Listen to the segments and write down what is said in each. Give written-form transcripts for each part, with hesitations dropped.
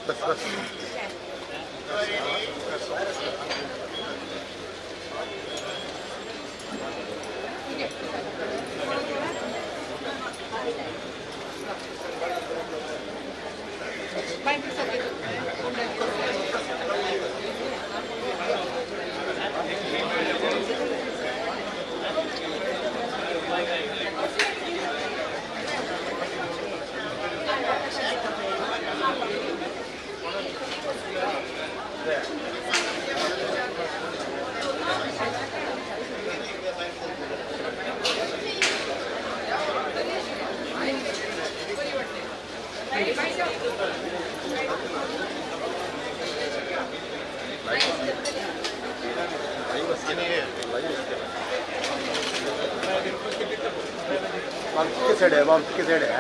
बस बस माम के सैड है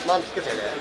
माम के सैड है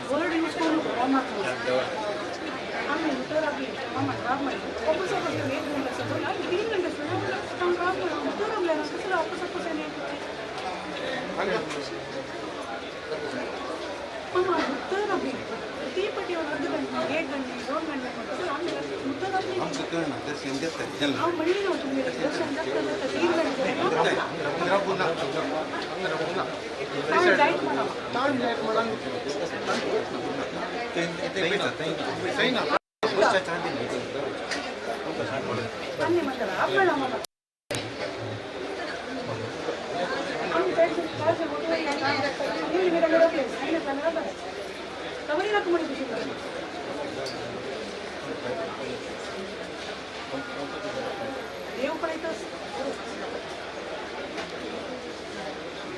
वर्ड यूज करू आम्ही उत्तर आपली वापस वापस एक घंटा सगळं नाही 3 घंटे सगळं काम उत्तर आपल्याला कसं वापस वापस येणे पण उत्तर आपली ती पटीवर 1 घंटे 2 घंटे कसं आम्ही उत्तर आपली हम म्हणली ना तुम्ही दर्शन जास्त 3 घंटे जाईत मला अन्य मतलब आपल्याला मला कवरी ना तुम्हाला खुशी देव पण येतच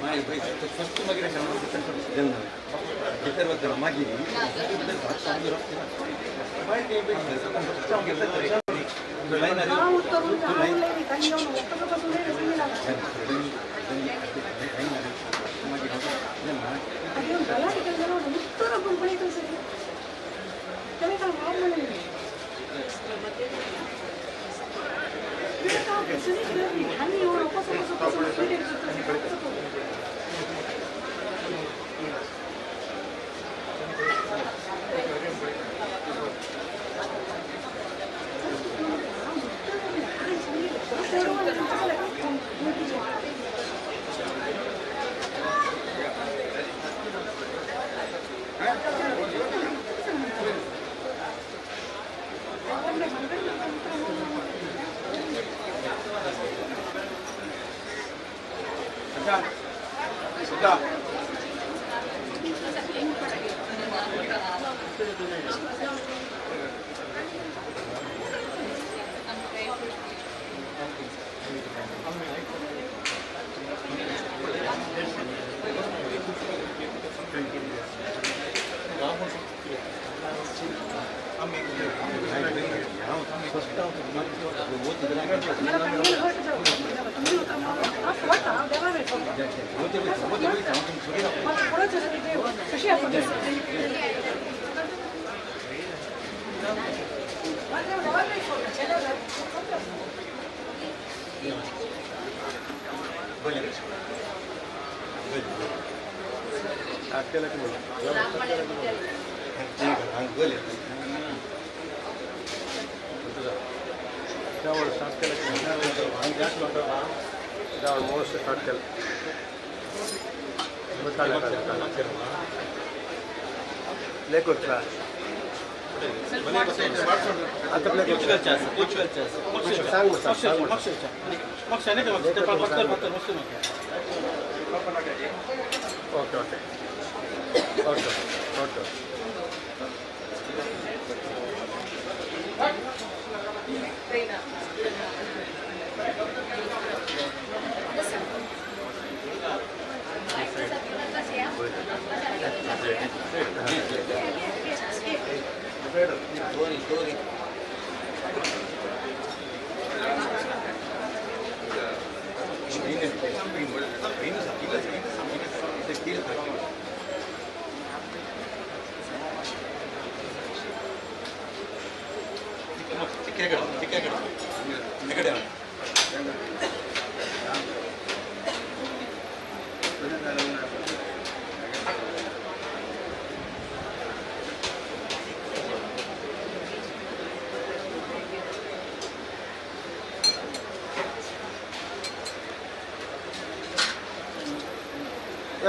भाई फर्स्ट मागे जन्म मागे ನಾವು ತರುವುದು ಆಮೇಲೆ ತಂಗಿಯವರು ಒಕ್ಕಲು ಬಸವೇ ಅದೇನು ಗಲಾಟೆ ಕೆಲಸ ನೋಡಿ ಉತ್ತರ ಬಳಿ ಕೆಲಸ ಕೆಲಸ ಮಾಡಿ ಹನಿ ಅವರು ಹೊಸ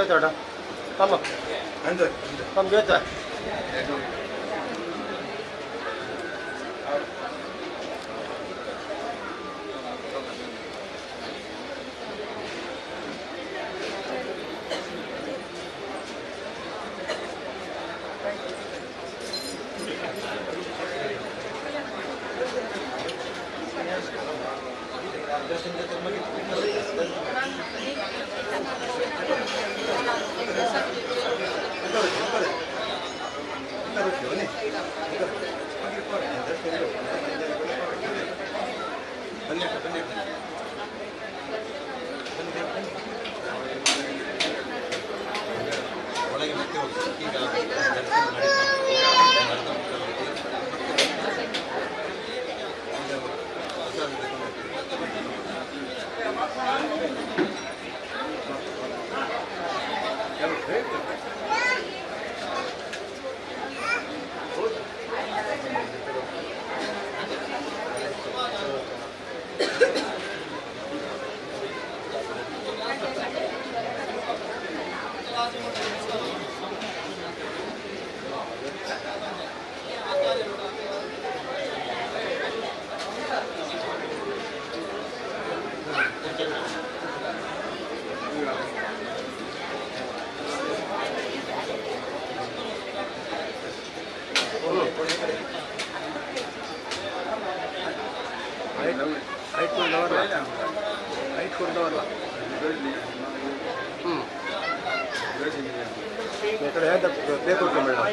Tara, come on. Come get that. Height ಕೊಡ್ದವಲ್ಲ ఇక్కడ పేరు కొట్టు మేడం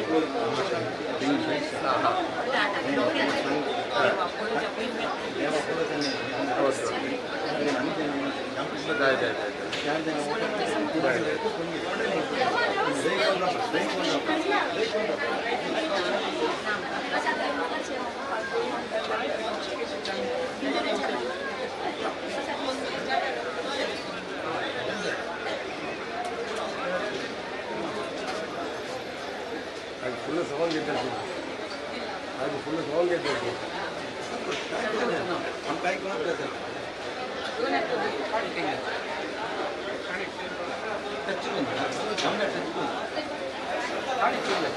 ಅದು ಫುಲ್ ಸೌಂಡ್ ಗೆದ್ದು ಅದು ಫುಲ್ ಸೌಂಡ್ ಗೆದ್ದು हम काय कोण करतात टच करून हमने टच करून आणि केलं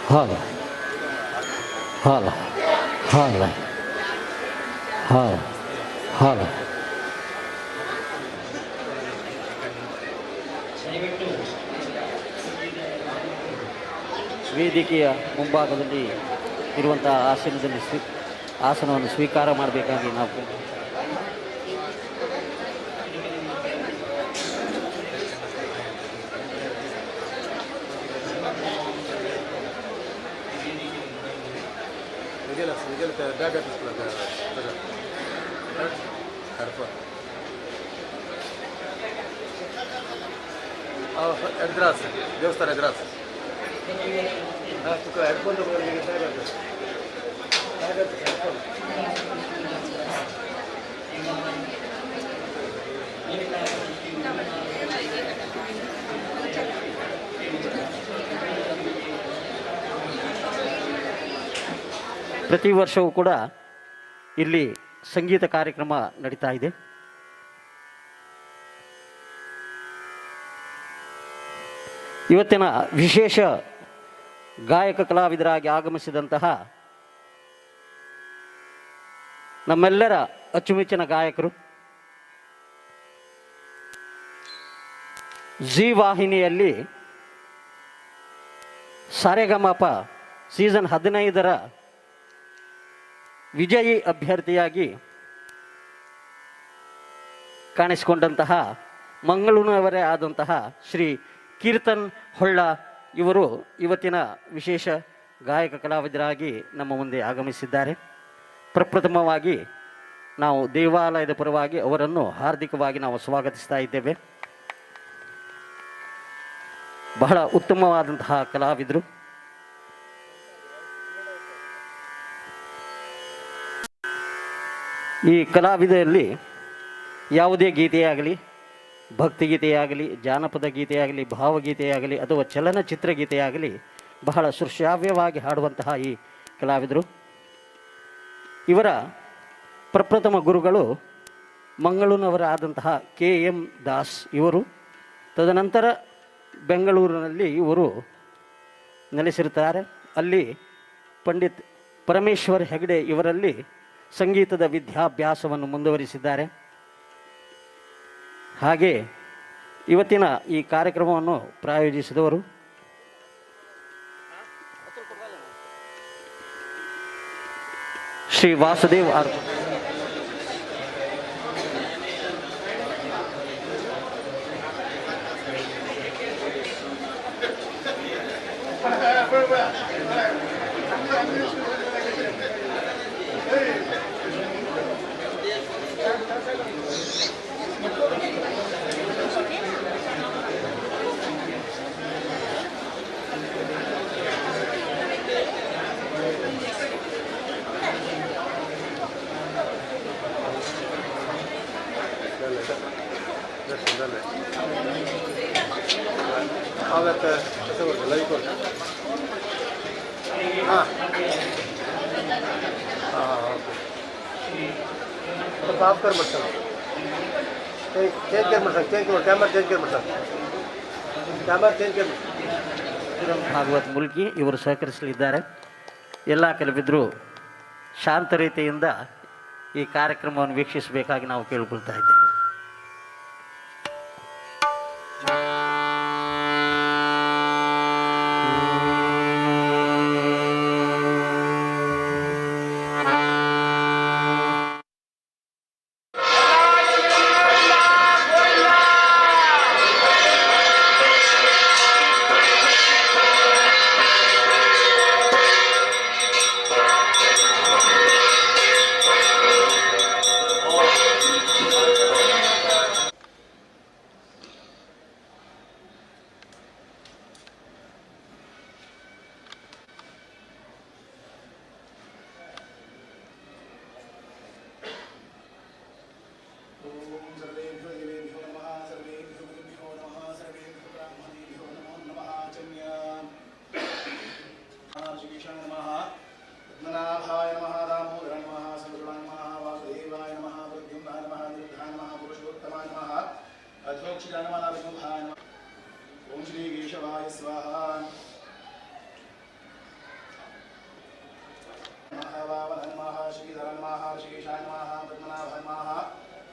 हाला हाला ಹಾಲ ಹಾಲ ಹಾಲ ವೇದಿಕೆಯ ಮುಂಭಾಗದಲ್ಲಿ ಇರುವಂಥ ಆಸನದಲ್ಲಿ ಆಸನವನ್ನು ಸ್ವೀಕಾರ ಮಾಡಬೇಕಾಗಿ ನಾವು ಬ್ಯಾಗ್ ಎಡ್ರಾಸ್ ದೇವಸ್ಥಾನ ಎಡ್ರಾಸ್ ಹೆಡ್ಕೊಂಡು ಪ್ರತಿ ವರ್ಷವೂ ಕೂಡ ಇಲ್ಲಿ ಸಂಗೀತ ಕಾರ್ಯಕ್ರಮ ನಡೀತಾ ಇದೆ. ಇವತ್ತಿನ ವಿಶೇಷ ಗಾಯಕ ಕಲಾವಿದರಾಗಿ ಆಗಮಿಸಿದಂತಹ ನಮ್ಮೆಲ್ಲರ ಅಚ್ಚುಮೆಚ್ಚಿನ ಗಾಯಕರು, ಜೀ ವಾಹಿನಿಯಲ್ಲಿ ಸಾರೆಗಮಪ ಸೀಸನ್ 15ರ ವಿಜಯಿ ಅಭ್ಯರ್ಥಿಯಾಗಿ ಕಾಣಿಸಿಕೊಂಡಂತಹ ಮಂಗಳೂರಿನವರೇ ಆದಂತಹ ಶ್ರೀ ಕೀರ್ತನ್ ಹೊಳ್ಳ ಇವರು ಇವತ್ತಿನ ವಿಶೇಷ ಗಾಯಕ ಕಲಾವಿದರಾಗಿ ನಮ್ಮ ಮುಂದೆ ಆಗಮಿಸಿದ್ದಾರೆ. ಪ್ರಪ್ರಥಮವಾಗಿ ನಾವು ದೇವಾಲಯದ ಪರವಾಗಿ ಅವರನ್ನು ಹಾರ್ದಿಕವಾಗಿ ನಾವು ಸ್ವಾಗತಿಸ್ತಾ ಇದ್ದೇವೆ. ಬಹಳ ಉತ್ತಮವಾದಂತಹ ಕಲಾವಿದರು. ಈ ಕಲಾವಿದರಲ್ಲಿ ಯಾವುದೇ ಗೀತೆಯಾಗಲಿ, ಭಕ್ತಿಗೀತೆಯಾಗಲಿ, ಜಾನಪದ ಗೀತೆಯಾಗಲಿ, ಭಾವಗೀತೆಯಾಗಲಿ ಅಥವಾ ಚಲನಚಿತ್ರ ಗೀತೆಯಾಗಲಿ ಬಹಳ ಸುಶ್ರಾವ್ಯವಾಗಿ ಹಾಡುವಂತಹ ಈ ಕಲಾವಿದರು. ಇವರ ಪ್ರಪ್ರಥಮ ಗುರುಗಳು ಮಂಗಳೂರಿನವರಾದಂತಹ KM ದಾಸ್ ಇವರು. ತದನಂತರ ಬೆಂಗಳೂರಿನಲ್ಲಿ ಇವರು ನೆಲೆಸಿರುತ್ತಾರೆ. ಅಲ್ಲಿ ಪಂಡಿತ್ ಪರಮೇಶ್ವರ್ ಹೆಗಡೆ ಇವರಲ್ಲಿ ಸಂಗೀತದ ವಿದ್ಯಾಭ್ಯಾಸವನ್ನು ಮುಂದುವರಿಸಿದ್ದಾರೆ. ಹಾಗೆ ಇವತ್ತಿನ ಈ ಕಾರ್ಯಕ್ರಮವನ್ನು ಪ್ರಾಯೋಜಿಸಿದವರು ಶ್ರೀ ವಾಸುದೇವ್ ಆರ್. ಆಗತ್ತೆ ಲೈಕ್ ಹಾಂ ಸ್ವಲ್ಪ ಆಫ್ कर ಮಾಡ್ತಾರೆ. ಚೇಂಜ್ कर ಮಾಡ್ತಾರೆ. ಕ್ಯಾಮರಾ ಚೇಂಜ್ कर ಮಾಡ್ತಾರೆ. ಕ್ಯಾಮರಾ ಚೇಂಜ್ कर ಭಾಗವತ್ ಮುಲ್ಕಿ ಇವರು ಸಹಕರಿಸಲಿದ್ದಾರೆ. ಎಲ್ಲ ಕಲಾವಿದರು ಶಾಂತ ರೀತಿಯಿಂದ ಈ ಕಾರ್ಯಕ್ರಮವನ್ನು ವೀಕ್ಷಿಸಬೇಕಾಗಿ ನಾವು ಕೇಳಿಕೊಳ್ತಾ ಇದ್ದೇವೆ. ओम श्री केशवाय स्वाहा। वामन नमः श्रीधर नमः ऋषिकेशाय नमः पद्मनाभाय नमः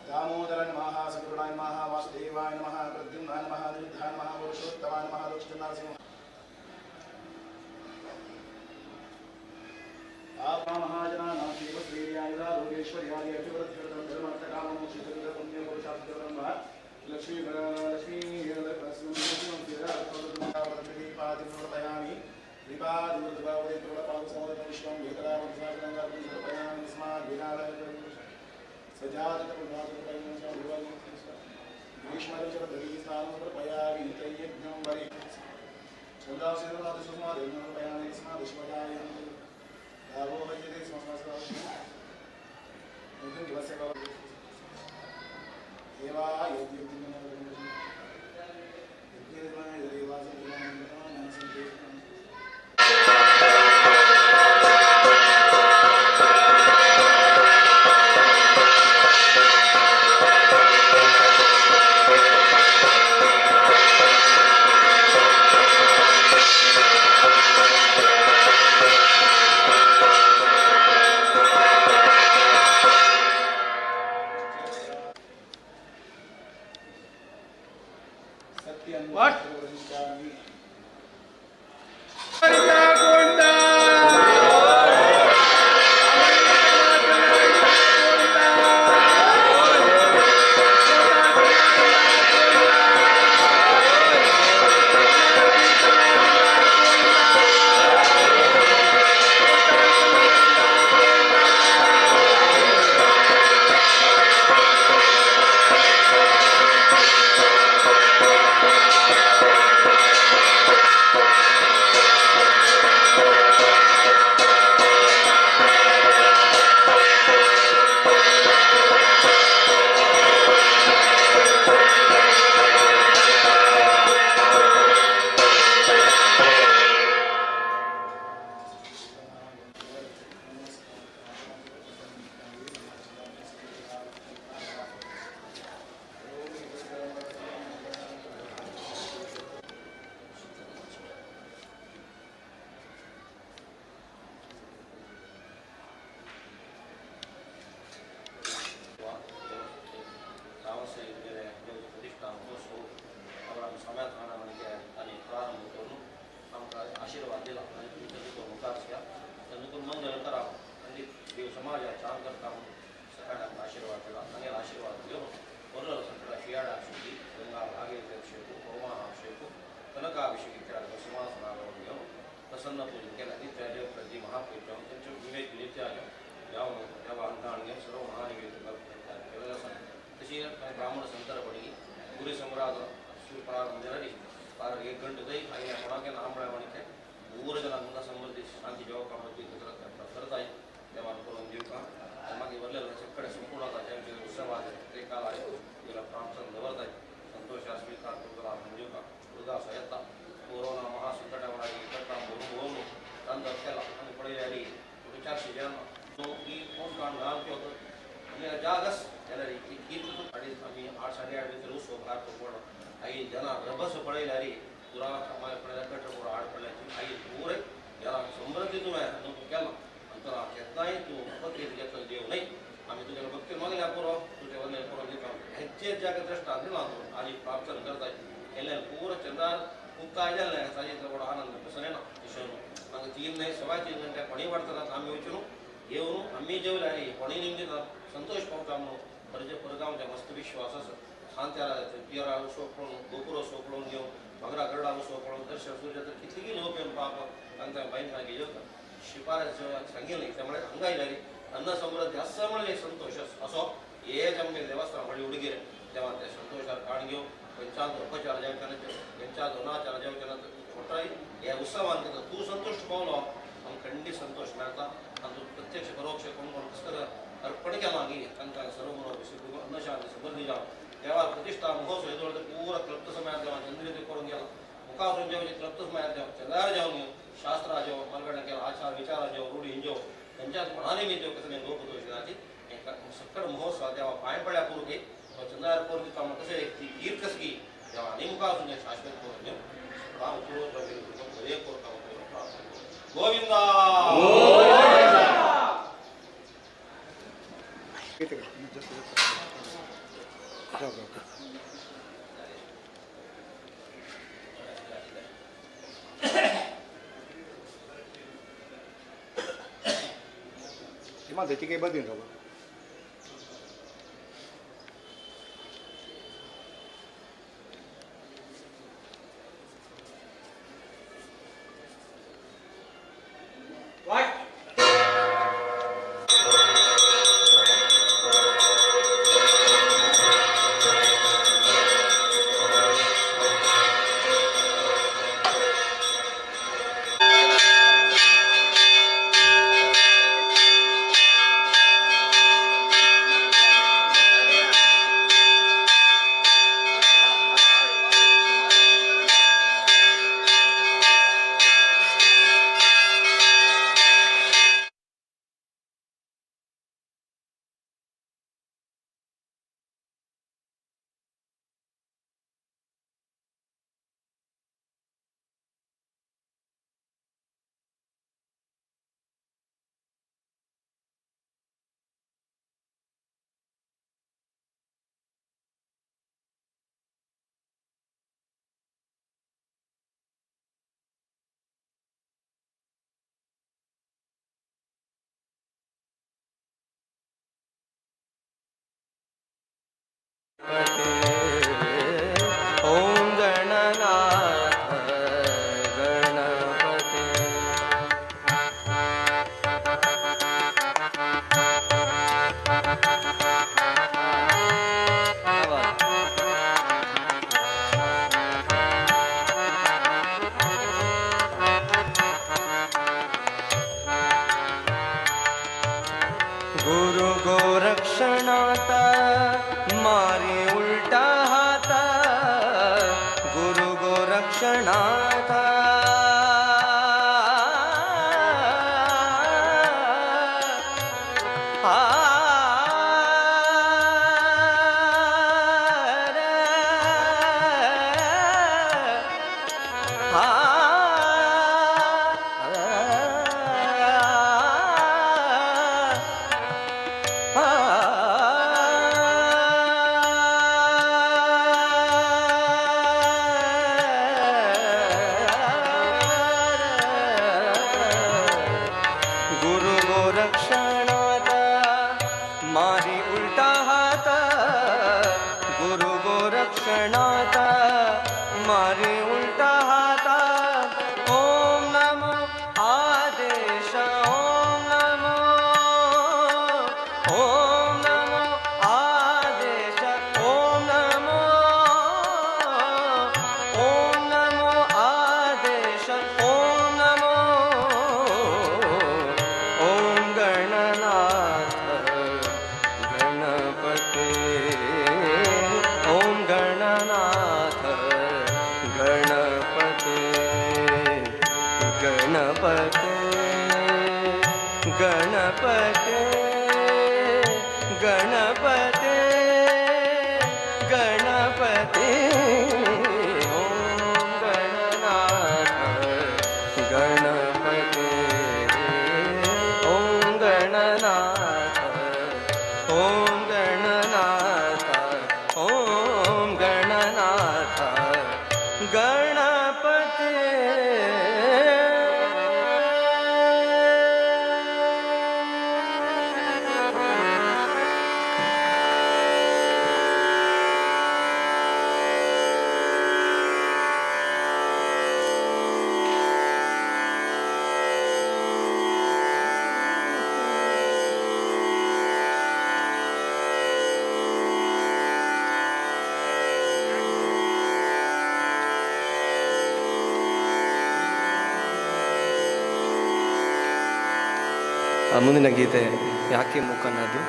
दामोदर नमः सद्गुणाय नमः वासुदेवाय नमः प्रद्युम्नाय नमः अनिरुद्धाय नमः पुरुषोत्तमाय नमः लक्ष्मणनरसिंह आपा महाजनानां देवश्रेयायुधा लोकेश्वर्यादि अभिवृद्धिर्धं धर्मर्थकामो श्रीचन्द्रपुण्यपुरुषाब्दब्रह्म लक्ष्मी दीपादिमूर्तयामि दीपादिमूर्तभावदेवपादसमोदकविश्वं वेतरावंसागरङ्गापि समर्पयामि स्मात् विनालयं सजातकपुण्डातकपरिणमं ग्रीष्मऋतुर्धरीस्थानं समर्पयामि त्रय्यज्ञं वरे छन्दांसेनादिसुस्मादेवं समर्पयामि स्मात् विश्वजायं दावो वैद्यते What? आशीर्वाद दिला आणि तुमच्या मुखार त्यांनी मग नंतर आणि देव समाजाचा करता सकाळी आशीर्वाद दिला आणि आशीर्वाद घेऊन बरोबर सगळा शियाळा शुद्धी गंगा भागीरथी पौर्णाभिषेक कनकाभिषेक इत्यादी सिंहासनावर घेऊन प्रसन्न पूजन केला नित्याजय प्रति महापूजन त्यांच्या विवेक नित्याजय यावं अंधाणे सर्व महानिवेद केलेलं असं तशी ब्राह्मण संतर पडी गुरु सम्राट प्रारंभ झाली पार 1 ಗಂಟೆ ದೈ ಆಯ್ನ ಕೊಡಕ್ಕೆ ನಾಮಳವಣಿಕೆ 3 ಜನ ಮುಂದೆ ಸಂಬಂಧಿ ಶಾಂತಿ ಜವಾಬ್ದಾರಿ करता है जब आपको देव का नಮಗೆ ಇವೆಲ್ಲ ಕಡೆ ಸಂಪೂರ್ಣವಾದ ಜಯಂತಿ ಉತ್ಸವವಾದ ಕಾಲ ಆಯಿತು ಇದರ ಪ್ರಾಂಶನ್ ನವರ್ತ ಸಂತೋಷ ಸ್ವೀಕಾರ ಕೊಡುವ ಮಂಜುಕ ಉದಾ ಸಯತ್ತ ಕೊರೋನಾ ಮಹಾ ಸಂಕಟವಾಗಿ ಕಟ್ಟ ಬಹು ತಂದಕ್ಕೆಲ್ಲ ಅನ್ನು ಪಡೆಯಲಿ ವಿಚಾರಿಸಿ ಜನ ಈ ಫೋನ್ ಕಾಣ್ ನಾಮ ಹೋತು ये जागस ಎಲ್ಲರಿಗೆ ಕೀರ್ತಿ ಪಡಿ ಆಮಿ 8:30 ಮಿನಿಟ್ ಸೋಮವಾರ ತಗೊಂಡು 5 ಜನ ರಭಸ ಪಡೆಯಲಾರಿ ಪೂರಾ ಕಮಾಯ ಪಡೆದ ಕಟ್ಟರು ಕೂಡ ಆಡ್ ಪಡೆಯಲಾರಿ 5 ಪೂರೆ याला समृद्धीतून आहे नको केला अंतर घेतलाय तू पत्रिकेत घेतलं देव नाही आम्ही तुझ्याला बघते मागल्या पुरो तुझ्या वने पुरो देतो ह्याचे जागा दृष्टा दिला आधी प्रार्थना करताय ಎಲ್ಲ ಪೂರ ಚಂದ ಮುಕ್ತಾ ಇದೆಲ್ಲ ಸಾಜಿತ ಕೂಡ ಆನಂದ ಪ್ರಸನ್ನ ವಿಷಯನು मग 3 नाही 2:30 ಗಂಟೆ ಪಣಿ ಮಾಡ್ತಾರ आम्ही विचारू येऊन आम्ही जेवलारी पणी निमित्त संतोष पावता म्हणून परजे परगावच्या मस्त विश्वास असं शांत्याला पियरा सोपळून गोपुर सोपळून घेऊन भगरा गरडा सोपळून दर्शन सूर्य तर कितीही लोक येऊन पाप त्यांच्या बाईंना गेले होतं शिफारस सांगितले त्यामुळे अंगाईलारी अन्न समृद्धी असं म्हणले संतोष असो हे जमले देवस्थान बळी उडगिरे तेव्हा त्या संतोषात काढ घेऊ पंचांत उपचार जेवताना त्यांच्या दोनाचार जेवताना छोटाई या उत्सवांत तू संतुष्ट पावलो मग खंडित संतोष मिळता आणि तू प्रत्यक्ष परोक्ष कोण कसं अर्पण केला गे त्यांच्या सर्व मनोविषयी अन्नशांती समृद्धी जाऊ तेव्हा प्रतिष्ठा महोत्सव येतो पूरा क्लप्त समयात जेव्हा चंद्रित करून गेला मुखावरून जेव्हा क्लप्त समयात जेव्हा चंद्रार जाऊन घेऊन शास्त्रा जेव्हा मार्गडा केला आचार विचार जेव्हा रूढी इंजो त्यांच्यात म्हणाने मी जेव्हा कसं लोकदोषाची सक्कड महोत्सव जेव्हा पाय पड्या पूर्वी चंद्रार पूर्वी काम कसे ती गीत कस की जेव्हा नेमकावरून शाश्वत करून घेऊन राम गोविंदा એમાં દેખી કઈ બધી ખબર ओम गणनाथ गणपते गुरु गोरक्षणाता मारे उलटा हाता गुरु गोरक्षणाता गुरु गोरक्षणाता मारी उलटा हात गुरु गोरक्षणाता मारी उलटा हात ओम नमो आदेश ओम नमो आदेश ओम नमो आदेश ओम नमो ओम गणनाथ गणपते ओम गणनाथ गणपते गणपते गणपते गणपते गणपते ओम गणनाथ गणपते ओम गणनाथ ओम गणनाथ ओम गणनाथ गणपते ಮುಂದಿನ ಗೀತೆ ಯಾಕೆ ಮುಖನದು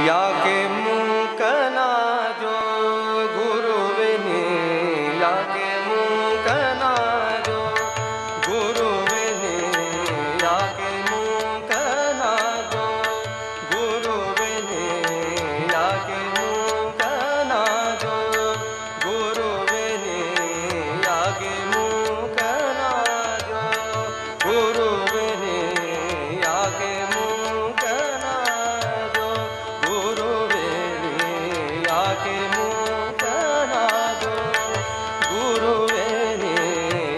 ಯಾಕೆ ಮೂಕನಾದೋ ಗುರುವೆ ನೀ, ಯಾಕೆ ಮೂಕನಾದೋ ಗುರುವೆ ನೀ, ಯಾಕೆ ಮೂಕನಾದೋ ಗುರುವೆ ನೀ, ಯಾಕೆ ಮೂಕನಾದೋ ಗುರುವೆ ನೀ, ಯಾಕೆ ಮೂಕನಾದೋ ಗುರುವೆ ನೀ, ಯಾಕೆ ಮೂಕನಾದೋ ಗುರುವೆ ನೀ, ಯಾಕೆ ಮೂಕನಾದೋ ಗುರುವೆ ನೀ,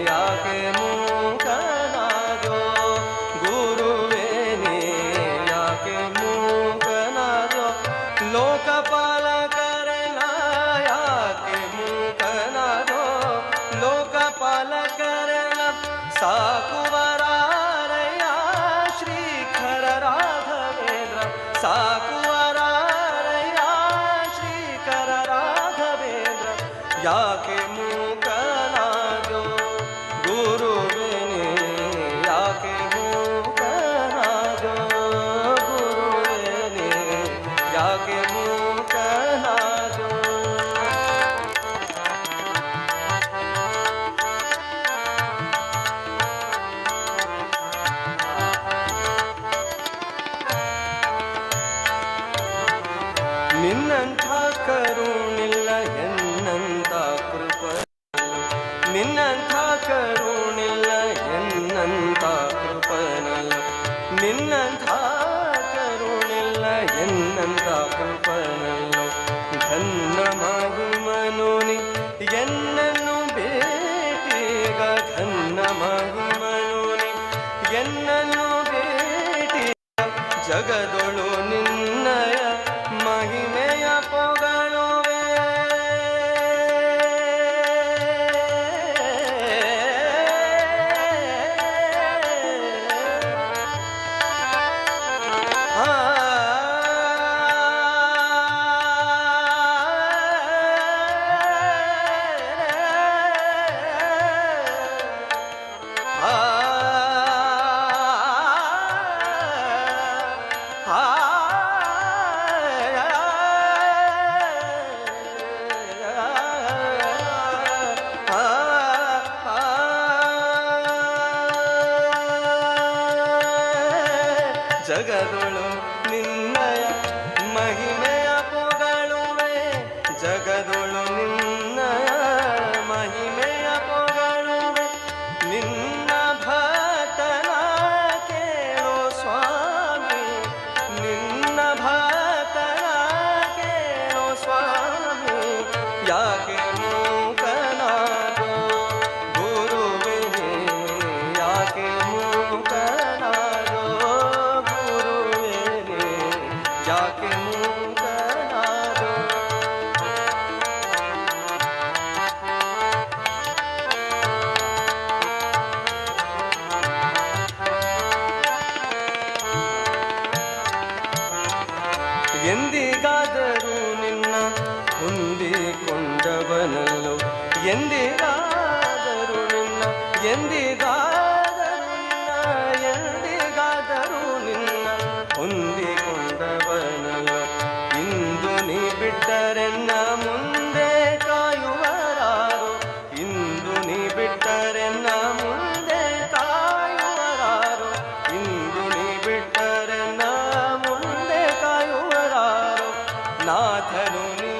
ಯಾಕೆ ಮೂಕನಾದೋ ಗುರುವೆ ನೀ, ಯಾಕೆ ಮೂಕನಾದೋ ಲೋಕಪಾಲಕರನ ಯಾಕೆ ಮೂಕನಾದೋ ಲೋಕಪಾಲಕರನ ಸಾಕುವರಾರಯ್ಯ ಶ್ರೀಖರ ರಾಘವೇಂದ್ರ ಸಾಕುವರಾರಯ್ಯ ಶ್ರೀಖರ ರಾಘವೇಂದ್ರ ಯಾಕೆ ಮೂಕನಾದೋ ಗುರುವೆ ನೀ, ಯಾಕೆ ಮೂಕನಾದೋ ಗುರುವೆ ನೀ, ಯಾಕೆ ಮೂಕನಾದೋ ನಿನ್ನಂಥ ಕರುಣಿಲ್ಲ ಎನ್ನಂಥ ಕೃಪ, ನಿನ್ನಂಥ ಕರುಣಿಲ್ಲ ಎನ್ನಂಥ ಕೃಪನಲ್ಲ, ನಿನ್ನಂಥ ಕರುಣಿಲ್ಲ ಎನ್ನಂಥ ಕೃಪನಲ್ಲ, ಘನ್ನ ಮಗುಮನುನಿ ಎನ್ನನ್ನು ಭೇಟಿಗ, ಘನ್ನ ಮಗುಮನುನಿ ಎನ್ನನ್ನು ಭೇಟಿಗ, ಜಗದೊಳು ನಿನ್ನಯ ಮಹಿಮೆಯ ಪೊಗಳುವೆ, ಜಗದೊಳು ನಿನ್ನಯ ಮಹಿಮೆಯ ಪೊಗಳುವೆ, ಜಗದೊಳು ನಿನ್ನಯ ಮಹಿಮೆಯ ಪೊಗಳುವೆ, ನಿನ್ನ ಭಕ್ತನ ಕೇಳೋ ಸ್ವಾಮಿ, ನಿನ್ನ ಭಕ್ತನ ಕೇಳೋ ಸ್ವಾಮಿ, ಯಾಕೆ ಮೂಕನಾದೋ ಗುರುವೆ ನೀ, ಯಾಕೆ ಮೂಕನಾದೋ ಗುರುವೆ ನೀ, ಯಾಕೆ ಮೂಕನಾದೋ ಎಂದಿಗಾದರೂ ನಿನ್ನ ಹೊಂದಿಕೊಂಡವನಲ್ಲೋ, ಎಂದಿಗಾದರೂ ನಿನ್ನ, ಎಂದಿಗಾದರೂ ನಿನ್ನ, ಎಂದಿಗಾದರೂ ನಿನ್ನ ಹೊಂದಿಕೊಂಡವನಲ್ಲೋ, ಇಂದು ನೀ ಬಿಟ್ಟರೆನ್ನ ಮುಂದೆ ಕಾಯುವರಾರು, ಇಂದು ನೀ ಬಿಟ್ಟರೆನ್ನ ಮುಂದೆ ಕಾಯುವರಾರು, ಇಂದು ನೀ ಬಿಟ್ಟರೆನ್ನ ಮುಂದೆ ಕಾಯುವರಾರು, ನಾಥನು ನೀ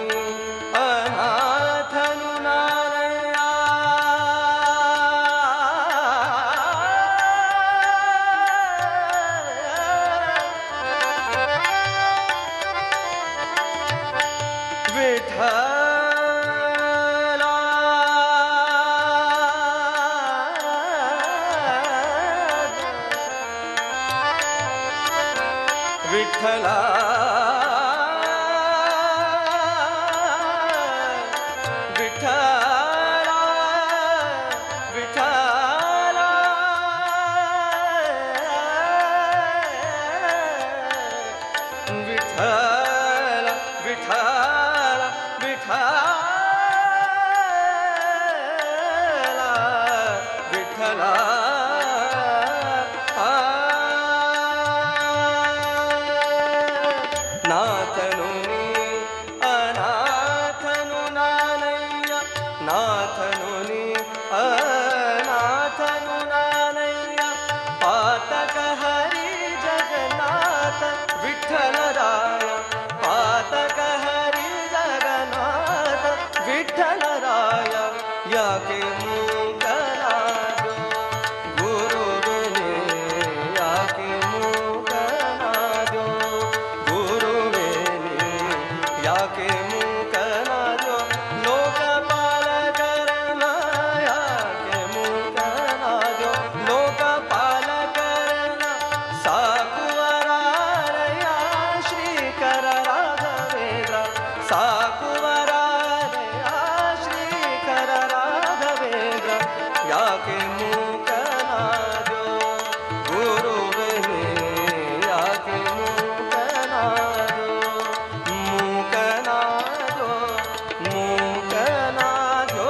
ಅನಾಥನು ನಾರಯ್ಯ, ವಿಠಲ ವಿಠಲ ವಿಠಲ ವಿಠಲ ವಿಠಲ ವಿಠಲ ವಿಠಲ ನಾಥನು ನೀ ಅನಾಥನು ನಾನಯ್ಯ ನಾಥನು ನೀ ಅನಾಥನು ನಾನಯ್ಯ ಪಾತಕ ಹರಿ ಜಗನ್ನಾಥ ವಿಠಲರಾಯ ಪಾತಕ ಹರಿ ಜಗನ್ನಾಥ ವಿಠಲರಾಯ ಯಾಕೆ ಮೂಕನಾದೋ ಗುರುವಿನೇ ಯಾಕೆ ಮೂಕನಾದೋ ಗುರುವೇನೇ ಯಾಕೆ ಮೂಕನಾದೋ ಲೋಕಪಾಲಕರನ ಯಾಕೆ ಮೂಕನಾದೋ ಲೋಕಪಾಲಕರನ ಸಾಕುವರಾರಯ ಶ್ರೀಕರ ರಾಘವೇಂದ್ರ ಸಾಕುವರಾರಯ ಶ್ರೀಕರ ರಾಘವೇಂದ್ರ ಯಾಕೆ ಮೂಕನಾದೋ ಗುರುವಿನೇ ಯಾಕೆ ಮೂಕನಾದೋ ಮೂಕನಾದೋ ಮೂಕನಾದೋ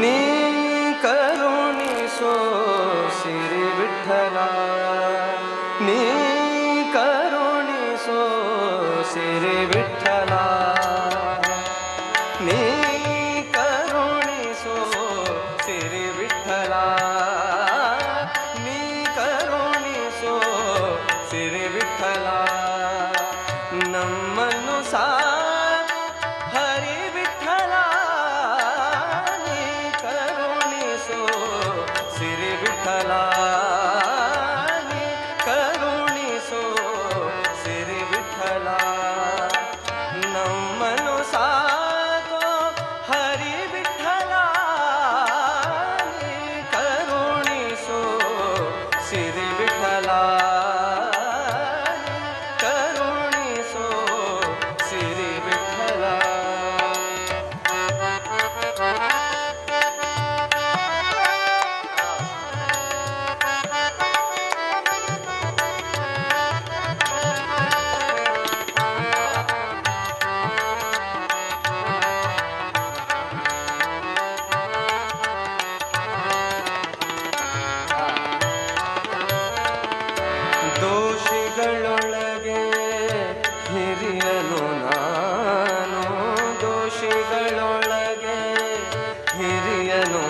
ನೀ ಕರುಣಿಸೋ ಸಿರಿ ವಿಠಲ ನೀ ಕರುಣಿಸೋ ಸಿರಿ ವಿಠಲ ನೀ ಕರುಣಿಸೋ ಸಿರಿ ವಿಠಲ ನೀ ಕರುಣಿಸೋ ಸಿರಿ ವಿಠಲ ನಮ್ಮನ್ನು ಸಾಕು ಹರಿ ವಿಠಲ ನೀ ಕರುಣಿಸೋ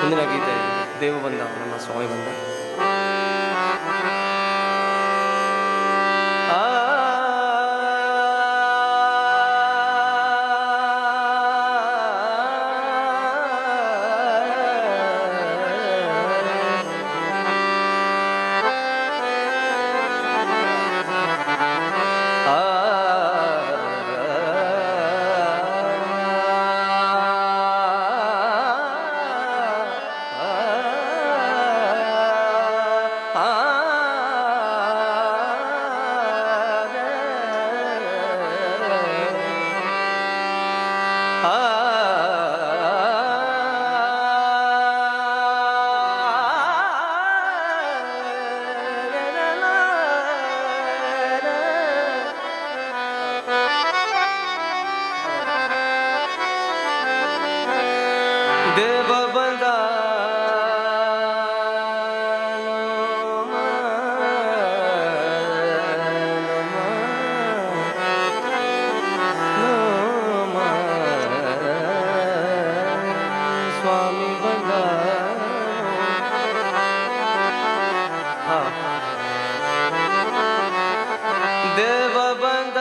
ಮುಂದಿನ ಗೀತೆ ದೇವ ಬಂದ ನಮ್ಮ ಸ್ವಾಮಿ ಬಂದ. ದೇವ ಬಂದ ಸ್ವಾಮಿ ಬಂದ. ದೇವ ಬಂದ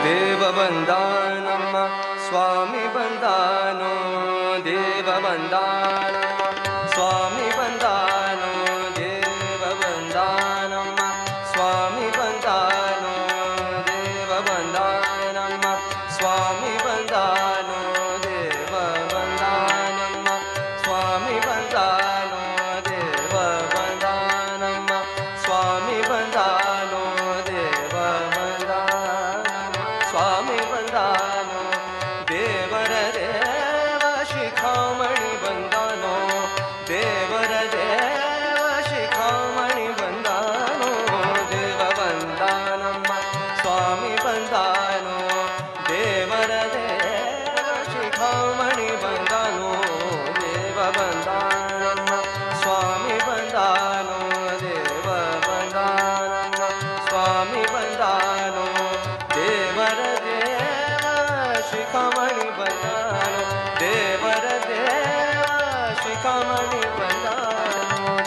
ದೇವ ಬಂದ ನಮ್ಮ ಸ್ವಾಮಿ ಬಂದಾನೋ, ದೇವ ಬಂದ ನಮ್ಮ ಸ್ವಾಮಿ ಬಂದಾನೋ, ದೇವ ಬಂದ ನಮ್ಮ ಸ್ವಾಮಿ ಬಂದಾನೋ, ದೇವ ಬಂದ ನಮ್ಮ ಸ್ವಾಮಿ ಬಂದಾನೋ, ದೇವ ಬಂದ ನಮ್ಮ ಸ್ವಾಮಿ ಬಂದಾನೋ, ದೇವ ಬಂದ ನಮ್ಮ ಸ್ವಾಮಿ ಬಂದಾನೋ, ದೇವ ಬಂದ ಸ್ವಾಮಿ ಬಂದಾನೋ, ದೇವರ ದೇವ ಶಿಖಾಮಣಿ ಬಂದಾನೋ, ದೇವರ ದೇವ ಶಿಖಾಮಣಿ ಬಂದಾನೋ, ದೇವ ಬಂದ ನಮ್ಮ ಸ್ವಾಮಿ ಬಂದಾನೋ, ದೇವರ ದೇವ ಶಿಖಾಮಣಿ ಬಂದಾನೋ, ದೇವ ಬಂದ ನಮ್ಮ ಸ್ವಾಮಿ ಬಂದಾನೋ, ದೇವ ಬಂದ ನಮ್ಮ ಸ್ವಾಮಿ ಬಂದಾನೋ, ದೇವರ ದೇವ ಶಿಖಾಮಣಿ ಬಂದಾನೋ, ದೇವರ ದೇವ ಶಿಖಾಮಣಿ ಬಂದಾನೋ.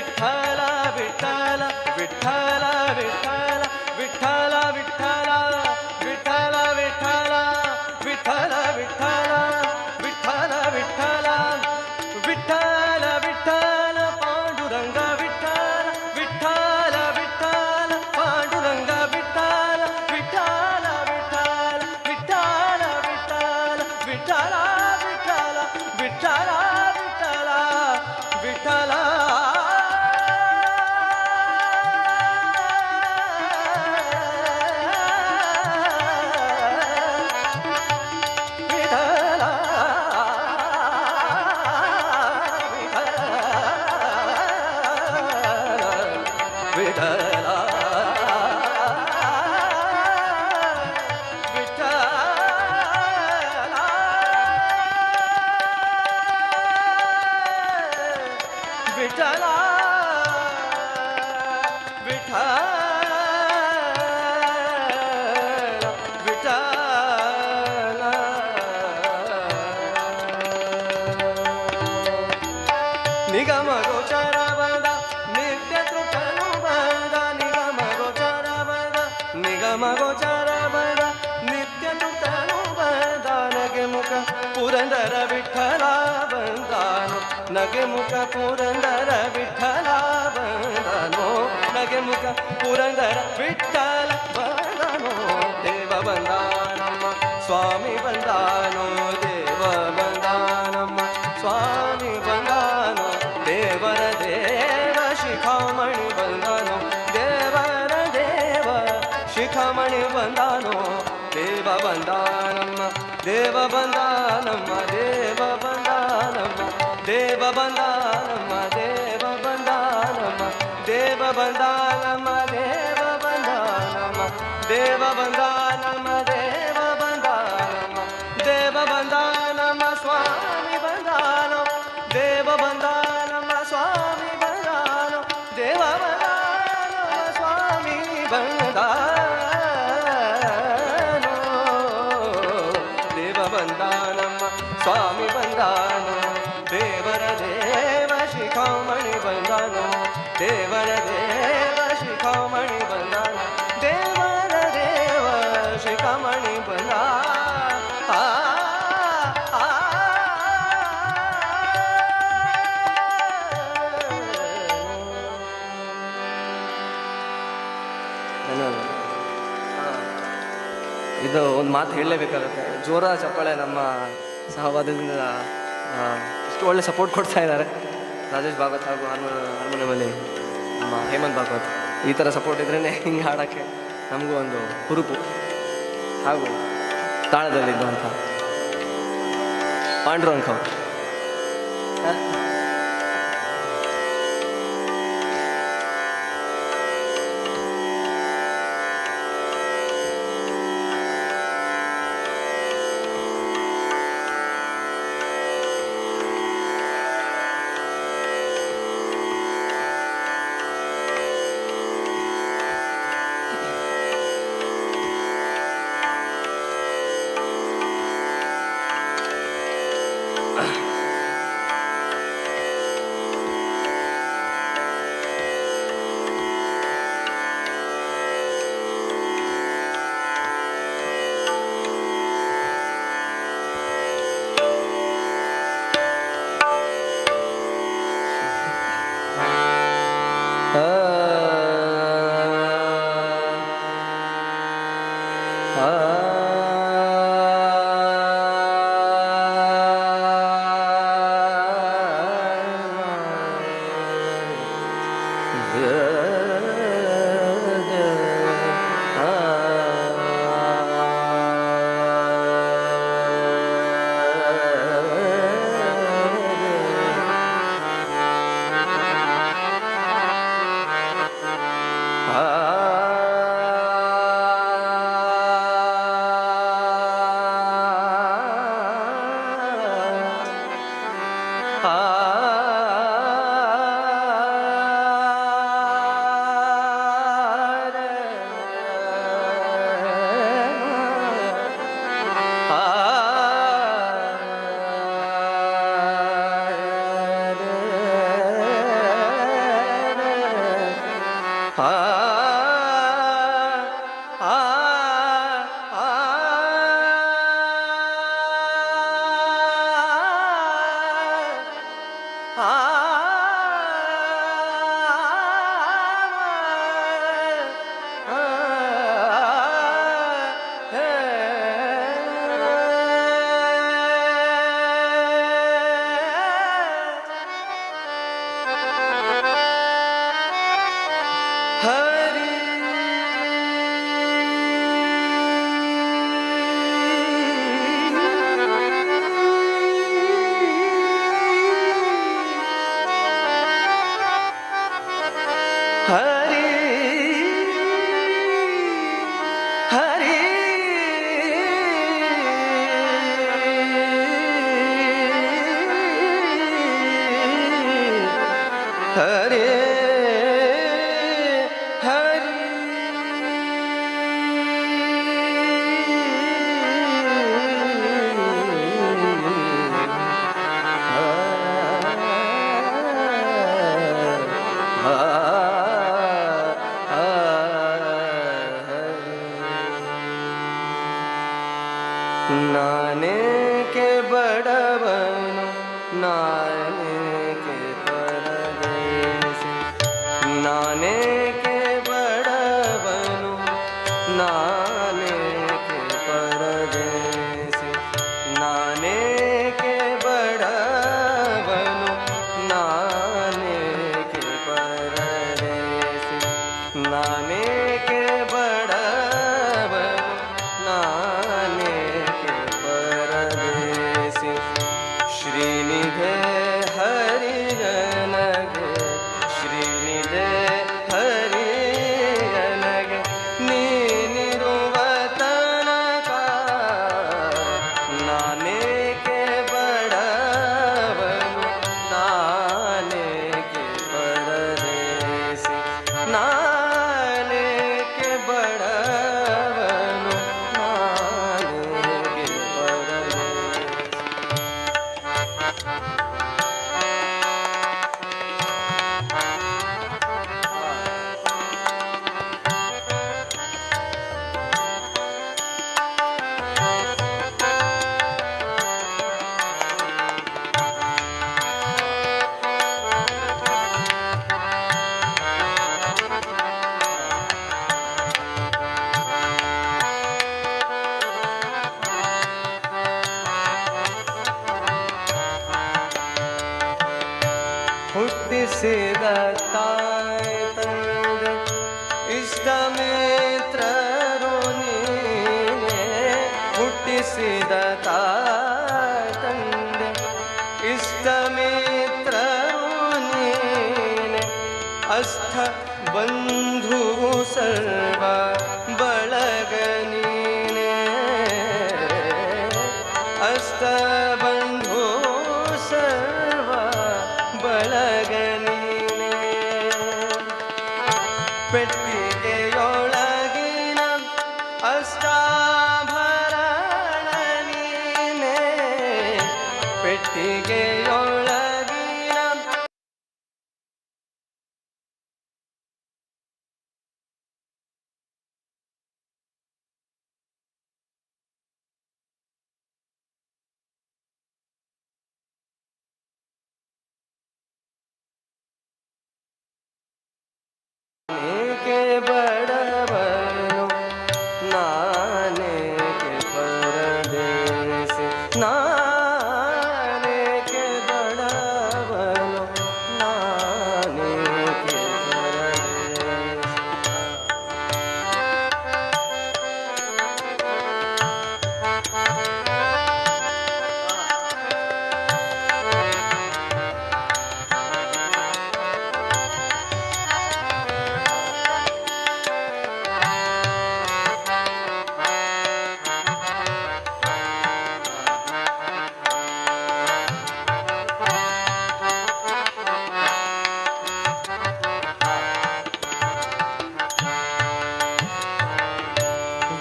ವಿಠಲ ವಿಠಲ ವಿಠಲ ವಿಠಲ ವಿಠಲ ವಿಠಲ ವಿಠಲ ವಿಠಲ ವಿಠಲ ವಿಠಲ ವಿಠಲ ವಿಠಲ ವಿಠಲ ವಿಠಲ ಪಾಂಡುರಂಗ ವಿಠಲ ವಿಠಲ ವಿಠಲ ಪಾಂಡುರಂಗ ವಿಠಲ ವಿಠಲ ವಿಠಲ ವಿಠಲ ವಿಠಲ ವಿಠಲ ವಿಠಲ ವಿಠಲ ವಿಠಲ ವಿಠಲ ನಿಗಮ ಗೋಚರ ಬಂದ ನಿತ್ಯ ತೃಪ್ತನು ಬಂದ ನಿಗಮ ಗೋಚರ ಬಂದ ನಿಗಮ ಗೋಚರ ಬಂದ ನಿತ್ಯ ತೃಪ್ತನು ಬಂದ ನಗೆ ಮುಖ ಪುರಂದರ ವಿಠಲ ಬಂದಾನು ನಗೆ ಮುಖ ಪುರಂದರ ವಿಠಲ ಬಂದನು ನಗೆ ಮುಖ ಪುರಂದರ ವಿಠಲ ಬಂದನು ದೇವ ಬಂದಾನಮ್ಮ ಸ್ವಾಮಿ ಬಂದಾನು ದೇವ ಬಂದಾನಮ್ಮ ಸ್ವಾಮಿ ಬಂದಾನು ದೇವರ ದೇವ ಶಿಖಾಮಣಿ ಬಂದಾನು ದೇವರ ದೇವ ಶಿಖಾಮಣಿ ಬಂದಾನು ದೇವ ಬಂದಾನಮ್ಮ ದೇವ ಬಂದಾನಮ್ಮ ದೇವ ಬಂದಾನಮ್ಮ ದೇವ ಬಂದಾನಮ್ಮ ದೇವ ಬಂದಾನಮ್ಮ ದೇವ ಬಂದಾನಮ್ಮ ದೇವ ಬಂದಾನಮ್ಮ ದೇವ ಬಂದಾನಮ್ಮ ದೇವ ಬಂದಾನಮ್ಮ ದೇವ ಬಂದಾನಮ್ಮ ಸ್ವಾಮಿ ಬಂದಾನೋ ದೇವ ಬಂದಾನಮ್ಮ ಸ್ವಾಮಿ ಬಂದಾನೋ ದೇವ ಬಂದಾನಮ್ಮ ಸ್ವಾಮಿ ಬಂದಾನೋ ದೇವ ಬಂದಾನಮ್ಮ ಸ್ವಾಮಿ ಬಂದಾನೋ ದೇವರ ದೇವ ಶಿಖಾಮಣಿ ಬಂದಾನೋ ದೇವರ ದೇವ ಶಿಖಾಮಣಿ ಬಂದಾನೋ ದೇವರ ದೇವ ಶಿಖಾಮಣಿ ಬಂದಾ ಇದು ಒಂದು ಮಾತು ಹೇಳಲೇಬೇಕಾಗುತ್ತೆ. ಜೋರಾದ ಚಪ್ಪಾಳೆ ನಮ್ಮ ಸಹವಾದದಿಂದ ಇಷ್ಟು ಒಳ್ಳೆ ಸಪೋರ್ಟ್ ಕೊಡ್ತಾ ಇದ್ದಾರೆ. ರಾಜೇಶ್ ಭಾಗವತ್ ಹಾಗೂ ಹಾರ್ಮೋನಿಯಮಲ್ಲಿ ನಮ್ಮ ಹೇಮಂತ್ ಭಾಗವತ್ ಈ ಥರ ಸಪೋರ್ಟ್ ಇದ್ರೇ ಹಿಂಗೆ ಹಾಡೋಕ್ಕೆ ನಮಗೂ ಒಂದು ಹುರುಪು ಹಾಗೂ ತಾಳದಲ್ಲಿದ್ದಂಥ ಪಾಂಡುರಂಗ ಅವರು ಆ ಆ ಆ ನಾನೇ ಕೆ ಬಡವನು ನಾನೇ ಕೆ ಪರದೇಸಿ ನಾನೇ ಕೆ ಬಡವನು ನಾನೇ ಕೆ ಪರದೇಸಿ ನಾನೇ ಕೆ ಬಡವನು ನಾನೇ ಕೆ ಪರದೇಸಿ ನಾನೇ ಕೆ ಬಡವನು ನಾನೇ ಕೆ ಪರದೇಸಿ ಶ್ರೀನಿಧೆ ಹರಿಯನಗೆ ಶ್ರೀನಿಧೆ ಹರಿಯನಗೆ ನೀನಿರುವ ತನಕ ನಾನೇ ಕೆ ಬಡವನು ನಾನೇ ಕೆ ಪರದೇಸಿ ನಾನೇ ಕೆ ಬಡವನು ನಾನೇ ಕೆ ಪರದೇಸಿ ಹುಟ್ಟಿಸಿದ ತಾಯಿ ತಂದೆ ಇಷ್ಟ ಮಿತ್ರರು ನೀನೆ ಹುಟ್ಟಿಸಿದ ತಾಯಿ ತಂದೆ ಇಷ್ಟ ಮಿತ್ರರು ನೀನೆ ಅಸ್ಥ ಬಂಧು ಸರ್ವ ಬಳಗ ನೀನೆ ಅಸ್ಥ ಬಂಧು ಸರ್ವ ಬಳಗ ನೀನೆ ಪೆಟ್ಟಿಗೆಯೊಳಗಿನ ಅಷ್ಟಾಭರಣ ನೀನೆ ಪೆಟ್ಟಿಗೆಯೊಳಗಿನ ಕೆ ಬಡವನು ನಾನೇ ಕೆ ಪರದೇಸಿ ನಾನೇ ಕೆ ಬಡವನು ನಾನೇ ಕೆ ಪರದೇಸಿ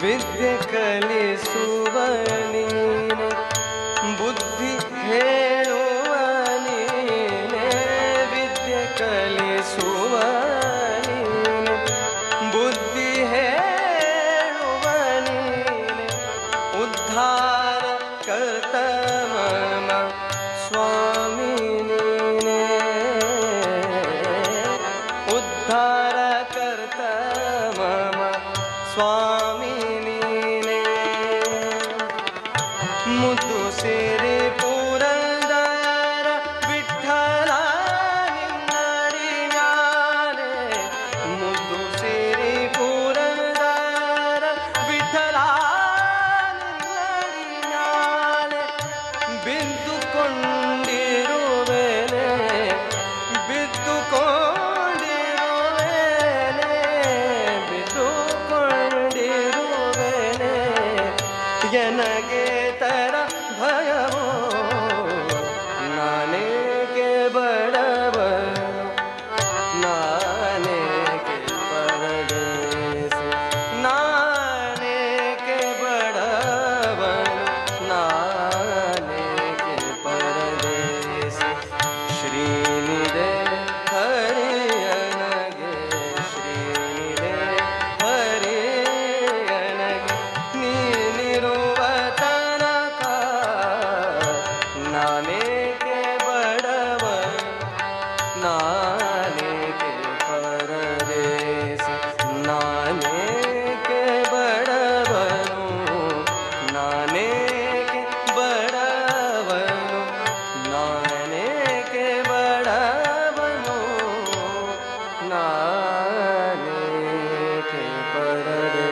ವಿದ್ಯೆ ಕಲಿಸುವ ನೀನೆ ಬುದ್ಧಿ ಹೇಳುವ ನೀನೆ ವಿದ್ಯೆ ಕಲಿಸುವ ನೀನೆ नाने के परदेस नाने के बड़ बनूं नाने के बड़ बनूं नाने के बड़ बनूं नाने के परदेस।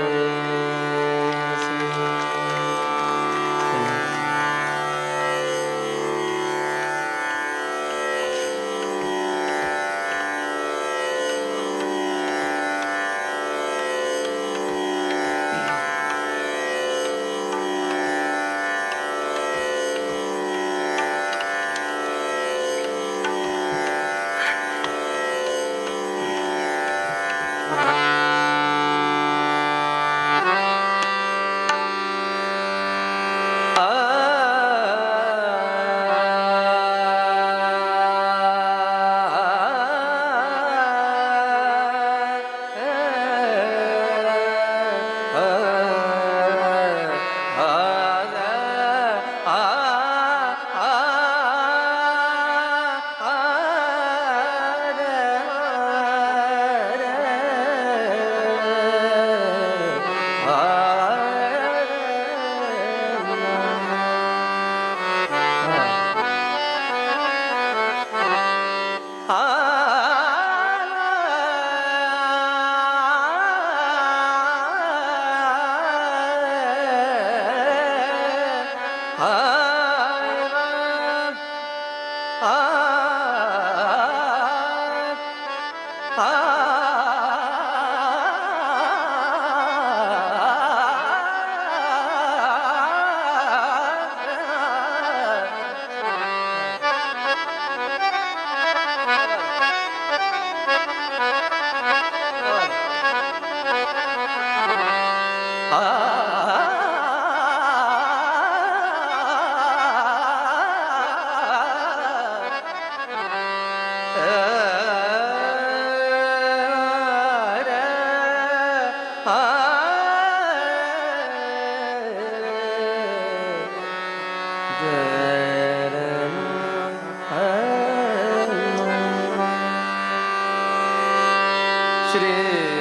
श्री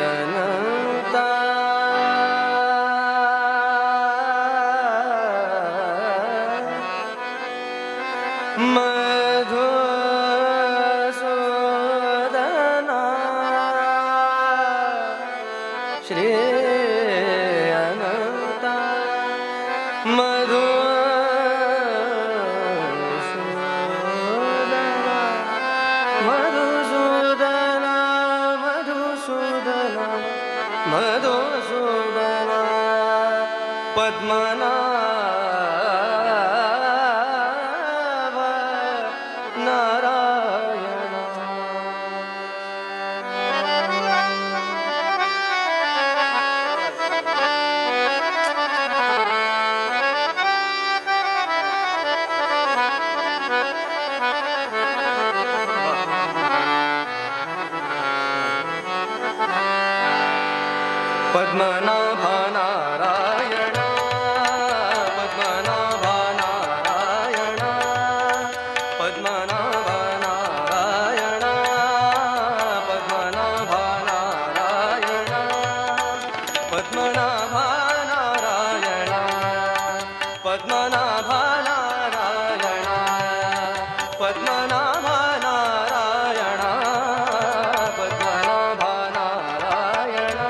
अनंता मधुसूदना श्री अनंता मधुसूदना मधुसूदना मधुसूदना मधुसूदना पद्मनाभ नारायण पद्मनाभ नारायण पद्मनाभ नारायण पद्मनाभ नारायण पद्मनाभ नारायण पद्मनाभ नारायण पद्मनाभ नारायण पद्मनाभ नारायण पद्मनाभ नारायण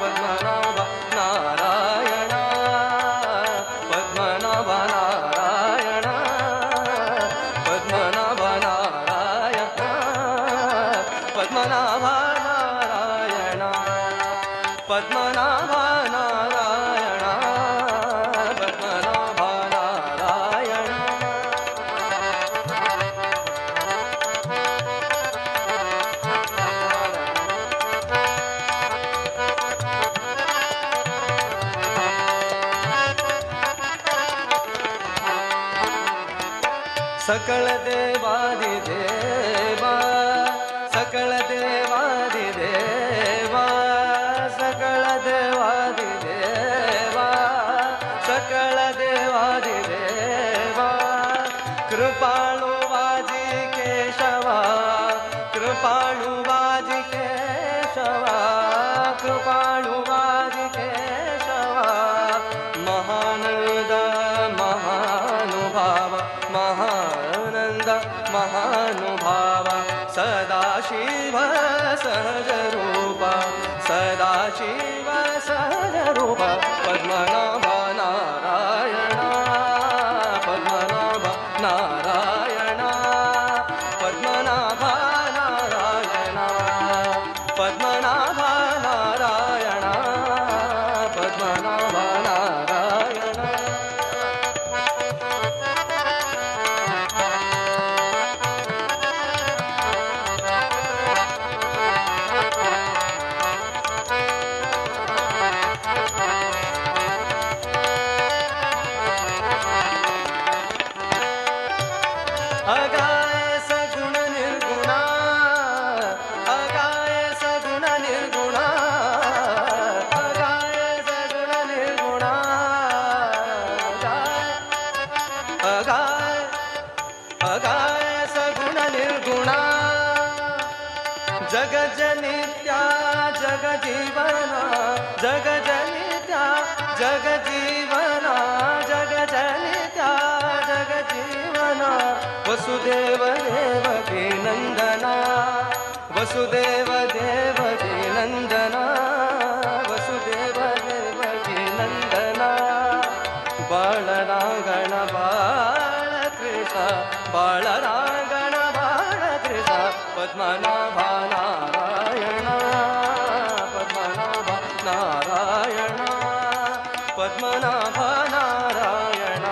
पद्मनाभ नारायण पद्मनाभ नारायण पद्मनाभ नारायण पद्मनाभ नारायण पद्मनाभ नारायण पद्मनाभ नारायण सकल देवादि देवा सकल देवादि देवा सकल देवादि देवा सकल देवादि देवा कृपाळु वाजी केशवा सदाशिव सहजरूपा सदाशिव सहजरूपा पद्मनाभ नारायण पद्मनाभ नारायण पद्मनाभ नारायण पद्मनाभ नारायण पद्मनाभ नारायण अगाय सगुण निर्गुणा अगाय सगुण निर्गुणा अगाय सगुण निर्गुणा अगाय अगाय सगुण निर्गुणा जगजनित्या जगजीवना जगजनित्या जगजीवना जगजनित्या जगजीवना वसुदेव देवकी नंदना वसुदेव देवकी नंदना वसुदेव देवकी नंदना बाळरांगण बाळकृष्ण बाळरांगण बाळकृष्ण पद्मनाभ नारायण पद्मनाभ नारायण पद्मनाभ नारायण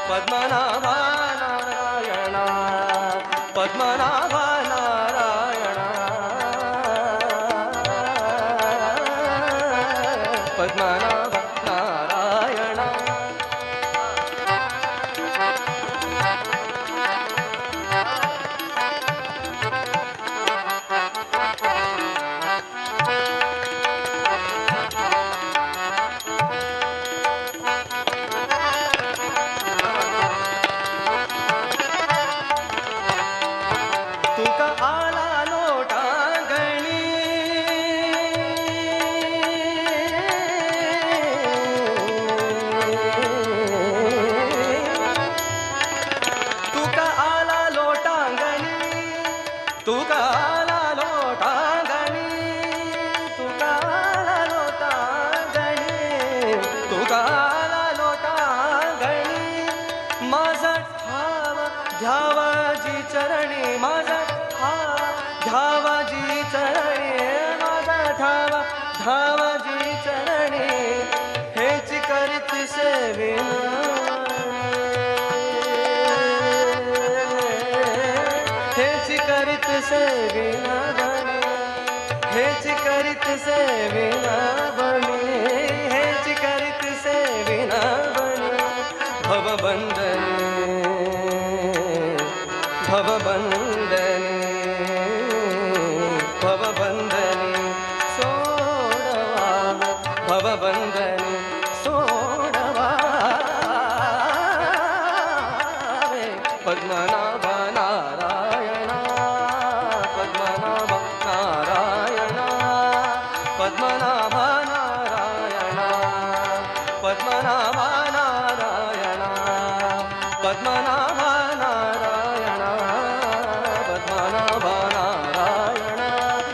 पद्मनाभ नारायण पद्मनाभ नारायण पद्मनाभ नारायण तुका आला लोटांगणी तुका आला लोटांगणी तुका आला लोटांगणी तुका आला लोटांगणी तुका आला लोटांगणी माझा ठाव ध्यावाजी चरणी माझा ठाव ध्यावाजी चरणी माझा ठाव धावाजी चरणी हेच करीत सेविन हेच करीत सेविन बणी हेच करीत सेविन बणी हेच करीत सेविन बणी भवबंधनी भवबंधनी भवबंधनी सोडवा भवबंधनी सोडवा पद्मनाभ नारायण पद्मनाभ नारायण पद्मनाभ नारायण पद्मनाभ नारायण पद्मनाभ नारायण पद्मनाभ नारायण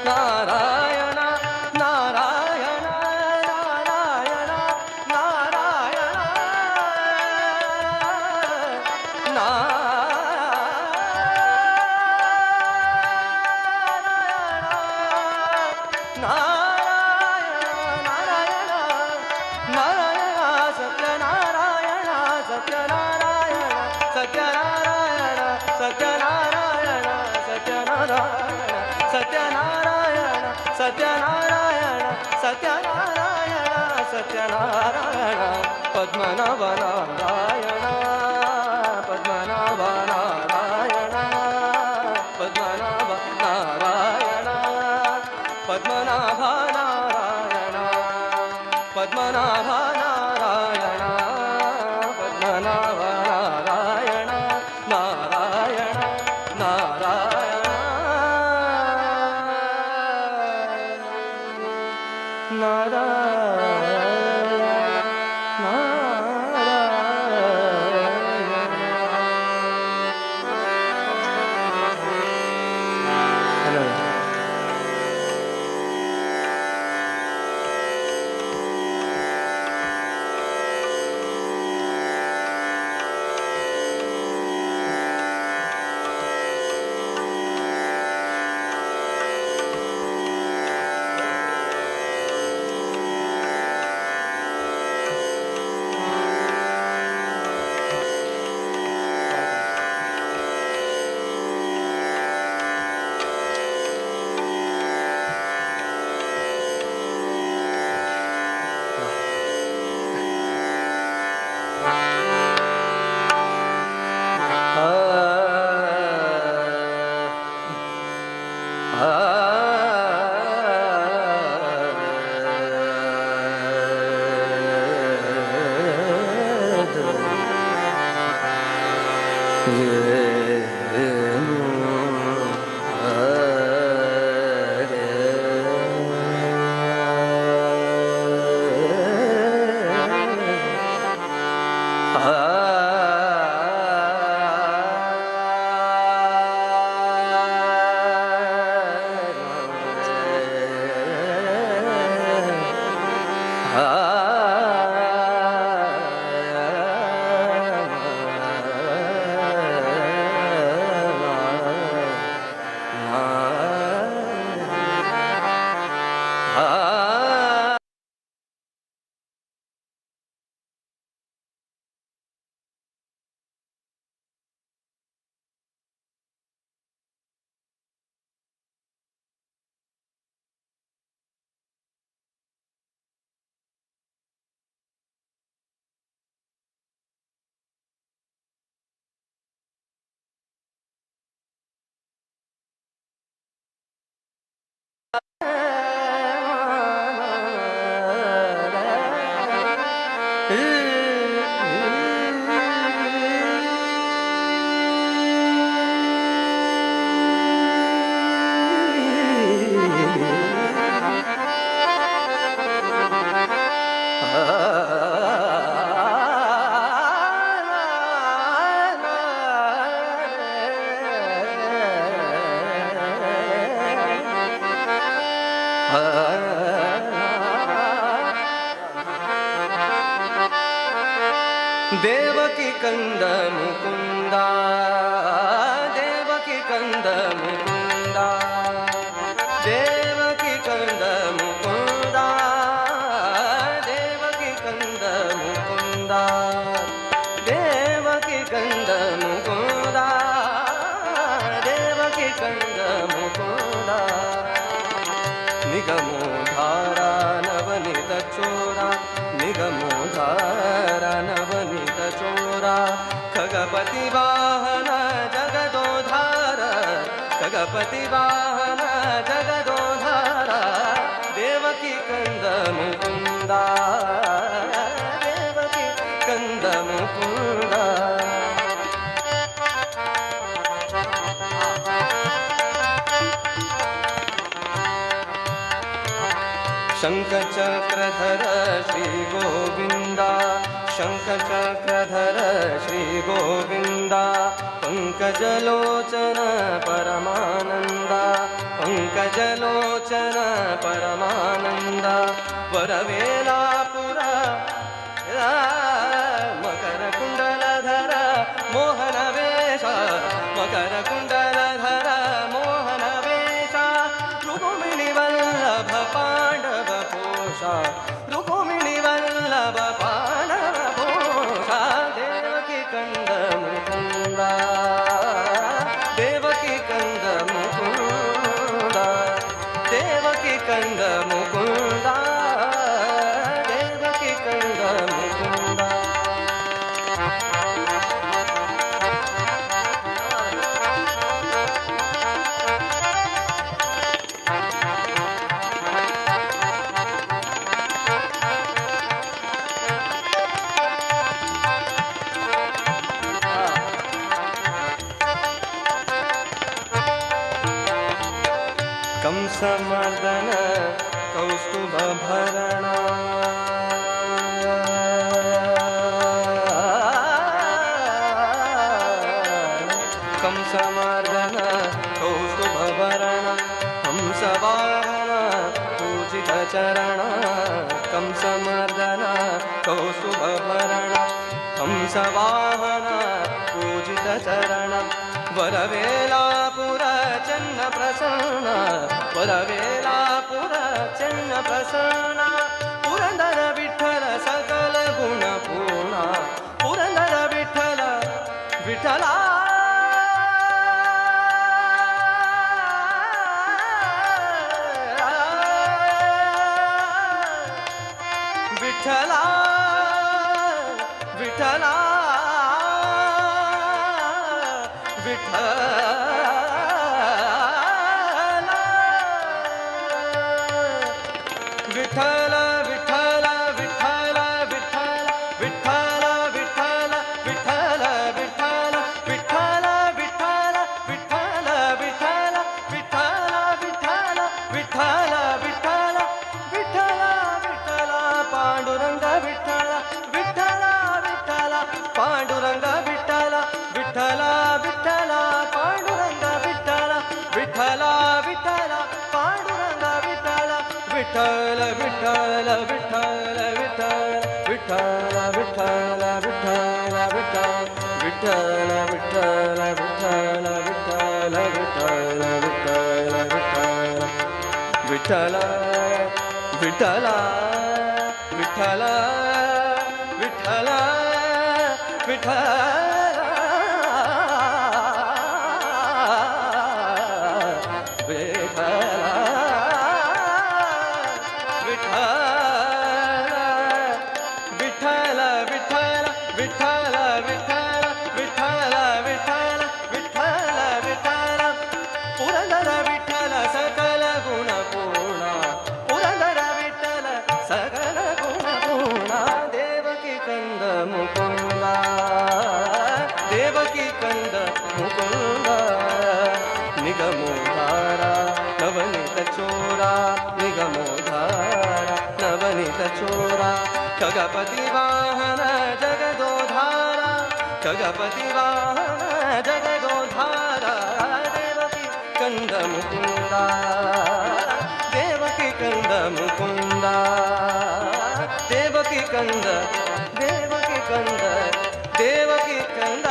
नारायण नारायण नारायण नारायण सत्यनारायण सत्यनारायण सत्यनारायण सत्यनारायण पद्मनाभ नारायण पद्मनाभ नारायण पद्मनाभ नारायण पद्मनाभ नारायण पद्मनाभ नारायण पद्मनाभ नारायण नारायण नारायण ನನ್ನ ದೇವಕಿ ಕಂದ ಮುಕುಂದ, ದೇವಕಿ ಕಂದ ಮುಕುಂದ, ದೇವಕಿ ಕಂದ ಮುಕುಂದ, ದೇವಕಿ ಕಂದ ಮುಕುಂದ, ದೇವಕಿ ಕಂದ ಮುಕುಂದ, ದೇವಕಿ ಕಂದ ಮುಕುಂದ. ನಿಗಮೋಧಾರ ನವನಿತ ಚೋರ, ನಿಗಮೋಧಾರ ನವನಿತ ಚೋರ, ಖಗಪತಿ ವಾಹನ ಜಗದೋಧಾರ, ಖಗಪತಿ ವಾಹನ ಜಗದೋಧಾರ. ದೇವಕಿ ಕಂದ ಮುಕುಂದ, ದೇವಕಿ ಕಂದ ಮುಕುಂದ. ಶಂಖಚಕ್ರಧರ ಶ್ರೀ ಗೋವಿಂದ, ಶಂಖಚಕ್ರಧರ ಶ್ರೀ ಗೋವಿಂದ. ಪಂಕಜಲೋಚನ ಪರಮಾನಂದ, ಪಂಕಜಲೋಚನ ಪರಮಾನಂದ. ವರವೇಲಾಪುರ ಮಕರ ಕುಂಡಲಧರ ಮೋಹನ ವೇಷ, ಮಕರ ಕುಂಡಲಧರ ಮೋಹನ ವೇಷ. ರುಗುಮಿಣಿ ವಲ್ಲಭ ಪಾಂಡವ ಪೋಷ, ರುಗುಮಿಣಿ ವಲ್ಲಭ ಪಾಂಡವ ಪೋಷ. ದೇವಕಿ ಕಂದ ಮುಕುಂದ, ದೇವಕಿ ಕಂದ ಮುಕುಂದ, ದೇವಕಿ ಕಂದ ಮುಕುಂದ, ದೇವಕಿ ಕಂದ ಮುಕುಂದ. ಕಂಸಮರ್ದನ ಕೌಸ್ತುಭ ಭರಣ, ಕಂಸಮರ್ದನ ಕೌಸ್ತುಭ ಭರಣ. ಹಂಸವಾಹನ ಪೂಜಿತ ಚರಣ, ಕಂಸಮರ್ದನ ಕೌಸ್ತುಭ ಭರಣ. ಹಂಸವಾಹನ ಪೂಜಿತ ಚರಣ. ವರವೇಲಾಪುರ ಚೆನ್ನ ಪ್ರಸನ್ನ, ವರವೇಲಾಪುರ ಚೆನ್ನ ಪ್ರಸನ್ನ. ಪುರಂದರ ವಿಠಲ ಸಕಲ ಗುಣ ಪೂರ್ಣ, ಪುರಂದರ ವಿಠಲ ವಿಠಲ. ವಿಠಲ ವಿಠಲ ವಿಠಲ. ವಿಠಲ ವಿಠಲ ಪಾಂಡುರಂಗ ವಿಠಲ ವಿಠಲ ವಿಠಲ ವಿಠಲ ವಿಠಲ ವಿಠಲ ವಿಠಲ ವಿಠಲ ವಿಠಲ ವಿಠಲ ವಿಠಲ ವಿಠಲ ವಿಠಲ ವಿಠಲ ವಿಠಲ ವಿಠಲ ವಿಠಲ ವಿಠಲ ವಿಠಲ ನಿಗಮೋಧಾರ ನವನಿತ ಚೋರ ನಿಗಮೋಧಾರ ನವನಿತ ಚೋರ ಖಗಪತಿ ವಾಹನ ಜಗದೋಧಾರ ಖಗಪತಿ ವಾಹನ ಜಗದೋಧಾರ ದೇವಕಿ ಕಂದ ಮುಕುಂದ ದೇವಕಿ ಕಂದ ಮುಕುಂದ ದೇವಕಿ ಕಂದ ದೇವಕಿ ಕಂದ ದೇವಕಿ ಕಂದ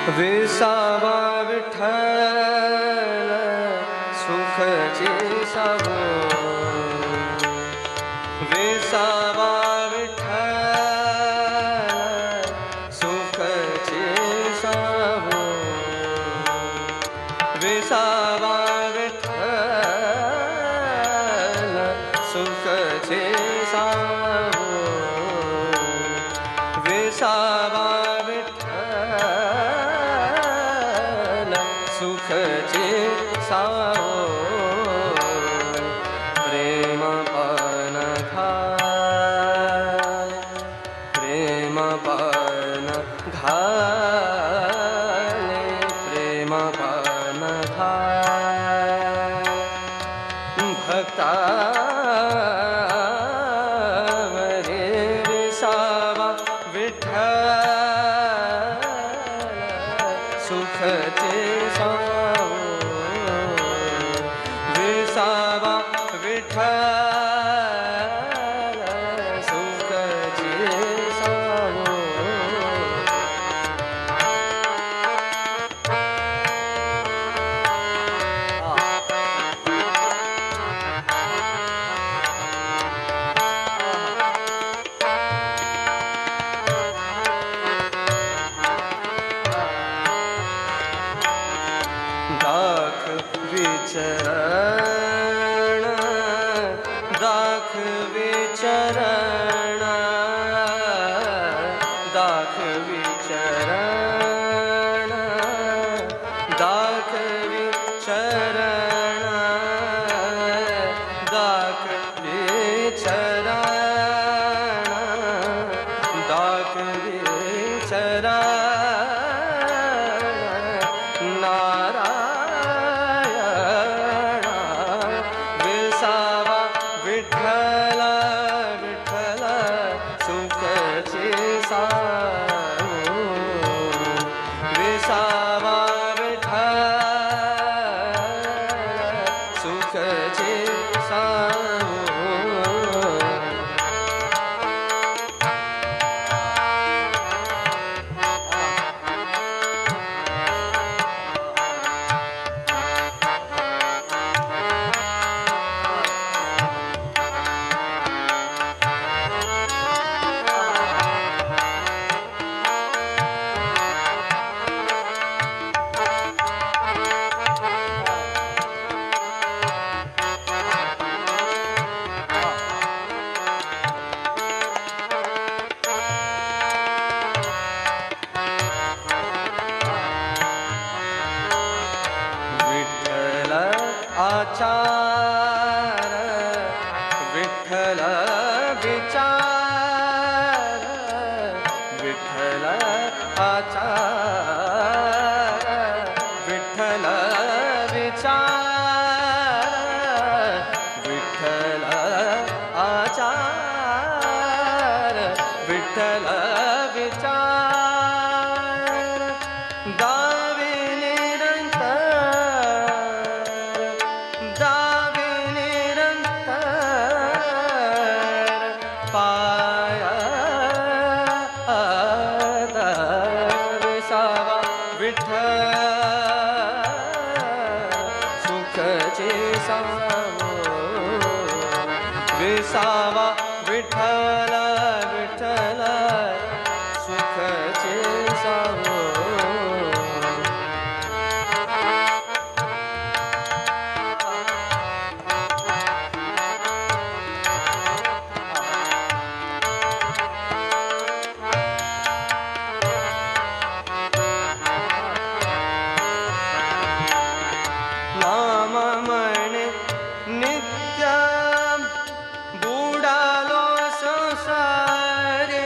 विसावा विठ्ठल सुखची सावो विसावा विठ्ठल सुखची सावो विसावा विठ्ठल सुखची सावो विसावा विठ्ठल सुखची सावो प्रेम पान घाल प्रेम पान घाले प्रेम पान घाल भक्ता वरे विसावा विठ्ठल सुखचे सावो विसावा विठ्ठल सुखचे सावो दाख विचरण दाख विचरण दाख विचरण दाख विचरण दाख विचरण दाख विचरण नारायण विसावा विठ्ठल विठ्ठल सुखचे सावो विसावा विठ्ठल सुखचे सावो विठ्ठल आचार विठ्ठल विचार विठ्ठल आचार विठ्ठल विचार विठ्ठल आचार विठ्ठल विचार दावे निरंतर पाया विसावा विठ्ठल सुखचे सावो विसावा विठ्ठल विठ्ठल सुखचे सावो नाम म्हणे नित्य बुडालो संसारे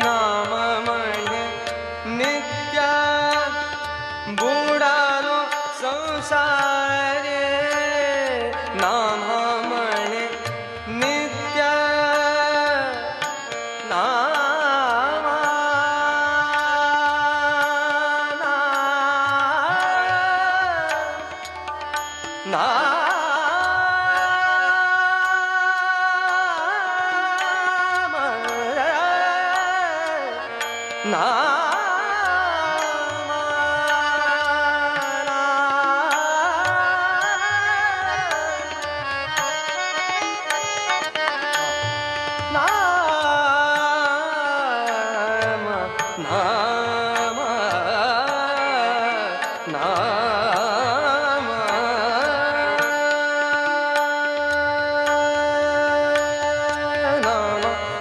नाम म्हणे नित्य बुडालो संसारे नाम म्हणे नित्य नाम नाम ನಾಮ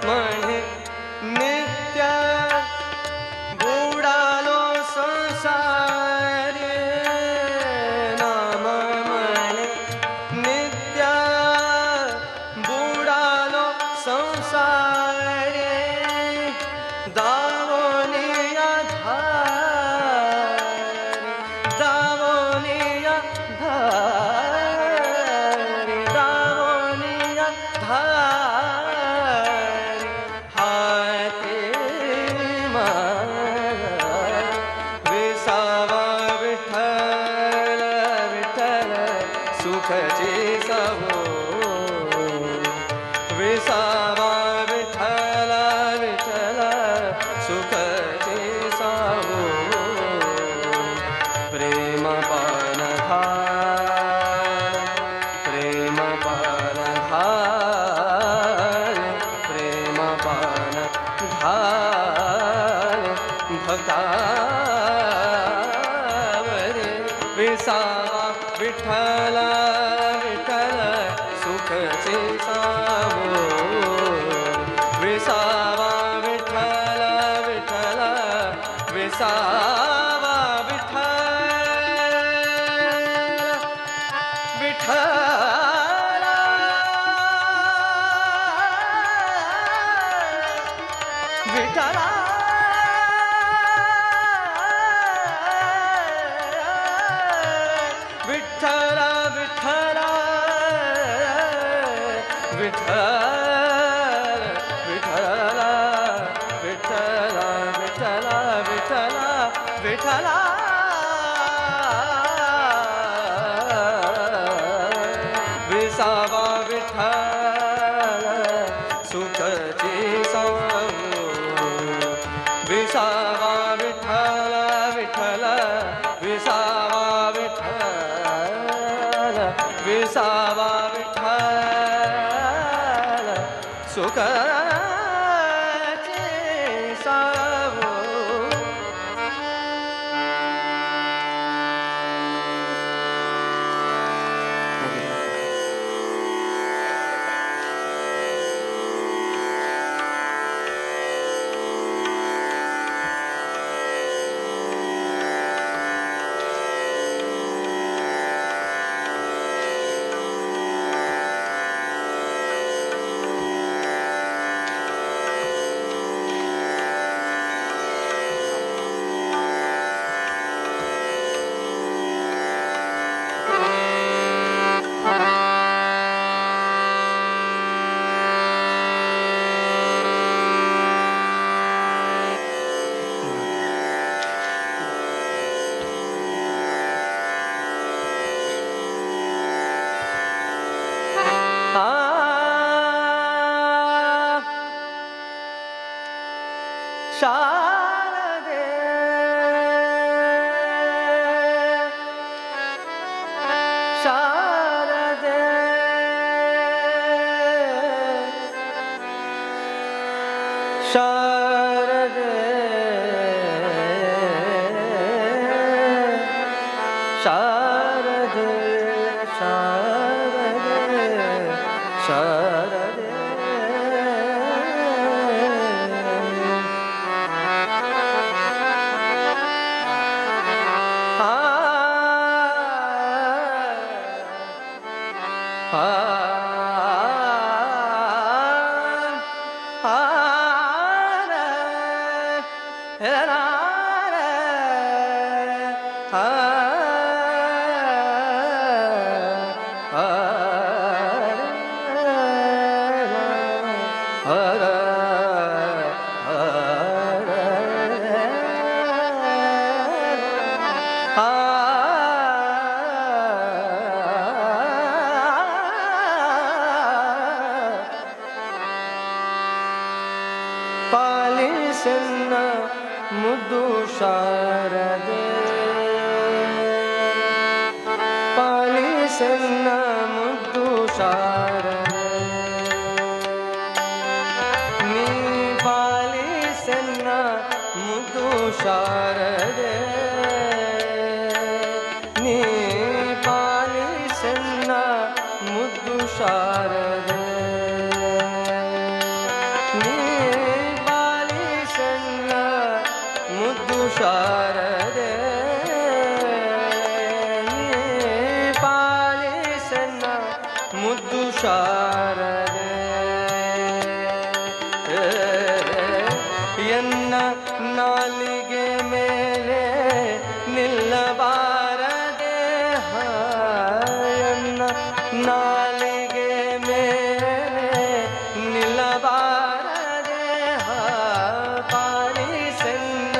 ಮಣಿ ನಿತ್ಯ ಬೂಡಾಲೋ ಸಂಸಾರ ನಾಮ ಮಣಿ ನಿತ್ಯ ಬೂಡಾಲೋ ಸಂಸಾರ दावोनिया धारी दावोनिया धारी दावोनिया धारी हाते विसावा विठ्ठल विठ्ठल सुखची सवो विसावा विठ्ठल विठ्ठल सुखची सावो प्रेम पानधार प्रेम पानधार प्रेम पानधार भक्तावरे विसावा विठ्ठल विठ्ठल सुखची सावो विसावा विठ्ठल विठ्ठल विसावा विठ्ठल विठ्ठल विठ्ठल विठ्ठल विठ्ठल विठ्ठल विठ्ठल विठ्ठल विठ्ठल विठ्ठल विठ्ठल विसावा विठ्ठल सुखची सावो विसावा विठ्ठल विठ्ठल विसावा विठ्ठल विसावा विठ्ठल सुखची सावो शारदे शारदे शारदे शारदे शारदे शारदे ಪಾಲಿಸನ್ನ ಮುದ್ದು ಶಾರದೆ ಪಾಲಿಸನ್ನ ಮುದ್ದು ಶಾರದೆ ನೀ ಪಾಲಿಸನ್ನ ಮುದ್ದು ಶಾರದೆ ನೀ ಪಾಲಿಸೆನ್ನ ಮುದ್ದು ಶಾರದೆ ನೀ ಪಾಲಿಸೆನ್ನ ಮುದ್ದು ಶಾರದೆ ನೀ ಪಾಲಿಸೆನ್ನ ಮುದ್ದು ಶಾರದೆ ಎನ್ನ ನಾಲಿಗೆ ಮೇಲೆ ನಿಲ್ಲಬಾರದೆ ಎನ್ನ ನಾಲಿಗೆ ಮೇಲೆ ನಿಲ್ಲಬಾರದೆ ಪಾಲಿಸೆನ್ನ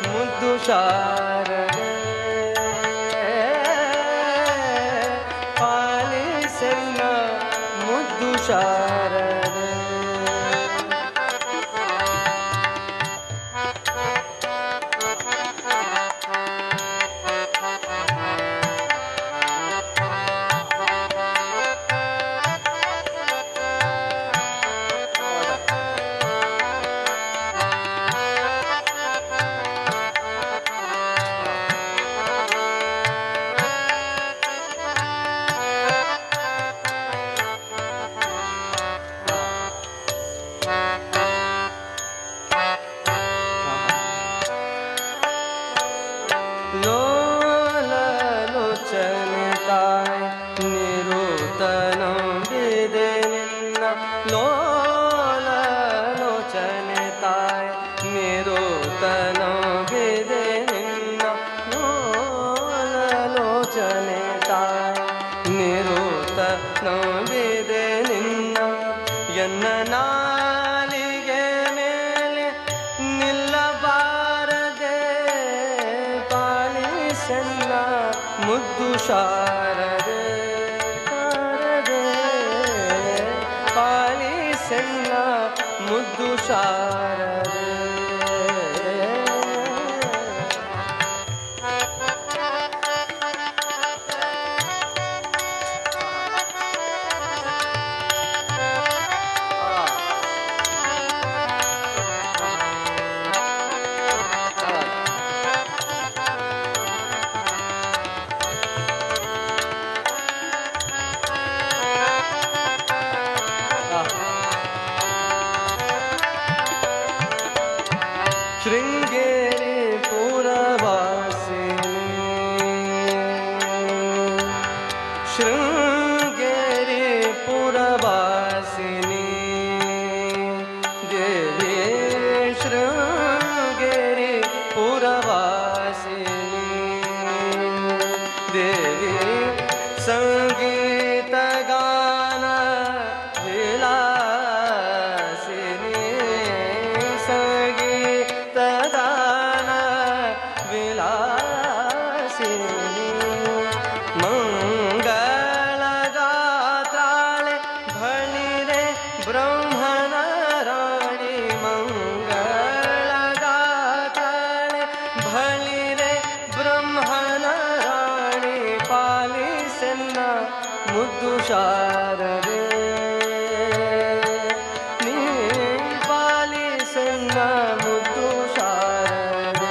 ಮುದ್ದು ಶಾರದೆ ಪಾಲಿಸೆನ್ನ ಮುದ್ದು ಶಾರದೆ ಲೋಲಲೋಚನಿತಾಯ್ ನಿರುತನಂಬಿದೆ ನಿನ್ನ ಲೋಲಲೋಚನಿತಾಯ್ ನಿರುತನಂಬಿದೆ ನಿನ್ನ ಲೋಲಲೋಚನಿತಾಯ್ ನಿರುತನಂಬಿದೆ ನಿನ್ನ ಎನ್ನ ನಾಲಿಗೆ ಮೇಲೆ ನಿಲ್ಲಬಾರದೆ ಪಾಲಿಸೆನ್ನ ಮುದ್ದು ಶಾರದೆ ಶಾರದೆ ಪಾಲಿಸೆನ್ನ ಮುದ್ದು ಶಾರದೆ ಶೃಂಗೇರಿ ಪುರವಾಸಿನಿ ಶೃಂಗೇರಿ ಪುರವಾಸಿನಿ ದೇವಿ ಶೃಂಗೇರಿ ಪುರವಾಸಿನಿ ದೇವಿ ಸಂಗೀತ ಗಾನ ವಿಲಾಸಿನಿ ಸಂಗೀತ ಗಾನ ವಿಲಾಸಿನಿ ಮಂಗಳಗಾತ್ರಾಳೆ ಭಳಿರೆ ಬ್ರಹ್ಮನ ರಾಣಿ ಮಂಗಳಗಾತ್ರಾಳೆ ಭಳಿರೆ ಬ್ರಹ್ಮನ ರಾಣಿ ಪಾಲಿಸೆನ್ನ ಮುದ್ದು ಶಾರದೆ ನೀ ಪಾಲಿಸೆನ್ನ ಮುದ್ದು ಶಾರದೆ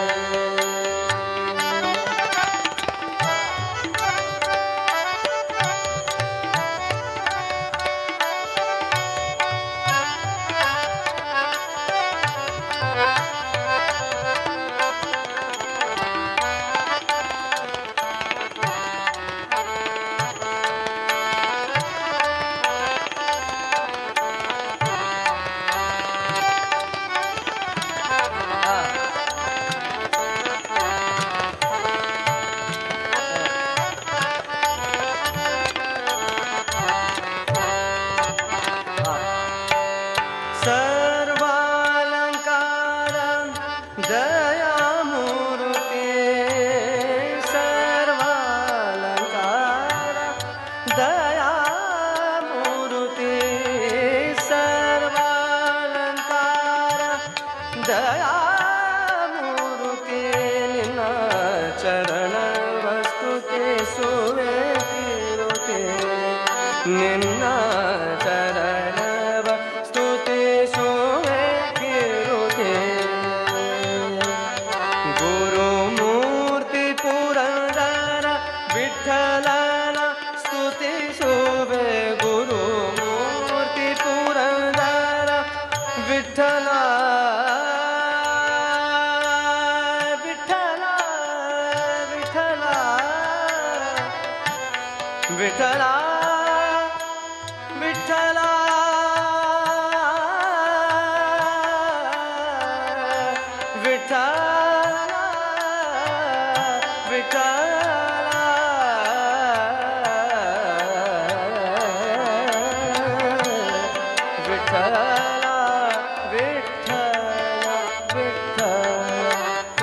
ಸರ್ವಾಲಂಕಾರ ದಯಾಮೂರ್ತಿ ಸರ್ವಾಲಂಕಾರ ದಯಾಮೂರ್ತಿ ಸರ್ವಾಲಂಕಾರ ದಯಾಮೂರ್ತಿ ನಿನ್ನ ಚರಣ ವಸ್ತುತೆ ಸುವೆ ಕಿರುತೆ ನಿನ್ನ ಚರಣ ಸ್ತುತಿ ಸುವೆ ಕಿರುತೆ ವಿಠಲ ವಿಠಲ ವಿಠಲ ವಿಠಲ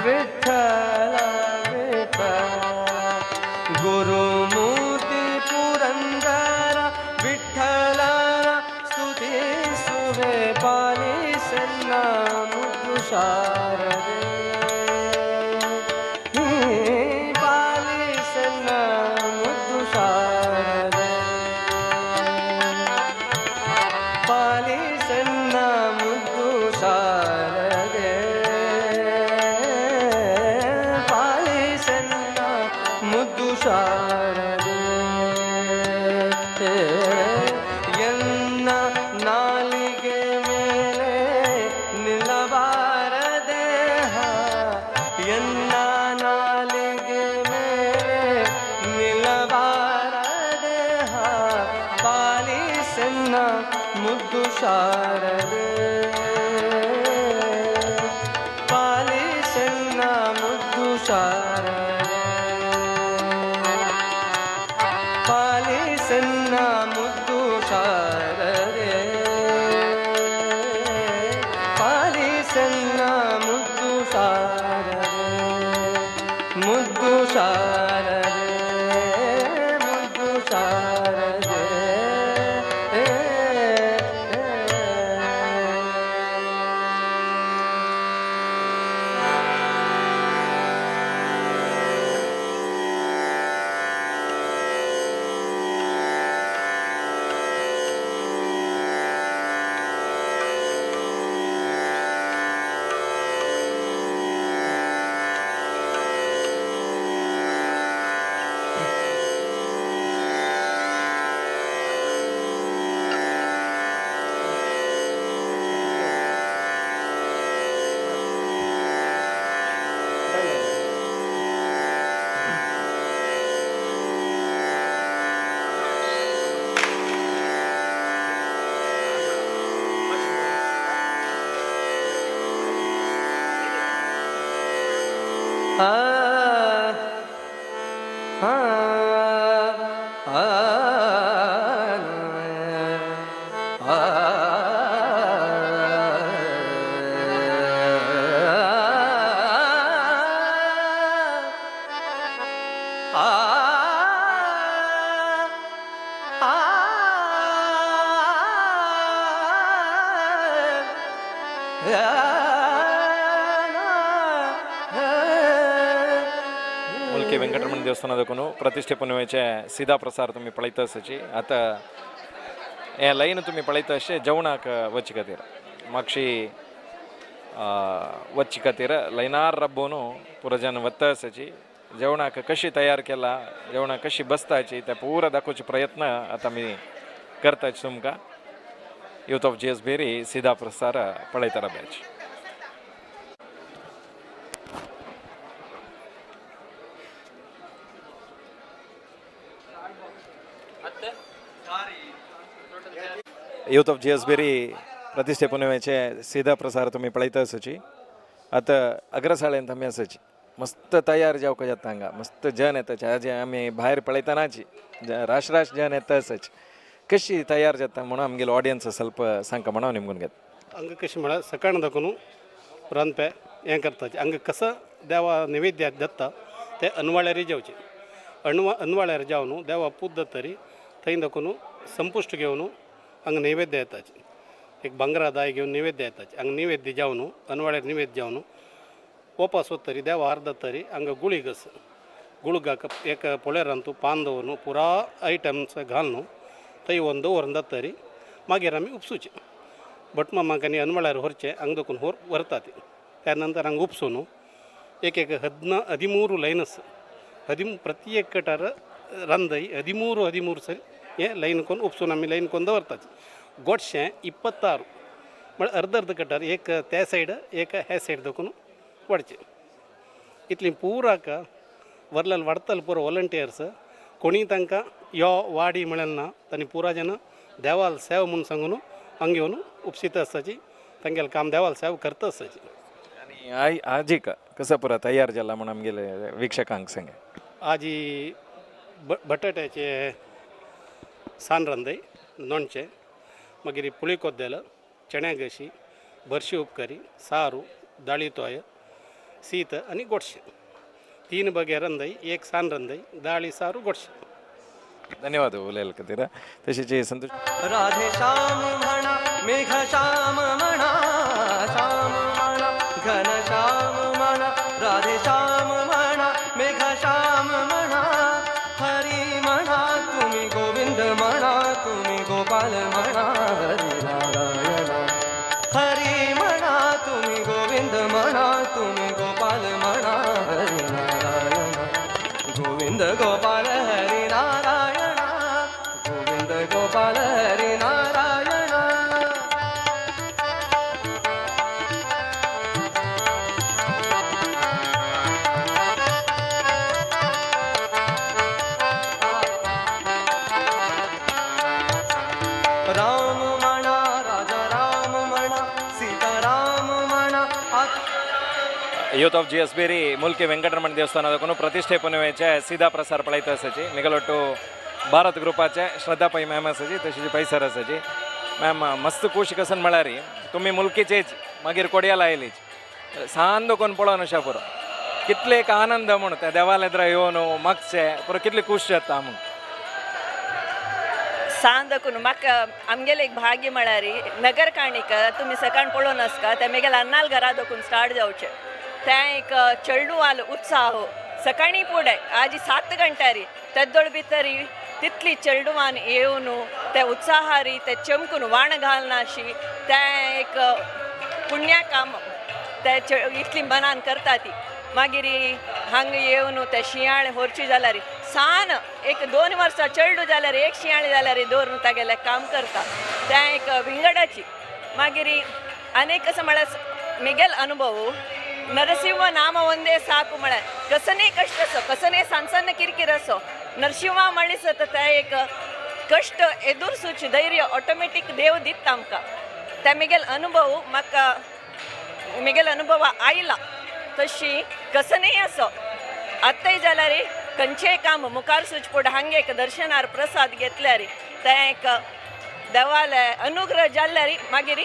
ವಿಠಲ ವಿಠಲ ಗುರುಮೂರ್ತಿ ಪುರಂದರ ವಿಠಲನ ಸ್ತುತಿಸುವೆ ಪಾಲಿಸನ್ನ ಮುದ್ದು ಶಾರದೆ ಪಾಲಿಸನ್ನ ಮುದ್ದು ಶಾರದೆ ಪಾಲಿಸನ್ನ ಮುದ್ದು ಶಾರದೆ ಪಾಲಿಸನ್ನ ಮುದ್ದು ಶಾರದೆ ಎನ್ನ ನಾಲಿಗೆ ಮೇಲೆ ನಿಲ್ಲಬಾರದೆ ಎನ್ನ ನಾಲಿಗೆ ಮೇಲೆ ನಿಲ್ಲಬಾರದೆ ಪಾಲಿಸನ್ನ ಮುದ್ದು ಶಾರದೆ ಪಾಲಿಸನ್ನ ಮುದ್ದು ಶಾರದೆ ಪಾಲಿಸನ್ನ ಮುದ್ದು ಶಾರದೆ ಪಾಲಿಸನ್ನ ಮುದ್ದು ಶಾರದೆ ಮುದ್ದು ಶಾರದೆ ಮುದ್ದು ಶಾರದೆ ಆ ಆ ಆ मुलके वेंकटरमण देवस्थानदकून प्रतिष्ठापने वेळचे सीधा प्रसार तुम्ही पळयता आसची आता हे लाईन तुम्ही पळयता अशें जेवणाक वच्चे खातीर मागशी वच्चे खातीर लायनार राबोवन पुरो जन वता आसची जेवणाक कशी तयार केला जेवणाक कशी बसताची ते पुरो दाखोवचे प्रयत्न आतां आमी करताचे तुमकां यूथ ऑफ JS बेरी सीधा प्रसार पळयता राबयाचे यूथ ऑफ JS बेरी प्रतिष्ठापने वेळचे सीधा प्रसार तुम्ही पळयता आसची आता अग्रसाळेंत आमी आसची मस्त तयार जावपाक जाता हांगा मस्त जन येताचे आज आमी भायर पळयतानाची राश जन येता आसची कशी तयार जाता म्हणून आमगेलो ऑडियन्स ಸ್ವಲ್ಪ सांगता म्हणून निमगून घेता हंगा कशें म्हळ्यार सकाळ दाखोवन रांदपे हें करताचें हांगा कसं देवा नैवेद्य दत्ता ते अनवाळ्यारी जेवचे अनवाळ्यार जावन देवा पूज जातरी थंय दाखोवन संपुश्ट घेवन हांगा नैवेद्य येताचे एक भांगरा दाय घेवन नैवेद्य येताचे हांगा नैवेद्य जावन अनवाळ्यार नैवेद्य जावन ओपास वतरी देवा अर्ध तरी हांगा गुळी घस गुळगाक एक पोळेरांतू पान दवरून पुरा आयटम्स घालून थंय व्हरून दवरून जातरी मागीर आमी उपसूचे भट मामांकांनी अनवळ्यार व्हरचें हांगा देखून व्हरता ती त्या नंतर हांगा उपसून एक 13 ಲೈನ್ಸ್ ಪ್ರತಿ ಕಟಾರ ರಂದೈ 13 ಸರಿ ಲೈನ್ ಕೊಂಡು ಉಪ್ಸೋನ್ ಆಮೇಲೆ ಲೈನ್ ಕೊಂಡು ಬರ್ತಾಚೆ गोडशें 26 म्हळ्यार अर्ध कटार एक त्या सायड एक हे सायड देखून वाडचें इतली पुराक वरलें वाडतले पुरो वॉलंटियर्स कोणी तांकां यो वाडी म्हळ्यार ना तांणी पुरा जेन्ना देवाल सेवा म्हूण सांगून हांगा येवन उपसित आसताची तांगेलें काम देवाल सेवा करता आसताची. आणि आजीक कसं पुरा तयार जाला म्हणून आमगेले वीक्षकांक सांगे. आजी बटाट्याचे साण रांदय लोणचें मागीर पुळी कोद्देलं चण्या गशी बर्शी उपकारी सारू दाळी तोय शीत आनी गोडशें 3 बगे रांदय 1 साण रांदय दाळी सारू गोडशें. धन्यवाद उलयले खातीर. तशेंच संतोष राधे श्याम म्हणा मेघ श्याम म्हणा श्याम म्हणा घन श्याम म्हणा राधे श्याम म्हणा मेघ श्याम म्हणा हरी म्हणा तुम्ही गोविंद म्हणा तुम्ही गोपाल म्हणा हरी नारायण हरी म्हणा तुम्ही गोविंद म्हणा तुम्ही गोपाल म्हणा हरी नारायण गोविंद गोपाल हरी नारायण गोविंद गोपाल हरी नारायण. राम म्हणा राजा राम म्हणा सीताराम म्हणा. ಯೂತ್ ಆಫ್ ಜಿ ಎಸ್ ಬೇರಿ ಮುಲ್ಕಿ ವೆಂಕಟರಮಣ ದೇವಸ್ಥಾನದಕ್ಕೂ ಪ್ರತಿಷ್ಠಾಪನೆचे सीधा प्रसार पळयता आसाची मिगलोटू भारत ग्रुपाचे श्रद्धा पै मॅम आसाची तशीच पै सर आसाची. मॅम मस्त खूश कसन म्हळ्यार तुमी मुलकीचेच मागीर कोडयाला आयलीच सांद कोण पळोवन अशा पुरो कितले एक आनंद म्हूण त्या देवालयात येवन मागचे पुरो कितले खूश जाता म्हूण. सांदकून म्हाका आमगेले एक भाग्य म्हळ्यार नगर काणीक तुमी सकाळ पळोवन आसका ते मेगेल अन्नाल घरा दोकून स्टार्ट जावचे ते एक चेडूवाल उत्साह सकाळी फुडें आज 7 गंटारी तेदोळ भितरी तितली चेडूवान येवन ते उत्साहारी ते चमकून वाण घालनाशी ते एक पुण्या काम ते इतली मनान करता ती मागीर हांगा येवन ते शियाळे व्हरची जाल्यार सान एक 2 वर्सां चेडू जाल्यार एक शियाळे जाल्यार दवरून तागेलें काम करता ते एक विंगडाची. मागीर आनीक कसं म्हळ्यार मिगेल अनुभव नरसिंह नाम ಒಂದೇ ಸಾಕು म्हळ्यार कसने कष्ट असो कसने सन्न किरकिर असो नरसिंह म्हणलीस ते एक कष्ट एदुरसूची धैर्य ऑटोमॅटीक देव दिता आमकां. ते मिगेल अनुभव म्हाका मिगेल अनुभव आयला तशी कसने असो आतांय जाल्यार खंयचेय काम मुखार सुच फुडें हांगा एक दर्शनार प्रसाद घेतल्यार ते एक देवाले अनुग्रह जाल्यार मागीर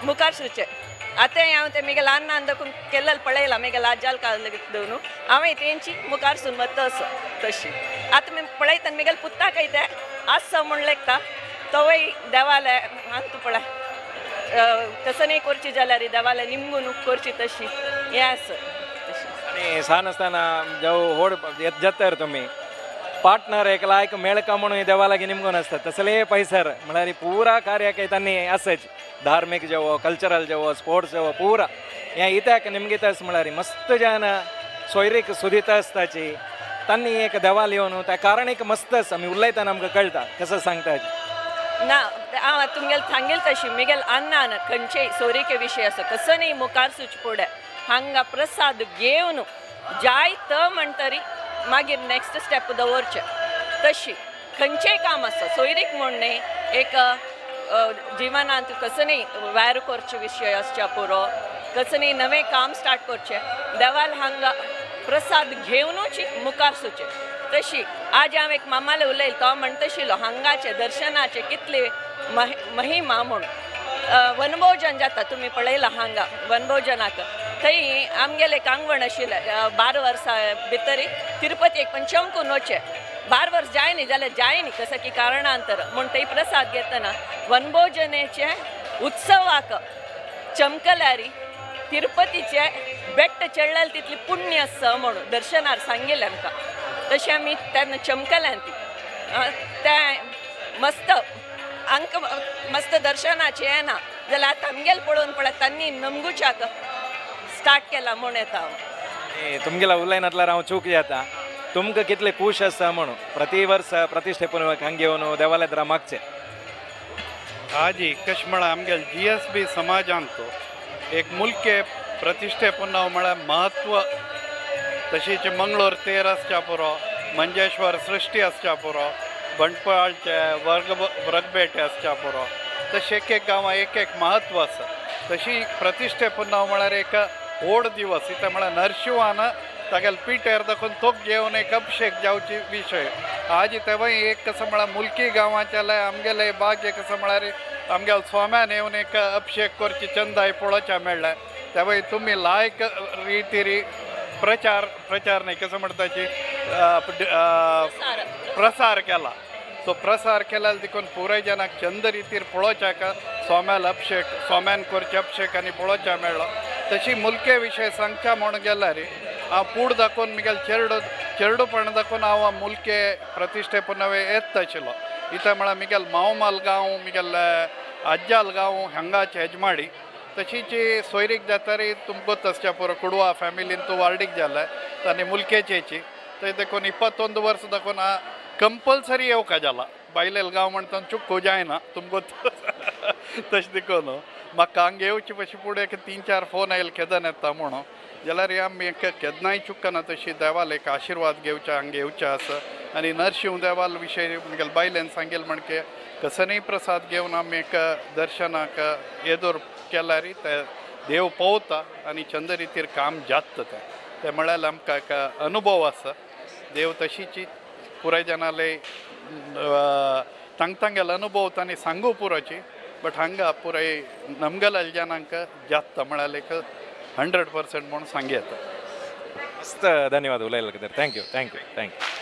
मुखार सुचे. आतांय हांव ते मिगेल अन्न देखून केल्लें पळयलां मिगेल आज्याल कालून हांवें तेंची मुखार सून वतस तशी. आतां पळयता मिगेल पुत्ताकय ते आस म्हूण लेखता तोवय देवाले तूं पळय कसनय करची जाल्यार देवाले निमगून करची तशी हें आसा तशी. आणि सान असताना जेव्हा होड येत जाता तुम्ही पार्टनर एक लायक मेळका म्हणून देवालागी निमगून असतात तसले पैसर म्हळ्यार पुरा कार्याक त्यांनी असच धार्मिक जेवो कल्चरल जेवो स्पोर्ट्स जेवो पुरा हें इत्याक निमगीतस म्हळ्यार मस्त जन सोयरीक सुदिता आसताची तांणी एक देवाल येवन त्या कारणीक मस्तच आमी उलयतना आमकां कळटा कसं सांगता. ना हांव तुमगेल सांगेल तशी मिगेल अन्नान खंयचेय सोयरीके विशय असो कसनय मुखार सुच फुडें हांगा प्रसाद घेवन जायत म्हणटरी मागीर नेक्स्ट स्टेप दवरचें. तशी खंयचेय काम आसा सोयरीक म्हूण न्ही एक जिवनांत कसनय वायर करचे विशय आसच्या पुरो कसनय नवें काम स्टार्ट करचें देवाल हांगा प्रसाद घेवनूच मुखार सुचें. तशी आज हांव एक मामाले उलयलो तो म्हणटशिलो हांगाचे दर्शनाचे कितले महिमा म्हूण वनभोजन जाता तुमी पळयलां हांगा वनभोजनाक थंय आमगेले कांगवण आशिल्ले 12 वर्सां भितरी तिरुपतीक पण चमकून वचचें 12 वर्स जाय न्ही जाल्यार जाय न्ही कसं की कारणांतर म्हूण थंय प्रसाद घेतना वनभोजनेचे उत्सवाक चमकल्यार तिरुपतीचे बेट्ट चडलें तितली पुण्य आसा म्हणून दर्शनार सांगिल्लें आमकां. तशें आमी तेन्ना चमकल्यां ती तें मस्त हांकां मस्त दर्शनाचें येना जाल्यार आतां आमगेल पळोवन पळय तांणी नमगुच्याक स्टार्ट केला म्हूण येता हांव. तुमगेला उलयनातल्यार हांव चूक जाता तुमकां कितले खूश आसा म्हणून प्रति वर्स प्रतिश्ठेपणूक हांगा घेवन देवालयात मागचे. आज कशें म्हळ्यार आमगेल GSB समाजांत एक मुल्के प्रतिश्ठेपण म्हळ्यार महत्व तशीच मंगळूर 13 पुरो मंजेश्वर सृष्टी आसच्या पुरो बंडपाळचे वर्गबेटे आसच्या पुरो तशें एक गांवां एक महत्व आसा. तशी प्रतिश्ठेपन म्हळ्यार एक व्हड दिवस इथे म्हळ्यार नरशिंवान तागेले पिठेर दाखोवन तोप घेवन एक अभिषेक जावची विशय. आज तेव्हा एक कसं म्हळ्यार मुलकी गांवांचे आमगेले भाग्य कसं म्हळ्यार आमगेले स्वाम्यान येवन एक अभिषेक करची चंदाय पळोवच्या मेळ्ळें. तेव्हा तुम्ही लायक रितीरी प्रचार नाही कसं म्हणटाची प्रसार केला. तो प्रसार केल्यार देखून पुराय जनाक चंद रितीर पळोवच्याक स्वाम्याल अभिषेक स्वाम्यान करचे अभिषेक आनी पळोवच्या मेळ्ळो. तशी मुलके विशय सांगच्या म्हण गेल्यार हांव पूड दाखोवन मिगेल चेडूपण दाखोवन हांव मुलके प्रतिश्ठेपन येत आशिल्लो. इथे म्हळ्यार मिगेल मावमाल गांव मिगेल आज्जाल गांव हांगाचे हेजमाडी तशीच सोयरीक जातारी तुमकां गोत आसच्या पुरो कुडवा फॅमिलीन तूं वार्डीक जालें ताणी मुलकेचेची थंय देखून 21 वर्स दाखोवन कंपल्सरी येवका जाला. बायलेल गांव म्हणटा चुक्को जायना तुमकां तशें देखून म्हाका हांगा येवचे पशी फुडें एक 3-4 फोन आयले केदन येता म्हणून जाल्यार आमी केदनाय चुकना तशी देवाल एक आशिर्वाद घेवचे हांगा येवचे आसा. आनी नरशिंव देवाल विशय म्हगेल बायलेन सांगेल म्हणके कसनय प्रसाद घेवन आमी एक दर्शनाक येदोर केल्यार ते देव पळोवता आनी चंद रितीर काम जाता ते म्हळ्यार आमकां एक अनुभव आसा. देव तशीच पुराय जनाले तांगेले अनुभव तांणी सांगू पुरोची बट हांगा पुराय नमगेल्या जनांक जाता म्हळ्यार एक 100% म्हणून सांगी येता. मस्त धन्यवाद उलयले खातीर. Thank you thank you thank you.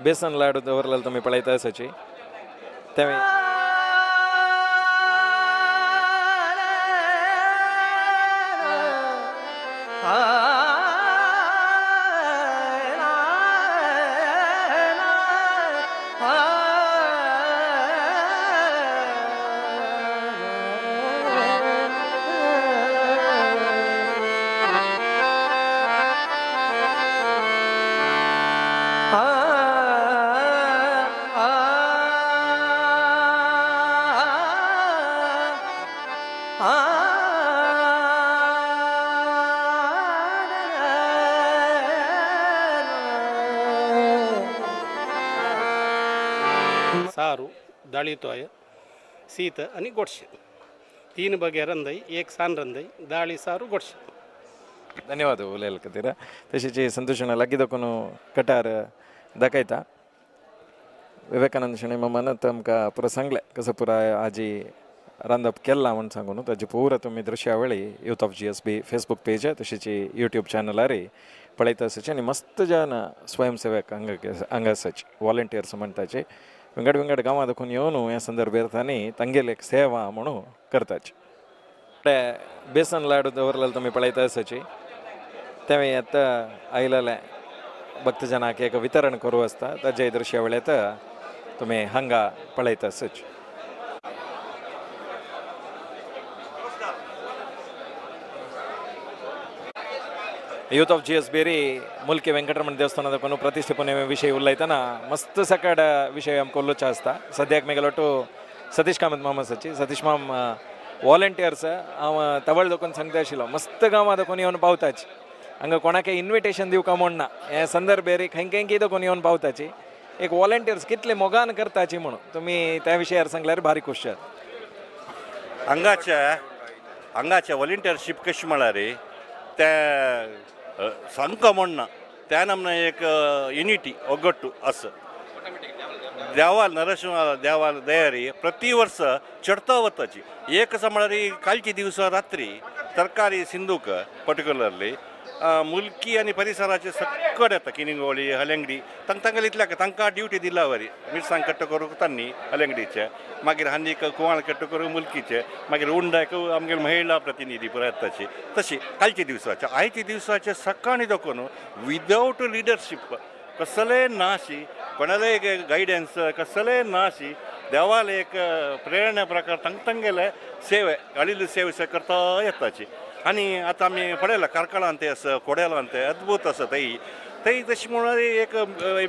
बेसन लाडू दवरलेले तुमी पळयता आसाची ते सारू दाळी तोय शीत आणि गोडशे 3 बगे रंदई 1 सान रंदई दाळी सारू गोडशे. धन्यवाद उलयले खातीर. तशेंच संतोषान लागीं दाखोवन कटार दाखयता. विवेकानंद शणै मामानत आमकां पुरो सांगलें कसो पुराय आजी रांदप केलां म्हणून सांगून ताजी पुरो तुमी दृश्यावळी youth of GSB Facebook page तशेंच यूट्यूब चॅनलार पळयता आसाचे आनी मस्त जन स्वयंसेवक हांगा आसाचे वॉलंटियर्स म्हणटाचे विंगड गांवां दाखोवन येवन ह्या संदर्भांत तांणी तांगेली एक सेवा म्हणून करताचे. बेसन लाडू दवरलेले तुमी पळयता आसाची ते आतां आयलेले भक्तजनाक एक वितरण करूं आसता ताजे दृश्यावळेंत तुमी हांगा पळयता आसाचे. यूथ ऑफ GSB मुल्की वेंकटरमण देवस्थान दाखोवन प्रतिश्ठेपने विशय उलयतना मस्त सकाळ विशय आमकां उलोवचें आसता. सद्याक मेगलोटो सतीश कामत मामा आसाची. सतीश माम वॉलंटियर्स हांव तवळ दाखोवन सांगता आशिल्लो मस्त गांवां दाखोवन येवन पावताची हांगा कोणाक इन्विटेशन दिवका म्हण ना. हे संदर्भेर खंय दाखोवन येवन पावताची एक वॉलंटियर्स कितले मोगान करताची म्हणून तुमी त्या विशयार सांगल्यार भारी खुश आसात. हांगाचे वॉलंटियरशीप कशी म्हळ्यार ते सांगता म्हण ना त्या नमना एक युनिटी ಒಗ್ಗಟ್ಟು आसा. देवाल नरसिंह देवाल दयारी प्रति वर्ष चढता वताची एक असं म्हळ्यार कालचे दिवस रात्री तरकारी सिंधूक पर्टिक्युलरली मुलकी आनी परिसराचे सक्कड येता किनिंगोळी हलेंगडी तांकां इतल्याक तांकां ड्युटी दिला वरी मिरसांग कट्ट करूंक तांणी हलेंगडीचे मागीर हांनीक कुवाळ कट्ट करूंक मुलकीचे मागीर उंडायक आमगे महिला प्रतिनिधी पुरो येताची तशी कालचे दिवसाचे आयचे दिवसाचे सकाळी दाखोवन विदावट लिडरशीप कसले नाशी कोणाला एक गायडन्स कसले नाशी देवाला एक प्रेरणा प्रकार तांगेले सेवे अळिल्ली सेवे करता येताची आनी आतां आमी पळयलां कारकळान ते आसा कोड्यालान ते अद्भुत आसा थंय तशी म्हणून एक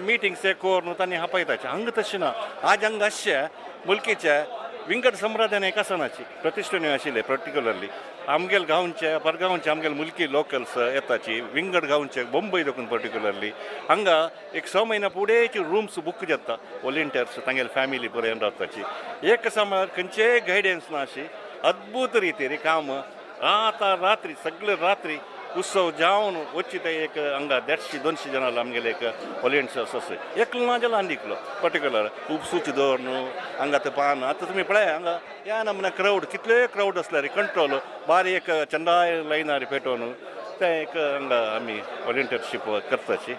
मिटिंग्स करून तांणी आपयताचे हांगा तशें ना आज हांगा अशें मुलकीचे विंगड संप्रदायान एक आसनाची प्रतिश्ठेनी आशिल्ले पर्टिक्युलरली आमगेल गांवचे परगांवचे आमगेल मुलकी लोकल्स येताची विंगड गांवचे मुंबय देखून पर्टिक्युलरली हांगा एक 6 म्हयन्या फुडेंची रूम्स बूक जाता वॉलंटियर्स तांगेल फॅमिली बरें रावताची एक सांबाळ खंयचेय गायडन्स ना अशी अद्भुत रितीन काम आतां रात्री सगळे रात्री उत्सव जावन वच्ची ते एक हांगा 150-200 जनां आमगेले एक वॉलंटियर्स आसा एकलो ना जाल्यार आनीकलो पर्टिक्युलर खूब स्विच दवर न्हू हांगा ते पान आतां तुमी पळय हांगा ह्या नमुना क्रावड कितले क्रावड आसल्यार कंट्रोल बारीक चंदाय लायनार पेटोवन ते एक हांगा आमी वॉलंटियरशीप करताची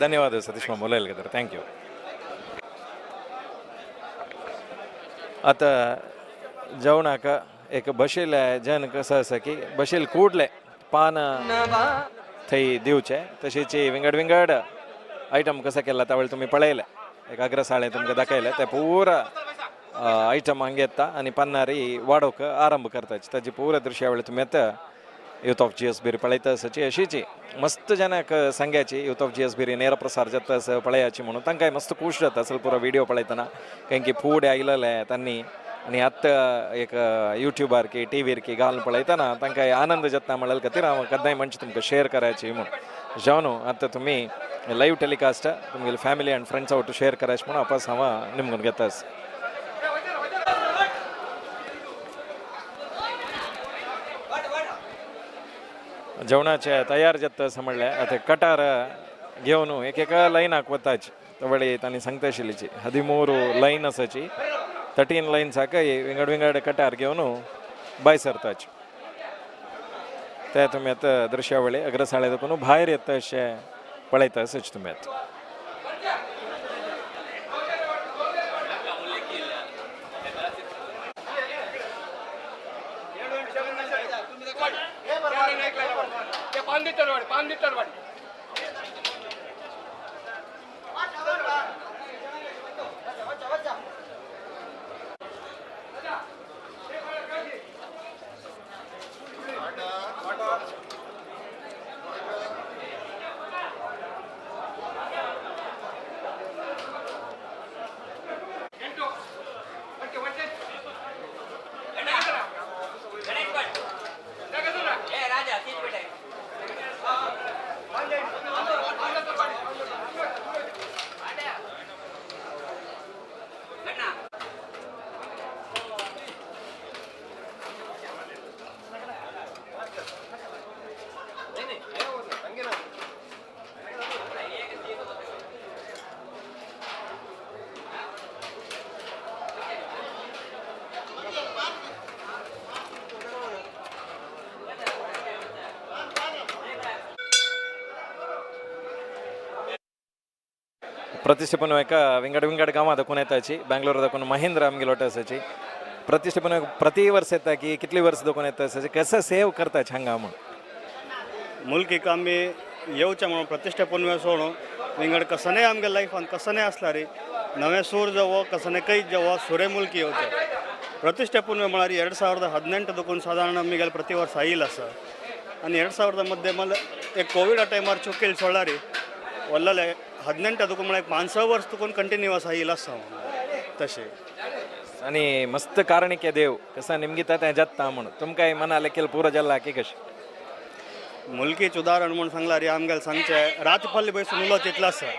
धन्यवाद सतीश मामा उलयले खातीर थँक्यू आतां जेवणाक एक बशिल्ले जन कसं आसा की बशिल्ले कुडले पान थंय दिवचे तशेंच विंगड आयटम कसो केला त्या वेळी तुम्ही पळयले एक अग्रसाळें तुमकां दाखयलें ते पुरा आयटम हांगा येता आनी पन्नारी वाडोवक आरंभ करताची ताची पुरा दृश्यावळी तुमी येता यूथ ऑफ GSBरी पळयता आसाची अशीच मस्त जनाक सांग्याची यूथ ऑफ GSBरी ನೇರ प्रसार जाता आसा पळयाची म्हणून तांकां मस्त खूश जाता असल पुरो व्हिडिओ पळयतना कारण की फूड आयलेले तांणी आनी आतां एक यूट्यूबार की टीव्हीर की घालून पळयतना तांकां आनंद जाता म्हणल्या खातीर हांव केन्नाय म्हणचे तुमकां शेअर करायची म्हणून जावन आतां तुमी लायव्ह टेलिकास्ट तुमगेली फॅमिली आनी फ्रेंड्स आवट शेअर करायचे म्हणून वापस हांव निमगून घेता जेवणाचे तयार जाता असं म्हणलें आतां कटार घेवन एक लायनाक वताची त्या तांणी सांगता आशिल्लीची 13 लायन आसाची 13 लायन साकय विंगड कटार घेवन भायर सरताची ते तुमी आतां दृश्यावळी अग्रसाळे देखून भायर येता अशें पळयता आसाच तुमी आतां प्रतिष्ठापन एका विंगड गांवां दाखोवन येताची बेंगलोर दाखोवन महेंद्र आमगे लोट आसाची प्रतिष्ठापन प्रति वर्स येता की कितली वर्स दाखोवन येता आसाची कसं सेव करताचे हांगा म्हणून मुलकीक आमी येवचें म्हणून प्रतिश्ठापन सोडून विंगड कसनय आमगे लायफान कसनय आसला रे नवें सूर जावो कसनय कैत जावो सुरे मुलकी येवचे प्रतिष्ठापन म्हळ्यार 2018 देखून सादारण आमगेले प्रति वर्स आयिल्लो आसा आनी 2000 एक कोविडा टायमार चुकेल सोडला रे वल्लले 18 देखून म्हळ्यार 5-6 वर्स देखून कंटिन्युअस आयिल्लो आसा तशें आनी मस्त कारणिके देव कसं निमगिता तें जाता म्हणून तुमकां मनाले केल पुरो जाल्ला की कशें मुलकीच उदाहरण म्हणून सांगला रे आमगेले सांगचे रात पल्ली बसून उलो तितलो आसा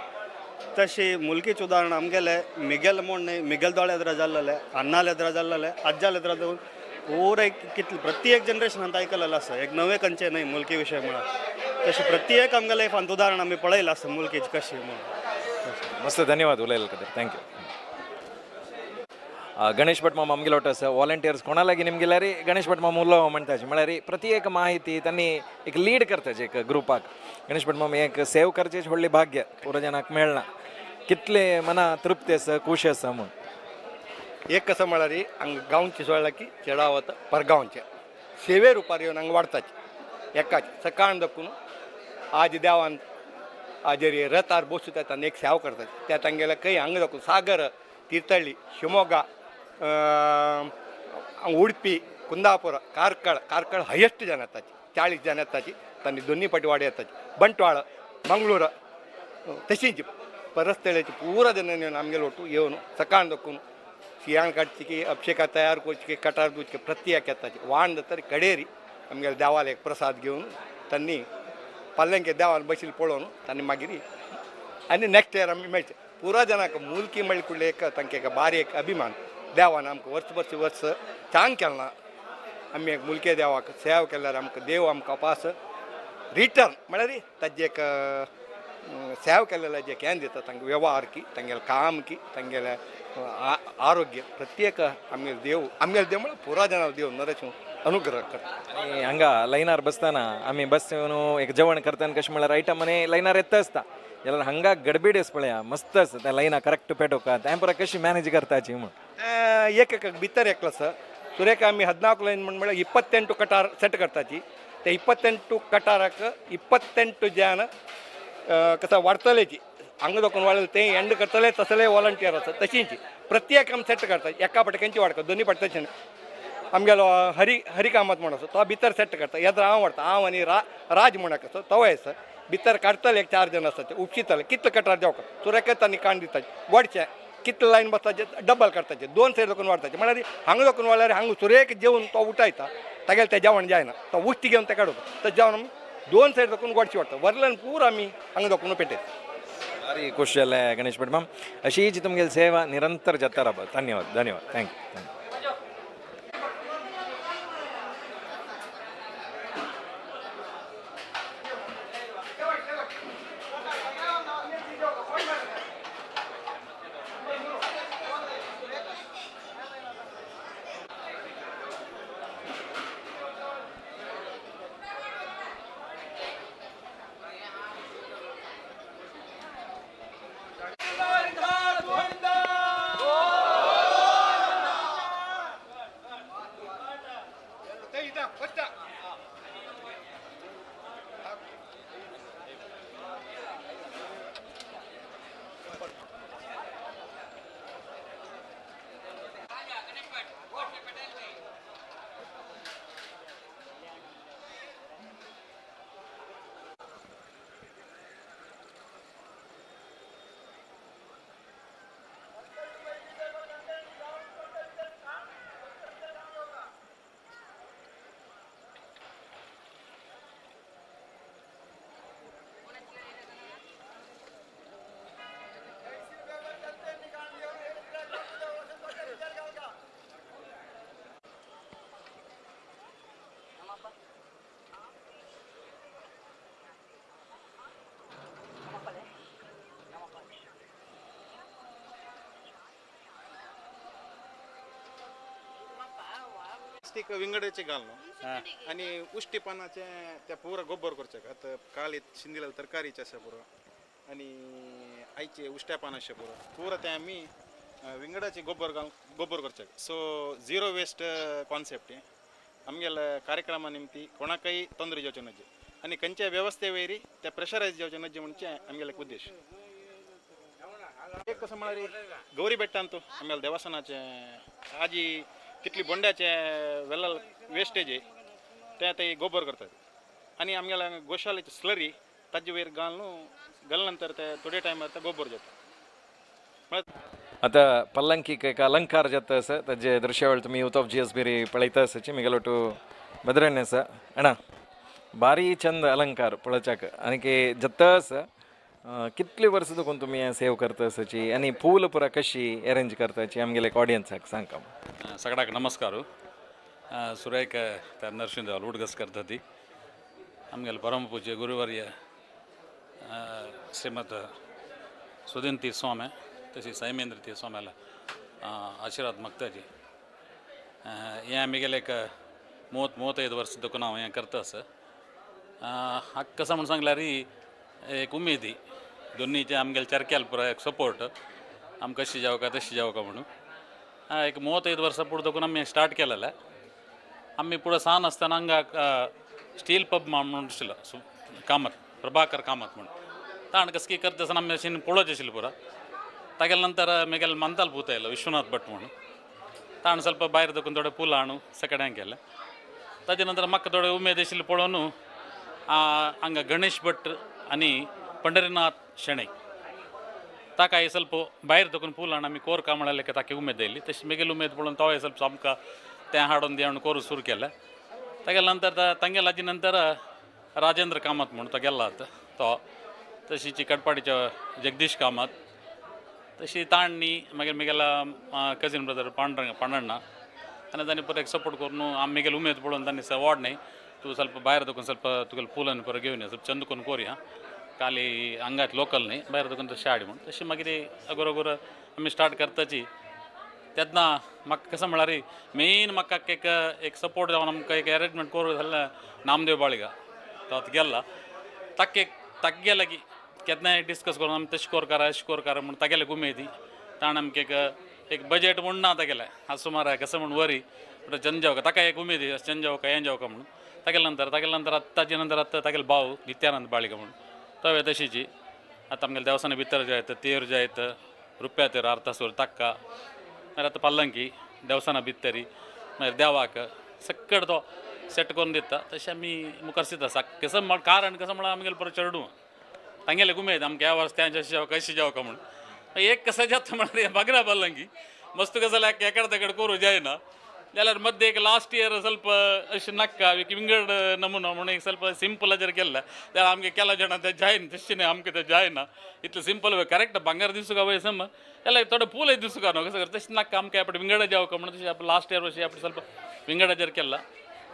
तशी मुलकीच उदाहरण आमगेले मिगेल म्हूण न्ही मिगेल दोळे येद्रा जाल्लेले अन्नाले येद्रा जाल्लेले आज्जाले येद्रा जावन पुराय कितले प्रत्येक जनरेशनांत आयकलेलो आसा एक नवे खंयचे न्हय मुलकी विशय म्हणून तशी प्रत्येक आमगे लायफांत उदाहरण आमी पळयलां आसा मुलकीच कशी म्हणून मस्त धन्यवाद उलयले खातीर थँक्यू गणेश भट मामा आमगे लोटस वॉलंटियर्स कोणालागी निमगेल्या री गणेश भट मामा उल्लो म्हणटाचे म्हळ्यार री प्रति एक माहिती त्यांनी एक लीड करताचे एक ग्रुपाक गणेश भट मामा एक सेव करचेच व्हडली भाग्य पुरो जनाक मेळना कितले मना तृप्ती आसा खुश आसा म्हूण एक कसं म्हळ्यार हांगा गांवचे सोडला की चेडावत परगांवचे सेवे रुपार येवन हांगा वाडताचे एकाच सकाळ दखून आज देवान आजेरी रथार बसून येता एक सेवा करतात त्या तांगेल्या काही हांगा दखून सागर तीर्थहಳ್ಳಿ शिवमोगा उडपी कुंदापुर ಕಾರ್ಕಳ ಹೈಯೆಸ್ಟ್ ಜನ येताची 40 जन येताची तांणी दोन्ही पाटी वाडे येताची ಬಂಟ್ವಾಳ ಮಂಗಳೂರು तशीच परस्थळ्याची पुरा जन येवन आमगे लोटू येवन सकाळ दखून शियाण काडची अभिषेका तयार करची कटार दूचके प्रत्येक येताची वाण जाता कडेरी आमगे देवाला एक प्रसाद घेवन तांणी पल्ल्यांके देवान बशील पळोवन तांणी मागीर आनी नेक्स्ट इयर आमी मेळचे पुरा जनाक मुलकी मेळ्ळे कुडले एक तांकां एक बारी एक अभिमान देवान आमकां वर्स चांग केलना आमी एक मुलके देवाक सेवा केल्यार आमकां देव आमकां अपास रिटर्न म्हळ्यार ताजे एक सेवा केलेल्या जे हें दिता तांकां वेव्हार की तांगेलें काम की तांगेलें आरोग्य प्रत्येक आमगेले देव म्हळ्यार पुरा जनाक देव नरसिंह अनुग्रह करता आणि हांगा लायनार बसताना आमी बसवन एक जेवण करतना कशें म्हळ्यार आयटम आनी लायनार येता आसता जाल्यार हांगा गडबड आसा पळया मस्त आसा त्या लायना करेक्ट पेटोवपाक तें पुरा कशी मॅनेज करताची म्हूण एक भितर एकलो आसा सुरेख आमी 14 लायन म्हळ्यार 28 कटार सेट करताची ते 28 कटाराक 28 जन कसं वाडतलेची हांगा दखून वाडले ते एंड करतले तसले वॉलंटियर आसा तशींची प्रत्येक आमी सेट करता एका पटक्यांची वाडटा दोन्ही पाट तशें आमगेलो हरी कामत म्हण आसा तो भितर सेट करता येद्र हांव वाडटा हांव आनी राज म्हणक आसा तोय आसा भितर काडटले एक 4 जन आसता उपशितले कितले कटार जावं सुरेख तांणी काण दिताचे वडचे कितले लायन बसताचे डबल करताचे 2 सायड दखून वाडताचे म्हळ्यार हांगा दखून वाडल्यार हांगा सुरेख जेवून तो उठयता तागेलें तें जेवण जायना तो उश्टी घेवन तें काडून तें जेवण आमी 2 सायड दखून वडची वाडटा वरल्यान पूर आमी हांगा दखून पेटयता भारी खुश जाले गणेश भट माम अशीच तुमगेली सेवा निरंतर जाता राव धन्यवाद थँक्यू प्लास्टिक विंगडाचे घालणं आणि उष्टीपणाचे त्या पुरा गोबर करचे आता काल शिंदिला तरकारीचे अशा पुरा आणि आईचे उष्ट्यापान अशा पुरा ते आम्ही विंगडाचे गोबर करचे सो झिरो वेस्ट कॉन्सेप्ट आमगेला कार्यक्रमा निमती कोणाकही ತೊಂದರೆ जावचे नजे आणि खंयच्या व्यवस्थे वयरी त्या प्रेशरायज जावचे नजे म्हणजे आमगेला एक उद्देश एक कसं म्हळ्यार गौरी बेट्टांतू आमगेला देवस्थानाचे आजी कितली बोंड्याचे वेल्ल वेस्टेज आहे ते गोबर करतात आणि आमगेला गोशालेची स्लरी ताजे वयर घालनंतर ते थोडे टायमार ते गोबर जाता आता पल्लंकीक एक अलंकार जाता आसा ताजे दृश्यावळ तुमी यूथ ऑफ GS बेरी पळयता आसाची मिगलोटू बद्रण्य आसा अणा बारी चंद अलंकार पळोवच्याक आनी जत्ता आसा कितली वर्सां देखून तुमी हें सेव करता आसाची आनी फूल पुरा कशी अरेंज करताची आमगेले एक ऑडियन्साक सांगता सगळ्याक नमस्कार सुरेख त्या नरसिंह लुडगस करता ती आमगेले परमपूज्य गुरुवर्य श्रीमत सुधीन तीर्थ स्वामी तशी सैमेंद्र तीर्थ स्वाम्याला आशीर्वाद मागताची हें आमगेले एक 30-35 वर्स देखून हांव हें करता आसा हाका कसं म्हणून सांगल्यार ही एक उमेदी दोनीचे आमगेले चरक्याल पुरो एक सपोर्ट आमकां कशी जावका तशी जावका म्हणून एक 35 वर्सां पुढे देखून आमी स्टार्ट केलेलें आमी पुढे सान आसतना हांगा स्टील पब म्हणून आशिल्लो कामत प्रभाकर कामत म्हणून ताण कसं की करता आसतना आमी अशें पळोवचें आशिल्लें पुरो तागेले नंतर म्हगेले मंताल पूत आयलो विश्वनाथ भट म्हणून ताण ಸ್ವಲ್ಪ भायर देखून थोडे फूल हाडून सगळ्यांक केलें ताजे नंतर म्हाका थोडे उमेद आशिल्ली पळोवन हांगा गणेश भट आनी पंढरीनाथ शेणै ताकाय ಸ್ವಲ್ಪ भायर देखून फूल हाडून आमी कोर कामळाले ताका उमेद आयली तशी म्हगेली उमेद पळोवन तोय ಸ್ವಲ್ಪ आमकां तें हाडून दिवन कोरू सुरू केलें तागेले नंतर तांगेले हाजे नंतर राजेंद्र कामत म्हणून तो गेला तो तशी चिकटपाडीचो जगदीश कामत तशी ताण न्ही मागीर म्हगेला कझिन ब्रदर पांडण्णा आनी तांणी परत एक सपोर्ट करून आमी उमेद पळोवन तांणी वॉड न्ही तूं ಸ್ವಲ್ಪ भायर देखून ಸ್ವಲ್ಪ तुगेले फुलांनी परत घेवन यो ಸ್ವಲ್ಪ चंद करून कोरया खाली हांगाच लोकल न्ही भायर देखून तशें हाडी म्हणून तशी मागीर अगोर आमी स्टार्ट करताची तेन्ना म्हाका कसं म्हळ्यार मेन म्हाका एक सपोर्ट जावन आमकां एक अरेंजमेंट करूं जाल्यार नामदेव बाळिगा तो गेला ताका गेला की केन्नाय डिस्कस करून आमी तशें कोरकारा अशें कोरकारा म्हूण तागेले उमेदी ताण आमकां एक बजेट म्हूण ना तागेलें आज सुमार कसं म्हूण वरी चंद जावका ताका एक उमेदी चंद जावका हें जावका म्हणून तागेले नंतर ताजे नंतर तागेले भाव नित्यानंद बाळिगा म्हणून तवे तशीची आतां आमगेले देवस्थाना भितर जे आयत तेर जे आयत रुप्या तेर आर्तासूर ताक्का मागीर आतां पल्लंकी देवस्थाना भितरी मागीर देवाक सक्कड तो सेट करून दिता तशें आमी मुखार सिद्ध आसा कसं कारण कसं म्हळ्यार आमगेले परत चेडूं तांगेले उमेद आमकां ह्या वर्स तें जशें जावका अशें जावका म्हणून एक कसं जाता म्हळ्यार बगरा पल्लंकी मस्त कसं एकडे तेकडे करूं जायना जाल्यार मध्य एक लास्ट इयर ಸ್ವಲ್ಪ अशें नाका एक विंगड नमुनो म्हणून एक ಸ್ವಲ್ಪ सिंपल जर केल्लें जाल्यार आमगे केला जाणां तें जायना तशें न्ही आमकां तें जायना इतलें सिंपल करेक्ट भांगर दिवचो वय सम जाल्यार थोडे फूल दिवचो न्हू कसं कर तशें नाका आमकां एपड विंगड जावका म्हणून तशें आपण लास्ट इयर अशें आपण ಸ್ವಲ್ಪ विंगड जर केला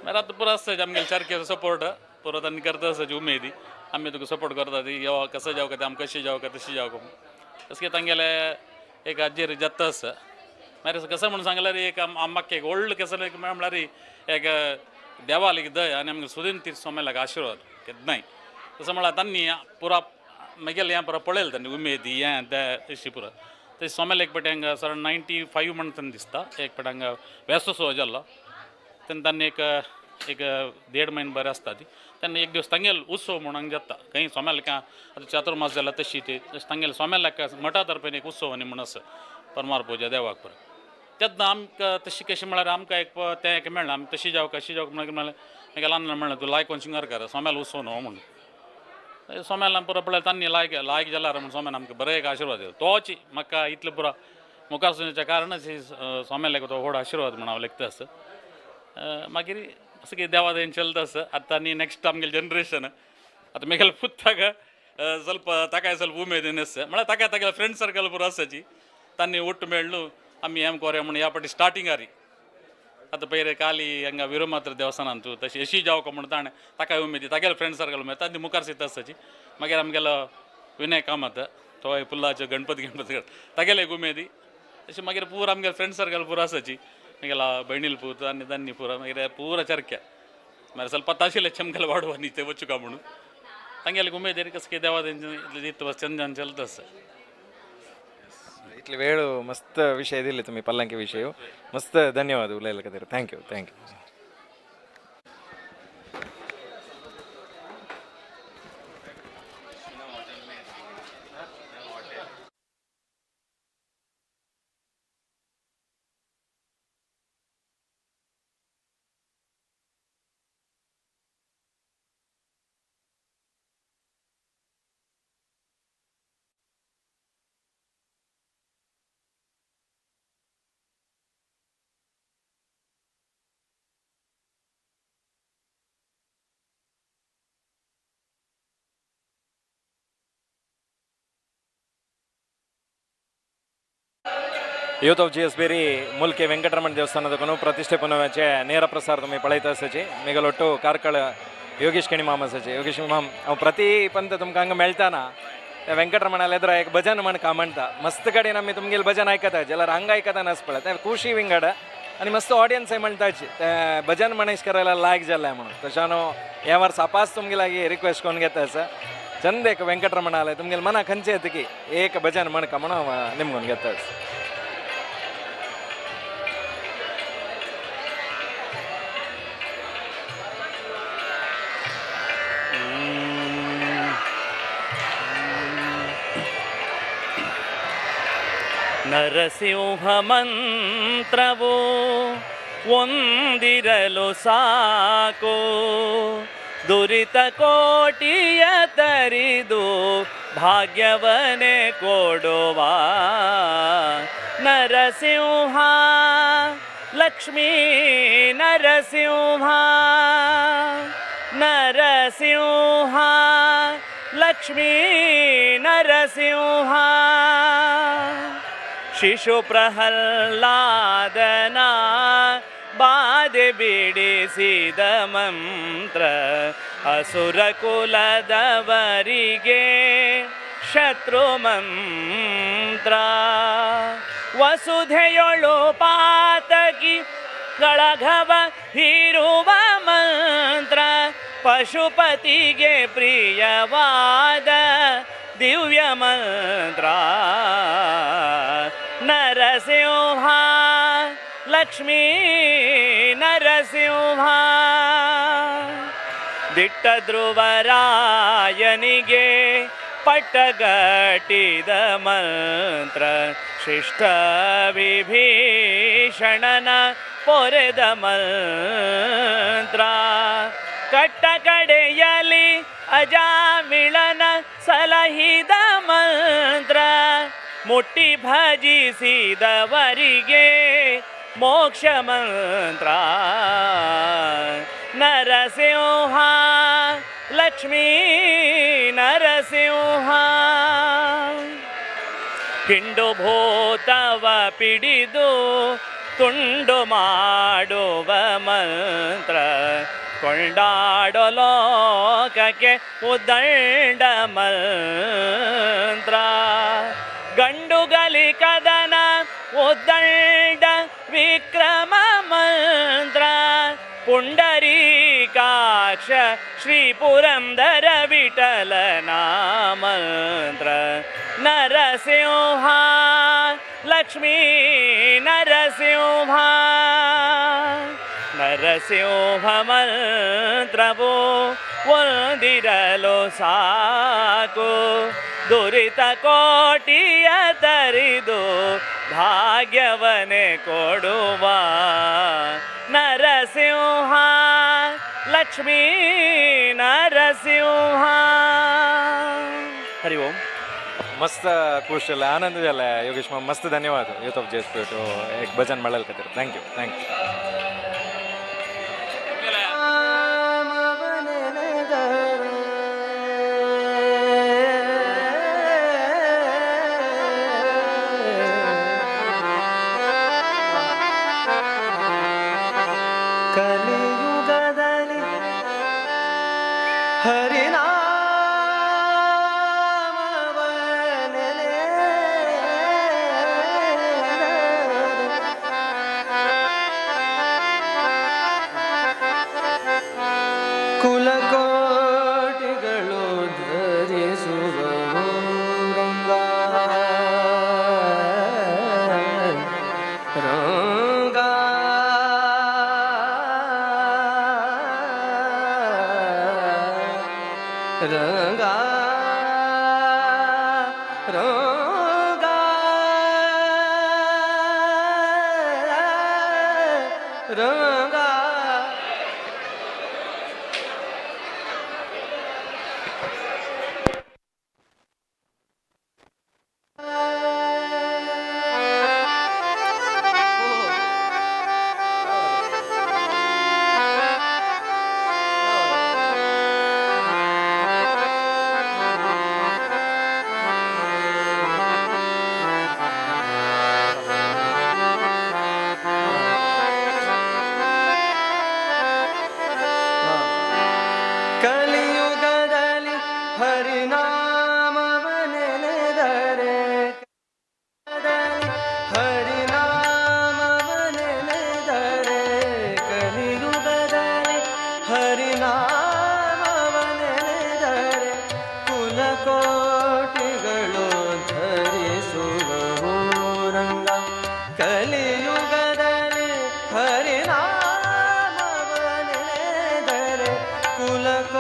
मागीर आतां पुरो आसता आमगेले सारकें सपोर्ट परत आनी करता आसता उमेदी आमी तुका सपोर्ट करता ती यो कसं जावका तें आमकां कशें जावका तशें जावका तशें की तांगेले एक हाजेर जाता आसा मागीर कसं म्हणून सांगल्यार एक म्हाका एक व्हडलो कसं म्हळ्यार एक देवाल एक दय आनी आमगे सुदीन तीर्थ स्वामीलाक आशिर्वाद केन्नाय तसं म्हळ्यार तांणी पुरा म्हगेलें हें पुरो पळयलें तांणी उमेदी हें तें अशी पुरो ते स्वामील एक फावटी हांगा सर 95 म्हणून तांणी दिसता एक फावटी हांगा वेस्तोत्सव जाल्लो तेन्ना तांणी एक 1.5 म्हयने बरें आसता ती तेन्ना एक दिवस तांगेल उत्सव म्हणून हांगा जाता खंय स्वाम्यालेका आतां चातुर्मास जाला तशी ती तशें तांगेले स्वाम्यालेका मठा तर्फेन एक उत्सव आनी म्हणून आसा परमार पुजा देवाक पुरो तेन्ना आमकां तशी कशी म्हळ्यार आमकां एक तें एक मेळना आमी तशी जावका अशी जावका म्हणल्यार म्हगेले ल्हान म्हणलें तूं लायक कोण सिंगर कर स्वाम्याल उत्सव न्हू म्हणून स्वाम्याल पुरो पळय तांणी लायक जाल्यार म्हणून स्वाम्यान आमकां बरो एक आशिर्वाद दिलो तोची म्हाका इतलो पुरो मुखार सुण्याच्या कारणाच स्वाम्याक तो व्हड आशिर्वाद म्हण हांव लेखता आसा मागीर असं की देवा देन चलता आसा आतां आनी नेक्स्ट आमगेले जनरेशन आतां म्हगेले पुताक ಸ್ವಲ್ಪ ताकाय ಸ್ವಲ್ಪ उमेदीन आसा म्हळ्यार ताका तागेले फ्रेंड सर्कल पुरो आसाची तांणी ಒಟ್ಟು ಮೇಳ್ನು आमी हें कोरया म्हणून ह्या फावटी स्टार्टिंगारी आतां पयले काली हांगा विरुमात्र देवस्थानान तूं तशी अशी जावका म्हणून ताणें ताकाय उमेदी तागेले फ्रेंड सर्कल उमेद तांणी मुखार सिद्ध आसाची मागीर आमगेलो विनय कामत तोय पुल्लाचो गणपती तागेले एक उमेदी अशी मागीर पुरो आमगेले फ्रेंड सर्कल पुरो आसाची म्हगेला भयणील पूत आनी तांणी पुरो मागीर पुरो चरक्या मागीर ಸ್ವಲ್ಪ ताशिल्ले चमकेले वाडवा न्ही ते वचुका म्हणून तांगेले उमेद कसं की देवा इतलो चंदन चलता आसा इतले वेळ मस्त विषय दिले तुम्ही पल्लंकी विषय मस्त धन्यवाद उलयले खातीर थँक्यू यूथ ऑफ GS बेरी मुल्के ವೆಂಕಟರಮಣ ದೇವಸ್ಥಾನದಕ್ಕೂ ಪ್ರತಿಷ್ಠಾಪನೆಯಾಚೆ ನೇರ ಪ್ರಸಾರ तुम्ही पळयता आसाची मेघलोट्टू कारकळ योगेश केणी माम आसाचे योगेश माम हांव प्रति पंत तुमकां हांगा मेळटाना त्या व्यंकटरमणाला एद्र एक भजन म्हणका म्हणटा मस्त कडेन आमी तुमगेल भजन आयकता जाल्यार हांगा आयकता नस पळय तें खुशी विंगड आनी मस्त ऑडियन्सय म्हणटाची तें भजन मनीस करायला लायक जाल्लें म्हणून तशें न्हू ह्या वर्सा आपास तुमगे लागीं रिक्वेस्ट करून घेता आसा चंद एक व्यंकटरमणालय तुमगेल मना खंयचे येता की एक भजन म्हणका म्हणून निमगून घेता ನರಸಿಂಹ ಮಂತ್ರವು ಒಂದಿರಲು ಸಾಕು ದುರಿತ ಕೋಟಿಯ ತರಿದು ಭಾಗ್ಯವನೇ ಕೊಡುವ ನರಸಿಂಹ ಲಕ್ಷ್ಮೀ ನರಸಿಂಹ ನರಸಿಂಹ ಲಕ್ಷ್ಮೀ ನರಸಿಂಹ ಶಿಶು ಪ್ರಹ್ಲಾದನ ಬಾಧೆ ಬಿಡಿಸಿದ ಮಂತ್ರ ಅಸುರ ಕುಲದವರಿಗೆ ಶತ್ರು ಮಂತ್ರ ವಸುಧೆಯೊಳು ಪಾತಕಿ ಕಳಘವ ಹೀರುವ ಮಂತ್ರ ಪಶುಪತಿಗೆ ಪ್ರಿಯವಾದ ದಿವ್ಯ ಮಂತ್ರ ನರಸಿಂಹ ಲಕ್ಷ್ಮೀ ನರಸಿಂಹ ದಿಟ್ಟ ಧ್ರುವರಾಯನಿಗೆ ಪಟ್ಟಗಟ್ಟಿದ ಮಂತ್ರ ಶಿಷ್ಟ ವಿಭೀಷಣನ ಪೊರೆದ ಮಂತ್ರ ಕಟ್ಟ ಕಡೆಯಲಿ ಅಜಾಮಿಳನ ಸಲಹಿದ ಮಂತ್ರ ಮುಟ್ಟಿ ಭಜಿಸಿದವರಿಗೆ ಮೋಕ್ಷ ಮಂತ್ರ ನರಸಿಂಹ ಲಕ್ಷ್ಮೀ ನರಸಿಂಹ ಹಿಂಡು ಭೂತವ ಪಿಡಿದು ತುಂಡು ಮಾಡುವ ಮಂತ್ರ ಕೊಂಡಾಡೋ ಲೋಕಕ್ಕೆ ಉದ್ದಂಡ ಮಂತ್ರ ಗಂಡುಗಲಿ ಕದನ ಉದ್ದಂಡ ವಿಕ್ರಮ ಮಂತ್ರ ಪುಂಡರೀಕಾಕ್ಷ ಶ್ರೀ ಪುರಂದರ ವಿಠಲನ ಮಂತ್ರ ನರಸಿಂಹ ಲಕ್ಷ್ಮೀ ನರಸಿಂಹ ನರಸಿಂಹ ಮಂತ್ರವು ಒಂದಿರಲು ಸಾಕು ದುರಿತ ಕೋಟಿಯ ತರಿದು ಭಾಗ್ಯವನೇ ಕೊಡುವ ನರಸಿಂಹ ಲಕ್ಷ್ಮೀ ನರಸಿಂಹ हरि ओम मस्त खुश झालं आनंद झाला योगेश मग मस्त धन्यवाद युथ ऑफ जेस एक भजन म्हणाल का तर थँक्यू ಕಲಿಯುಗದಲ್ಲಿ ಕುಲಕೋಟಿಗಳು ಧರಿಸುವ ರಂಗ ರಂಗ ರಂಗ ರಂಗ ರಂಗ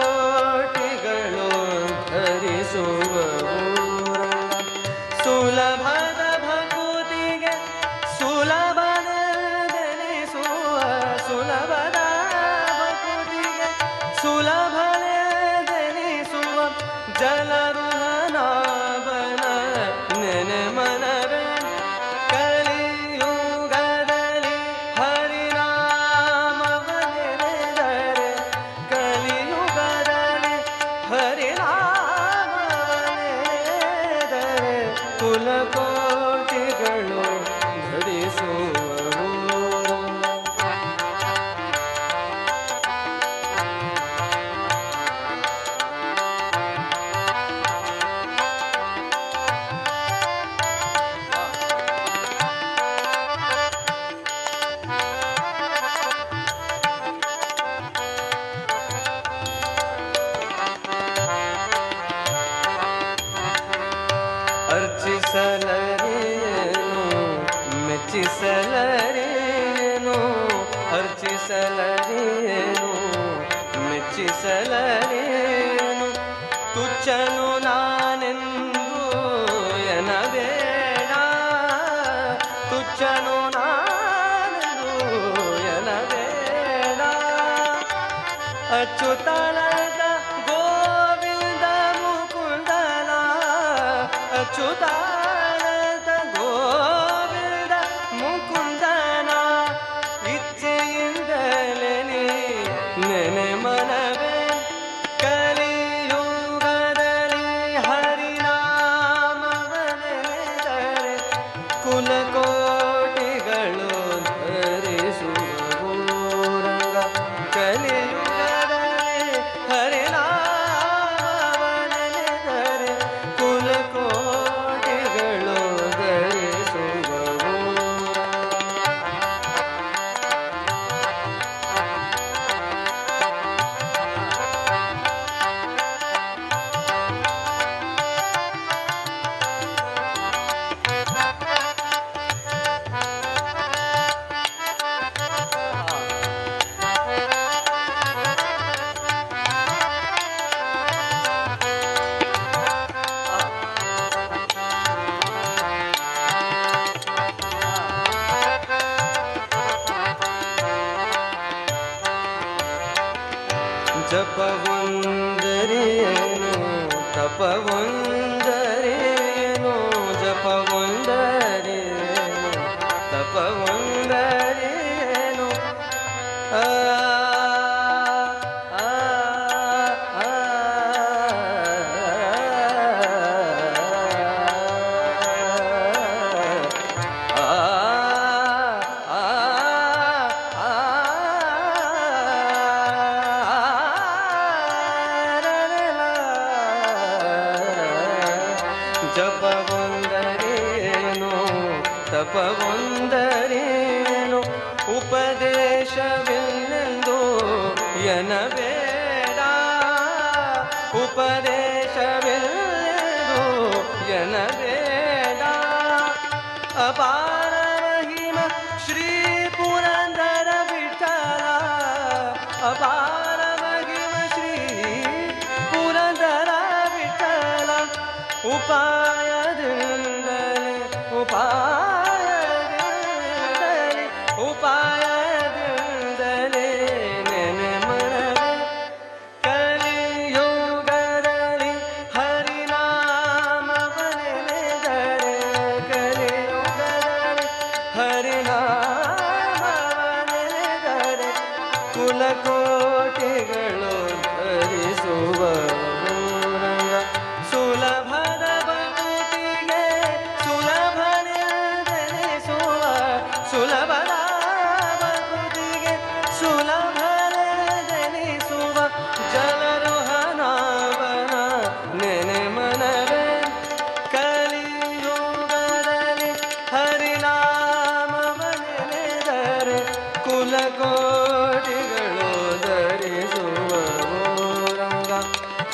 ಕೋಟಿಗಳು ಧರಿಸುವವು ಸುಲಭದ ಭಕುತಿಗೆ ಸುಲಭನೆನಿಸುವ ಸುಲಭದ ಭಕುತಿಗೆ ಸುಲಭನೆನಿಸುವ ಜಲರುಹನಾಭನ ನೆನೆ ಮನವೇ ಕಲಿಯುಗದಲ್ಲಿ ಹರಿನಾಮವನೆನೆದರೆ ಕಲಿಯುಗದಲ್ಲಿ ಹರಿನಾಮವನೆನೆದರೆ ಕುಲಕೋಟಿಗಳು ಧರಿಸುವವು ಅರ್ಚಿಸಲರೇನು ಮೆಚ್ಚಿಸಲರೇನು ಅರ್ಚಿಸಲರೇನು ಮೆಚ್ಚಿಸಲರೇನು ತುಚ್ಚನು ನಾನೆಂದು ಎನಬೇಡ ತುಚ್ಚನು ನಾನೆಂದು ಎನಬೇಡ ಅಚ್ಯುತಾನಂದ ಗೋವಿಂದ ಮುಕುಂದನ ಅಚ್ಯುತಾನಂದ ಗೋವಿಂದ ಮುಕುಂದನ ಇಚ್ಛೆಯಿಂದಲೇ ನೆನೆ ಮನವೇ ಕಲಿಯುಗದಲ್ಲಿ ಹರಿನಾಮವನೆನೆದರೆ ಕುಲಕೋಟಿಗಳು ಧರಿಸುವವು ರಂಗ ಕಲಿಯುಗದಲ್ಲಿ ಹರಿನಾಮವನೆನೆದರೆ ಕುಲಕೋಟಿಗಳು ಧರಿಸುವವು ಜಪವೊಂದರೇನು ತಪವೊಂದರೇನು ಜಪವೊಂದರೇನು ತಪವೊಂದರೇನು ಆ ಆ ಆ ಜಪವೊಂದರೇನು ತಪವೊಂದರೇನು ಉಪದೇಶವಿಲ್ಲೆಂದು ಎನಬೇಡ ಉಪದೇಶವಿಲ್ಲೆಂದು ಎನಬೇಡ ಅಪಾರ ಮಹಿಮ ಶ್ರೀ ಪುರಂದರ ವಿಠಲ ಅಪಾರ ಮಹಿಮ ಶ್ರೀ ಪುರಂದರ ವಿಠಲ ಉಪಾಯದಿಂದಲೇ ಉಪಾಯದಿಂದಲೇ ಉಪಾಯದಿಂದಲೇ ನೆನೆ ಮನವೇ ಕಲಿಯುಗದಲ್ಲಿ ಹರಿನಾಮವನೆನೆದರೆ ಕಲಿಯುಗದಲ್ಲಿ ಹರಿನಾಮವನೆನೆದರೆ ಕುಲಕೋಟಿಗಳು ಧರಿಸುವವು ರಂಗ ಸುಲಭದ ಬದುಕಿಗೆ ಸುಲಭನೆದೆನಿಸುವ ಸುಲಭದ ಬದುಕಿಗೆ ಸುಲಭನೆದೆನಿಸುವ ಜಲರುಹನಾಭನ ನೆನೆ ಮನವೇ ಕಲಿಯುಗದಲ್ಲಿ ಹರಿನಾಮವನೆನೆದರೆ ಕುಲಕೋಟಿಗಳು ಧರಿಸುವವು ರಂಗ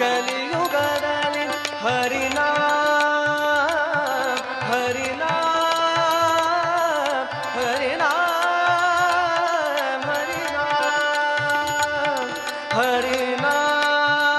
ಕಲಿಯುಗದಲ್ಲಿ ಹರಿನಾಮ ಹರಿನಾಮ ಹರಿನಾಮ ಹರಿನಾಮ ಹರಿನಾಮ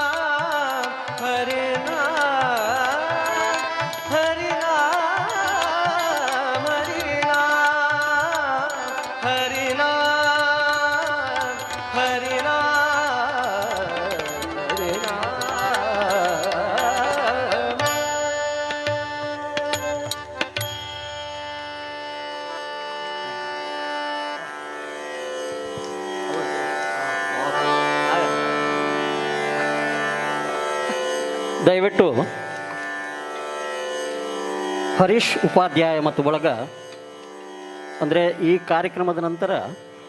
ದಯವಿಟ್ಟು ಹರೀಶ್ ಉಪಾಧ್ಯಾಯ ಮತ್ತು ಬಳಗ ಅಂದರೆ ಈ ಕಾರ್ಯಕ್ರಮದ ನಂತರ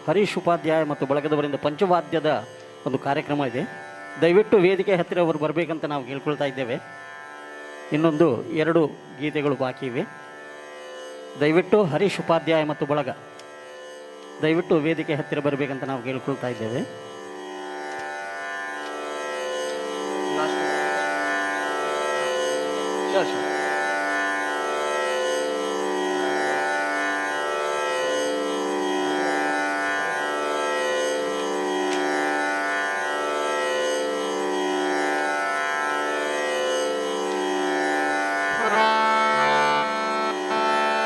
ಹರೀಶ್ ಉಪಾಧ್ಯಾಯ ಮತ್ತು ಬಳಗದವರಿಂದ ಪಂಚವಾದ್ಯದ ಒಂದು ಕಾರ್ಯಕ್ರಮ ಇದೆ. ದಯವಿಟ್ಟು ವೇದಿಕೆ ಹತ್ತಿರ ಅವರು ಬರಬೇಕಂತ ನಾವು ಕೇಳ್ಕೊಳ್ತಾ ಇದ್ದೇವೆ. ಇನ್ನೊಂದು 2 ಗೀತೆಗಳು ಬಾಕಿ ಇವೆ. ದಯವಿಟ್ಟು ಹರೀಶ್ ಉಪಾಧ್ಯಾಯ ಮತ್ತು ಬಳಗ ದಯವಿಟ್ಟು ವೇದಿಕೆ ಹತ್ತಿರ ಬರಬೇಕಂತ ನಾವು ಕೇಳ್ಕೊಳ್ತಾ ಇದ್ದೇವೆ.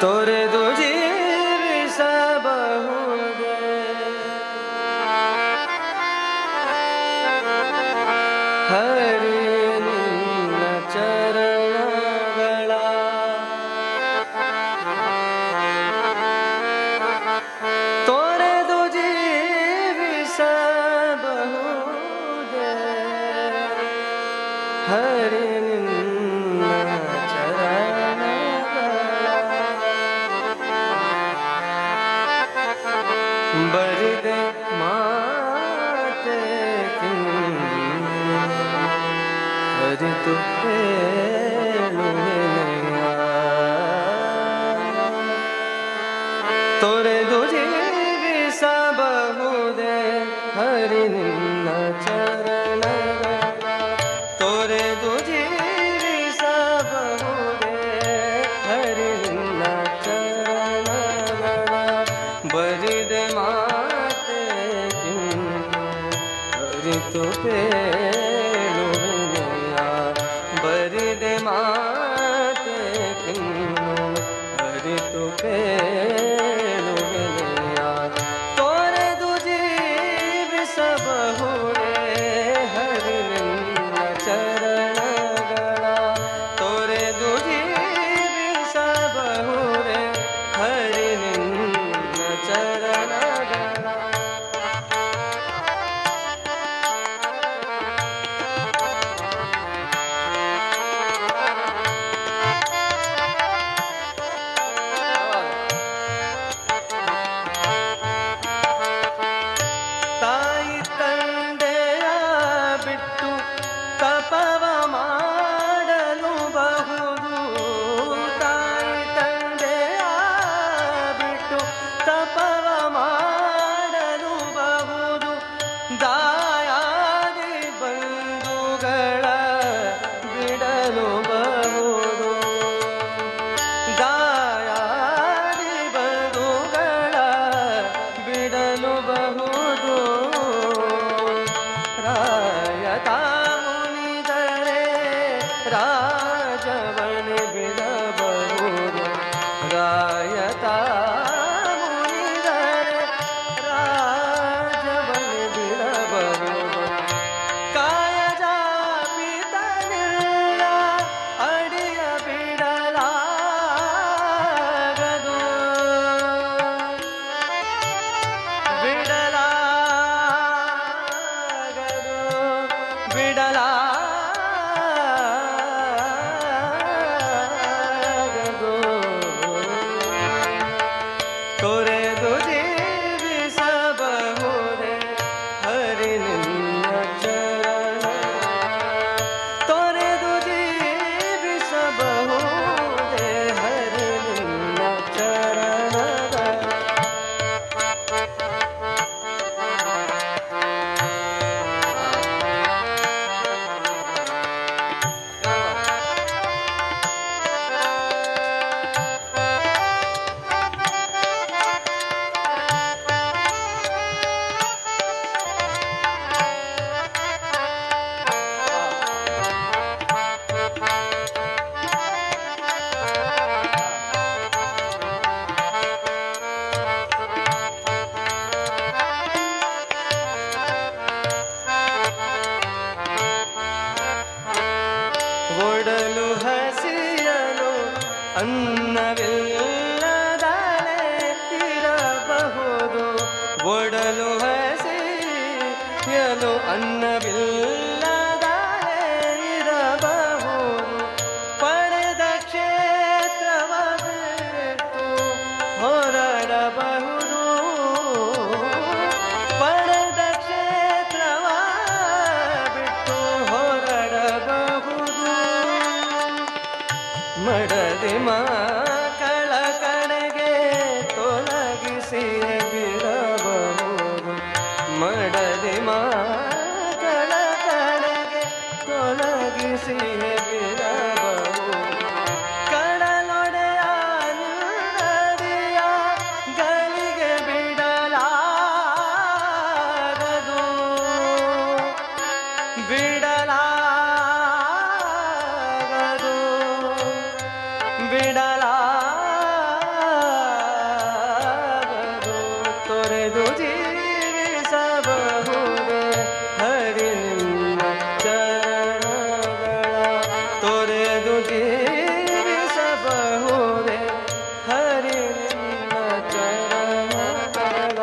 ತೊರೆದು ಜೀವಿಸಬಹುದೇ ಹರಿ ನಿನ್ನ ಚರಣಗಳ ತೊರೆದು ಜೀವಿಸಬಹುದೇ ಹರಿ ನಿನ್ನ ಬರಿದೆ ಮಾತೆ ಅರಿತು ತೊರೆದು ಜೀವಿಸಬಹುದೇ ಹರಿ ನಿನ್ನ ಚರಣ ತೊರೆದು ಜೀವಿಸಬಹುದೇ ಹರಿ ನಿನ್ನ ಚರಣ ಬರಿದೆ ಮಾತೆ ಅರಿತು ಪೇಳುವೆನೆಯ ಬರಿದೆ ಮಾತೆ ಅರಿತು ಪೇಳುವೆನೆಯ ತೊರೆದು ಜೀವಿಸಬಹುದೇ ಹರಿ ನಿನ್ನ ಚರಣಗಳ ತೊರೆದು ಜೀವಿಸಬಹುದೇ ಹರಿ ನಿನ್ನ ಚರಣಗಳ ತಾಯಿ ತಂದೆಯ ಬಿಟ್ಟು ತಪವ ಮಾಡಲು ಬಹುದು ತಾಯಿ ತಂದೆಯ ಬಿಟ್ಟು ತಪವ ಮಾಡಲು ಬಹುದು ದಾಯಾದಿ ಬಂಧುಗಳ ಬಿಡಲು ಬಹುದು ದಾಯಾದಿ ಬಂಧುಗಳ ಬಿಡಲು ಬಹುದು ರಾಯತ ಮುನಿದರೆ ರಾಜವನೆ ಬಿಡಬಹುದು ರಾಯತ ಮುನಿದರೆ ರಾಜವನೆ ಬಿಡಬಹುದು ಕಾಯಜ ಪಿತನಿಲ್ಲ ಅಡಿಯ ಬಿಡಲಾಗದು ಬಿಡಲಾಗದು ಬಿಡಲಾಗದು ತೊರೆದು ಜೀವಿಸಬಹುದೇ ಹರಿ ನಿನ್ನ ಚರಣ ತೊರೆದು ಜೀವಿಸಬಹುದೇ ಹರಿ ನಿನ್ನ ಚರಣಗಳ ಒಡಲು ಹಸಿಯಲು ಅನ್ನವಿಲ್ಲದಲೆ ಇರಬಹುದು ಒಡಲು ಹಸಿಯಲು ಅನ್ನವಿಲ್ಲದಲೆ ಇರಬಹುದು ಮಡದಿ ಮಕ್ಕಳ ಕಡೆಗೆ ತೊಲಗಿಸಿ ಬಿಡಬಹುದು ಮಡದಿ ಮಕ್ಕಳ ಕಡೆಗೆ ತೊಲಗಿಸಿ ಬಿಡಬಹುದು ಕಡಲೊಡೆಯ ನದಿಯ ಗಳಿಗೆ ಬಿಡಲಾಗದು ಬಿಡಲಾಗದು ಬಿಡಲಾಗದು ತೊರೆದು ಜೀವಿಸಬಹುದೇ ಹರಿ ನಿನ್ನ ಚರಣಗಳ ತೊರೆದು ಜೀವಿಸಬಹುದೇ ಹರಿ ನಿನ್ನ ಚರಣಗಳ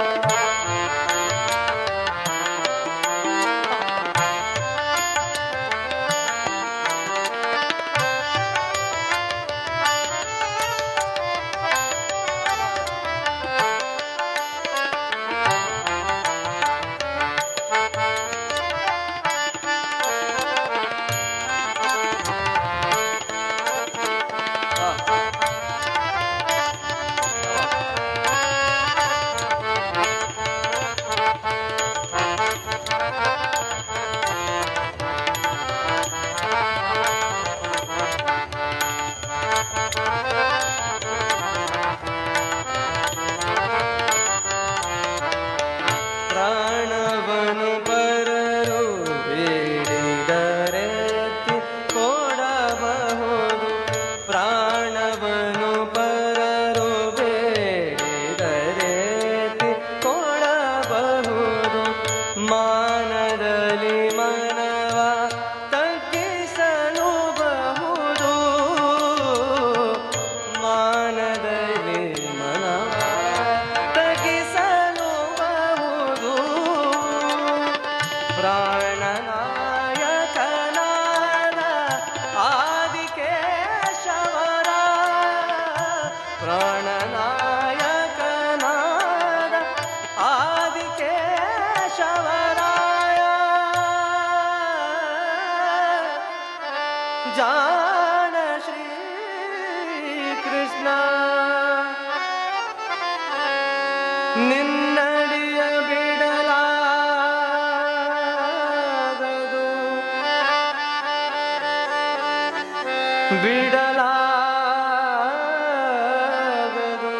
ಪ್ರಾಣವನು ಪರರು ಬೇಡಿದರೆತ್ತಿ ಕೊಡಬಹುದು ಪ್ರಾಣವನು ಪರರು ಬೇಡಿದರೆತ್ತಿ ಕೊಡಬಹುದು ಮಾನದಲ್ಲಿ ಮನವ ತಗ್ಗಿಸಲು ಬಹುದು ಮಾನದಲ್ಲಿ ಮನವ ತಗ್ಗಿಸಲು ಬಹುದು ಪ್ರಾಣನಾಯಕನಾದ ಆದಿಕೇಶವರ ಪ್ರಾಣನಾಯಕನಾದ ಆದಿಕೇಶವರಾಯ ಜಾಣ ಶ್ರೀ ಕೃಷ್ಣ ನಿನ್ನಡಿಯ ಬಿಡಲಾಗದು ಬಿಡಲಾಗದು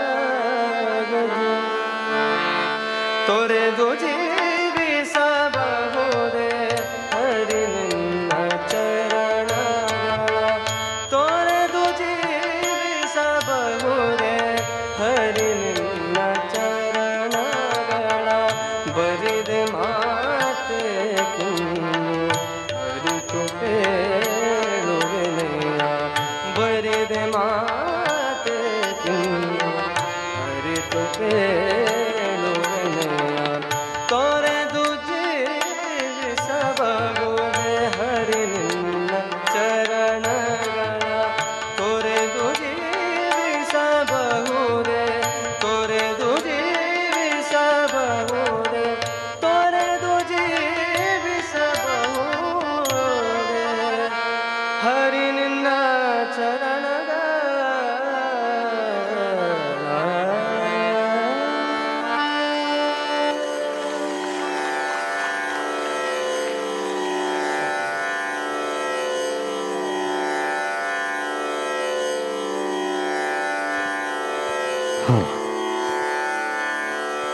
ಬಿಡಲಾಗದು ತೊರೆದು ಜೀವಿಸಬಹುದೇ ಹರಿ ನಿನ್ನ ಚರಣಗಳ ತೊರೆದು ಜೀವಿಸಬಹುದೇ ಹರಿ ನಿನ್ನ ಚರಣಗಳ ಬರಿದೆ ಮಾತೆ ಅರಿತು ಪೇಳುವೆನೆಯ ಬರಿದೆ ಮಾತೆ ಅರಿತು ಪೇಳುವೆನೆಯ ತೊರೆದು ಜೀವಿಸಬಹುದೇ ಹರಿ ನಿನ್ನ ಚರಣಗಳ ತೊರೆದು ಜೀವಿಸಬಹುದೇ ತೊರೆದು ಜೀವಿಸಬಹುದೇ ತೊರೆದು ಜೀವಿಸಬಹುದೇ ಹರಿ ನಿನ್ನ ಚರಣಗಳ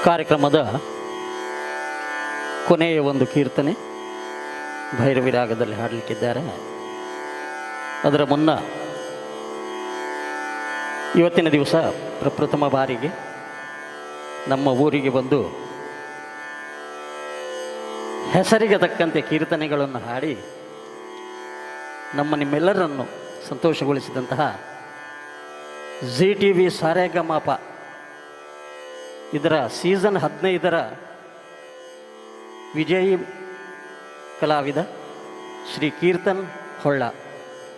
ಕಾರ್ಯಕ್ರಮದ ಕೊನೆಯ ಒಂದು ಕೀರ್ತನೆ ಭೈರವಿ ರಾಗದಲ್ಲಿ ಹಾಡಲಿಕ್ಕಿದ್ದಾರೆ. ಅದರ ಮುನ್ನ ಇವತ್ತಿನ ದಿವಸ ಪ್ರಪ್ರಥಮ ಬಾರಿಗೆ ನಮ್ಮ ಊರಿಗೆ ಬಂದು ಹೆಸರಿಗೆ ತಕ್ಕಂತೆ ಕೀರ್ತನೆಗಳನ್ನು ಹಾಡಿ ನಿಮ್ಮೆಲ್ಲರನ್ನು ಸಂತೋಷಗೊಳಿಸಿದಂತಹ ZTV ಸಾರೆಗಮಪ ಇದರ ಸೀಸನ್ 15ರ ವಿಜಯಿ ಕಲಾವಿದ ಶ್ರೀ ಕೀರ್ತನ್ ಹೊಳ್ಳ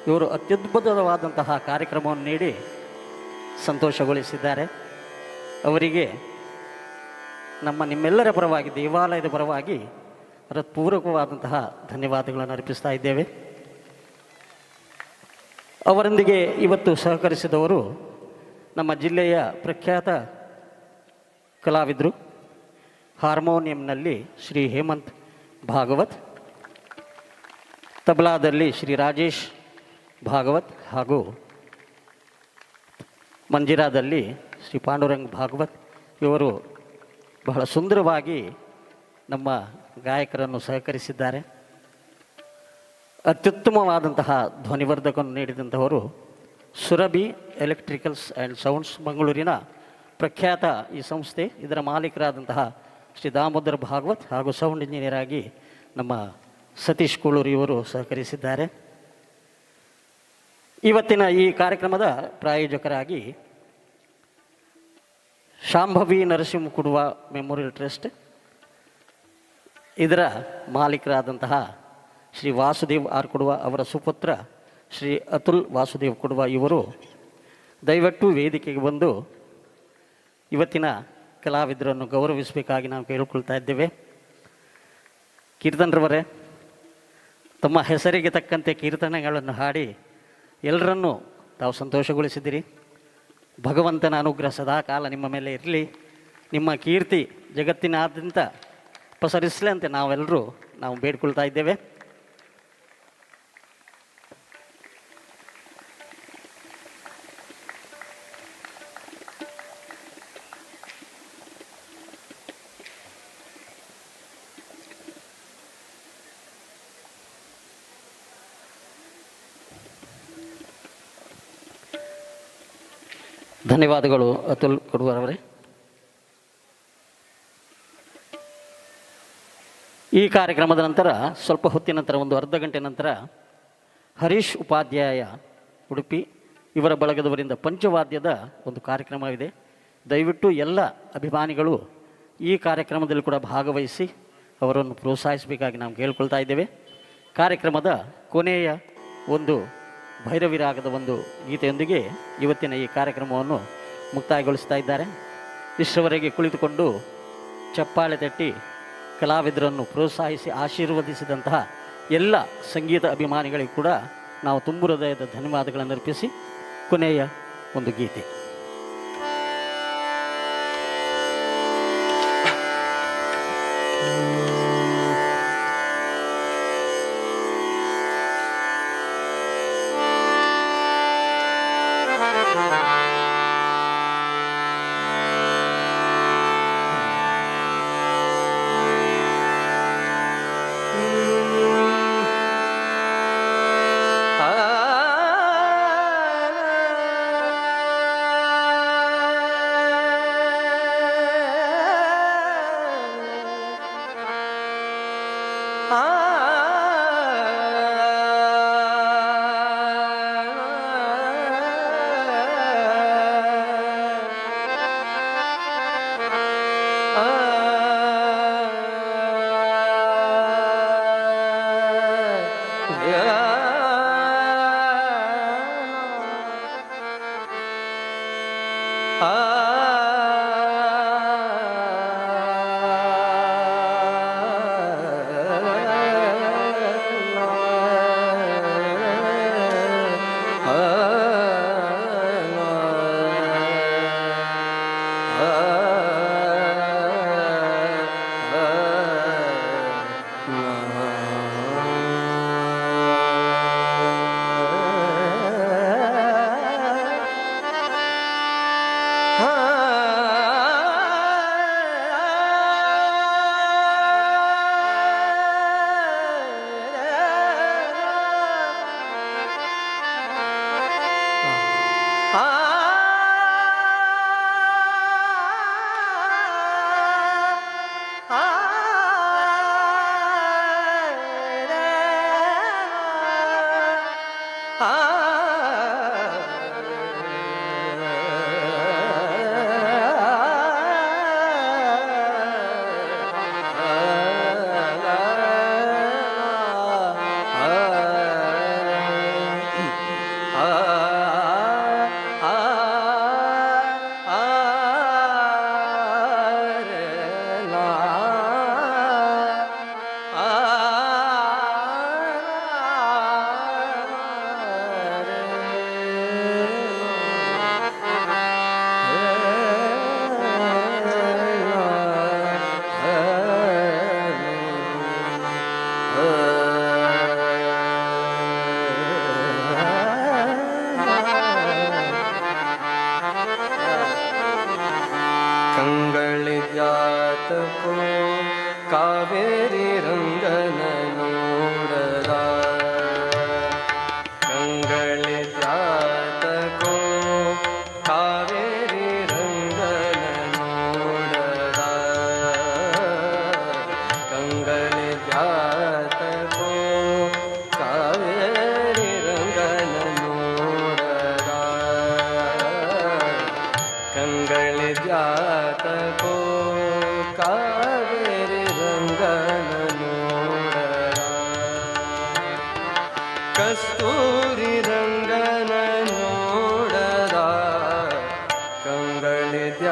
ಇವರು ಅತ್ಯದ್ಭುತವಾದಂತಹ ಕಾರ್ಯಕ್ರಮವನ್ನು ನೀಡಿ ಸಂತೋಷಗೊಳಿಸಿದ್ದಾರೆ. ಅವರಿಗೆ ನಿಮ್ಮೆಲ್ಲರ ಪರವಾಗಿ, ದೇವಾಲಯದ ಪರವಾಗಿ ಹೃತ್ಪೂರ್ವಕವಾದಂತಹ ಧನ್ಯವಾದಗಳನ್ನು ಅರ್ಪಿಸ್ತಾ ಇದ್ದೇವೆ. ಅವರೊಂದಿಗೆ ಇವತ್ತು ಸಹಕರಿಸಿದವರು ನಮ್ಮ ಜಿಲ್ಲೆಯ ಪ್ರಖ್ಯಾತ ಕಲಾವಿದರು, ಹಾರ್ಮೋನಿಯಂನಲ್ಲಿ ಶ್ರೀ ಹೇಮಂತ್ ಭಾಗವತ್, ತಬಲಾದಲ್ಲಿ ಶ್ರೀ ರಾಜೇಶ್ ಭಾಗವತ್ ಹಾಗೂ ಮಂಜಿರಾದಲ್ಲಿ ಶ್ರೀ ಪಾಂಡುರಂಗ್ ಭಾಗವತ್. ಇವರು ಬಹಳ ಸುಂದರವಾಗಿ ನಮ್ಮ ಗಾಯಕರನ್ನು ಸಹಕರಿಸಿದ್ದಾರೆ. ಅತ್ಯುತ್ತಮವಾದಂತಹ ಧ್ವನಿವರ್ಧಕವನ್ನು ನೀಡಿದಂಥವರು ಸುರಭಿ ಎಲೆಕ್ಟ್ರಿಕಲ್ಸ್ ಆ್ಯಂಡ್ ಸೌಂಡ್ಸ್, ಮಂಗಳೂರಿನ ಪ್ರಖ್ಯಾತ ಈ ಸಂಸ್ಥೆ. ಇದರ ಮಾಲೀಕರಾದಂತಹ ಶ್ರೀ ದಾಮೋದರ್ ಭಾಗವತ್ ಹಾಗೂ ಸೌಂಡ್ ಇಂಜಿನಿಯರ್ ಆಗಿ ನಮ್ಮ ಸತೀಶ್ ಕೂಳೂರು ಇವರು ಸಹಕರಿಸಿದ್ದಾರೆ. ಇವತ್ತಿನ ಈ ಕಾರ್ಯಕ್ರಮದ ಪ್ರಾಯೋಜಕರಾಗಿ ಶಾಂಭವಿ ನರಸಿಂಹ ಕುಡುವ ಮೆಮೋರಿಯಲ್ ಟ್ರಸ್ಟ್, ಇದರ ಮಾಲೀಕರಾದಂತಹ ಶ್ರೀ ವಾಸುದೇವ್ ಆರ್ ಕುಡುವ ಅವರ ಸುಪುತ್ರ ಶ್ರೀ ಅತುಲ್ ವಾಸುದೇವ್ ಕುಡುವ ಇವರು ದಯವಿಟ್ಟು ವೇದಿಕೆಗೆ ಬಂದು ಇವತ್ತಿನ ಕಲಾವಿದರನ್ನು ಗೌರವಿಸಬೇಕಾಗಿ ನಾವು ಕೇಳಿಕೊಳ್ತಾ ಇದ್ದೇವೆ. ಕೀರ್ತನರವರೇ, ತಮ್ಮ ಹೆಸರಿಗೆ ತಕ್ಕಂತೆ ಕೀರ್ತನೆಗಳನ್ನು ಹಾಡಿ ಎಲ್ಲರನ್ನೂ ತಾವು ಸಂತೋಷಗೊಳಿಸಿದಿರಿ. ಭಗವಂತನ ಅನುಗ್ರಹ ಸದಾ ಕಾಲ ನಿಮ್ಮ ಮೇಲೆ ಇರಲಿ, ನಿಮ್ಮ ಕೀರ್ತಿ ಜಗತ್ತಿನಾದ್ಯಂತ ಪಸರಿಸಲಿ ಅಂತ ನಾವು ಬೇಡ್ಕೊಳ್ತಾ ಇದ್ದೇವೆ. ಧನ್ಯವಾದಗಳು ಅತುಲ್ ಕುಡುವರವರೇ. ಈ ಕಾರ್ಯಕ್ರಮದ ನಂತರ ಸ್ವಲ್ಪ ಹೊತ್ತಿನ ನಂತರ, ಒಂದು ಅರ್ಧ ಗಂಟೆ ನಂತರ, ಹರೀಶ್ ಉಪಾಧ್ಯಾಯ ಉಡುಪಿ ಇವರ ಬಳಗದವರಿಂದ ಪಂಚವಾದ್ಯದ ಒಂದು ಕಾರ್ಯಕ್ರಮವಿದೆ. ದಯವಿಟ್ಟು ಎಲ್ಲ ಅಭಿಮಾನಿಗಳು ಈ ಕಾರ್ಯಕ್ರಮದಲ್ಲಿ ಕೂಡ ಭಾಗವಹಿಸಿ ಅವರನ್ನು ಪ್ರೋತ್ಸಾಹಿಸಬೇಕಾಗಿ ನಾವು ಕೇಳ್ಕೊಳ್ತಾ ಇದ್ದೇವೆ. ಕಾರ್ಯಕ್ರಮದ ಕೊನೆಯ ಒಂದು ಭೈರವಿರಾಗದ ಒಂದು ಗೀತೆಯೊಂದಿಗೆ ಇವತ್ತಿನ ಈ ಕಾರ್ಯಕ್ರಮವನ್ನು ಮುಕ್ತಾಯಗೊಳಿಸ್ತಾ ಇದ್ದಾರೆ. ಇಷ್ಟರವರೆಗೆ ಕುಳಿತುಕೊಂಡು ಚಪ್ಪಾಳೆ ತಟ್ಟಿ ಕಲಾವಿದರನ್ನು ಪ್ರೋತ್ಸಾಹಿಸಿ ಆಶೀರ್ವದಿಸಿದಂತಹ ಎಲ್ಲ ಸಂಗೀತ ಅಭಿಮಾನಿಗಳಿಗೂ ಕೂಡ ನಾವು ತುಂಬು ಹೃದಯದ ಧನ್ಯವಾದಗಳನ್ನು ಅರ್ಪಿಸಿ ಕೊನೆಯ ಒಂದು ಗೀತೆ. ಕಂಗಳಿದ್ಯಾತಕೋ ಕಾವೇರಿ ರಂಗನ ನೋಡದ ಕಂಗಳಿದ್ಯಾತಕೋ ಕಾವೇರಿ ರಂಗನ ನೋಡದ ಕಂಗಳಿದ್ಯಾತಕೋ ಕಾವೇರಿ ರಂಗನ ನೋಡದ ಕಂಗಳಿದ್ಯಾತಕೋ ಕಾವೇರಿ ರಂಗನ ನೋಡದ ಕಸ್ತೂರಿ ರಂಗನ ನೋಡದ ಕಂಗಳಿದ್ಯಾತಕೋ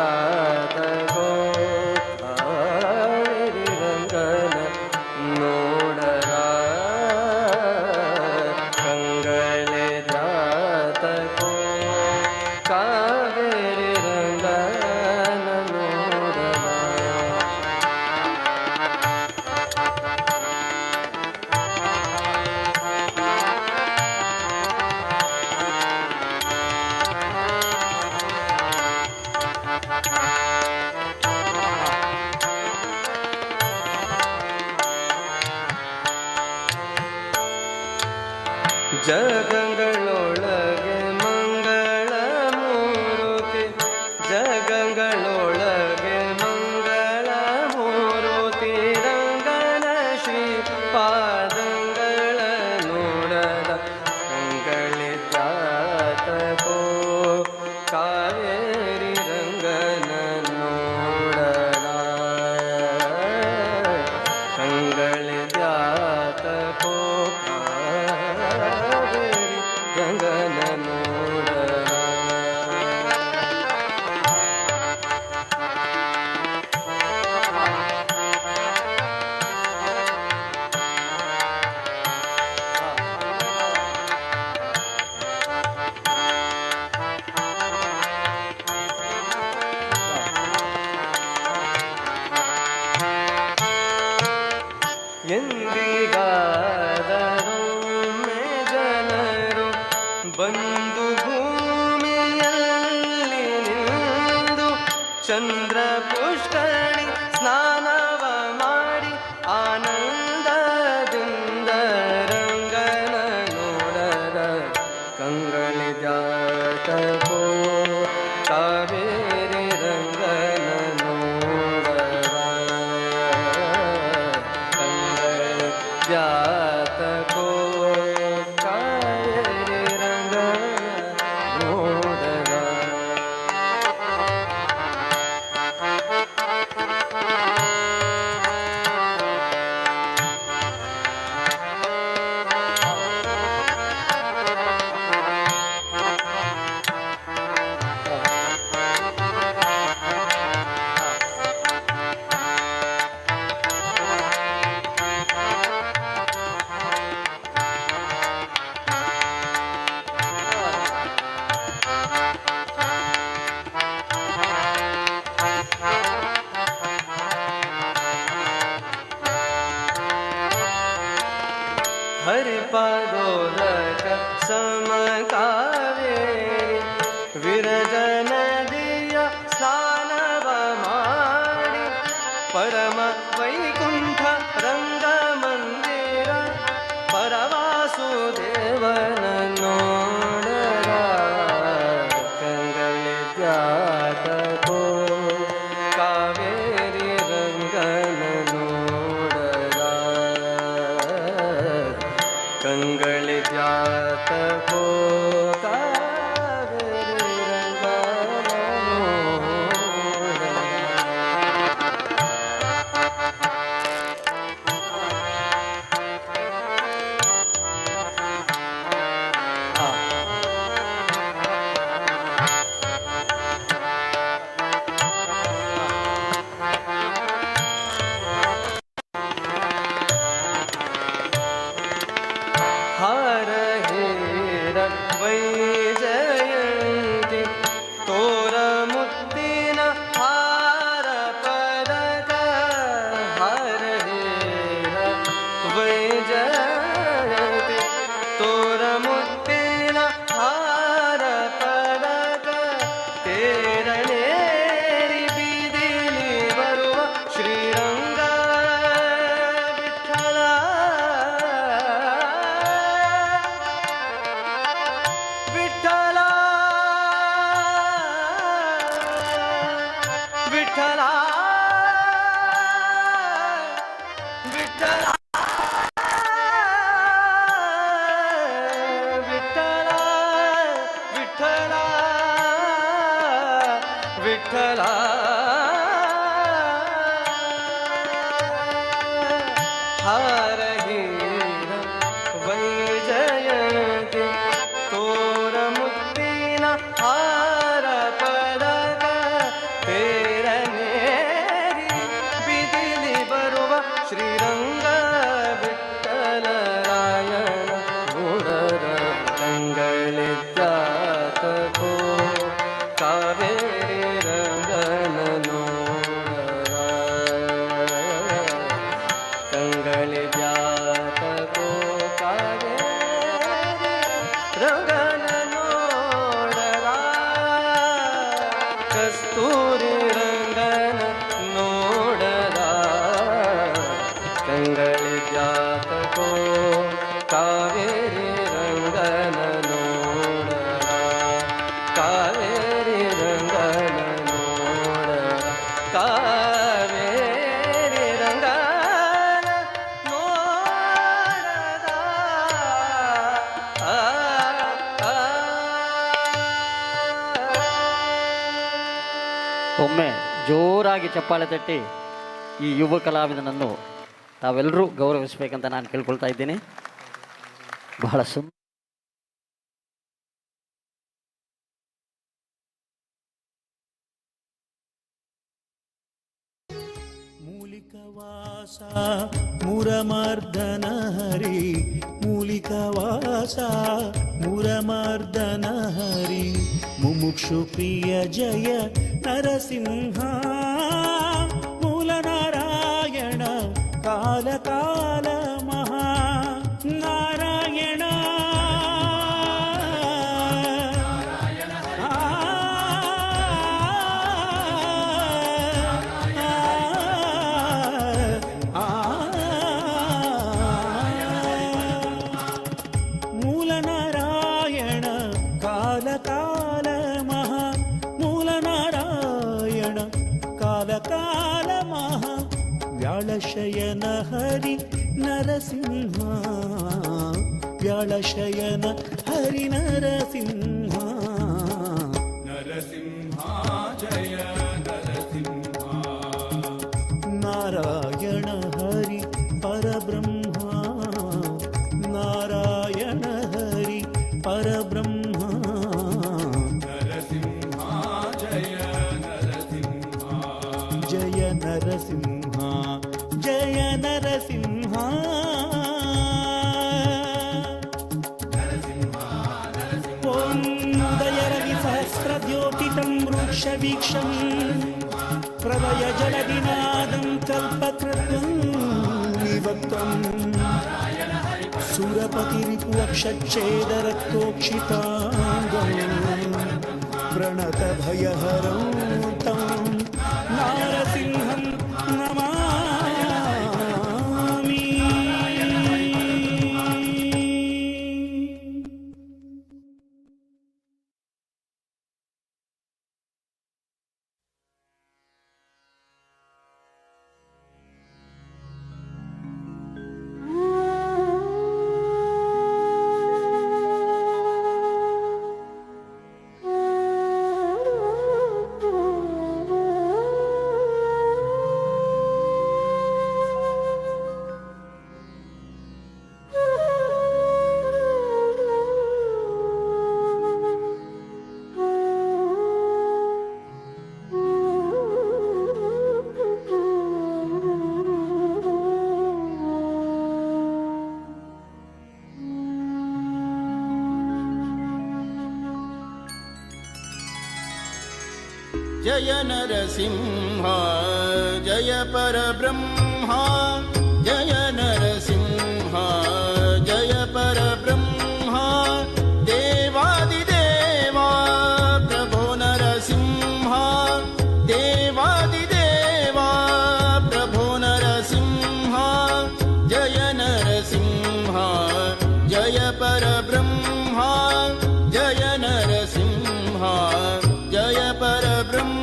ಕಾವೇರಿ ರಂಗನ ನೋಡದ ಕಂಗಳಿದ್ಯಾತಕೋ ಕಾವೇರಿ ರಂಗನ ನೋಡದ ಜಗಗಳೊಳಗೆ ಮಂಗಳ ಮೂರುತಿ ಜಗಗಳೊಳಗೆ ಮಂಗಳ ಮೂರುತಿ ರಂಗನ ಶ್ರೀ ಪಾದಂಗಳ ನೋಡದ ಕಂಗಳಿದ್ಯಾತಕೋ ಕಾವೇರಿ ರಂಗನ ನೋಡದ ಕಂಗಳಿದ್ಯಾತಕೋ ಕಾವೇರಿ ರಂಗನ ನೋಡದ ಎಂದಿಗಾದರೊಮ್ಮೆ ಜನರು ಬಂದು ಭೂಮಿಯಲ್ಲಿ ನಿಂದು ಚಂದ್ರ ಪುಷ್ಕರಣಿ ಸ್ನಾನವ ಮಾಡಿ ಆನಂದದಿಂದ ರಂಗನ ನೋಡದ ಕಂಗಳಿದ್ಯಾತಕೋ ಕಾವೇರಿ ರಂಗನ ನೋಡದ ಕಂಗಳಿದ್ಯಾತಕೋ ಕಾವೇರಿ ರಂಗನ ನೋಡದ ಹರಿಪಾದೋದಕ ಸಮಕಾವೇರಿ ವಿರಜ ನದಿಯ ಸ್ನಾನವ ಮಾಡಿ ಪರಮ ವೈಕುಂಠ ರಂಗಮಂದಿರ ಪರವಾಸುದೇವನ ನೋಡದ ಕಂಗಳಿದ್ಯಾತಕೋ ಕಾವೇರಿ ರಂಗನ ನೋಡದ ಕಂಗಳಿದ್ಯಾತಕೋ ಕಾವೇರಿ ರಂಗನ ನೋಡದ ವಿಠಲ ವಿಠಲ ವಿಠಲ ವಿಠಲ ವಿಠಲ ಹಾರಹೀರ ವೈಜಯಂತಿ ತೋರ ಮುತ್ತಿನ ಹಾರ ಪದಕ ತೇರನೇರಿ ಬಿದಿಲಿ ಬರುವ ಶ್ರೀರಂಗ ವಿಠಲರಾಯಣ ಗುಣರ ರಂಗಳಿತ್ಯಾತಕೋ ಕಾವೇರಿ ರಂಗನ ನೋಡರ ಕಂಗಳಿ ಜಾತಕೋ ಕಾವೇರಿ ರಂಗನ ನೋಡರ ಕಸ್ತೂರಿ ರಂಗನ ನೋಡರ ಕಂಗಳಿ ಜಾತಕೋ ಕಾವೇರಿ ರಂಗನ ನೋಡರ ಕಾವೇರಿ ರಂಗನ ನೋಡರ ಕಾವೇರಿ ರಂಗನ ನೋಡರ ಒಮ್ಮೆ ಜೋರಾಗಿ ಚಪ್ಪಾಳೆ ತಟ್ಟಿ ಈ ಯುವ ಕಲಾವಿದನನ್ನು ತಾವೆಲ್ಲರೂ ಗೌರವಿಸಬೇಕಂತ ನಾನು ಕೇಳ್ಕೊಳ್ತಾ ಇದ್ದೀನಿ. ಬಹಳ ಮೂಲಿಕವಾಸ ಮುರಮರ್ದನ ಹರಿ ಮೂಲಿಕವಾಸ ಮುರಮರ್ದನ ಹರಿ ಮುಮುಕ್ಷು ಪ್ರಿಯ ಜಯ ನರಸಿಂಹ ಮೂಲ ನಾರಾಯಣ ಕಾಲ ಕಾಲ ಮಹಾ ನಾರಾಯಣ ಮೂಲ ನಾರಾಯಣ ಕಾಲ ಕಾಲ ಮಹಾ ಮೂಲ ನಾರಾಯಣ ಕಾಲ ಕಾಲ ಮಹಾ ವ್ಯಾಳಶಯನ ಹರಿ ನರಸಿಂಹ ವ್ಯಾಳಶಯನ ಹರಿ ನರಸಿಂಹ ನರಸಿಂಹ ಜಯ ನರಸಿಂಹ ನಾರಾಯಣ ಹರಿ ಪರಬ್ರಹ್ಮ ನಾರಾಯಣ ಹರಿ ಪರಬ್ರಹ್ಮ ನರಸಿಂಹ ಜಯ ನರಸಿಂಹ ಜಯ ನರಸಿಂಹ ಜಯ ನರಸಿಂಹ ಓಂ ಉದಯರವಿ ಸಹಸ್ರದ್ಯೋತಿತಂ ವೃಕ್ಷವೀಕ್ಷಂ ಪ್ರಳಯ ಜಲವಿನಾದಂ ಕಲ್ಪಕೃತ್ವಂ ವಿಭಕ್ತಂ ಸುರಪತಿರಿಪುವಕ್ಷಚ್ಛೇದರಕ್ತೋಕ್ಷಿತಾಂಗಂ ಪ್ರಣತಭಯಹರಂ तं ನಾರಸಿಂಹಂ ನಮಾಮಿ. जय नरसिंह जय परब्रह्म जय नरसिंह जय परब्रह्म देवादिदेवा प्रभो नरसिंह देवादिदेवा प्रभो नरसिंह जय नरसिंह जय परब्रह्म जय नरसिंह जय परब्रह्म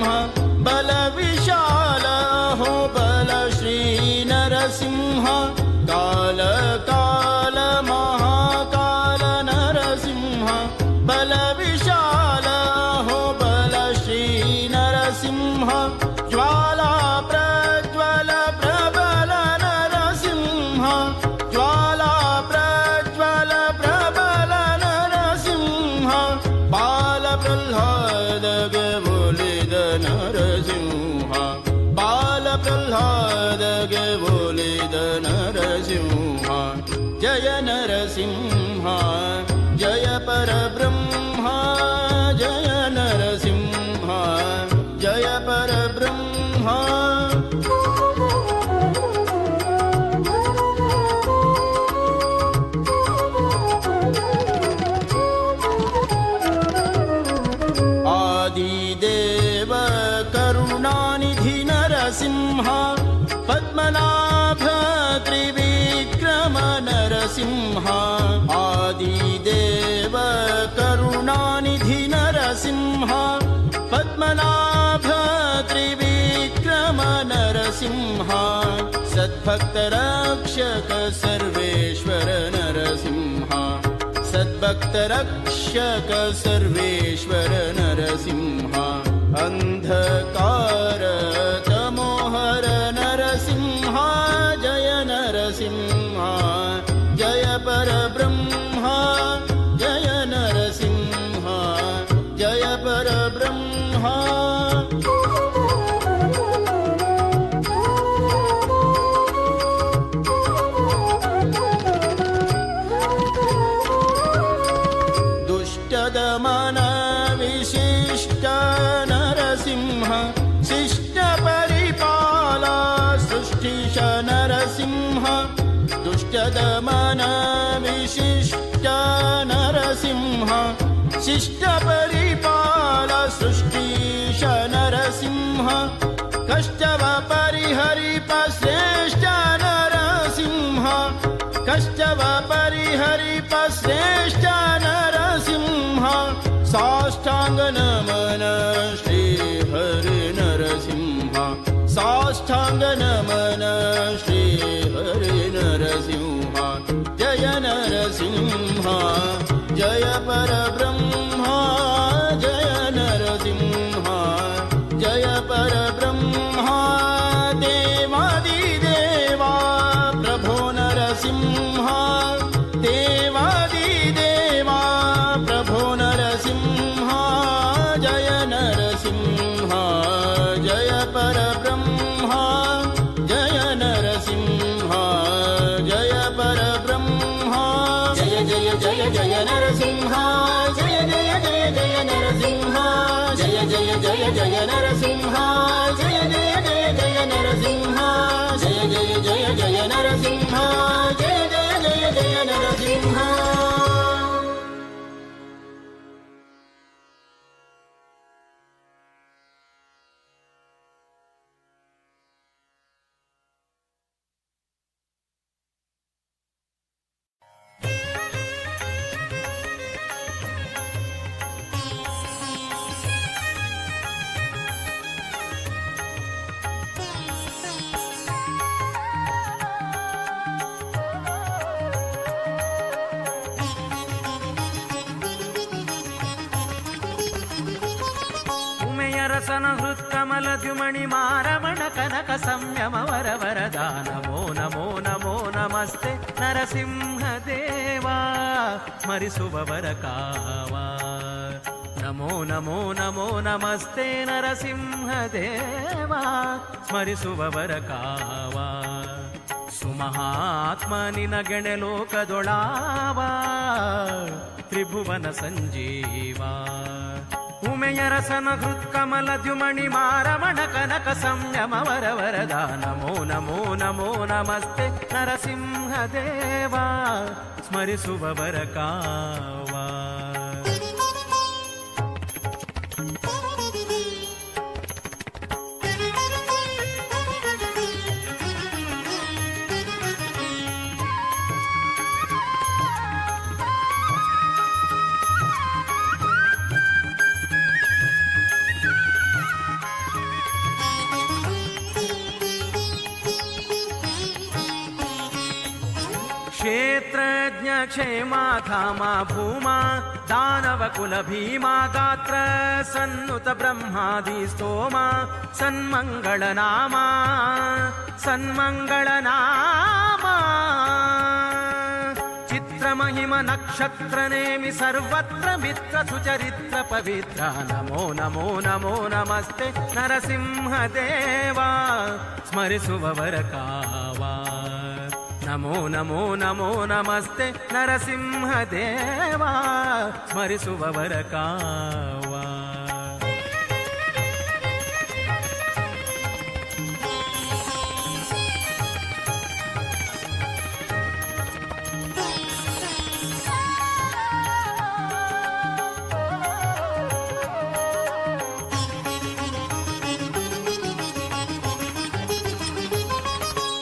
नरसिंह बल विशाल हो बल श्री नरसिंह काल काल महाकाल नरसिंह बल विशाल हो बल श्री नरसिंह ज्वाला प्रज्वल प्रबल नरसिंह ज्वाला प्रज्वल प्रबल नरसिंह बाल प्रह्लाद गे बोलिद नरसिंह बाल प्रह्लाद गे बोलिद नरसिंह जय नरसिंह जय परब्रह्म जय नरसिंह जय परब्रह्म आदिदेव करुणानिधि नरसिंह पद्मनाभ त्रिविक्रम नरसिंह आदिदेव करुणानिधि नरसिंह पद्मनाभ त्रिविक्रम नरसिंह सद्भक्तरक्षक सर्वेश्वर नरसिंह सद्भक्तरक्षक सर्वेश्वर नरसिंह अंधकार तमोहर नरसिंह जय नरसिंह जय परब्रह्म जय नरसिंह जय परब्रह्म दुष्टदमन विशिष्ट नरसिंह शिष्ट परिपाला सृष्टिश नरसिंह दुष्टदमन विशिष्ट नरसिंह शिष्ट परिपाला सृष्टिश नरसिंह कष्टव परिहरिप श्रेष्ठ नरसिंह कष्टव परिहरिप श्रेष्ठ नरसिंह साष्टांग नमन श्री हरि नरसिंह साष्टांग नमन श्री हरि नरसिंह जय नरसिंह जय परब्रह्म जय नरसिंह जय परब्रह्म देवादिदेवा प्रभो नरसिंह देवादिदेवा प्रभो नरसिंह जय नरसिंह जय परब्रह्म जय नरसिंह जय परब्रह्म जय जय जय जय नरसिंह जय जय जय जय नरसिंह जय जय जय जय नरसिंह जय जय जय जय नरसिंह जय जय जय जय नरसिंह जय जय जय जय नरसिंह ರಸನ ಹೃತ್ಕಮಲ ದ್ಯುಮಣಿ ಮಾರಮಣ ಕನಕ ಸಂಯಮ ವರವರದ ನಮೋ ನಮೋ ನಮೋ ನಮಸ್ತೆ ನರಸಿಂಹ ದೇವಾ ಸ್ಮರಿಸುವವರ ಕಾವ ನಮೋ ನಮೋ ನಮೋ ನಮಸ್ತೆ ನರಸಿಂಹ ದೇವಾ ಸ್ಮರಿಸುವವರ ಕಾವ ಸುಮಹಾತ್ಮ ನಿನಗೆಣೆ ಲೋಕದೊಳಾವ ತ್ರಿಭುವನ ಸಂಜೀವ ಉಮೆಯರಸನ ಹೃತ್ಕಮಲ ದ್ಯುಮಣಿ ಮಾರಮಣ ಕನಕ ಸಂಯಮ ವರವರದ ನಮೋ ನಮೋ ನಮೋ ನಮಸ್ತೆ ನರಸಿಂಹ ದೇವಾ ಸ್ಮರಿಸುವವರ ಕಾವ ಕ್ಷೇತ್ರಜ್ಞ ಕ್ಷೇಮಾಧಾಮ ಭೂಮಾ ದಾನವ ಕುಲ ಭೀಮಾ ಗಾತ್ರ ಸನ್ನುತ ಬ್ರಹ್ಮಾದಿ ಸ್ತೋಮ ಸನ್ಮಂಗಳ ನಾಮ ಸನ್ಮಂಗಳ ನಾಮ ಚಿತ್ರಮಹಿಮ ನಕ್ಷತ್ರ ನೇಮಿ ಸರ್ವತ್ರ ಮಿತ್ರ ಸುಚರಿತ್ರ ಪವಿತ್ರ ನಮೋ ನಮೋ ನಮೋ ನಮಸ್ತೆ ನರಸಿಂಹ ದೇವ ಸ್ಮರಿಸುವವರ ಕಾವ ನಮೋ ನಮೋ ನಮೋ ನಮಸ್ತೆ ನರಸಿಂಹ ದೇವ ಸ್ಮರಿಸುವವರ ಕಾವ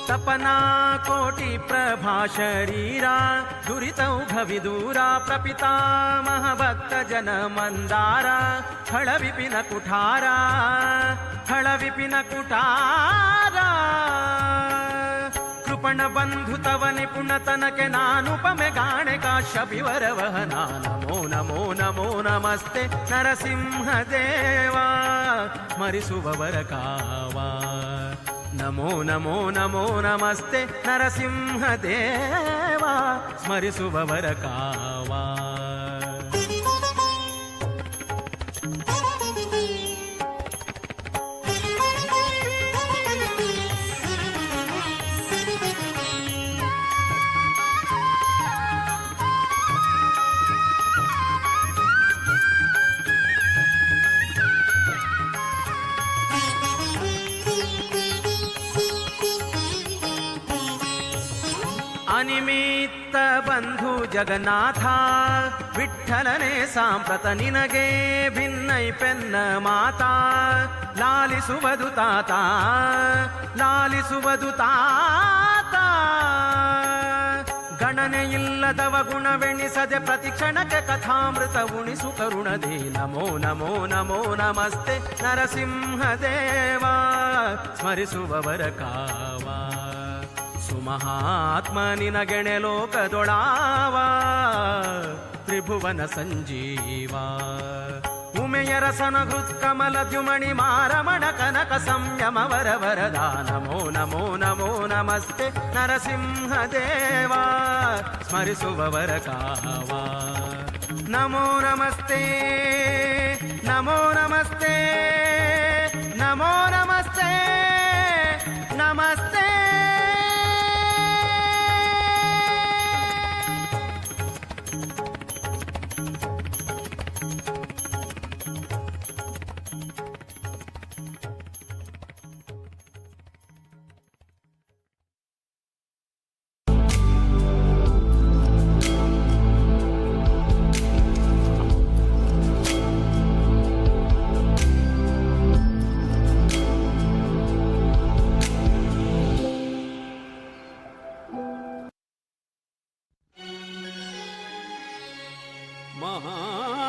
ತಪನಾ ಕೋಟಿ ಪ್ರಭಾ ಶರೀರಾ ದುರಿತೌಘ ವಿದೂರ ಪ್ರಪಿತಾಮಹ ಭಕ್ತ ಜನ ಮಂದಾರ ಖಳ ವಿಪಿನ ಕುಠಾರ ಖಳ ವಿಪಿನ ಕುಠಾರ ಕೃಪಣ ಬಂಧು ತವ ನಿಪುಣ ತನಕೆ ನಾನುಪಮೆ ಗಾಣೆ ಕಾಶ್ಯಪಿವರ ವಹನ ನಮೋ ನಮೋ ನಮೋ ನಮಸ್ತೆ ನರಸಿಂಹ ದೇವ ಸ್ಮರಿಸುವವರ ಕಾವ ನಮೋ ನಮೋ ನಮೋ ನಮಸ್ತೆ ನರಸಿಂಹ ದೇವ ಸ್ಮರಿಸುವವರ ಕಾವ ಅನಿಮಿತ್ತ ಬಂಧು ಜಗನ್ನಾಥ ವಿಠ್ಠಲನೆ ಸಾಂಪ್ರತ ನಿನಗೆ ಭಿನ್ನೈ ಪೆನ್ನ ಮಾತಾ ಲಾಲಿಸುವುದು ತಾತ ಲಾಲಿಸುವುದು ತಾತ ಗಣನೆಯಿಲ್ಲದವ ಗುಣವೆಣಿಸದೆ ಪ್ರತಿಕ್ಷಣಕ್ಕೆ ಕಥಾಮೃತ ಉಣಿಸು ಕರುಣದೇ ನಮೋ ನಮೋ ನಮೋ ನಮಸ್ತೆ ನರಸಿಂಹ ದೇವ ಸ್ಮರಿಸುವವರ ಕಾವ ಸುಮಹಾತ್ಮ ನಿನಗೆಣೆ ಲೋಕದೊಳಾವ ತ್ರಿಭುವನ ಸಂಜೀವ ಉಮೆಯ ರಸನ ಹೃತ್ಕಮಲ ದ್ಯುಮಣಿ ಮಾರಮಣ ಕನಕ ಸಂಯಮ ವರ ವರದ ನಮೋ ನಮೋ ನಮೋ ನಮಸ್ತೆ ನರಸಿಂಹ ದೇವ ಸ್ಮರಿಸುವವರ ಕಾವ ನಮೋ ನಮಸ್ತೆ ನಮೋ ನಮಸ್ತೆ ನಮೋ ನಮಸ್ತೆ ನಮಸ್ತೆ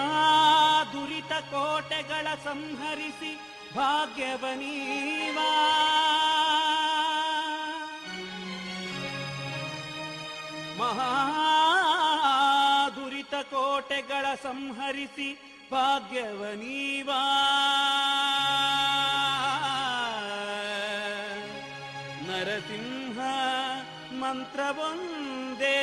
ಮಹಾದುರಿತ ಕೋಟೆಗಳ ಸಂಹರಿಸಿ ಭಾಗ್ಯವನೀವಾ ಮಹಾದುರಿತ ಕೋಟೆಗಳ ಸಂಹರಿಸಿ ಭಾಗ್ಯವನೀವಾ ನರಸಿಂಹ ಮಂತ್ರವೊಂದೇ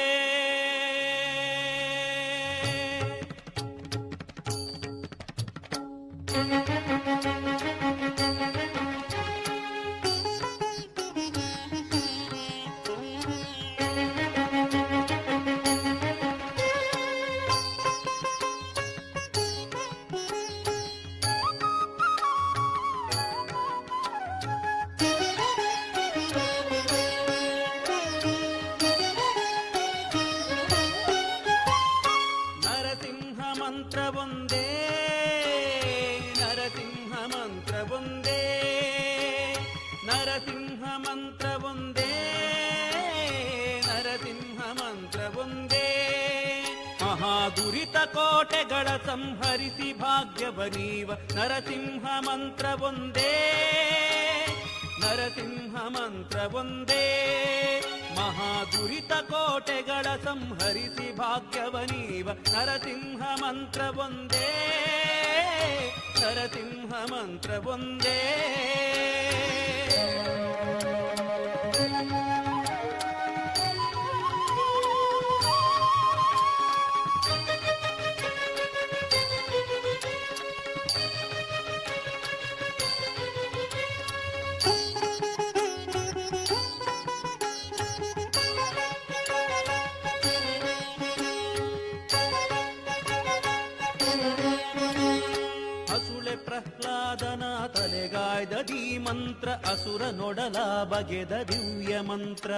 ಮಹಾದುರಿತ ಕೋಟೆಗಳ ಸಂಹರಿಸಿ ಭಾಗ್ಯವನೀವ ನರಸಿಂಹ ಮಂತ್ರವೊಂದೇ ನರಸಿಂಹ ಮಂತ್ರವೊಂದೇ ಮಹಾದುರಿತ ಕೋಟೆಗಳ ಸಂಹರಿಸಿ ಭಾಗ್ಯವನೀವ ನರಸಿಂಹ ಮಂತ್ರವೊಂದೇ, ನರಸಿಂಹ ಮಂತ್ರವೊಂದೇ. ಪ್ರಹ್ಲಾದನ ತಲೆಗಾಯ್ದ ಧೀ ಮಂತ್ರ, ಅಸುರ ನೊಡಲ ಬಗೆದ ದಿವ್ಯ ಮಂತ್ರ.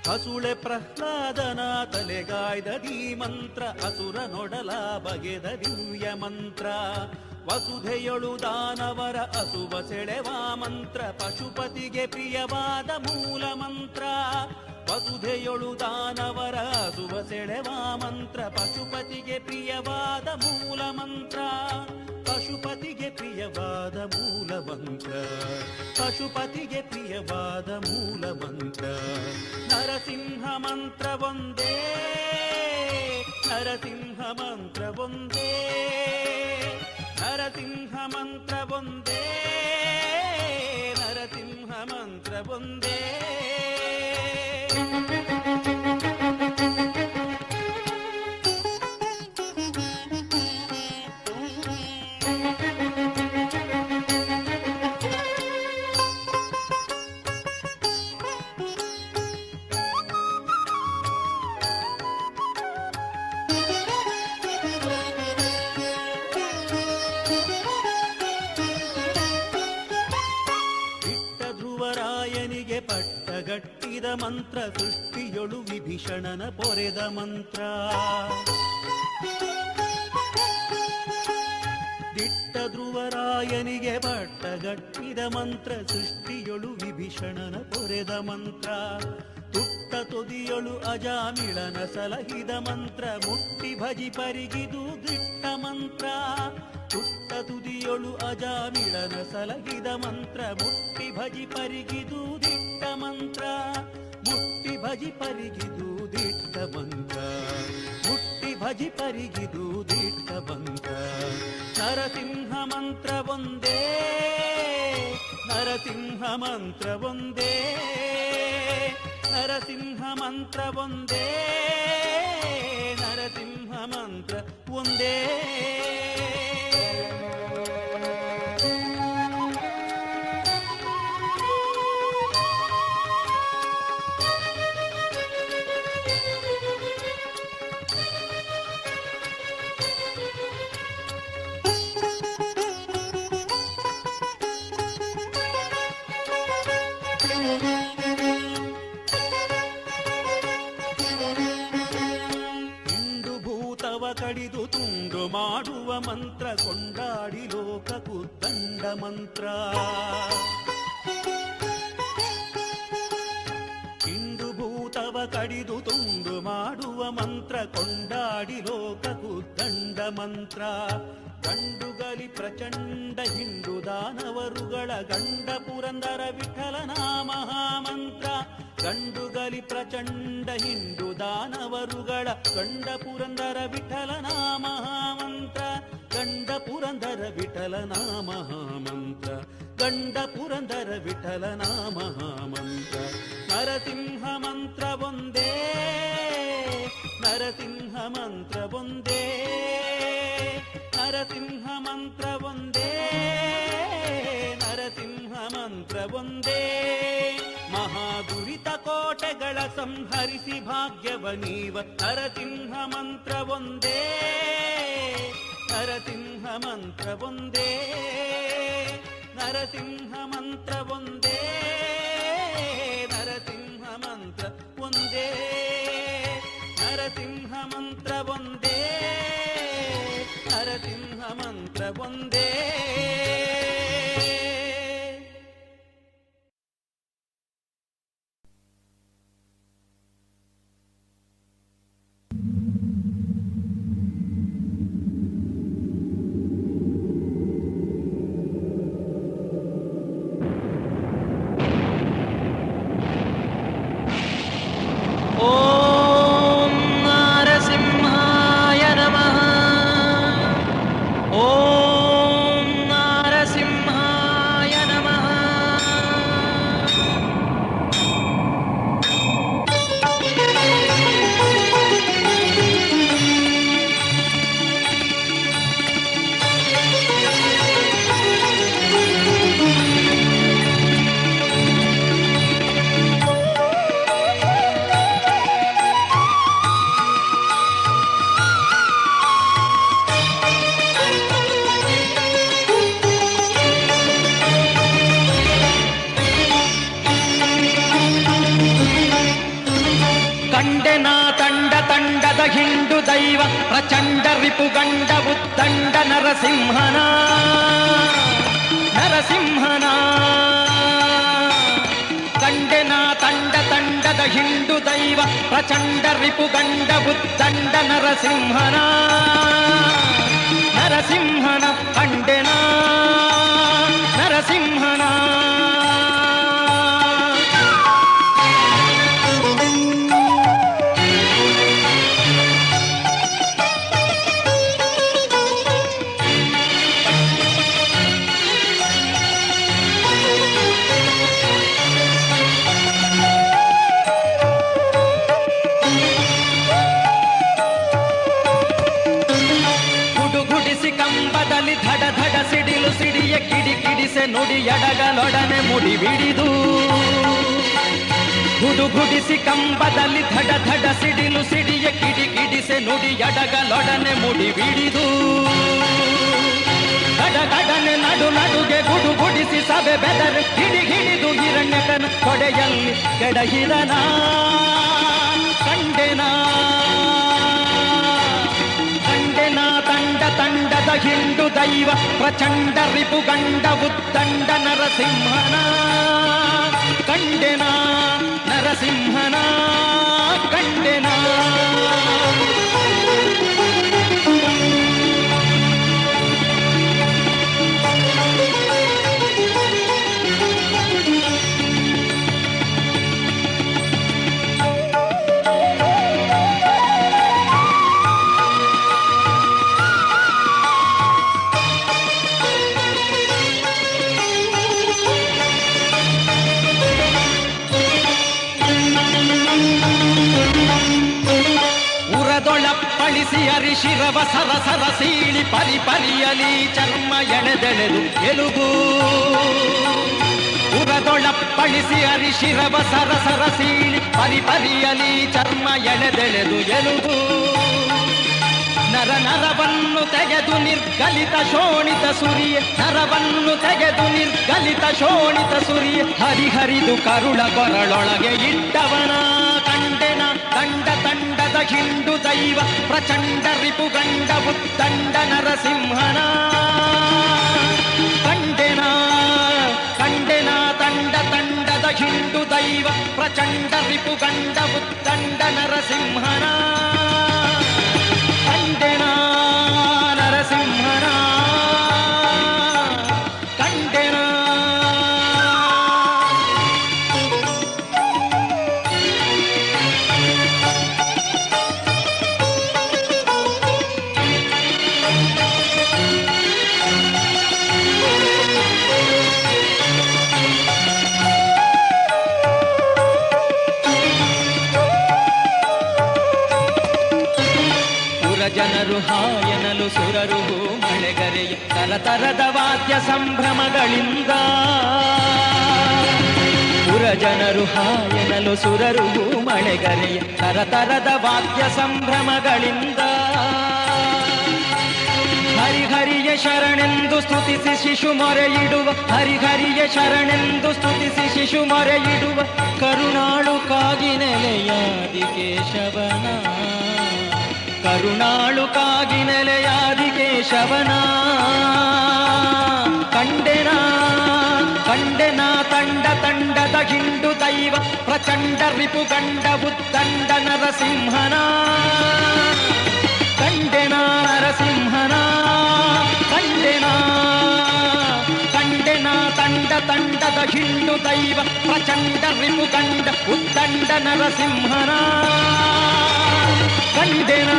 ಹಸುಳೆ ಪ್ರಹ್ಲಾದನ ತಲೆಗಾಯ್ದ ಧೀ ಮಂತ್ರ, ಅಸುರ ನೊಡಲ ಬಗೆದ ದಿವ್ಯ ಮಂತ್ರ. ವಸುಧೆಯೊಳು ದಾನವರ ಅಸುವ ಸೆಳೆವ ಮಂತ್ರ, ಪಶುಪತಿಗೆ ಪ್ರಿಯವಾದ ಮೂಲ ಮಂತ್ರ. ವಸುಧೆಯೊಳು ದಾನವರ ಅಸುವ ಸೆಳೆವ ಮಂತ್ರ, ಪಶುಪತಿಗೆ ಪ್ರಿಯವಾದ ಮೂಲ ಮಂತ್ರ. ಪಶುಪತಿಗೆ ಪ್ರಿಯವಾದ ಮೂಲ ಮಂತ್ರ, ಪಶುಪತಿಗೆ ಪ್ರಿಯವಾದ ಮೂಲ ಮಂತ್ರ. ನರಸಿಂಹ ಮಂತ್ರವೊಂದೇ, ನರಸಿಂಹ ಮಂತ್ರವೊಂದೇ, ನರಸಿಂಹ ಮಂತ್ರವೊಂದೇ, ನರಸಿಂಹ ಮಂತ್ರವೊಂದೇ. ಪಟ್ಟಗಟ್ಟಿದ ಮಂತ್ರ, ಸೃಷ್ಟಿಯೊಳು ವಿಭೀಷಣನ ಪೊರೆದ ಮಂತ್ರ. ದಿಟ್ಟ ಧ್ರುವರಾಯನಿಗೆ ಪಟ್ಟಗಟ್ಟಿದ ಮಂತ್ರ, ಸೃಷ್ಟಿಯೊಳು ವಿಭೀಷಣನ ಪೊರೆದ ಮಂತ್ರ. ತುಟ್ಟ ತೊದಿಯೊಳು ಅಜಾಮಿಳನ ಸಲಹಿದ ಮಂತ್ರ, ಮುಟ್ಟಿ ಭಜಿ ಪರಿಗಿದು ದಿಟ್ಟ ಮಂತ್ರ. ತುಟ್ಟ ತುದಿಯೊಳು ಅಜಾಮಿಳನ ಸಲಹಿದ ಮಂತ್ರ, ಮುಟ್ಟಿ ಭಜಿ ಪರಿಗಿದು ದಿಟ್ಟ ಮಂತ್ರ. ಮುಟ್ಟಿ ಭಜಿ ಪರಿಗಿದು ದಿಟ್ಟ ಮಂತ್ರ, ಮುಟ್ಟಿ ಭಜಿ ಪರಿಗಿದು ದಿಟ್ಟ ಮಂತ್ರ. ನರಸಿಂಹ ಮಂತ್ರವೊಂದೇ, ನರಸಿಂಹ ಮಂತ್ರವೊಂದೇ, ನರಸಿಂಹ ಮಂತ್ರವೊಂದೇ, ನರಸಿಂಹ ಮಂತ್ರ ಒಂದೇ. ಕಡಿದು ತುಂಡು ಮಾಡುವ ಮಂತ್ರ, ಕೊಂಡಾಡಿ ಲೋಕಕ್ಕೂ ದಂಡ ಮಂತ್ರ. ಹಿಂಡು ಭೂತವ ಕಡಿದು ತುಂಡು ಮಾಡುವ ಮಂತ್ರ, ಕೊಂಡಾಡಿ ಲೋಕಕ್ಕೂ ದಂಡ ಮಂತ್ರ. ಗಂಡುಗಲಿ ಪ್ರಚಂಡ ಹಿಂಡು ದಾನವರುಗಳ ಗಂಡ ಪುರಂದರ ವಿಠಲನ ಮಹಾಮಂತ್ರ. ಗಂಡುಗಲಿ ಪ್ರಚಂಡ ಹಿಂಡು ದಾನವರುಗಳ ಗಂಡ ಪುರಂದರ ವಿಠಲನ ಮಹಾಮಂತ್ರ. ಗಂಡ ಪುರಂದರ ವಿಠಲನ ಮಹಾಮಂತ್ರ, ಗಂಡ ಪುರಂದರ ವಿಠಲನ ಮಹಾಮಂತ್ರ. ನರಸಿಂಹ ಮಂತ್ರವೊಂದೇ, ನರಸಿಂಹ ಮಂತ್ರವೊಂದೇ, ನರಸಿಂಹ ಮಂತ್ರವೊಂದೇ, ನರಸಿಂಹ ಮಂತ್ರವೊಂದೇ. ಮಹಾದುರಿತ ಕೋಟೆಗಳ ಸಂಹರಿಸಿ ಭಾಗ್ಯವನೀವ ನರಸಿಂಹ ಮಂತ್ರವೊಂದೇ, ನರಸಿಂಹ ಮಂತ್ರವೊಂದೇ, ನರಸಿಂಹ ಮಂತ್ರವೊಂದೇ, ನರಸಿಂಹ ಮಂತ್ರ ಒಂದೇ, ನರಸಿಂಹ ಮಂತ್ರವೊಂದೇ, ನರಸಿಂಹ ಮಂತ್ರವೊಂದೇ. ರಿಪುಗಂಡ ಉದ್ದಂಡ ನರಸಿಂಹನ ಕಂಡೆನ ತಂಡ ತಂಡದ ಹಿಂಡು ದೈವ ಪ್ರಚಂಡ ರಿಪುಗಂಡ ಉದ್ದಂಡ ನರಸಿಂಹನ ಕಂಡೆನ ನರಸಿಂಹನ ಕಂಬದಲ್ಲಿ ಧಡ ಧಡ ಸಿಡಿಲು ಸಿಡಿಯ ಕಿಡಿ ಕಿಡಿಸೆ ನುಡಿ ಎಡಗಲೊಡನೆ ಮುಡಿ ಬಿಡಿದು ಗುಡುಗುಡಿಸಿ ಕಂಬದಲ್ಲಿ ಧಡ ಧಡ ಸಿಡಿಲು ಸಿಡಿಯ ಕಿಡಿ ಕಿಡಿಸೆ ನುಡಿ ಎಡಗಲೊಡನೆ ಮುಡಿ ಬಿಡಿದು ಗಡಗಡನೆ ನಡು ನಡುಗೆ ಗುಡುಗುಡಿಸಿ ಸಭೆ ಬೆದರೆ ಹಿಡಿ ಹಿಡಿದು ಹಿರಣ್ಯಕನ ಕೊಡೆಯಲ್ಲಿ ಕೆಡಹಿರನ ಕಂಡೆನ ತಂಡ ತಂಡದ ಹಿಂಡು ದೈವ ಪ್ರಚಂಡ ರಿಪುಗಂಡ ಉದ್ದಂಡ ನರಸಿಂಹನ ಕಂಡೆನ ನರಸಿಂಹನ ಕಂಡೆನ ಉರದೊಳಪ್ಪಳಿಸಿ ಅರಿಶಿರವ ಸರಸರ ಸೀಳಿ ಪರಿ ಪರಿಯಲಿ ಚರ್ಮ ಎಳೆದೆಳೆದು ಎಲುಬು ಉರದೊಳಪ್ಪಳಿಸಿ ಅರಿಶಿರವ ಸರಸರ ಸೀಳಿ ಪರಿ ಪರಿಯಲಿ ಚರ್ಮ ಎಳೆದೆಳೆದು ಎಲುಬು ನರ ನರವನ್ನು ತೆಗೆದು ನಿರ್ಗಲಿತ ಶೋಣಿತ ಸುರಿಯ ನರವನ್ನು ತೆಗೆದು ನಿರ್ಗಲಿತ ಶೋಣಿತ ಸುರಿಯ ಹರಿಹರಿದು ಕರುಳ ಕೊರಳೊಳಗೆ ಇಟ್ಟವನ ಕಂಡೆನ ತಂಡ ತಂಡದ ಹಿಂಡು ದೈವ ಪ್ರಚಂಡ ರಿಪುಗಂಡ ಉದ್ದಂಡ ನರಸಿಂಹನ ಕಂಡೆನ ಕಂಡೆನ ತಂಡ ತಂಡದ ಹಿಂಡು ದೈವ ಪ್ರಚಂಡ ರಿಪುಗಂಡ ಉದ್ದಂಡ ನರಸಿಂಹನ ಕಂಡೆನ ನರಸಿಂಹನ ಕಂಡೆನ ಜನರು ಹಾಯನಲು ಸುರರು ಮಳೆಗರೆಯ ತರತರದ ವಾದ್ಯ ಸಂಭ್ರಮಗಳಿಂದ ಪುರಜನರು ಹಾಯನಲು ಸುರರು ಮಳೆಗರೆಯ ತರತರದ ವಾದ್ಯ ಸಂಭ್ರಮಗಳಿಂದ ಹರಿಹರಿಯ ಶರಣೆಂದು ಸ್ತುತಿಸಿ ಶಿಶು ಮೊರೆಯಿಡುವ ಹರಿಹರಿಯ ಶರಣೆಂದು ಸ್ತುತಿಸಿ ಶಿಶು ಮೊರೆಯಿಡುವ ಕರುಣಾಳು ಕಾಗಿ ನೆಲೆಯಾದಿ ಕೇಶವನ ಕರುಣಾಳು ಕಾಗಿ ನೆಲೆಯಾದಿ ಕೇಶವನ ಕಂಡೆನ ಕಂಡೆನ ತಂಡ ತಂಡದ ಹಿಂಡು ದೈವ ಪ್ರಚಂಡ ರಿಪುಗಂಡ ಉದ್ದಂಡ ನರಸಿಂಹನ ಕಂಡೆನ ನರಸಿಂಹನ ಕಂಡೆನ ಕಂಡೆನ ತಂಡ ತಂಡದ ಹಿಂಡು ದೈವ ಪ್ರಚಂಡ ರಿಪುಗಂಡ ಉದ್ದಂಡ ನರಸಿಂಹನ ಕಂಡೆನ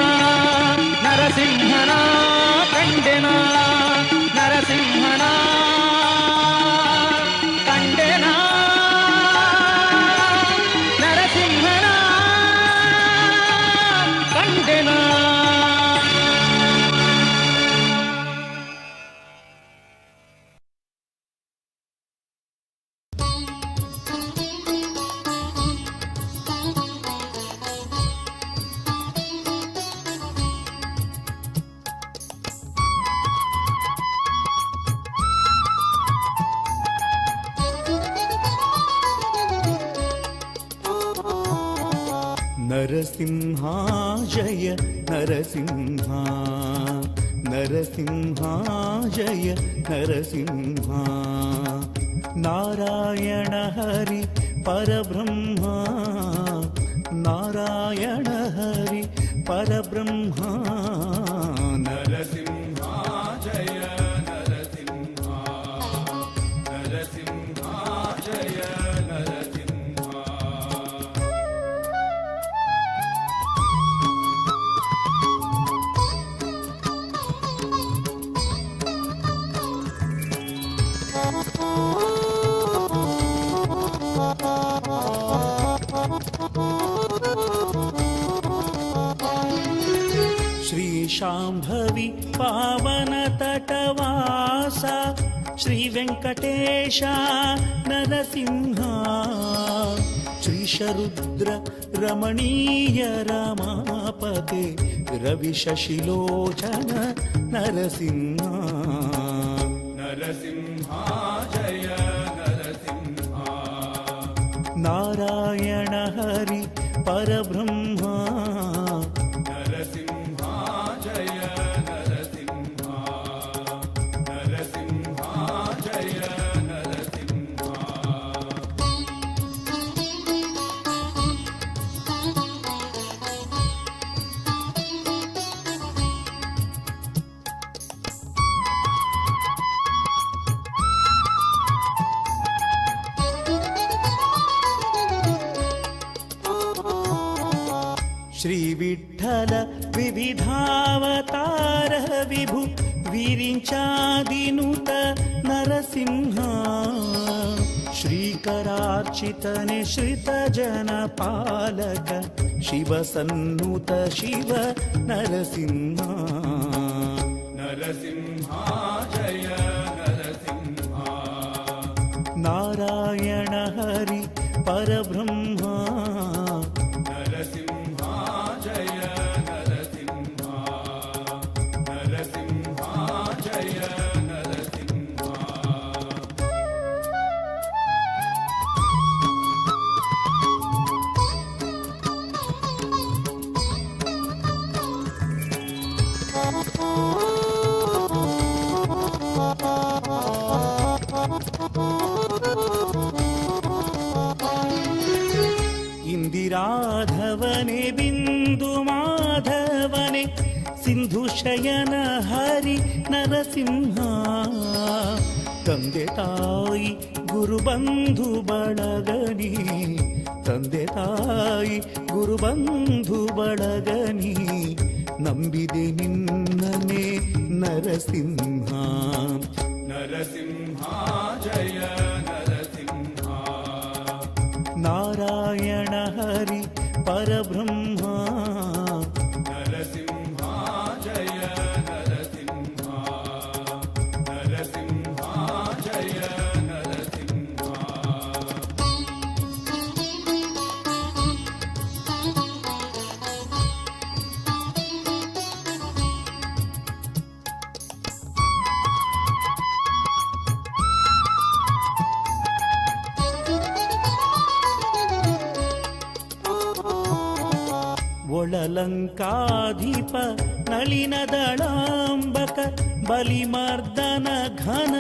ನರಸಿಂಹನ ಕಂಡೆನ ನರಸಿಂಹನ ಕಂಡೆನ ನರಸಿಂಹನ ಕಂಡೆನ ನರಸಿಂಹ जय नरसिंह नरसिंह जय नरसिंह नारायण हरि परब्रह्म नारायण हरि परब्रह्म नरसिंह जय नरसिंह नरसिंह जय नरसिंह श्री शांभवी पावन तटवासा श्री वेंकटेशा नरसिंह श्रीशरुद्र रमणीय रमापते रवि शशिलोचन नरसिंह नरसिंह जय नरसिंह नारायण हरि परब्रह्म नरसिंह जय नरसिंह नरसिंह जय नरसिंह श्री विठ्ठल विविधावतार विभु विरिंचादिनुत नरसिंह श्रीकरार्चितने श्रित जनपालक शिवसन्नुत शिव नरसिंह नरसिंह जय नरसिंह नारायण हरि परब्रह्म नरसिंह जय नरसिंह नरसिंह जय नरसिंह इंदिराधवने बिंदु माधवने सिंधु शयन हरि नरसिंह ತಂದೆ ತಾಯಿ ಗುರುಬಂಧು ಬಳಗನಿ ತಂದೆ ತಾಯಿ ಗುರುಬಂಧು ಬಳಗನಿ ನಂಬಿದೆ ನಿನ್ನನೆ ನರಸಿಂಹ ನರಸಿಂಹ ಜಯ ನರಸಿಂಹ ನಾರಾಯಣ ಹರಿ ಪರಬ್ರಹ್ಮ ನರಸಿಂಹ ಜಯ ನರಸಿಂಹ ನರಸಿಂಹ ಜಯ ನರಸಿಂಹ ಒಳಲಂಕಾಧಿಪ ನಳಿನದಳಾಂಬಕ ಬಲಿಮರ್ದನ ಘನ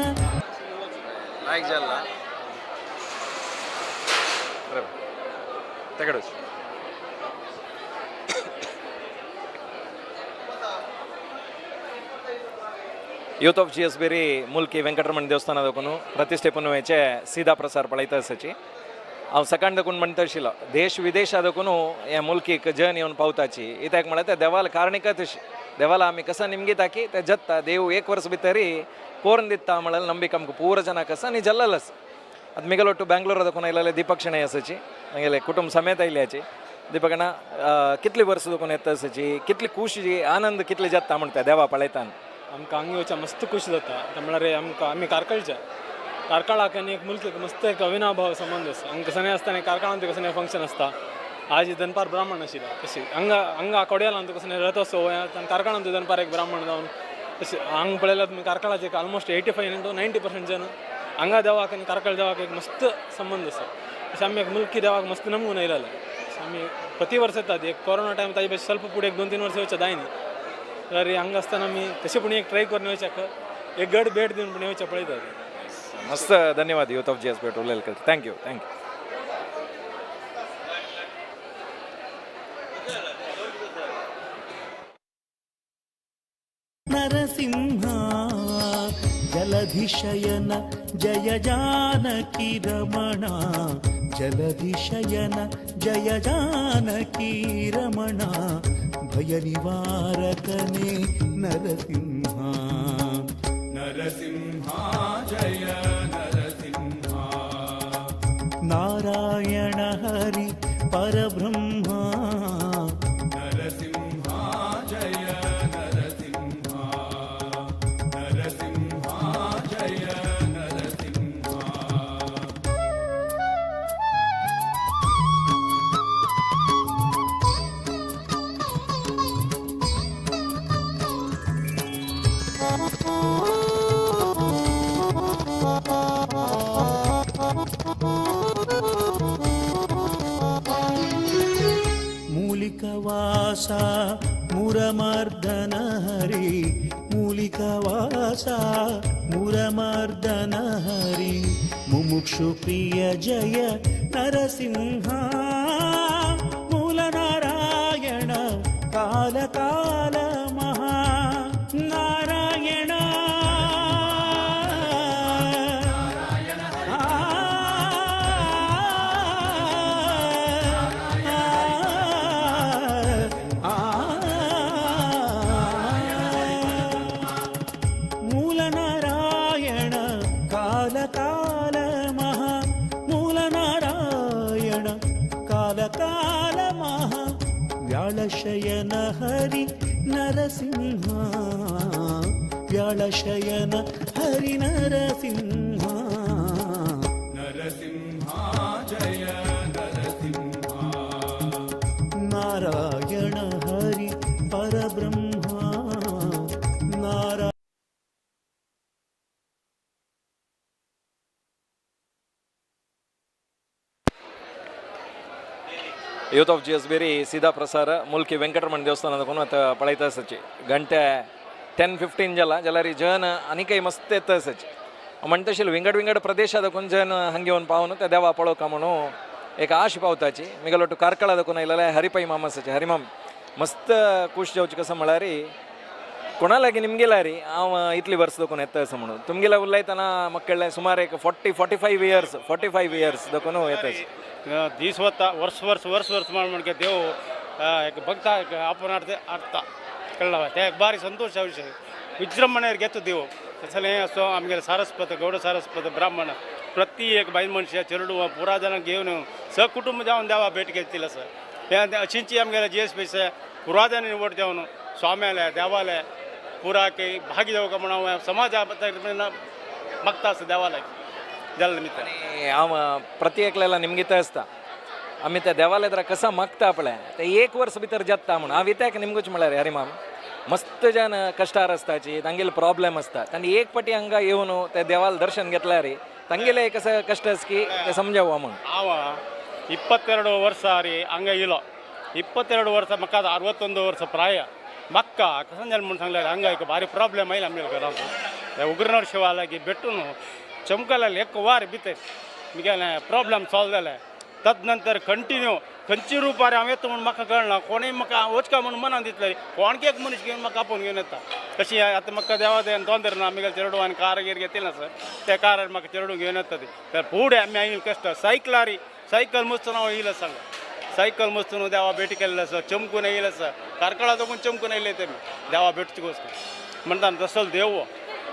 यूथ ऑफ जी एस बेरी मुल्की वेंकटरमण देवस्थान प्रतिष्ठापन व्हायचे सीधा प्रसार पळयता आसाची हांव सकाळ देखून म्हणटा आशिल्लो देश विदेशा देखून हे मुल्कीक जन येवन पावताची इत्याक म्हळ्यार ते देवाल कारणीकच अशी देवाला आमी कसा निमगीत हाकी ते जत्ता देव एक वर्स भितरी कोरून दिता म्हळ्यार नंबीक आमकां पूर जनाक आसा आनी जल्लल आसा आतां मिगेलोट्टू बेंगलोर देखून आयलेले दीपक शणै आसाची आमगेले कुटुंब समेत आयल्याची दीपक अण्णा कितली वर्स देखून येता आसाची कितली खुशी आनंद कितले जाता म्हणटा देवा पळयतान आमकां हांगा येवच्या मस्त खुशी जाता म्हळ्यार आमकां आमी कारकळच्या कारकाळाक आनी एक मुल्कीक मस्त एक अविनाभाव संबंध आसा हांगा सणय आसतना कारकाळांत तुका सणय फंक्शन आसता आज दनपार ब्राह्मण आशिल्लो तशी हांगा कोड्यालान तुका सणय रथोत्सव आनी कारकाळांत दनपार एक ब्राह्मण जावन तशें हांगा पळयल्यार तुमी कारकाळाचे ऑलमोस्ट 85 to 90% जन हांगा देवाक आनी कारकाळ देवाक एक मस्त संबंध आसा तशें आमी एक मुल्की देवाक मस्त नमून आयलेले आम्ही प्रति वर्ष येतात. एक कोरोना टायम ताजे ಸ್ವಲ್ಪ पुढे 1-2-3 वर्ष येवचे जायनी तर हांगा आसतना आमी तशें पूण एक ट्राय करून येवचे एक गड भेट दिवन पूण येवचे पळयतात. मस्त धन्यवाद यूथ ऑफ जी एस पेट उलयले थँक्यू ನರಸಿಂಹ ಜಲಧಿಶಯನ ಜಯ ಜಾನಕಿ ರಮಣ ಜಲಧಿಶಯನ ಜಯ ಜಾನಕಿ ರಮಣ ಭಯ ನಿವಾರಕನೇ ನರಸಿಂಹ ನರಸಿಂಹ ಜಯ ನರಸಿಂಹ ನಾರಾಯಣ ಹರಿ ಪರಬ್ರಹ್ಮ ನರಸಿಂಹ ಜಯ ನರಸಿಂಹ ನರಸಿಂಹ ಜಯ ನರಸಿಂಹ ಮೂಲಿಕವಾಸ ಮುರಮರ್ದನ ಹರಿ ಮೂಲಿಕವಾಸ ಮುರಮರ್ದನ ಹರಿ ಮುಮುಕ್ಷು ಪ್ರಿಯ ಜಯ ನರಸಿಂಹ ಮೂಲ ನಾರಾಯಣ ಕಾಲ ಕಾಲ ಮಹಾ ನಾರಾಯಣ ಮೂಲ ನಾರಾಯಣ ಕಾಲ ಕಾಲ ಮಹಾ ಮೂಲ ನಾರಾಯಣ ಕಾಲ ಕಾಲ ಮಹಾ ವ್ಯಾಳಶಯನ ಹರಿ ನರಸಿಂಹ ವ್ಯಾಳಶಯನ ಹರಿ ನರಸಿಂಹ ನರಸಿಂಹ ಜಯ ನರಸಿಂಹ ನಾರಾಯಣ ಹರಿ ಪರಬ್ರಹ್ಮ Narayana youth of G S ಬೇರಿ ಸೀದಾ ಪ್ರಸಾರ ಮುಲ್ಕಿ ವೆಂಕಟರಮಣ ದೇವಸ್ಥಾನದ ಕೊನತ ಪಳೈತ ಸಚ್ಚಿ ಗಂಟೆ 10-15 ಜಲರಿ ಜನ ಅನಿಕೈ ಮಸ್ತ್ ಎತ್ತ ಸಚ್ಚಿ म्हणटशील विंगड विंगड प्रदेशाद जन हंगे वन पावन त्या देवा पळो का म्हणून एक आश पावताची मिगलोट कारकळाद कोण इल्ले हरिपै मामासाचे हरिमाम मस्त खुश जावचे कसं म्हळ्यार कोणालागी निमगेला ರೀ ಅವ ಇಟ್ಲಿ ವರ್ಷದಕೊನು ಎತ್ತ ಅಸ म्हणून तुमಗೆಲ್ಲ ಉಲ್ಲೈತನ ಮಕ್ಕಳ ಸುಮಾರು एक 45 इयर्स दकोನು ಎತ್ತ दीस वता वर्ष म्हणके देव एक भक्ता आपण अर्थ कळला त्या एक बारी संतोष विषय विजृंभणेर घेतो देव त्यासले असो आमगे सारस्वत गौड सारस्वत ब्राह्मण प्रति एक बाई मनुष्य चेरडू पुरा जन घेवन सहकुटुंब जावन देवा भेट घेतली सर त्या अशींची आमगे जी एस पी पुरा जन निवड जावन स्वाम्याले देवाले पुरा काही भागी जाऊ का म्हणून समाज मागता असं देवाला जल निमित्त हांव प्रति एकल्याला निमगीत आसता आमी त्या देवालयार कसा मागता आपले ते एक वर्स भितर जत्ता म्हणून हांव इत्याक निमगूच म्हळ्यार हरिमाम मस्त जन कश्टार आसताची तांगेले प्रॉब्लेम आसता तांणी एक पाटी हांगा येवन त्या देवाल दर्शन घेतल्यार तांगेले कसं कश्ट आस की ते समजावं म्हणून हांव 22 वर्स ರೀ ಹಂಗೆ ಇಲ್ಲೋ 22 ವರ್ಷ ಮಕ್ಕ 61 ವರ್ಷ ಪ್ರಾಯ ಮಕ್ಕ ಕಸಂಜಲ್ म्हणून सांगल्यार हांगा एक भारी प्रॉब्लेम आयला आमच्या घरांत उग्रनर शिवालागी भेटून चमकला एक वार भितर मुगेले प्रॉब्लेम सॉल्व जाले तदनंतर कंटिन्यू खंयची रुपार हांव येता म्हूण म्हाका कळना कोणूय म्हाका वचका म्हणून मनान दितले कोणके एक मनीस घेवन म्हाका आपोवन घेवन येता तशी आतां म्हाका देवा देन तोंदर ना आमगेले चेडू आनी कारगीर घेतिना सर त्या कारार म्हाका चेडू घेवन येता ती तर फुडें आमी आयिल्ले कश्ट सायकलारी सायकल मुचून हांव येयलो सांग सायकल मुचून देवा भेटी केल्ले सर चमकून येयले सर कारकळा दोगून चमकून येयले तेमी देवा भेटचे गोश्ट म्हणटा तसो देव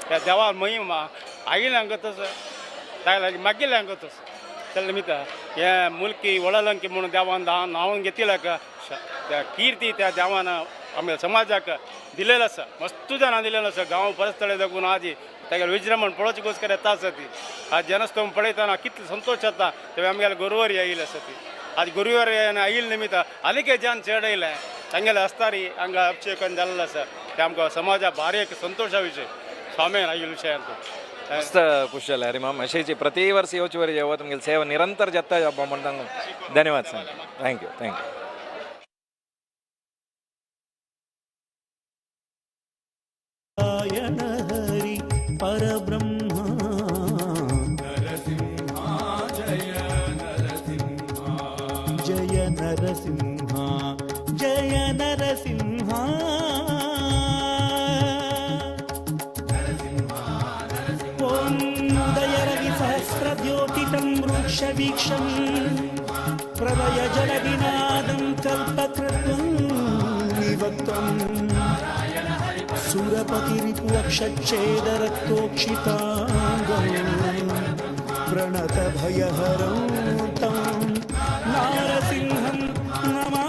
त्या देवा महिमा आयिल्ले हांगा तसो ताका लागीं मागिल्ले हांगा तसो त्याला निमित्त हे मुलकी वडलंकी म्हणून देवान नांवान घेतिल्या त्या कीर्ती त्या देवान आमच्या समाजाक दिलेलं आसा मस्त जाणां दिलेलं आसा गांव परस्तळे देखून आज ताका विजृंभण पळोवचे घोस्कर येता आसा ती आज जनस्तोम पळयतना कितलो संतोष जाता तेव्हा आमगेले गुरुवारी येयले आसा ती आज गुरुवारी आयिल्ले निमित्त आनीक जान चेड येयले तांगेले अस्तारी हांगा अभिषेकन जाल्लो आसा ते आमकां समाजा भारी एक संतोशा विशय स्वाम्यान आयिल्ले विशयांत मस्त खुश झाला अरे मग अशीची प्रतिवर्ष येऊची वर जेव्हा तुमची सेवा निरंतर जत्ता जॉब म्हणता धन्यवाद सांग थँक्यू नारायण हरि परब्रह्मा नरसिंहा जय नरसिंहा जय नरसिंहा जय नरसिंहा ॐ उदयरविसहस्रद्योतितं वृक्षवीक्षं प्रलयजलविनादं कल्पकृतं विभक्तम् सुरपतिरिपुवक्षच्छेदरक्तोक्षिताङ्गं प्रणतभयहरं तं नारसिंहं नमामि।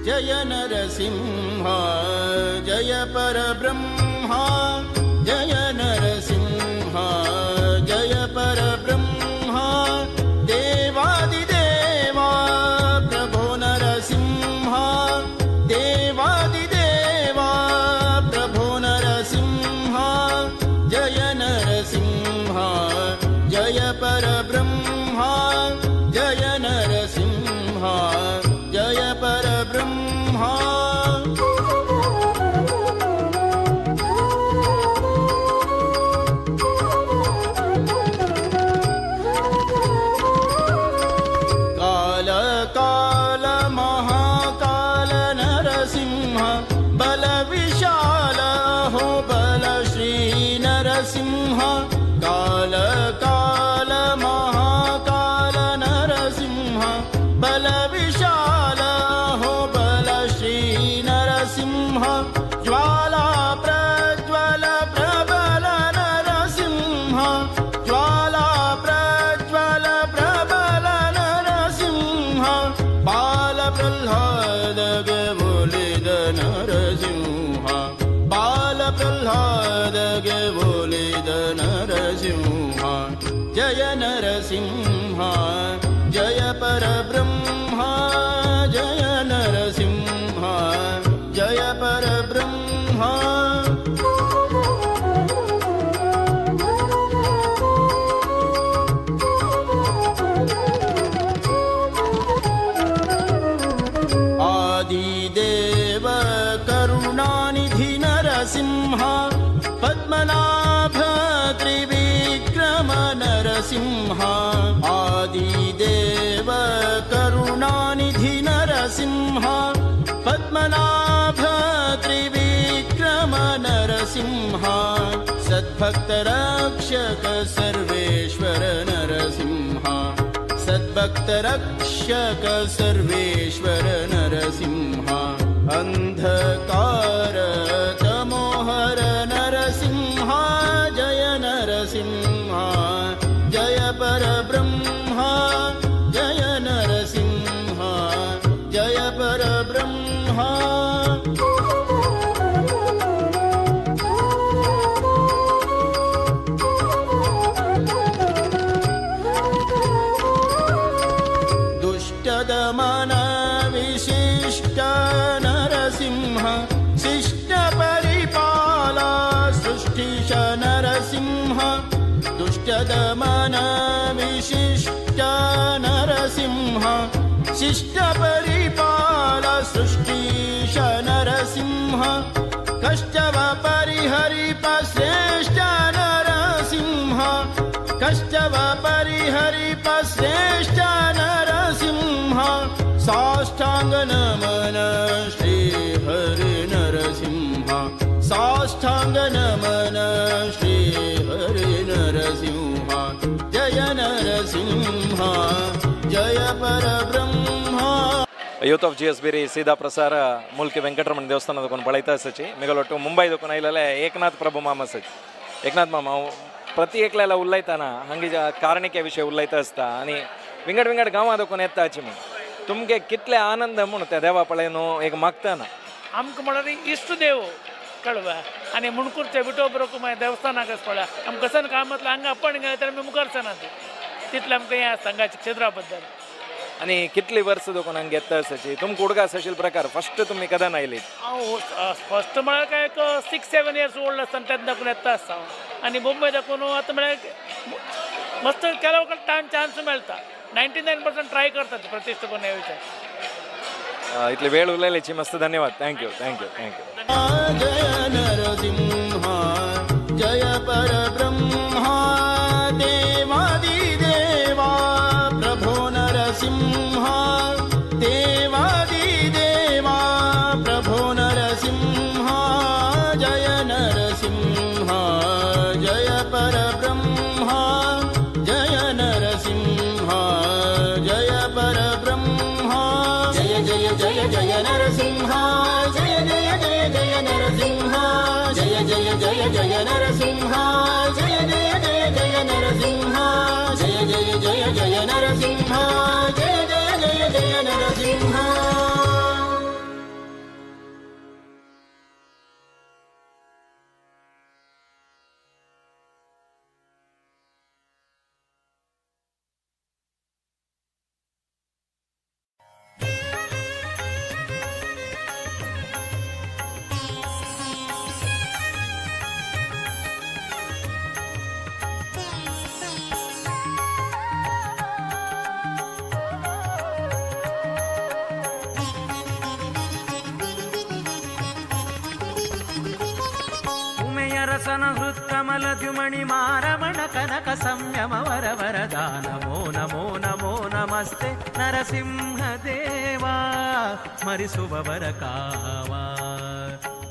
जय नरसिंहा जय परब्रह्मा जय नरसिंहा जय परब्रह्मा देवादिदेवा प्रभो नरसिंहा देवादिदेवा प्रभो नरसिंहा जय नरसिंहा जय परब्रह्मा जय नरसिंहा जय परब्रह्मा काल काल महाकाल नरसिंह बल विशाल हो बल श्री नरसिंह काल काल महाकाल नरसिंह बल विशाल हो बल श्री नरसिंह ज्वाला प्रज्वल प्रबल नरसिंह ज्वाला प्रज्वल प्रबल नरसिंह बाल प्रह्लाद गे बोलिद नरसिंह बाल प्रह्लाद गे बोलिद नरसिंह जय नरसिंह जय परब्रह्मा जय नरसिंह जय परब्रह्मा आदिदेव करुणानिधि नरसिंह पद्मनाभ त्रिविक्रम नरसिंह आदिदेव करुणानिधि नरसिंह पद्मनाभ त्रिविक्रम नरसिंह सद्भक्तरक्षक सर्वेश्वर नरसिंह सद्भक्तरक्षक सर्वेश्वर नरसिंह अंधकार तमोहर दमन विशिष्ट नरसिंह शिष्ट परिपाल सृष्टिश नरसिंह कष्टव परिहरिप श्रेष्ठ नरसिंह कष्टव परिहरिप श्रेष्ठ नरसिंह साष्टांग नमन श्री हरि नरसिंह साष्टांग नमन श्री हरि नरसिंह जय नरसिंह जय परब्रह्म. ಯೂತ್ ಆಫ್ GS ಬೇರೆ ಸೀದಾ ಪ್ರಸಾರ ಮುಲ್ಕಿ ವೆಂಕಟರಮಣ ದೇವಸ್ಥಾನದಕ್ಕೊಂದು ಬಳಿತಾ ಸಚಿ ಮಿಗಲೊಟ್ಟು ಮುಂಬೈದಕ್ಕೊಂದು ಇಲ್ಲೇ ಏಕನಾಥ್ ಪ್ರಭು ಮಾಮ ಸಚಿ ಏಕನಾಥ್ ಮಾಮ ಪ್ರತಿ ಏಕ್ಲೆಲ್ಲ ಉಲ್ಲೈತಾನ ಹಂಗೆ ಕಾರಣಕ್ಕೆ ವಿಷಯ ಉಲ್ಲೈತ असता आणि विंगड विंगड गांवां येता आची म्हण तुमगे कितले आनंद म्हूण त्या देवा पळयन एक मागताना आमकां म्हळ्यार इश्ट देव कळवा आनी मुणकुरचे विठोबरोक देवस्थानाक पळय आमकां कसन कामातलं हांगा आपण गेले तर आमी मुखार सनात तितलें आमकां हें आसता हांगाच्या क्षेत्रा बद्दल. आणि कितली वर्स देखून हांगा येता आसाची तुमकां उडगा आशिल्ले प्रकार फस्ट तुमी कदां आयली हांव फस्ट म्हळ्यार काय एक 6-7 इयर्स ओल्ड आसतना तेन्ना दाखून येता आसता हांव आनी मुंबय दाखून आतां म्हळ्यार मस्त केल्या वखद चान्स मेळटा 99% ट्राय करतात प्रतिष्ठापन येवचे. इतले वेळ उलयल्याची मस्त धन्यवाद. Thank you thank you thank you. जय नरसिंह जय परब्रह्म देवादिदेवा प्रभो नरसिंह देवादिदेवा प्रभो नरसिंह जय नरसिंह जय परब्रह्म जय नरसिंह जय परब्रह्म जय जय जय जय नरसिंह जय जय जय जय नरसिंह जय जय जय जय नरसिंह जय जय जय जय नरसिंह जय जय जय जय नरसिंह जय जय जय जय नरसिंह. ರಸನ ಹೃತ್ಕಮಲ ದ್ಯುಮಣಿ ಮಾರಮಣ ಕನಕ ಸಂಯಮ ವರ ವರದ ನಮೋ ನಮೋ ನಮೋ ನಮಸ್ತೆ ನರಸಿಂಹ ದೇವಾ ಸ್ಮರಿಸುವವರ ಕಾವ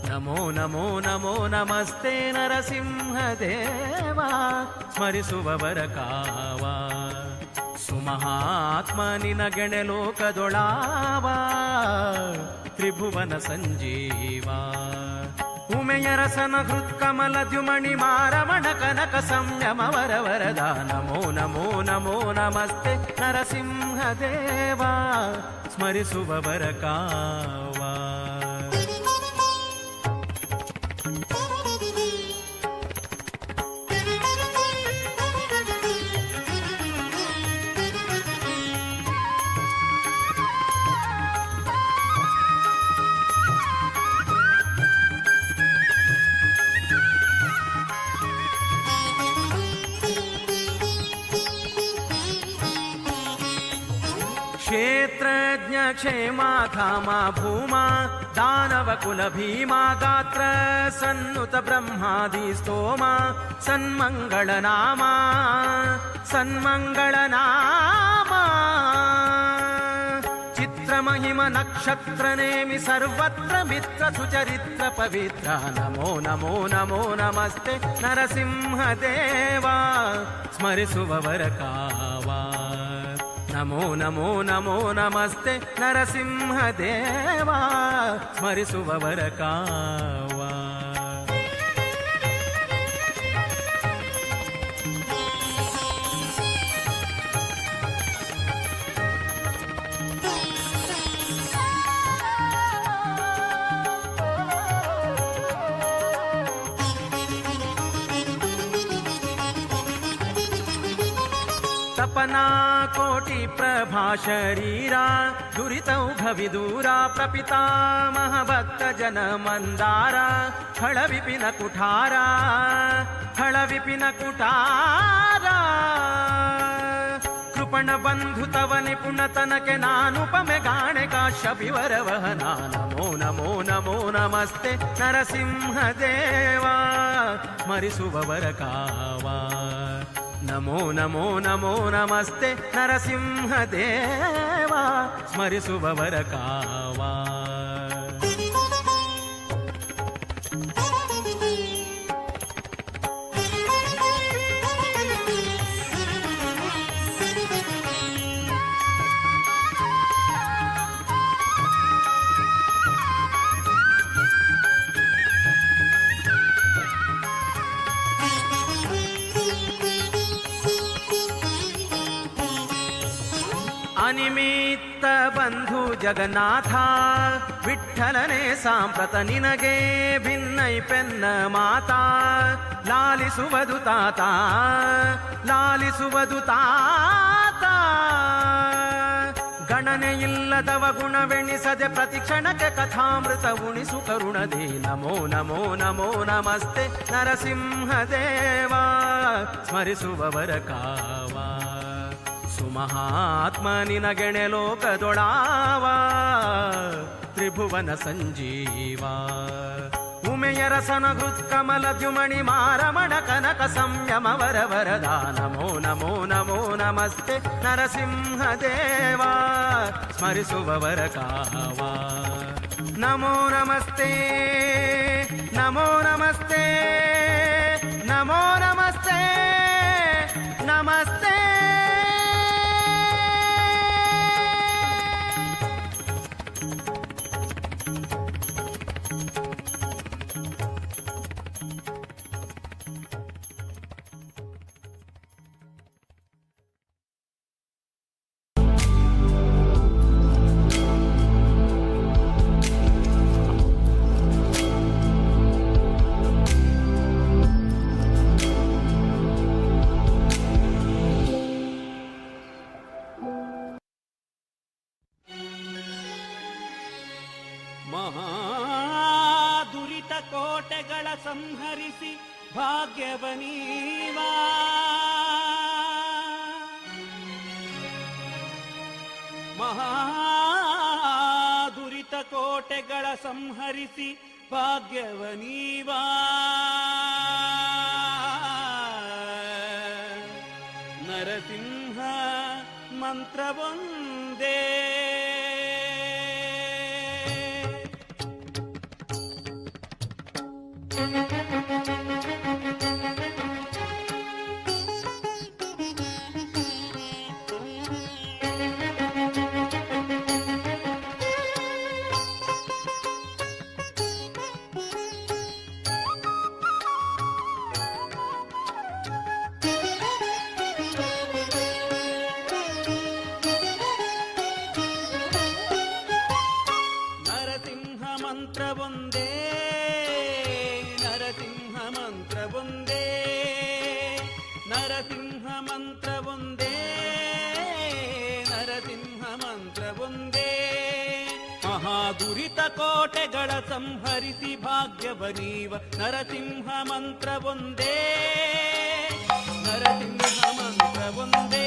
ನಮೋ ನಮೋ ನಮೋ ನಮಸ್ತೆ ನರಸಿಂಹ ದೇವಾ ಸ್ಮರಿಸುವವರ ಕಾವ ಸುಮಹಾತ್ಮ ನಿನಗೆಣೆ ಲೋಕದೊಳಾವ ತ್ರಿಭುವನ ಸಂಜೀವ ಉಮೆಯರಸನ ಹೃತ್ಕಮಲ ದ್ಯುಮಣಿ ಮಾರಮಣ ಕನಕ ಸಂಯಮ ವರ ವರದ ನಮೋ ನಮೋ ನಮೋ ನಮಸ್ತೆ ನರಸಿಂಹ ದೇವಾ ಸ್ಮರಿಸುವವರ ಕಾವ. क्षेत्रज्ञ क्षेमा धामा भूमा दानव कुल भीमा गात्र सन्नुत ब्रह्मादि स्तोमा सन्मंगल नामा सन्मंगल नामा चित्र महिम नक्षत्र नेमि सर्वत्र मित्र सुचरित्र पवित्र नमो नमो नमो नमस्ते नरसिंह देवा स्मरिसुववर कावा. नमो नमो नमो नमस्ते नरसिंह देवा स्मरिसुववर कावा. ತಪನಾ ಕೋಟಿ ಪ್ರಭಾ ಶರೀರ ದುರಿತೌಘ ವಿದೂರ ಪ್ರಪಿತಾಮಹ ಭಕ್ತ ಜನ ಮಂದಾರ ಖಳ ವಿಪಿನ ಕುಠಾರ ಖಳ ವಿಪಿನ ಕುಠಾರ ಕೃಪಣ ಬಂಧು ತವ ನಿಪುಣ ತನಕೆ ನಾನುಪಮೆ ಗಾಣೆ ಕಾಶ್ಯಪಿವರ ವಹನ ನಮೋ ನಮೋ ನಮೋ ನಮಸ್ತೆ ನರಸಿಂಹ ದೇವಾ ಸ್ಮರಿಸುವವರ ಕಾವಾ ನಮೋ ನಮೋ ನಮೋ ನಮಸ್ತೆ ನರಸಿಂಹ ದೇವಾ ಸ್ಮರಿಸುವವರ ಕಾವಾ ಅನಿಮಿತ್ತ ಬಂಧು ಜಗನ್ನಾಥ ವಿಠ್ಠಲನೇ ಸಾಂಪ್ರತ ನಿನಗೆ ಭಿನ್ನೈ ಪೆನ್ನ ಮಾತಾ ಲಾಲಿಸುವುದು ತಾತ ಲಾಲಿಸುವುದು ತಾತ ಗಣನೆಯಿಲ್ಲದವ ಗುಣವೆಣಿಸದೆ ಪ್ರತಿಕ್ಷಣಕ್ಕೆ ಕಥಾಮೃತ ಉಣಿಸು ಕರುಣದಿ ನಮೋ ನಮೋ ನಮೋ ನಮಸ್ತೆ ನರಸಿಂಹ ದೇವಾ ಸ್ಮರಿಸುವವರ ಕಾವಾ ಸುಮಹಾತ್ಮ ನಿನಗೆಣೆ ಲೋಕದೊಳಾವ ತ್ರಿಭುವನ ಸಂಜೀವ ಉಮೆಯ ರಸನ ಹೃತ್ಕಮಲ ದ್ಯುಮಣಿ ಮಾರಮಣ ಕನಕ ಸಂಯಮ ವರವರದ ನಮೋ ನಮೋ ನಮೋ ನಮಸ್ತೆ ನರಸಿಂಹ ದೇವಾ ಸ್ಮರಿಸುವವರ ಕಾವಾ ನಮೋ ನಮಸ್ತೆ ನಮೋ ನಮಸ್ತೆ ನಮೋ ನಮಸ್ತೆ ನಮಸ್ತೆ ಮಹಾದುರಿತ ಕೋಟೆಗಳ ಸಂಹರಿಸಿ ಭಾಗ್ಯವನೀವಾ ಮಹಾದುರಿತ ಕೋಟೆಗಳ ಸಂಹರಿಸಿ ಭಾಗ್ಯವನೀವಾ ನರಸಿಂಹ ಮಂತ್ರವೊಂದೇ ನರಸಿಂಹ ಮಂತ್ರವೊಂದೇ ನರಸಿಂಹ ಮಂತ್ರವೊಂದೇ ನರಸಿಂಹ ಮಂತ್ರವೊಂದೇ ನರಸಿಂಹ ಮಂತ್ರವೊಂದೇ ಮಹಾದುರಿತ ಕೋಟೆಗಳ ಸಂಹರಿಸಿ ಭಾಗ್ಯವನೀವ ನರಸಿಂಹ ಮಂತ್ರವೊಂದೇ ನರಸಿಂಹ ಮಂತ್ರವೊಂದೇ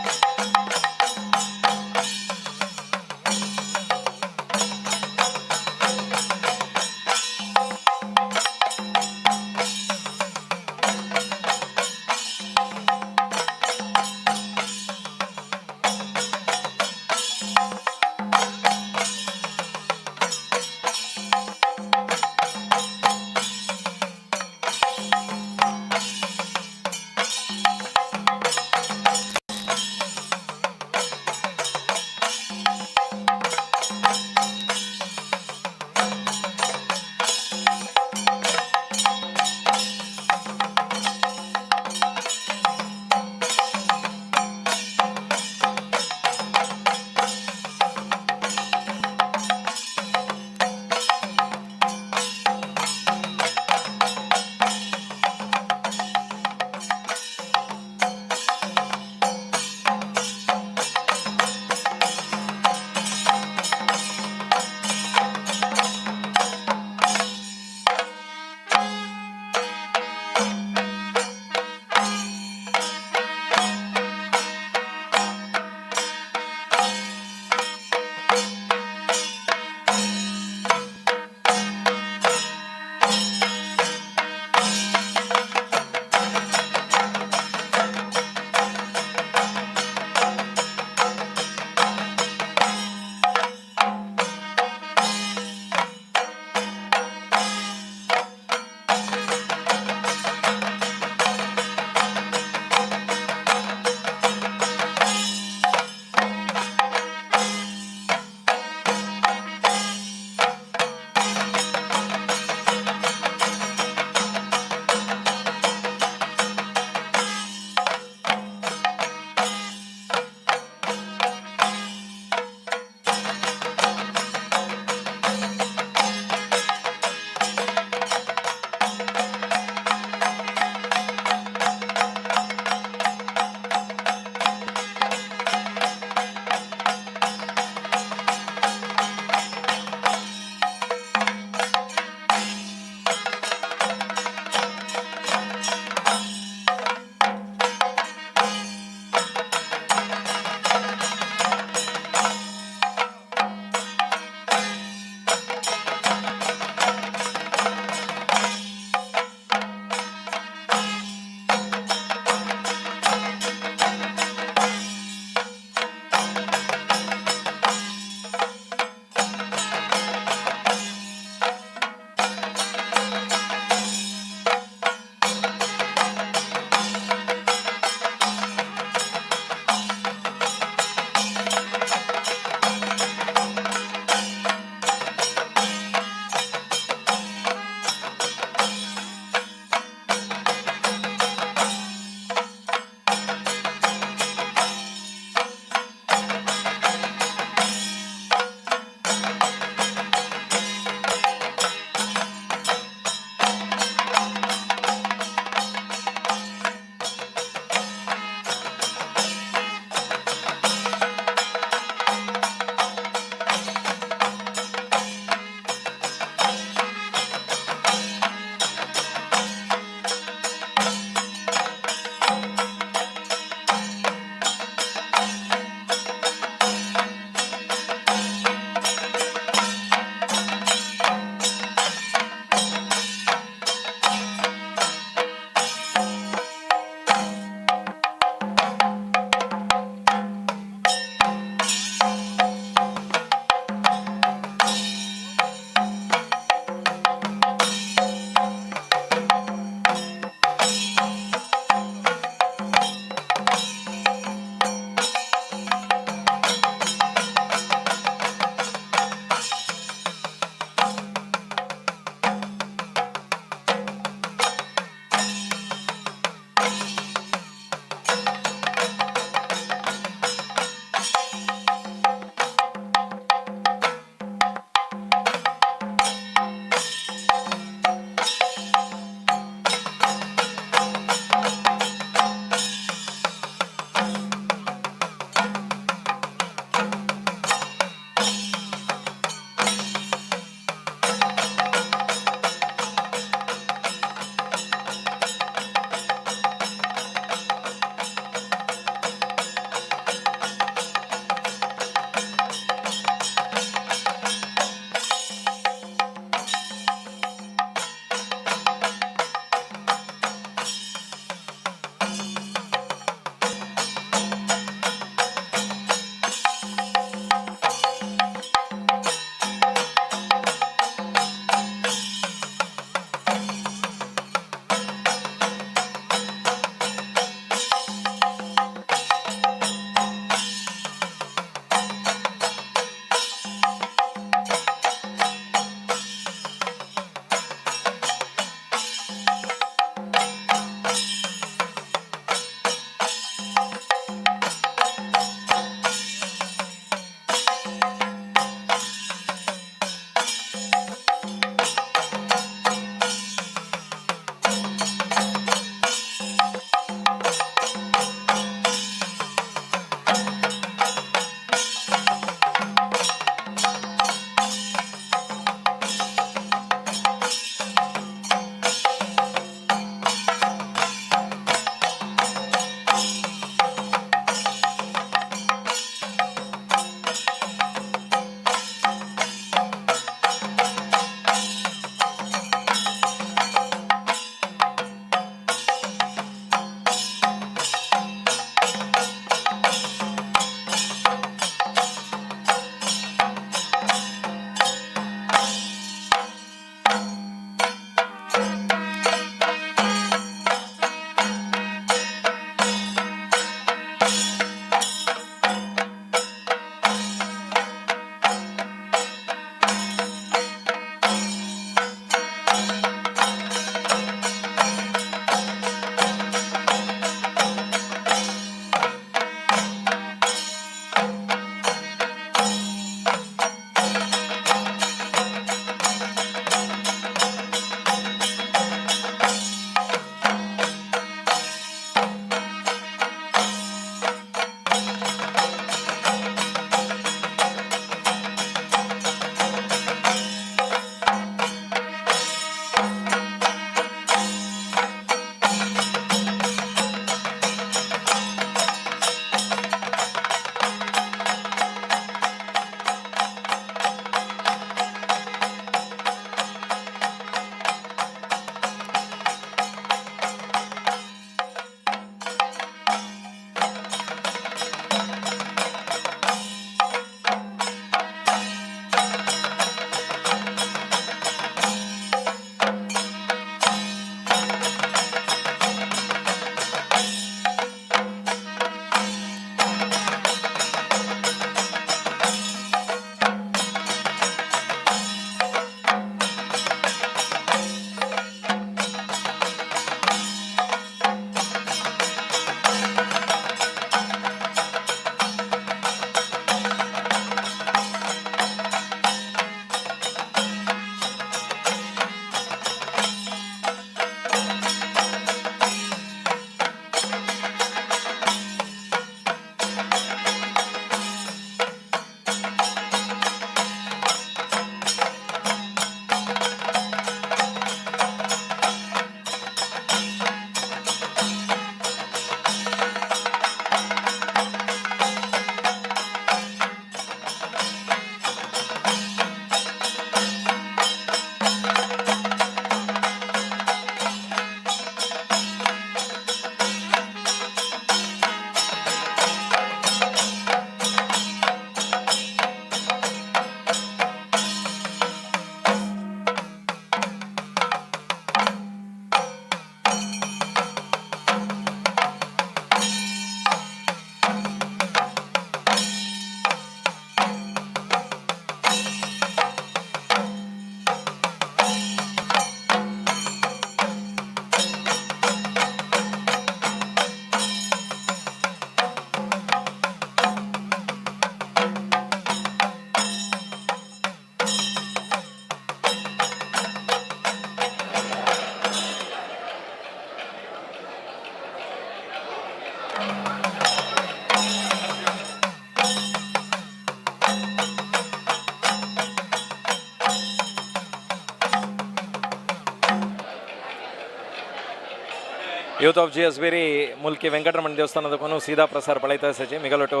ಯೂತ್ ಆಫ್ ಜಿ ಎಸ್ ಬೇರಿ ಮುಲ್ಕಿ ವೆಂಕಟರಮಣ ದೇವಸ್ಥಾನದಕ್ಕೂ ಸೀದಾ ಪ್ರಸಾರ ಪಳೈತ ಸಚಿ ಮಿಗಲೊಟ್ಟು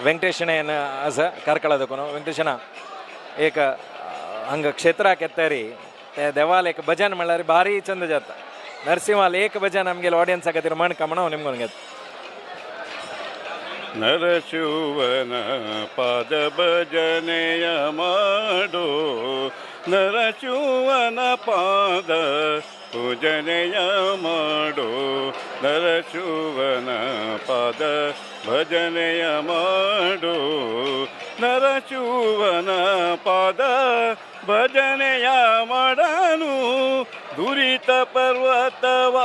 ವೆಂಕಟೇಶನ ಅಸ ಕಾರ್ಕಳದಕ್ಕೂ ವೆಂಕಟೇಶನ ಏಕ ಹಂಗ ಕ್ಷೇತ್ರ ಕೆತ್ತರಿ देवाल एक भजन म्हणल्यार भारी चंद जाता नरसिंहाल एक भजन आमगे ऑडियन्स खातीर मन कमणो निमगून घेत ನರಶಿವನ ಪಾದ ಭಜನೆಯ ಮಾಡೋ ನರಶಿವನ ಪಾದ ಪೂಜನೆಯ ಮಾಡೋ ನರಶಿವನ ಪಾದ ಭಜನೆಯ ಮಾಡೋ ನರಶಿವನ ಪಾದ ಭಜನೆಯ ಮಾಡನು ದುರಿತ ಪರ್ವತವ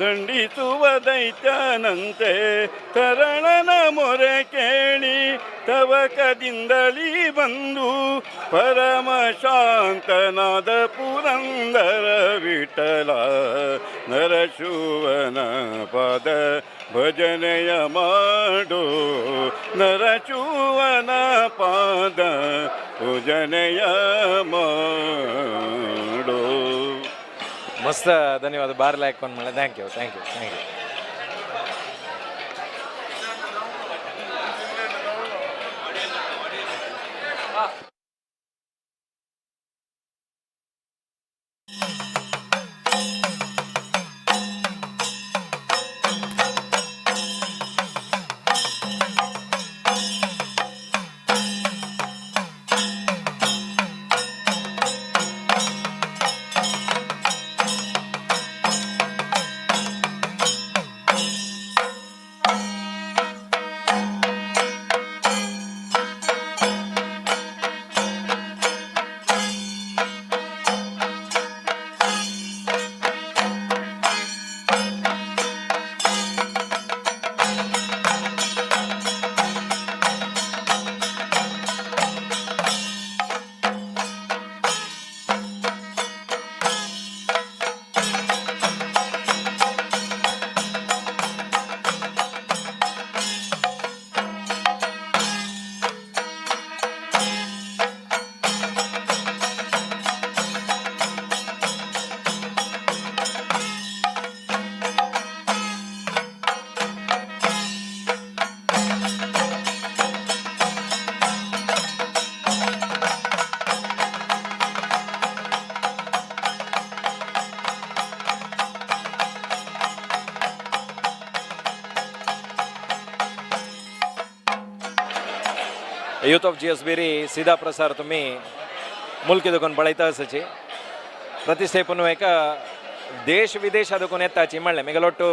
ದಂಡಿಸುವ ದೈತ್ಯನಂತೆ ಕರಣನ ಮೊರೆ ಕೇಳಿ ತವಕದಿಂದಲೀ ಬಂದು ಪರಮ ಶಾಂತನಾದ ಪುರಂದರ ವಿಠಲ ನರಶಿವನ ಪಾದ ಭಜನೆಯ ಮಾಡೋ ನರಶಿವನ ಪಾದ ಭಜನೆಯ ಮಾಡೋ मस्त धन्यवाद बार लायक कोण म्हणलं thank you thank you thank you youth of G S बेरी सीधा प्रसार तुम्ही मुलकी दुकान पळयता आसाची प्रतिष्ठेपून एका देश विदेश दुकान येताची म्हणलें मेगलोट्टू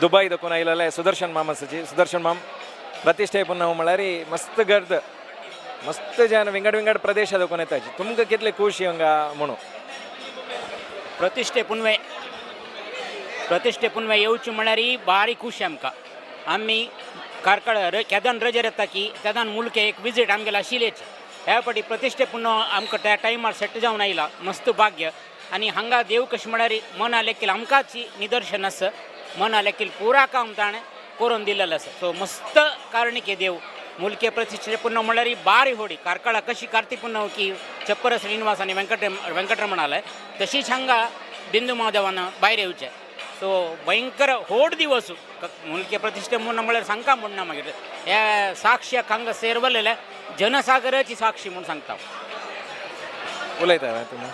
दुबई दुकान आयलेले सुदर्शन माम आसाची सुदर्शन माम प्रतिष्ठेपून हांव म्हळ्यार मस्त गर्द मस्त जन विंगड विंगड प्रदेश दुकान येताची तुमकां कितले खुशी हांगा म्हणून प्रतिष्ठेपून येवची म्हळ्यार भारी खुशी आमकां आमी कारकळ केदान रजेर येता की तेदान मुलके एक विजीट आमगेले आशिल्लेच ह्या फाटी प्रतिश्ठेपूर्ण आमकां त्या टायमार सेट जावन आयला मस्त भाग्य आनी हांगा देव कशें म्हळ्यार मना लेखील आमकांच निदर्शन आसा मना लेखील पुरा काम ताणें करून दिलेलें आसा सो मस्त कारणीक देव मुलके प्रतिश्ठेपूर्ण म्हळ्यार बारी होडी कारकळा कशी कार्तिपूर्ण की चप्पर श्रीनिवास आनी वेंकटरमण आलाय तशीच हांगा बिंदू महादेवान भायर येवचें सो भयंकर होड दिवस मुलके प्रतिश्ठे म्हणून म्हळ्यार सांगता म्हणना मागीर ह्या साक्षीक हांगा सेरवलेल्या जनसागराची साक्षी म्हणून सांगता उलयता तुमी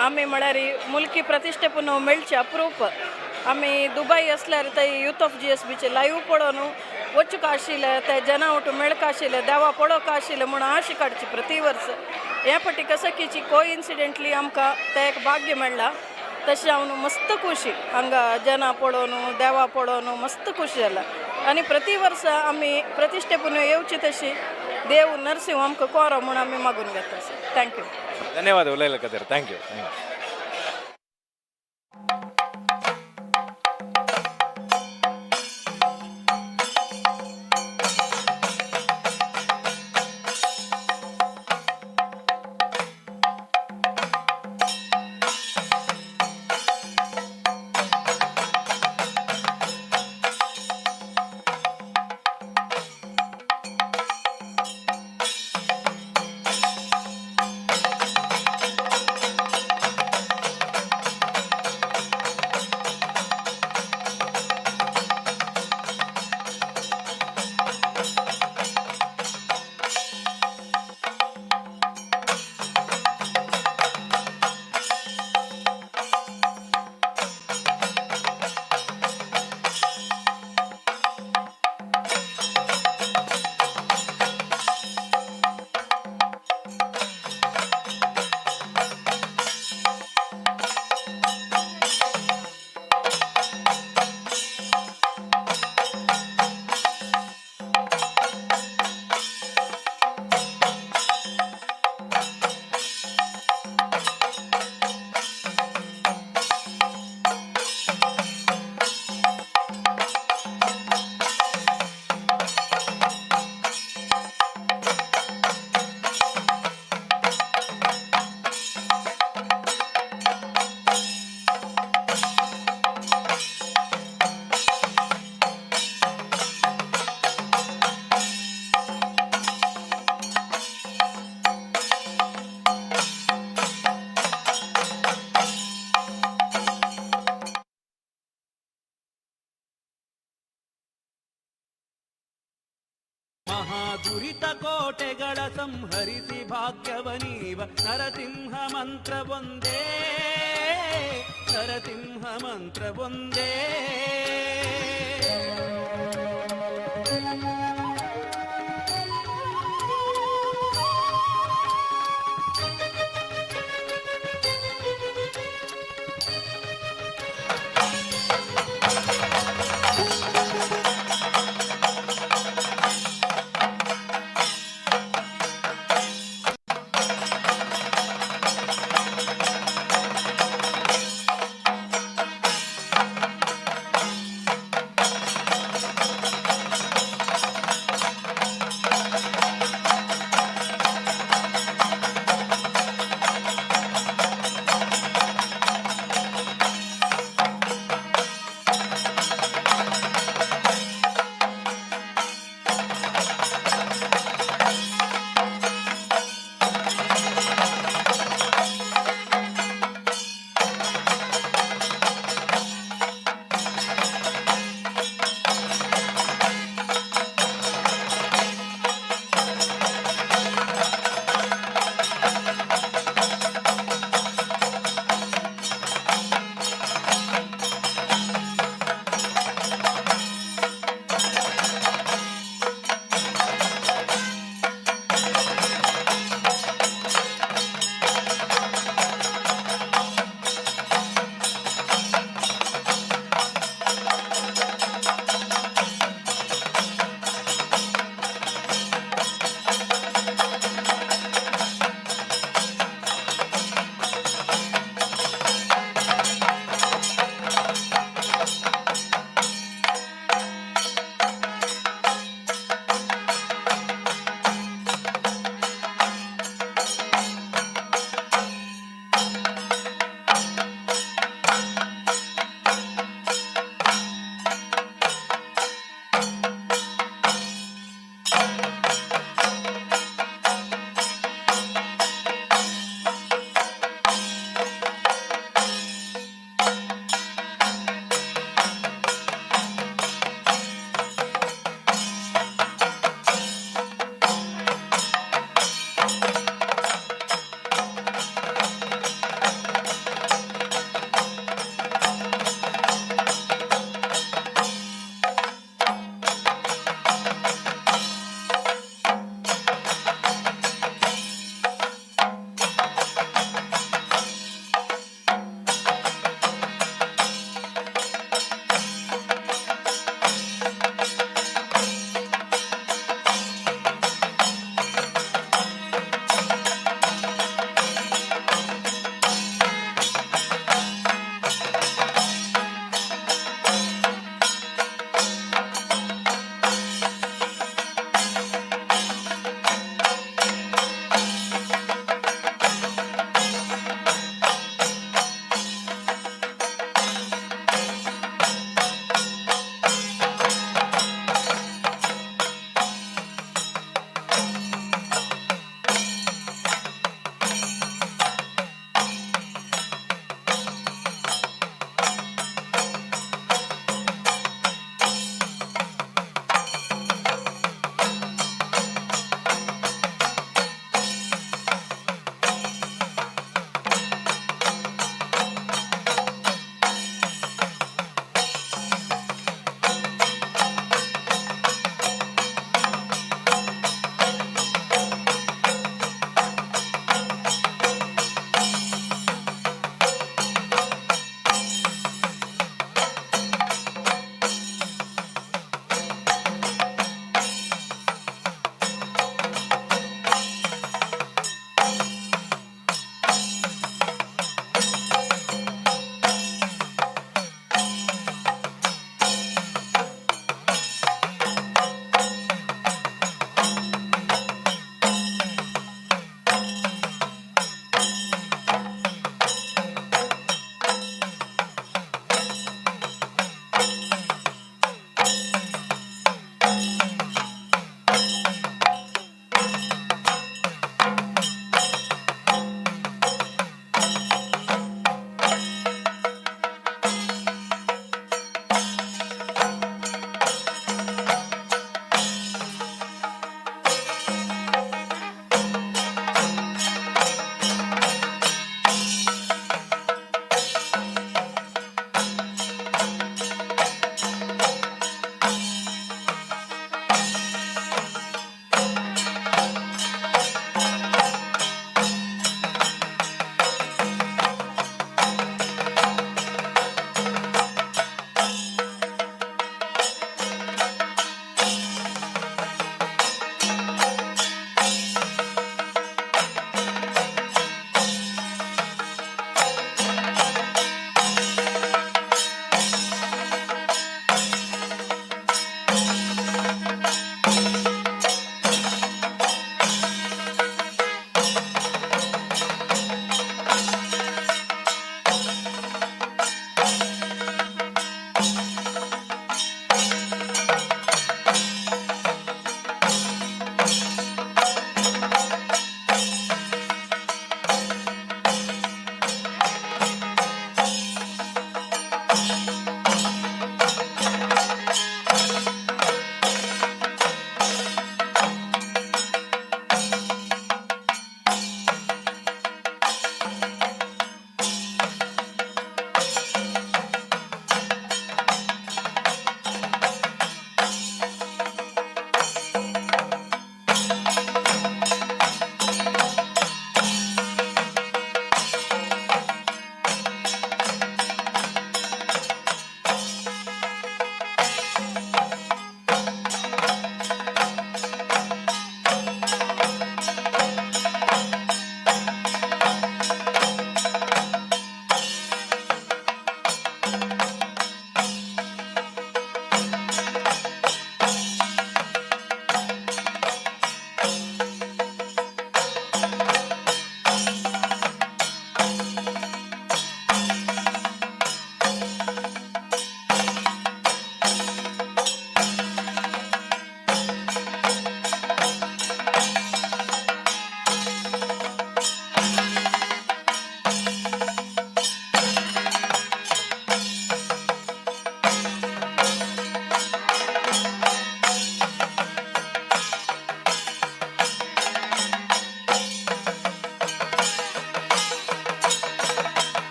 आमी म्हळ्यार मुलकी प्रतिश्ठेपून मेळची अप्रूप आमी दुबय असल्यार थंय यूथ ऑफ GSBचे लाईव्ह पळोवन वचूंक आशिल्ले ते जना वटून मेळका आशिल्ले देवा पळोवंक आशिल्ले म्हणून आशी काडची प्रति वर्स ह्या फाटी कसकीची कोइन्सिडेंटली आमकां तें एक भाग्य मेळ्ळां तशें हांव न्हू मस्त खुशी हांगा जना पळोवन देवा पळोवन मस्त खुशी जाला आनी प्रति वर्स आमी प्रतिश्ठेपून येवची तशी देव नरसिंह आमकां कोरो म्हणून आमी मागून घेता थँक्यू धन्यवाद उलयले खातीर थँक्यू ಮಹಾದುರಿತ ಕೋಟೆಗಳ ಸಂಹರಿಸಿ ಭಾಗ್ಯವನೀವ ನರಸಿಂಹ ಮಂತ್ರವೊಂದೇ ನರಸಿಂಹ ಮಂತ್ರವೊಂದೇ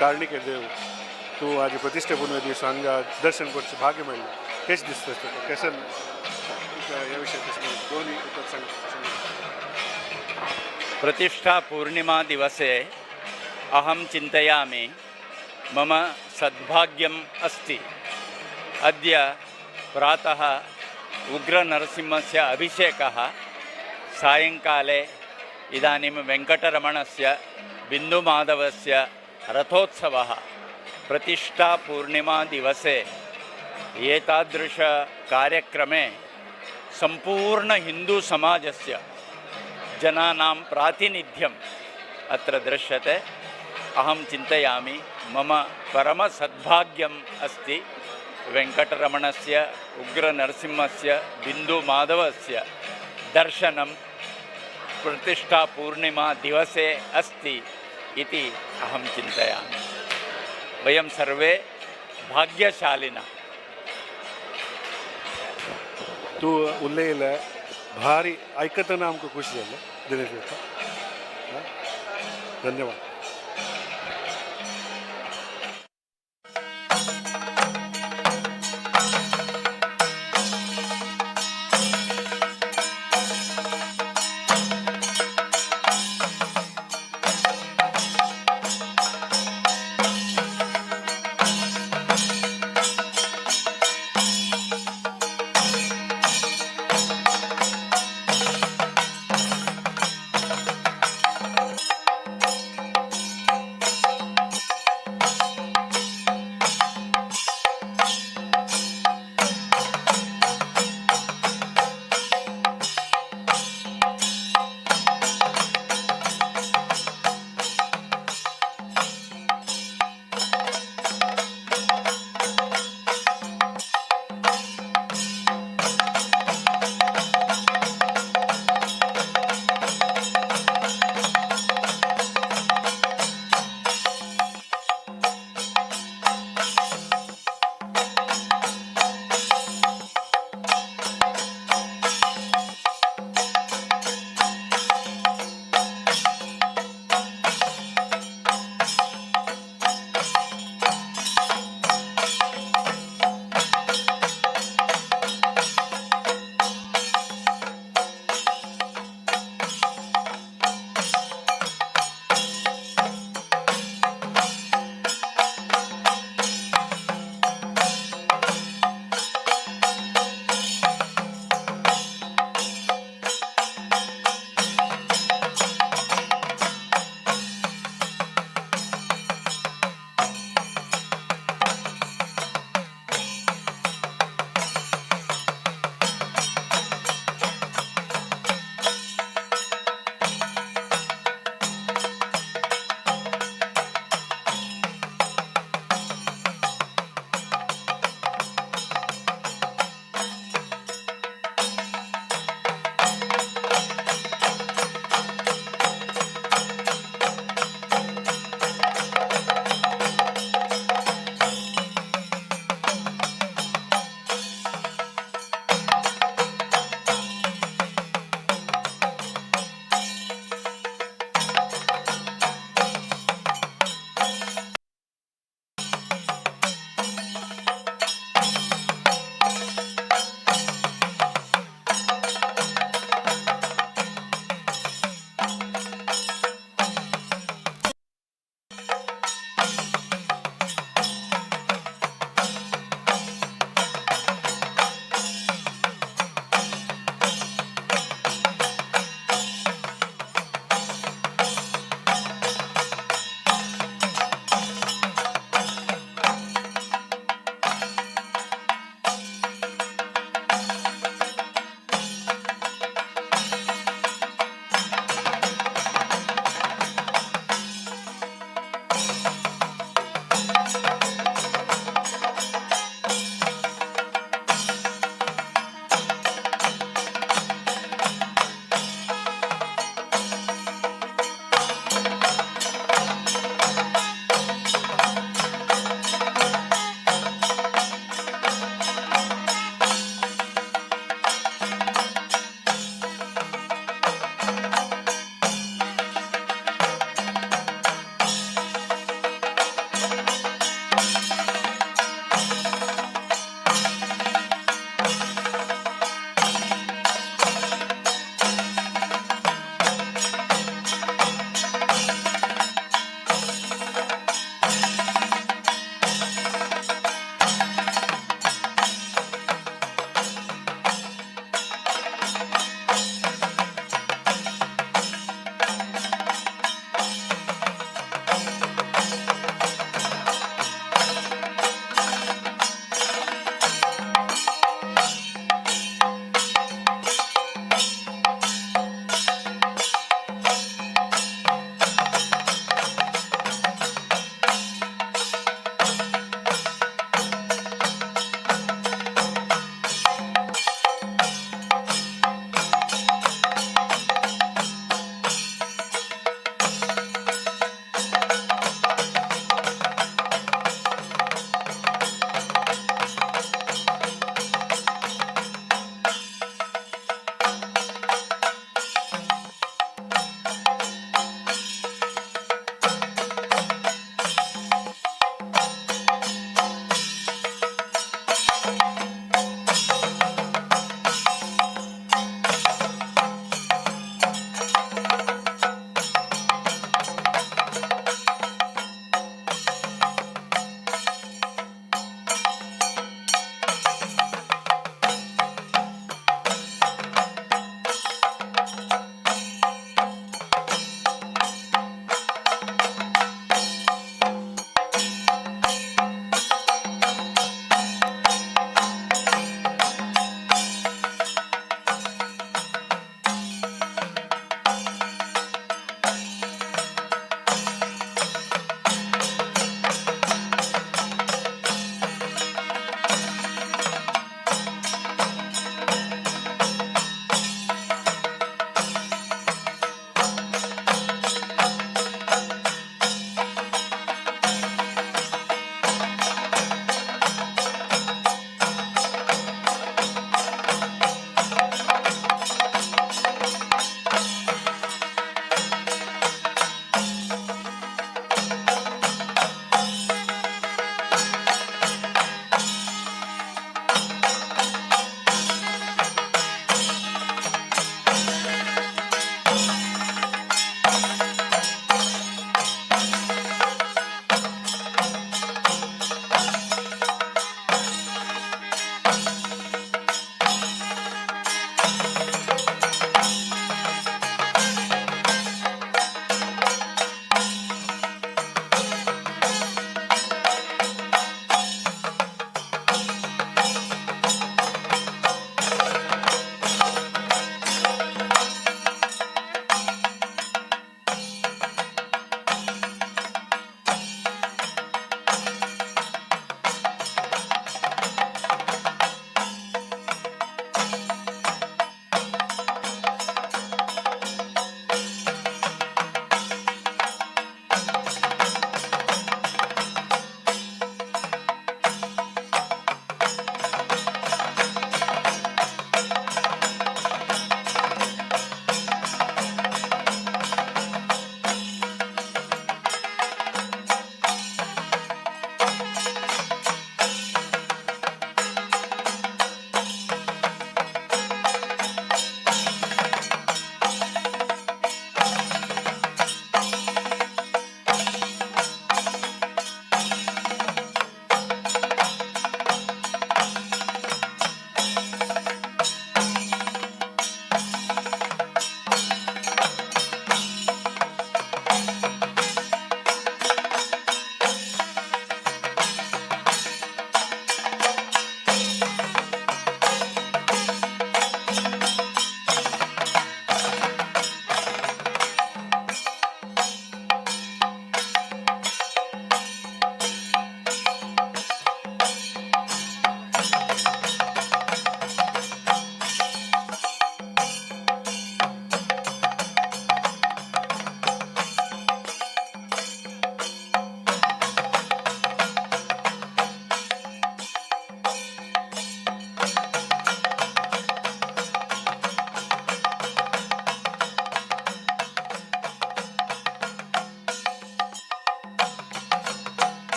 कारणीक देव तूं हाजे प्रतिश्ठे पुनवे दीस हांगा दर्शन करचें भाग्य मेळ्ळें कशें दिसता तुका केसन ह्या विशयार कशें दोन उतर सांग प्रतिष्ठा पूर्णिमा दिवसे अहं चिन्तयामि मम सद्भाग्यम् अस्ति अद्य प्रातः उग्रनरसिंहस्य अभिषेकः सायङ्काले इदानीं वेङ्कटरमणस्य बिन्दुमाधवस्य रथोत्सवः प्रतिष्ठा पूर्णिमा दिवसे एतादृशकार्यक्रमे सम्पूर्णहिन्दुसमाजस्य जनानां प्रातिनिध्यम् अत्र दृश्यते अहं चिन्तयामि मम परमसद्भाग्यम् अस्ति वेङ्कटरमणस्य उग्रनरसिंहस्य बिन्दुमाधवस्य दर्शनं प्रतिष्ठापूर्णिमा दिवसे अस्ति इति अहं चिन्तयामि वयं सर्वे भाग्यशालिनः तूं उलयलें भारी आयकतना आमकां खुशी जालें दिनेश बाबा धन्यवाद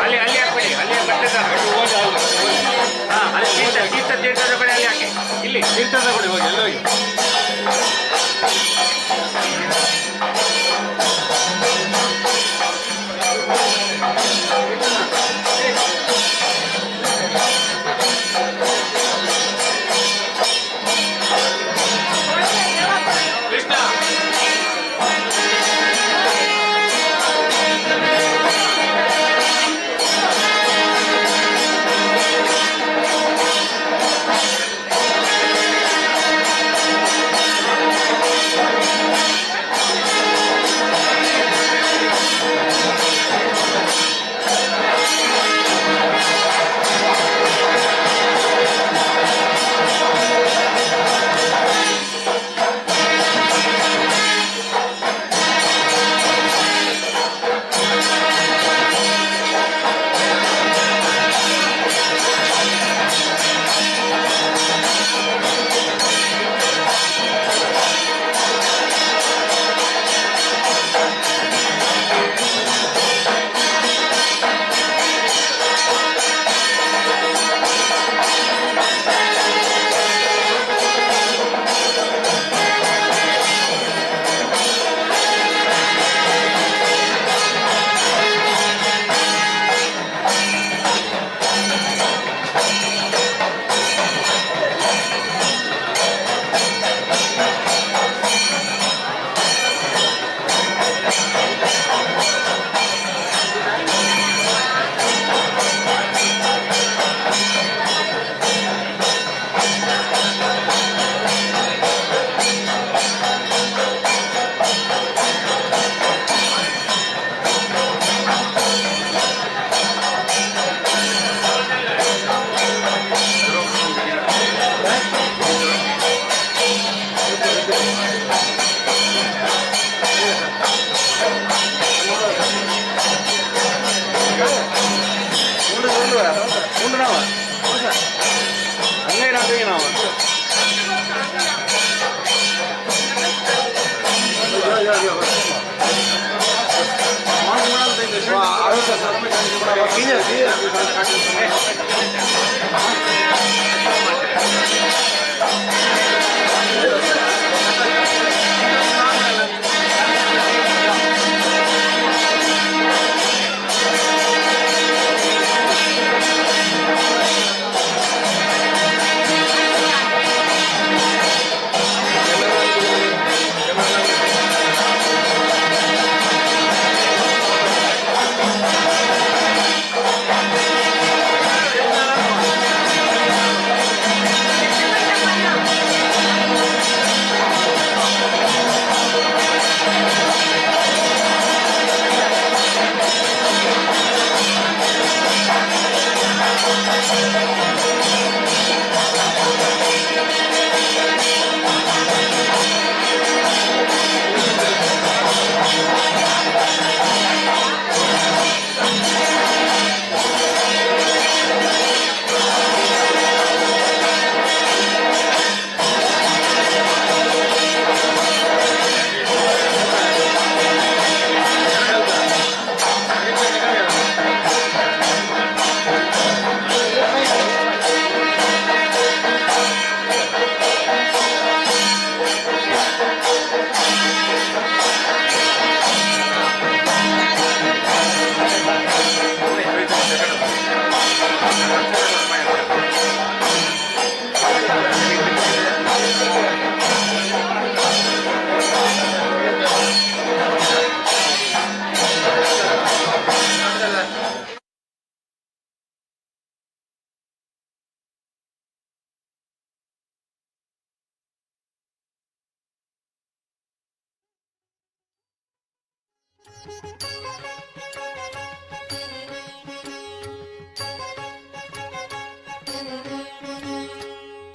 ಅಲ್ಲಿ ಅಲ್ಲಿ ಹಾಕ್ಬಿಡಿ, ಅಲ್ಲಿ ಬಟ್ಟೆ ಹಾಂ ಅಲ್ಲಿ ತೀರ್ಥದ ಕಡೆ ಅಲ್ಲಿ ಹಾಕಿ, ಇಲ್ಲಿ ತೀರ್ಥದ ಕಡೆ ಹೋಗಿ ಎಲ್ಲೋಗಿ.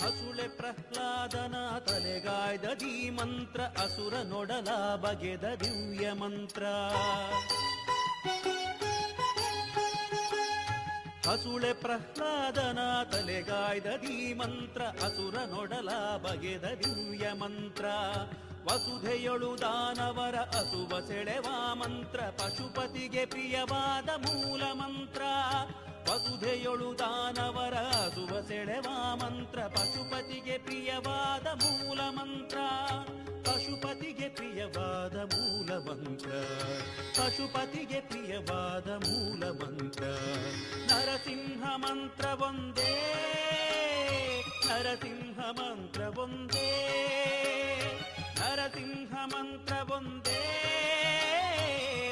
ಹಸುಳೆ ಪ್ರಹ್ಲಾದನ ತಲೆಗಾಯ್ದ ಧೀ ಮಂತ್ರ ಅಸುರ ನೊಡಲ ಬಗೆದ ದಿವ್ಯ ಮಂತ್ರ ಹಸುಳೆ ಪ್ರಹ್ಲಾದನ ತಲೆಗಾಯ್ದ ಧೀ ಮಂತ್ರ ಅಸುರ ನೊಡಲ ಬಗೆದ ದಿವ್ಯ ಮಂತ್ರ ವಸುಧೆಯೊಳು ದಾನವರ ಅಸುವ ಸೆಳೆವ ಮಂತ್ರ ಪಶುಪತಿಗೆ ಪ್ರಿಯವಾದ ಮೂಲ ಮಂತ್ರ ವಸುಧೆಯೊಳು ದಾನವರ ಅಸುವ ಸೆಳೆವ ಮಂತ್ರ ಪಶುಪತಿಗೆ ಪ್ರಿಯವಾದ ಮೂಲ ಮಂತ್ರ ಪಶುಪತಿಗೆ ಪ್ರಿಯವಾದ ಮೂಲ ಮಂತ್ರ ಪಶುಪತಿಗೆ ಪ್ರಿಯವಾದ ಮೂಲ ಮಂತ್ರ ನರಸಿಂಹ ಮಂತ್ರ ಒಂದೇ ನರಸಿಂಹ ಮಂತ್ರ ಒಂದೇ ನರಸಿಂಹ ಮಂತ್ರ ಒಂದೇ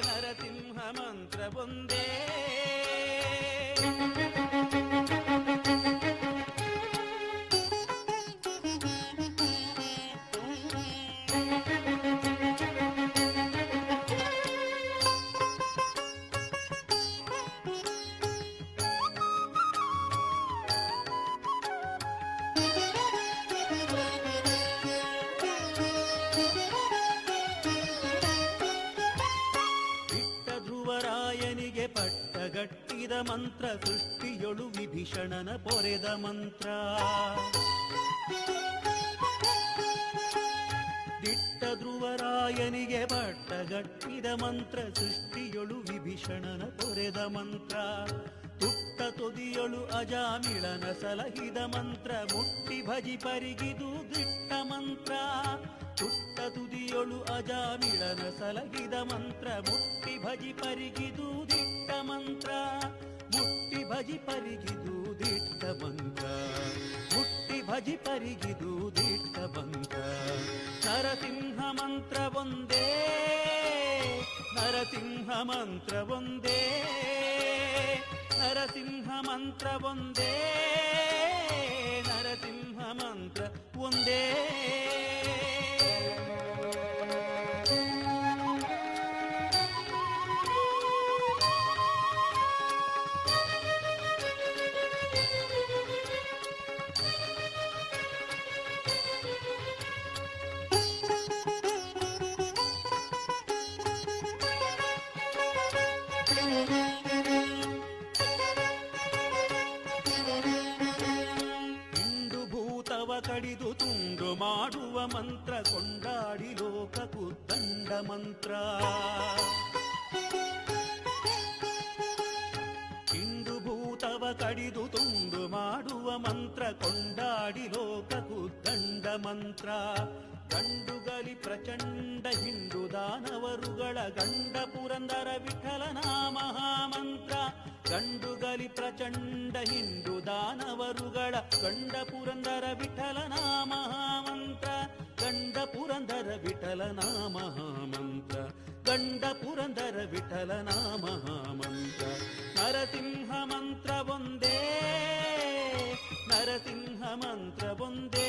ನರಸಿಂಹ ಮಂತ್ರ ಒಂದೇ ಪಟ್ಟಗಟ್ಟಿದ ಮಂತ್ರ ಸೃಷ್ಟಿಯೊಳು ವಿಭೀಷಣನ ಪೊರೆದ ಮಂತ್ರ ದಿಟ್ಟ ಧ್ರುವರಾಯನಿಗೆ ಪಟ್ಟಗಟ್ಟಿದ ಮಂತ್ರ ಸೃಷ್ಟಿಯೊಳು ವಿಭೀಷಣನ ಪೊರೆದ ಮಂತ್ರ ತುಟ್ಟ ತೊದಿಯೊಳು ಅಜಾಮಿಳನ ಸಲಹಿದ ಮಂತ್ರ ಮುಟ್ಟಿ ಭಜಿ ಪರಿಗಿದು ದಿಟ್ಟ ಮಂತ್ರ ತುಟ್ಟ ತುದಿಯೊಳು ಅಜಾಮಿಳನ ಸಲಹಿದ ಮಂತ್ರ ಮುಟ್ಟಿ ಭಜಿ ಪರಿಗಿದು ದಿಟ್ಟ ಮಂತ್ರ ಮುಟ್ಟಿ ಭಜಿ ಪರಿಗಿದು ದಿಟ್ಟ ಮಂತ್ರ ಮುಟ್ಟಿ ಭಜಿ ಪರಿಗಿದು ದಿಟ್ಟ ಮಂತ್ರ ನರಸಿಂಹ ಮಂತ್ರ ಒಂದೇ ನರಸಿಂಹ ಮಂತ್ರ ಒಂದೇ ನರಸಿಂಹ ಮಂತ್ರ ಒಂದೇ ನರಸಿಂಹ ಮಂತ್ರ ಒಂದೇ ಕಡಿದು ತುಂಡು ಮಾಡುವ ಮಂತ್ರ ಕೊಂಡಾಡಿ ಲೋಕಕ್ಕೂ ದಂಡ ಮಂತ್ರ ಇಂದು ಭೂತವ ಕಡಿದು ತುಂಡು ಮಾಡುವ ಮಂತ್ರ ಕೊಂಡಾಡಿ ಲೋಕಕ್ಕೂ ದಂಡ ಮಂತ್ರ ಗಂಡುಗಲಿ ಪ್ರಚಂಡ ಹಿಂಡು ದಾನವರುಗಳ ಗಂಡ ಪುರಂದರ ವಿಠಲನ ಮಹಾಮಂತ್ರ ಗಂಡುಗಲಿ ಪ್ರಚಂಡ ಹಿಂಡು ದಾನವರುಗಳ ಗಂಡ ಪುರಂದರ ವಿಠಲನ ಮಹಾಮಂತ್ರ ಗಂಡ ಪುರಂದರ ವಿಠಲನ ಮಹಾಮಂತ್ರ ಗಂಡ ಪುರಂದರ ವಿಠಲನ ಮಹಾಮಂತ್ರ ನರಸಿಂಹ ಮಂತ್ರ ಒಂದೇ ನರಸಿಂಹ ಮಂತ್ರ ಒಂದೇ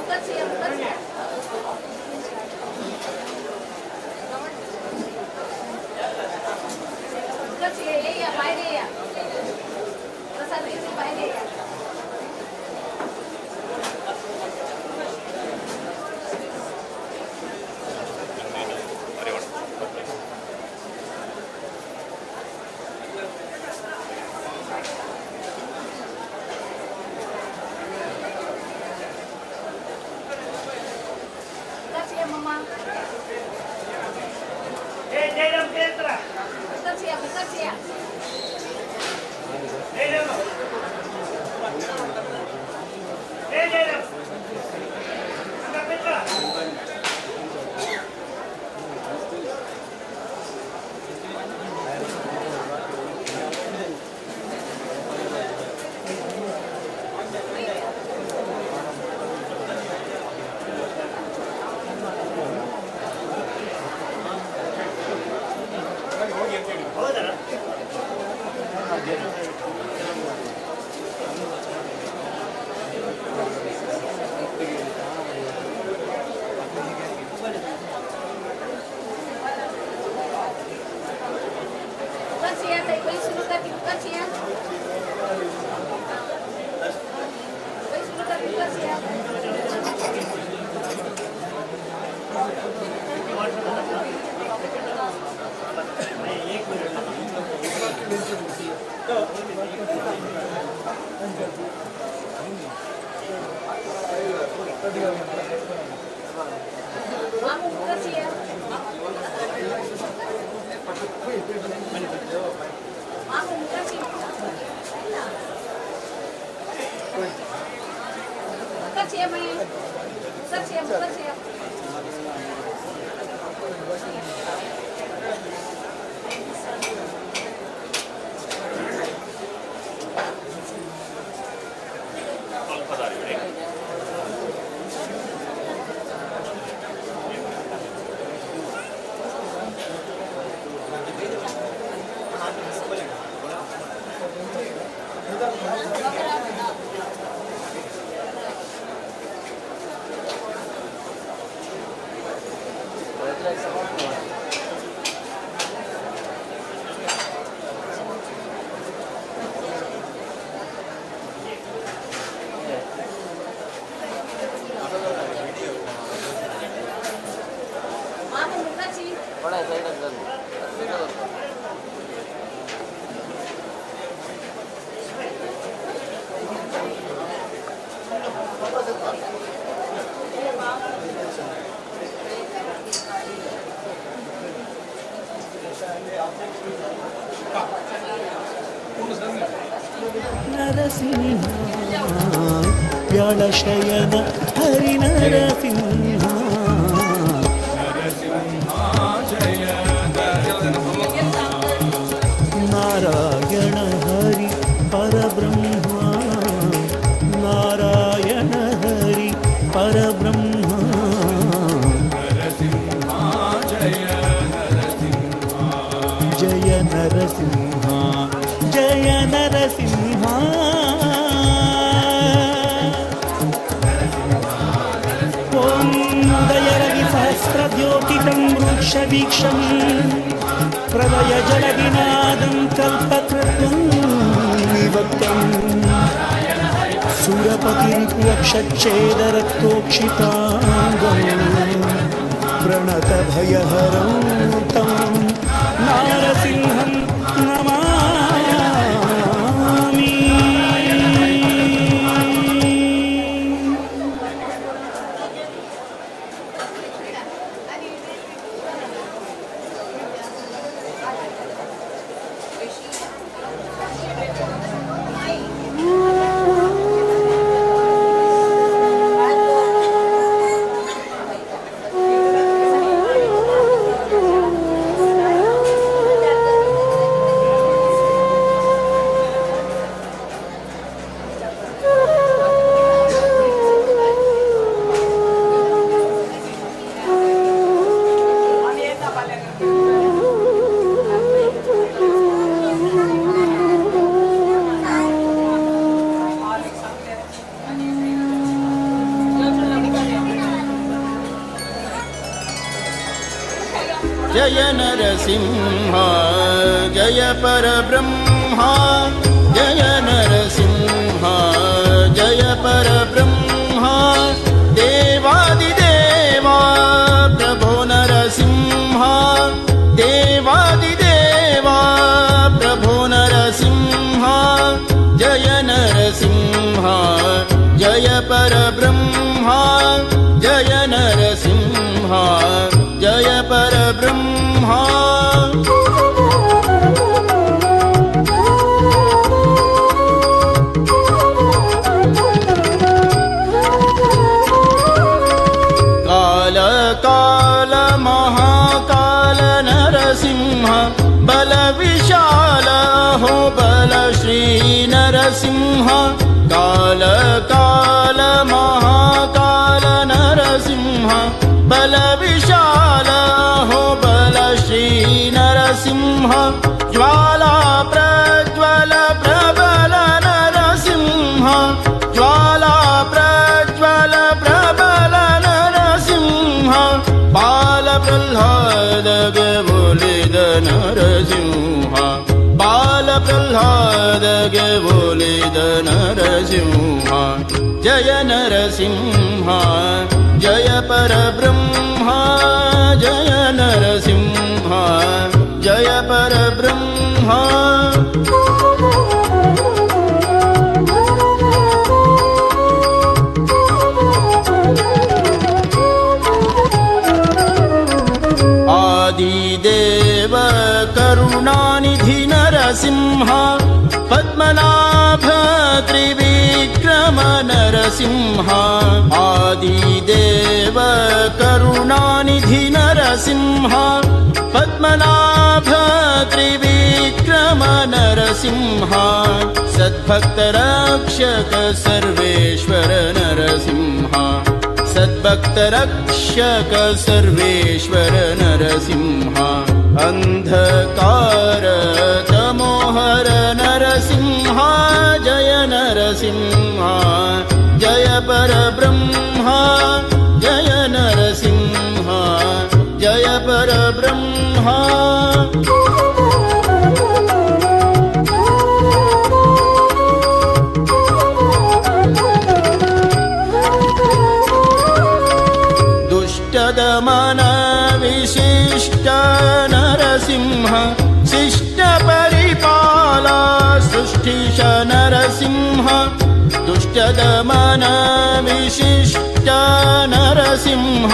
끝이에요. ನರಸಿಂಹ ವ್ಯಾಳಶಯನ ಹರಿ ನರಸಿಂಹ ನಾರಾಯಣ ಹರಿ ಪರಬ್ರಹ್ಮ ನಾರಾಯಣ ಹರಿ ಪರಬ್ರಹ್ಮ ಜಯ ನರಸಿಂಹ ಜಯ ನರಸಿಂಹ ಓಂ ದಯರವಿ ಸಹಸ್ರದ್ಯೋತಿತಂ ವೃಕ್ಷವೀಕ್ಷಂ ಪ್ರಳಯ ಜಲವಿನಾದಂ ಕಲ್ಪತೃತ್ವಂ ವಿಭಕ್ತಂ ಸುರಪತಿರಿಪುವಕ್ಷಚ್ಛೇದರಕ್ತೋಕ್ಷಿತಾಂಗಂ ಪ್ರಣತಭಯಹರಂ तं ನಾರಸಿಂಹಂ ನಮಾಮಿ. जय नरसिंह जय परब्रह्म जय नरसिंह जय परब्रह्म देवादिदेवा प्रभो नरसिंह देवादिदेवा प्रभो नरसिंह जय नरसिंह जय परब्रह्म जय नरसिंह जय परब्रह्म नरसिंह बल विशाल हो बल श्री नरसिंह काल काल महाकाल नरसिंह बल विशाल हो बल श्री नरसिंह ज्वाला प्रज्वल प्रबल नरसिंह ज्वाला प्रज्वल प्रबल नरसिंह बाल प्रह्लाद बोलिद नरसिंह बाल प्रह्लाद बोलिद नरसिंह जय नरसिंह जय परब्रह्म जय नरसिंह जय परब्रह्म आदिदेव करुणानिधि नरसिंह पद्मनाभ त्रिविक्रम नरसिंह आदिदेव करुणानिधि नरसिंह पद्मनाभ त्रिविक्रम नरसिंह सद्भक्तरक्षक सर्वेश्वर नरसिंह सद्भक्तरक्षक सर्वेश्वर नरसिंह अंधकार तमोहर नरसिंह जय नरसिंह जय परब्रह्म जय नरसिंह जय परब्रह्म दुष्टदमन विशिष्ट नरसिंह शिष्ट परिपाला सृष्टिश नरसिंह दुष्टदमन विशिष्ट नरसिंह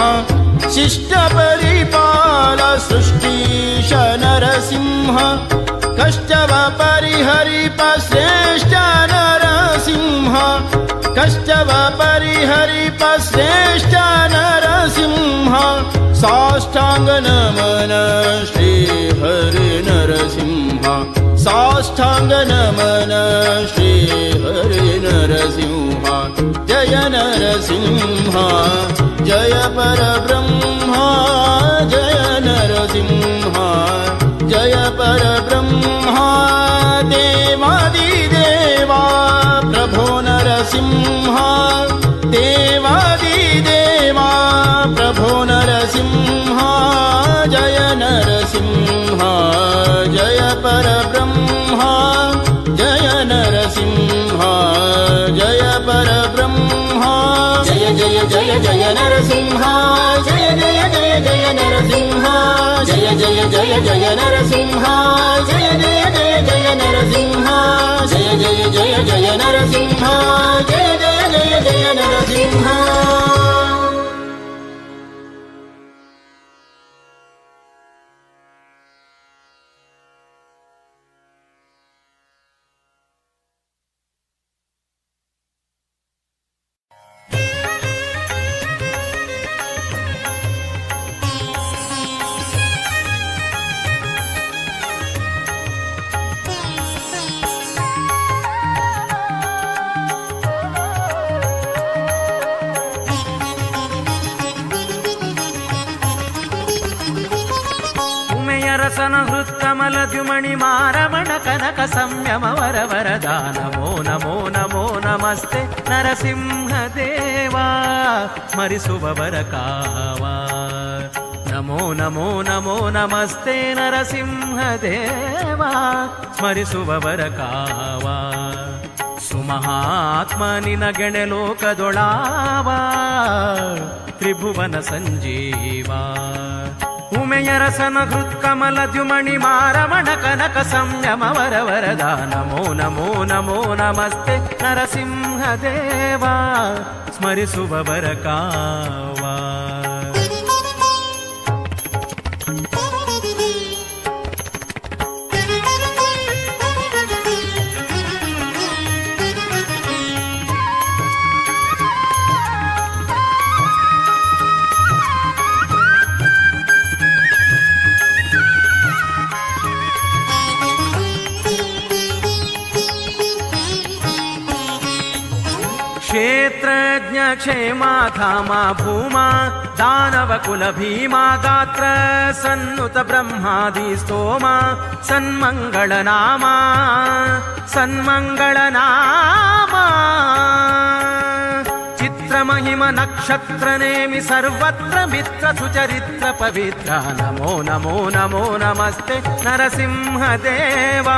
शिष्ट परिपाला सृष्टिश नरसिंह कष्टव परिहरिप श्रेष्ठ नरसिंह कष्टव परिहरिप श्रेष्ठ नरसिंह साष्टांग नमन श्री हरि नरसिंह साष्टांग नमन श्री हरि नरसिंह जय नरसिंह जय परब्रह्म जय नरसिंह जय परब्रह्म देवादिदेवा प्रभो नरसिंह देवादिदेवा प्रभो नरसिंह जय नरसिंह जय परब्रह्म जय नरसिंह जय परब्रह्म जय जय जय जय नरसिंह जय जय जय जय नरसिंह जय जय जय जय नरसिंह जय जय जय जय नरसिंह जय जय जय जय नरसिंह जय जय जय जय नरसिंह ರಸನ ಹೃತ್ಕಮಲ ದ್ಯುಮಣಿ ಮಾರಮಣ ಕನಕ ಸಂಯಮ ವರ ವರದ ನಮೋ ನಮೋ ನಮೋ ನಮಸ್ತೆ ನರಸಿಂಹ ದೇವಾ ಸ್ಮರಿಸುವವರ ಕಾವ ನಮೋ ನಮೋ ನಮೋ ನಮಸ್ತೆ ನರಸಿಂಹ ದೇವಾ ಸ್ಮರಿಸುವವರ ಕಾವ ಸುಮಹಾತ್ಮ ನಿನಗೆಣೆ ಲೋಕದೊಳಾವ ತ್ರಿಭುವನ ಸಂಜೀವ ಉಮೆಯರಸನ ಹೃತ್ಕಮಲ ದ್ಯುಮಣಿ ಮಾರಮಣ ಕನಕ ಸಂಯಮ ವರ ವರದ ನಮೋ ನಮೋ ನಮೋ ನಮಸ್ತೆ ನರಸಿಂಹ ದೇವಾ ಸ್ಮರಿಸುವವರ ಕಾವ ಕ್ಷೇತ್ರಜ್ಞ ಕ್ಷೇಮಾಧಾಮ ಭೂಮಾ ದಾನವಕುಲ ಭೀಮಾ ಗಾತ್ರ ಸನ್ನುತ ಬ್ರಹ್ಮಾದಿ ಸ್ತೋಮ ಸನ್ಮಂಗಳನಾಮ ಸನ್ಮಂಗಳನಾಮ ಚಿತ್ರಮಹಿಮ ನಕ್ಷತ್ರ ನೇಮಿ ಸರ್ವತ್ರ ಮಿತ್ರ ಸುಚರಿತ್ರ ಪವಿತ್ರ ನಮೋ ನಮೋ ನಮೋ ನಮಸ್ತೆ ನರಸಿಂಹದೇವ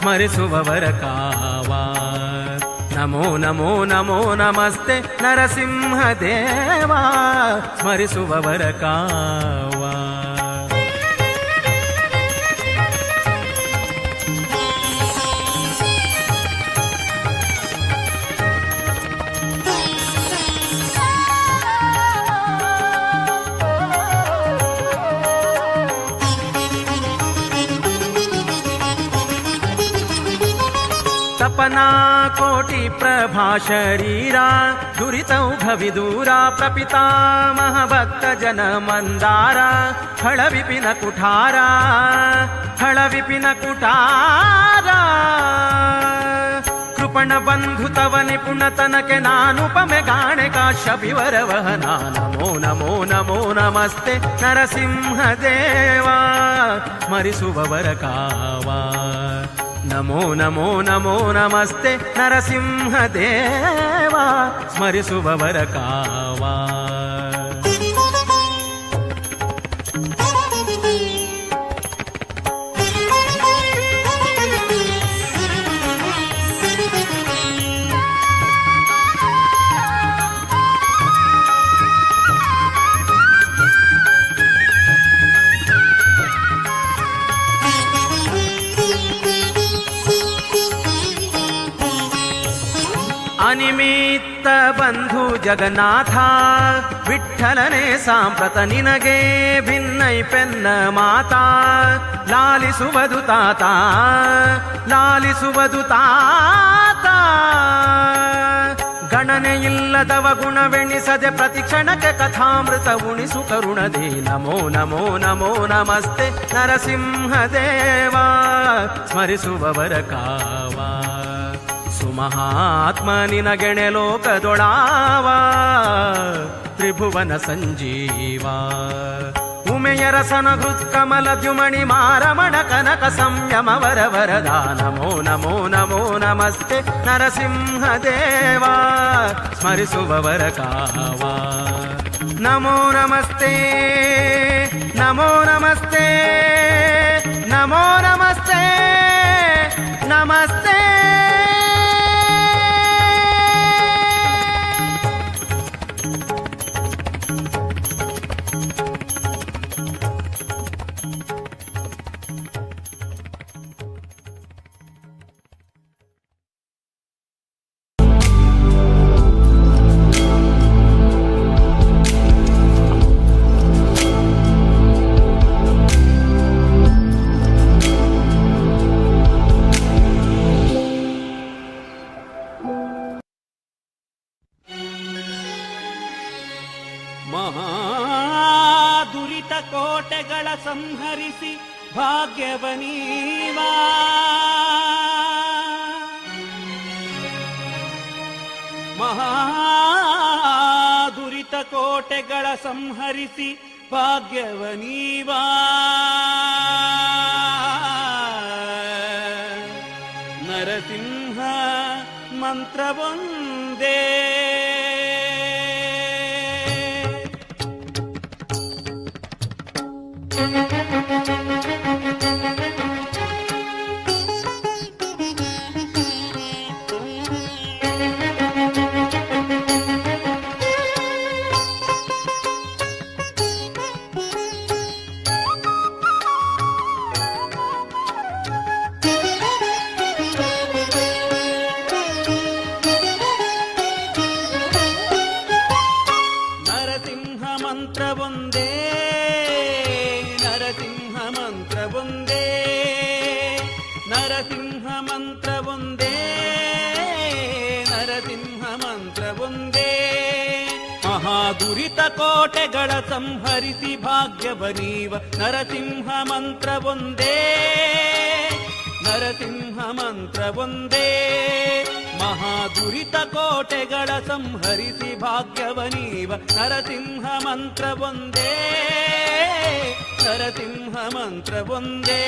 ಸ್ಮರಿಸುವವರ ಕಾವ ನಮೋ ನಮೋ ನಮೋ ನಮಸ್ತೆ ನರಸಿಂಹದೇವ ಸ್ಮರಿಸುವವರ ಕಾವ ತಪನಾ ಕೋಟಿ ಪ್ರಭಾ ಶರೀರ ದುರಿತೌಘ ವಿದೂರ ಪ್ರಪಿತಾಮಹ ಭಕ್ತ ಜನ ಮಂದಾರ ಖಳ ವಿಪಿನ ಕುಠಾರ ಖಳ ವಿಪಿನ ಕುಠಾರ ಕೃಪಣ ಬಂಧು ತವ ನಿಪುಣ ತನಕೆ ನಾನುಪಮೆ ಗಾಣೆ ಕಾಶ್ಯಪಿವರ ವಹನ ನಮೋ ನಮೋ ನಮೋ ನಮಸ್ತೆ ನರಸಿಂಹದೇವ ಸ್ಮರಿಸುವವರ ಕಾವ ನಮೋ ನಮೋ ನಮೋ ನಮಸ್ತೆ ನರಸಿಂಹದೇವ ಸ್ಮರಿಸುವವರ ಕಾವ ಅನಿಮಿತ್ತ ಬಂಧು ಜಗನ್ನಾಥ ವಿಠ್ಠಲನೆ ಸಾಂಪ್ರತ ನಿನಗೆ ಭಿನ್ನೈ ಪೆನ್ನ ಮಾತಾ ಲಾಲಿಸುವುದು ತಾತ ಲಾಲಿಸುವುದು ತಾತ ಗಣನೆಯಿಲ್ಲದವ ಗುಣವೆಣಿಸದೆ ಪ್ರತಿಕ್ಷಣಕ್ಕೆ ಕಥಾಮೃತ ಉಣಿಸು ಕರುಣದಿ ನಮೋ ನಮೋ ನಮೋ ನಮಸ್ತೆ ನರಸಿಂಹದೇವ ಸ್ಮರಿಸುವವರ ಕಾವ ಸುಮಹಾತ್ಮ ನಿನಗೆಣೆ ಲೋಕದೊಳಾವ ತ್ರಿಭುವನ ಸಂಜೀವ ಉಮೆಯ ರಸನ ಹೃತ್ಕಮಲ ದ್ಯುಮಣಿ ಮಾರಮಣ ಕನಕ ಸಂಯಮ ವರ ವರದ ನಮೋ ನಮೋ ನಮೋ ನಮಸ್ತೆ ನರಸಿಂಹದೇವ ಸ್ಮರಿಸುವವರ ಕಾವ ನಮೋ ನಮಸ್ತೆ ನಮೋ ನಮಸ್ತೆ ನಮೋ ನಮಸ್ತೆ ನಮಸ್ತೆ ಮಹಾದುರಿತ ಕೋಟೆಗಳ ಸಂಹರಿಸಿ ಭಾಗ್ಯವನೀವಾ ಮಹಾದುರಿತ ಕೋಟೆಗಳ ಸಂಹರಿಸಿ ಭಾಗ್ಯವನೀವಾ ನರಸಿಂಹ ಮಂತ್ರವೊಂದೇ ದುರಿತ ಕೋಟೆಗಳ ಸಂಹರಿಸಿ ಭಾಗ್ಯವನೀವ ನರಸಿಂಹ ಮಂತ್ರವೊಂದೇ ನರಸಿಂಹ ಮಂತ್ರ ಒಂದೇ ಮಹಾದುರಿತ ಕೋಟೆಗಳ ಸಂಹರಿಸಿ ಭಾಗ್ಯವನೀವ ನರಸಿಂಹ ಮಂತ್ರ ಒಂದೇ ನರಸಿಂಹ ಮಂತ್ರ ಒಂದೇ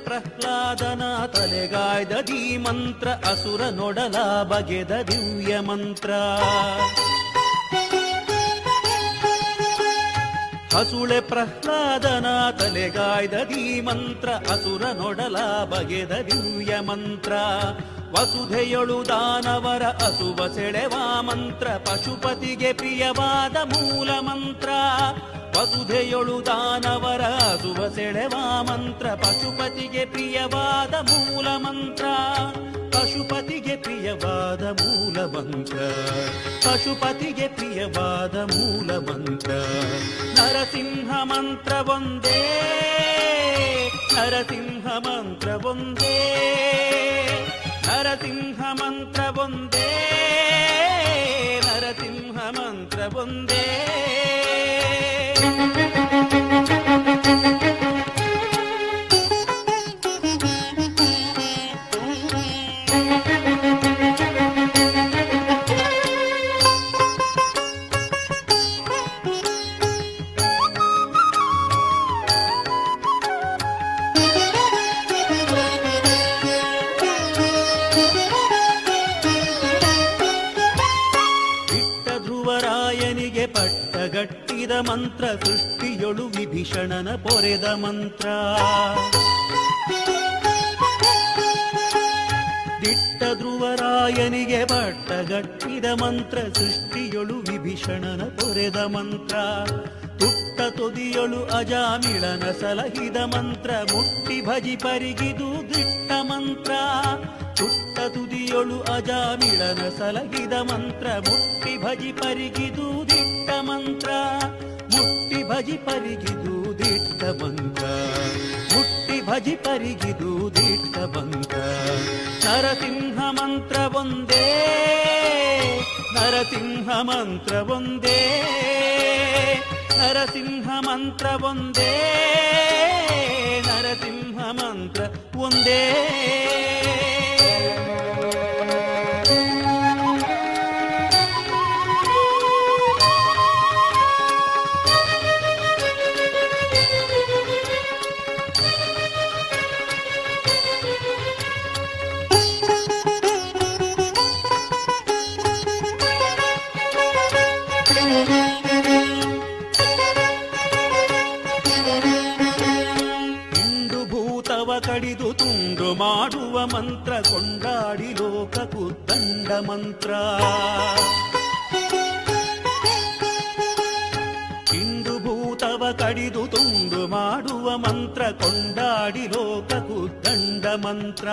ಪ್ರಹ್ಲಾದನ ತಲೆಗಾಯ್ದ ಧೀ ಮಂತ್ರ ಅಸುರ ನೊಡಲ ಬಗೆದ ದಿವ್ಯ ಮಂತ್ರ ಹಸುಳೆ ಪ್ರಹ್ಲಾದನ ತಲೆಗಾಯ್ದ ಧೀ ಮಂತ್ರ ಅಸುರ ನೊಡಲ ಬಗೆದ ದಿವ್ಯ ಮಂತ್ರ ವಸುಧೆಯೊಳು ದಾನವರ ಅಸುವ ಸೆಳೆವ ಮಂತ್ರ ಪಶುಪತಿಗೆ ಪ್ರಿಯವಾದ ಮೂಲ ಮಂತ್ರ ವಸುಧೆಯೊಳು ದಾನವರ ಅಸುವ ಸೆಳೆವ ಮಂತ್ರ ಪಶುಪತಿಗೆ ಪ್ರಿಯವಾದ ಮೂಲ ಮಂತ್ರ ಪಶುಪತಿಗೆ ಪ್ರಿಯವಾದ ಮೂಲ ಮಂತ್ರ ಪಶುಪತಿಗೆ ಪ್ರಿಯವಾದ ಮೂಲ ಮಂತ್ರ ನರಸಿಂಹ ಮಂತ್ರ ಒಂದೇ ನರಸಿಂಹ ಮಂತ್ರ ಒಂದೇ ನರಸಿಂಹ ಮಂತ್ರ ಒಂದೇ ನರಸಿಂಹ ಮಂತ್ರ ಒಂದೇ ಪಟ್ಟಗಟ್ಟಿದ ಮಂತ್ರ ಸೃಷ್ಟಿಯೊಳು ವಿಭೀಷಣನ ಪೊರೆದ ಮಂತ್ರ ದಿಟ್ಟ ಧ್ರುವರಾಯನಿಗೆ ಪಟ್ಟಗಟ್ಟಿದ ಮಂತ್ರ ಸೃಷ್ಟಿಯೊಳು ವಿಭೀಷಣನ ಪೊರೆದ ಮಂತ್ರ ತುಟ್ಟ ತೊದಿಯೊಳು ಅಜಾಮಿಳನ ಸಲಹಿದ ಮಂತ್ರ ಮುಟ್ಟಿ ಭಜಿ ಪರಿಗಿದು ದಿಟ್ಟ ಮಂತ್ರ ತುಟ್ಟ ತುದಿಯೊಳು ಅಜಾಮಿಳನ ಸಲಹಿದ ಮಂತ್ರ ಮುಟ್ಟಿ ಭಜಿ ಪರಿಗಿದು ದಿಟ್ಟ ಮಂತ್ರ ಮುಟ್ಟಿ ಭಜಿ ಪರಿಗಿದು ದಿಟ್ಟ ಮಂತ್ರ ಮುಟ್ಟಿ ಭಜಿ ಪರಿಗಿದು ದಿಟ್ಟ ಮಂತ್ರ ನರಸಿಂಹ ಮಂತ್ರ ಒಂದೇ ನರಸಿಂಹ ಮಂತ್ರ ಒಂದೇ ನರಸಿಂಹ ಮಂತ್ರ ಒಂದೇ ನರಸಿಂಹ ಮಂತ್ರ ಒಂದೇ ಕಡಿದು ತುಂಡು ಮಾಡುವ ಮಂತ್ರ ಕೊಂಡಾಡಿ ಲೋಕಕ್ಕೂ ದಂಡ ಮಂತ್ರ ಇಂದು ಭೂತವ ಕಡಿದು ತುಂಡು ಮಾಡುವ ಮಂತ್ರ ಕೊಂಡಾಡಿ ಲೋಕಕ್ಕೂ ದಂಡ ಮಂತ್ರ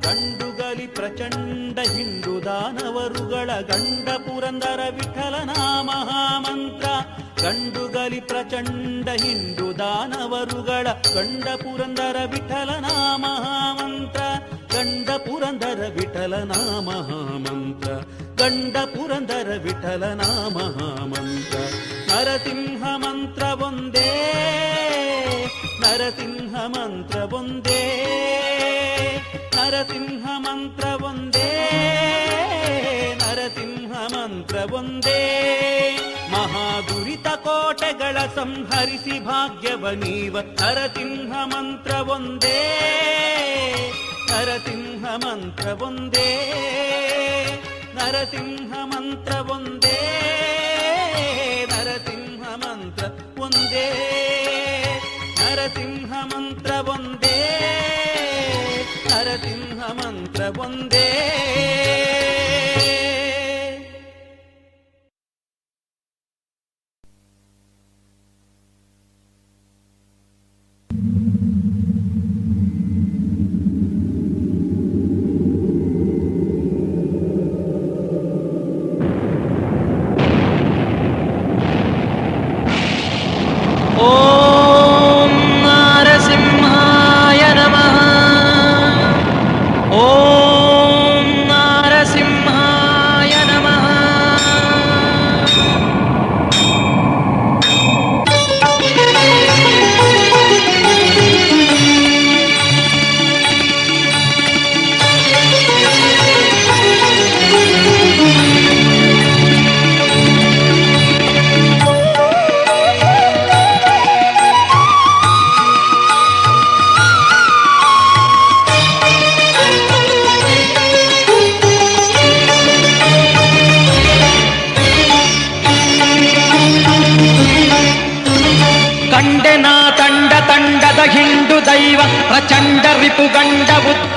ಗಂಡುಗಲಿ ಪ್ರಚಂಡ ಹಿಂಡು ದಾನವರುಗಳ ಗಂಡ ಪುರಂದರ ವಿಠಲನ ಮಹಾಮಂತ್ರ ಗಂಡುಗಲಿ ಪ್ರಚಂಡ ಹಿಂಡು ದಾನವರುಗಳ ಗಂಡ ಪುರಂದರ ವಿಠಲನ ಮಹಾಮಂತ್ರ ಗಂಡ ಪುರಂದರ ವಿಠಲನ ಮಹಾಮಂತ್ರ ಗಂಡ ಪುರಂದರ ವಿಠಲನ ಮಹಾಮಂತ್ರ ನರಸಿಂಹ ಮಂತ್ರ ಒಂದೇ ನರಸಿಂಹ ಮಂತ್ರ ಒಂದೇ ನರಸಿಂಹ ಮಂತ್ರ ಒಂದೇ ನರಸಿಂಹ ಮಂತ್ರ ಒಂದೇ ಮಹಾದುರಿತ ಕೋಟೆಗಳ ಸಂಹರಿಸಿ ಭಾಗ್ಯವನೀವ ನರಸಿಂಹ ಮಂತ್ರ ಒಂದೇ ನರಸಿಂಹ ಮಂತ್ರ ಒಂದೇ ನರಸಿಂಹ ಮಂತ್ರ ಒಂದೇ ನರಸಿಂಹ ಮಂತ್ರ ಒಂದೇ ನರಸಿಂಹ ಮಂತ್ರ ಒಂದೇ ನರಸಿಂಹ ಮಂತ್ರ ಒಂದೇ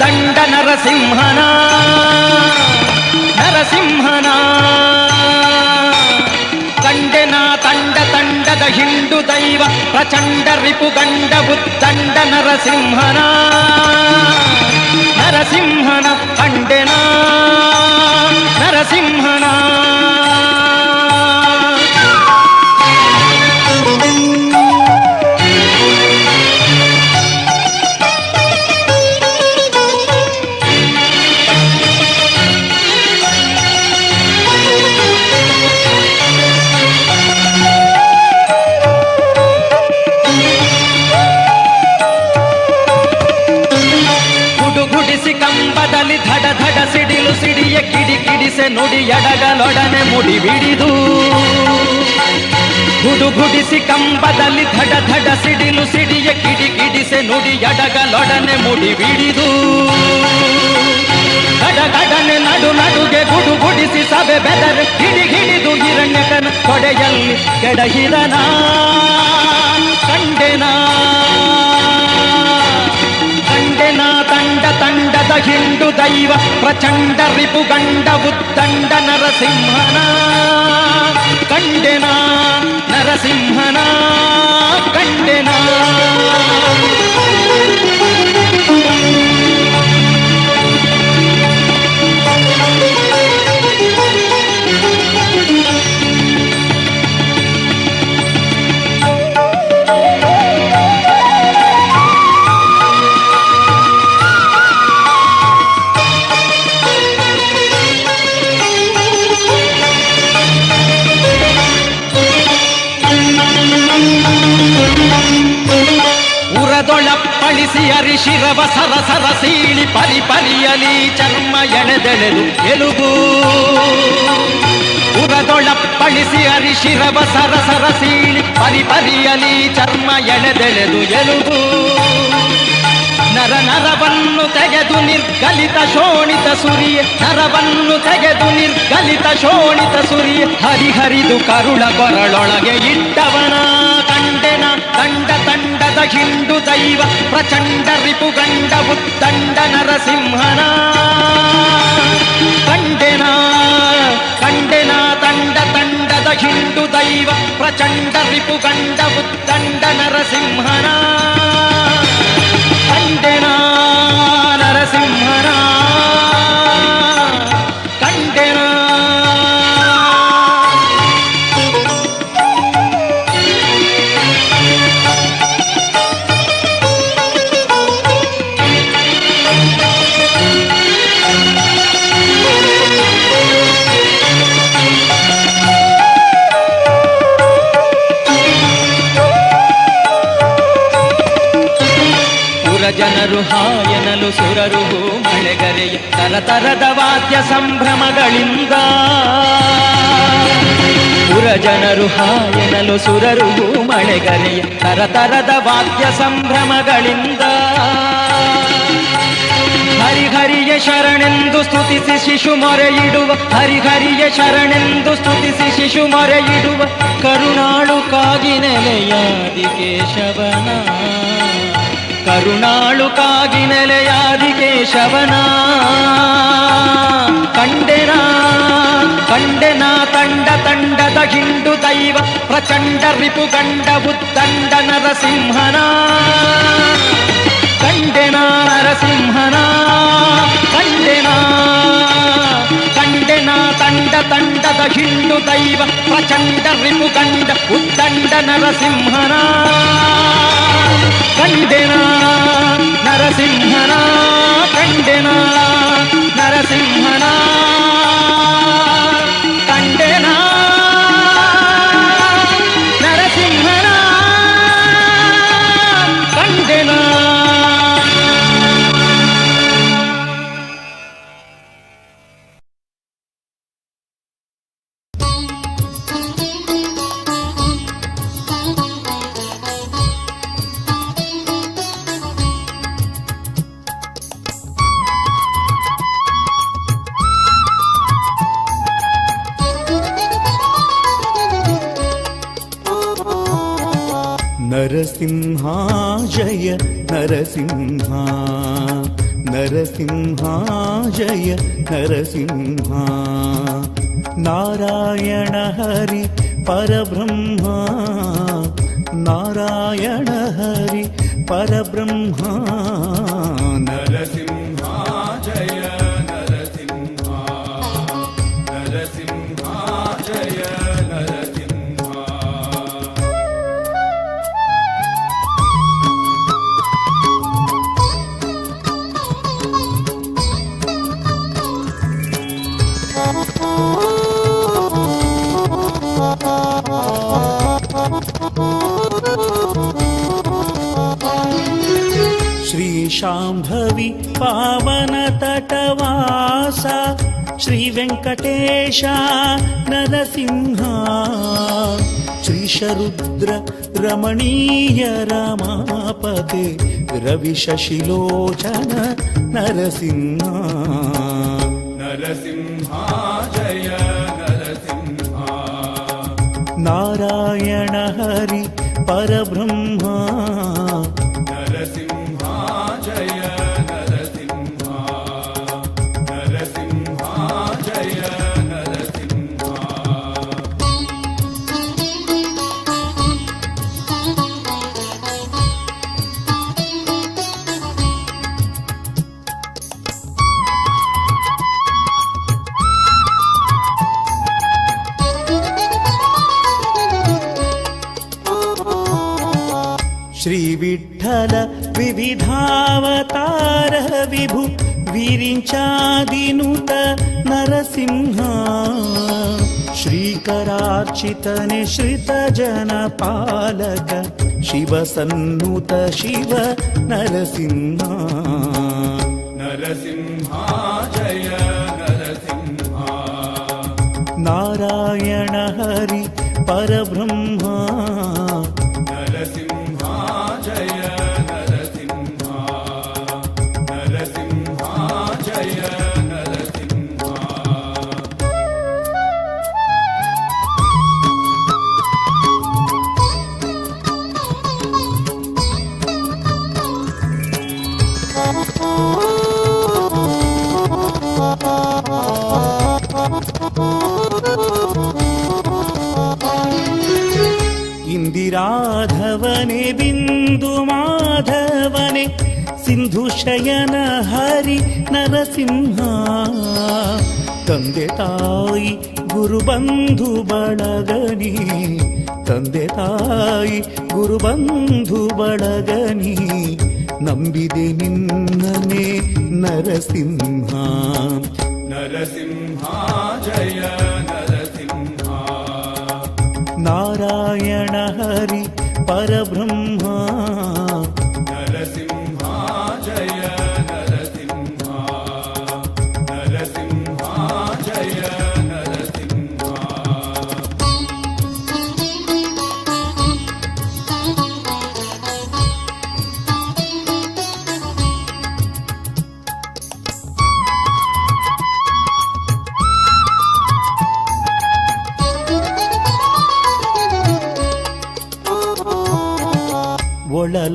ತಂಡ ನರಸಿಂಹನ ನರಸಿಂಹನ ಕಂಡೆನ ತಂಡ ತಂಡದ ಹಿಂಡು ದೈವ ಪ್ರಚಂಡ ರಿಪುಗಂಡ ಬುದ್ದಂಡ ನರಸಿಂಹನ ನರಸಿಂಹನ ಕಂಡೆನ ನರಸಿಂಹನ ಕಂಬದಲ್ಲಿ ಧಡ ಧಡ ಸಿಡಿಲು ಸಿಡಿಯ ಕಿಡಿ ಕಿಡಿಸೆ ನುಡಿ ಎಡಗಲೊಡನೆ ಮುಡಿ ಬಿಡಿದು ಗುಡುಗುಡಿಸಿ ಕಂಬದಲ್ಲಿ ಧಡ ಧಡ ಸಿಡಿಲು ಸಿಡಿಯ ಕಿಡಿ ಕಿಡಿಸೆ ನುಡಿ ಎಡಗಲೊಡನೆ ಮುಡಿ ಬಿಡಿದು ಗಡಗಡನೆ ನಡು ನಡುಗೆ ಗುಡುಗುಡಿಸಿ ಸಭೆ ಬೆದರ್ ಹಿಡಿ ಹಿಡಿದು ಹಿರಣ್ಯಕನ ಕೊಡೆಯಲ್ಲಿ ಕೆಡಹಿದನ ಕಂಡೆನಾ ಕಂಡೆನ ತಂಡ ತಂಡದ ಹಿಂಡು ದೈವ ಪ್ರಚಂಡ ರಿಪುಗಂಡ ಬುದ್ದಂಡ ನರಸಿಂಹನ ಕಂಡೆನ ನರಸಿಂಹನ ಕಂಡೆನ ಉರದೊಳಪ್ಪಳಿಸಿ ಅರಿಶಿರವ ಸರಸರ ಸೀಳಿ ಪರಿ ಪರಿಯಲಿ ಚರ್ಮ ಎಳೆದೆಳೆದು ಎಲುಬು ಉರದೊಳಪ್ಪಳಿಸಿ ಅರಿಶಿರವ ಸರಸರ ಸೀಳಿ ಪರಿ ಪರಿಯಲಿ ಚರ್ಮ ಎಳೆದೆಳೆದು ಎಲುಬು ನರ ನರವನ್ನು ತೆಗೆದು ನಿರ್ಗಲಿತ ಶೋಣಿತ ಸುರಿಯ ನರವನ್ನು ತೆಗೆದು ನಿರ್ಗಲಿತ ಶೋಣಿತ ಸುರಿಯ ಹರಿಹರಿದು ಕರುಳ ಕೊರಳೊಳಗೆ ಇಟ್ಟವನ ಕಂಡೆನ ತಂಡ ತಂಡದ ಹಿಂಡು ದೈವ ಪ್ರಚಂಡ ರಿಪುಗಂಡ ಬುದ್ದಂಡ ನರಸಿಂಹನ ಕಂಡೆನ ಕಂಡೆನ ತಂಡ ತಂಡದ ಹಿಂಡು ದೈವ ಪ್ರಚಂಡ ರಿಪುಗಂಡ ಬುದ್ದಂಡ ನರಸಿಂಹನ ಕಂಡೆನ ನರಸಿಂಹನ ಕಂಡೆನ ಜನರು ಹಾಯನಲು ಸುರರು ಮಳೆಗರೆಯ ತರತರದ ವಾದ್ಯ ಸಂಭ್ರಮಗಳಿಂದ ಪುರಜನರು ಹಾಯನಲು ಸುರರು ಮಳೆಗರೆಯ ತರತರದ ವಾದ್ಯ ಸಂಭ್ರಮಗಳಿಂದ ಹರಿಹರಿಯ ಶರಣೆಂದು ಸ್ತುತಿಸಿ ಶಿಶು ಮೊರೆಯಿಡುವ ಹರಿಹರಿಯ ಶರಣೆಂದು ಸ್ತುತಿಸಿ ಶಿಶು ಮೊರೆಯಿಡುವ ಕರುಣಾಳು ಕಾಗಿ ನೆಲೆಯಾದಿ ಕೇಶವನ ಕರುಣಾಳು ಕಾಗಿ ನೆಲೆಯಾದಿ ಕೇಶವನ ಕಂಡೆನ ಕಂಡೆನ ತಂಡ ತಂಡದ ಹಿಂಡು ದೈವ ಪ್ರಚಂಡ ರಿಪುಗಂಡ ಬುದ್ದಂಡ ನರಸಿಂಹನ ಕಂಡೆನ ನರಸಿಂಹನ ಕಂಡೆನ ಕಂಡೆನ ತಂಡ ತಂಡದ ಹಿಂಡು ದೈವ ಪ್ರಚಂಡ ರಿಪುಗಂಡ ಬುದ್ದಂಡ ನರಸಿಂಹನ ಕಂಡೆನ ನರಸಿಂಹನ ಕಂಡೆನ ನರಸಿಂಹನ ಕಂಡೆನ ನರಸಿಂಹನ ಕಂಡೆನ ನರಸಿಂಹ ಜಯ ನರಸಿಂಹ ನರಸಿಂಹ ಜಯ ನರಸಿಂಹ ನಾರಾಯಣ ಹರಿ ಪರಬ್ರಹ್ಮ ನಾರಾಯಣ ಹರಿ ಪರಬ್ರಹ್ಮ ನರಸಿಂಹ ಜಯ ನರಸಿಂಹ ನರಸಿಂಹ ಜಯ ನರಸಿಂಹ श्री शाम्भवी पावन तटवास श्री वेंकटेश नरसिंह श्रीशरुद्र रमणीय रमापते रवि शशिलोचन नरसिंह नरसिंह जय नरसिंह नारायण हरि परब्रह्म नरसिंह जय नरसिंह नरसिंह जय नरसिंह श्री विठ्ठल विविधावतार विभु विरिंचादिनुत नरसिंह श्रीकरार्चित निश्रित जन पालक शिव सन्नुत शिव नरसिंह नरसिंह जय नरसिंह नारायण हरि परब्रह्म नरसिंह जय नरसिंह नरसिंह जय नरसिंह इंदिराधवने बिंदु माधवने सिंधु शयन हरि नरसिंह ತಂದೆ ತಾಯಿ ಗುರುಬಂಧು ಬಳಗನಿ ತಂದೆ ತಾಯಿ ಗುರುಬಂಧು ಬಳಗನಿ ನಂಬಿದೆ ನಿನ್ನನೆ ನರಸಿಂಹ ನರಸಿಂಹ ಜಯ ನರಸಿಂಹ ನಾರಾಯಣ ಹರಿ ಪರಬ್ರಹ್ಮ ನರಸಿಂಹ ಜಯ ನರಸಿಂಹ ನರಸಿಂಹ ಜಯ ನರಸಿಂಹ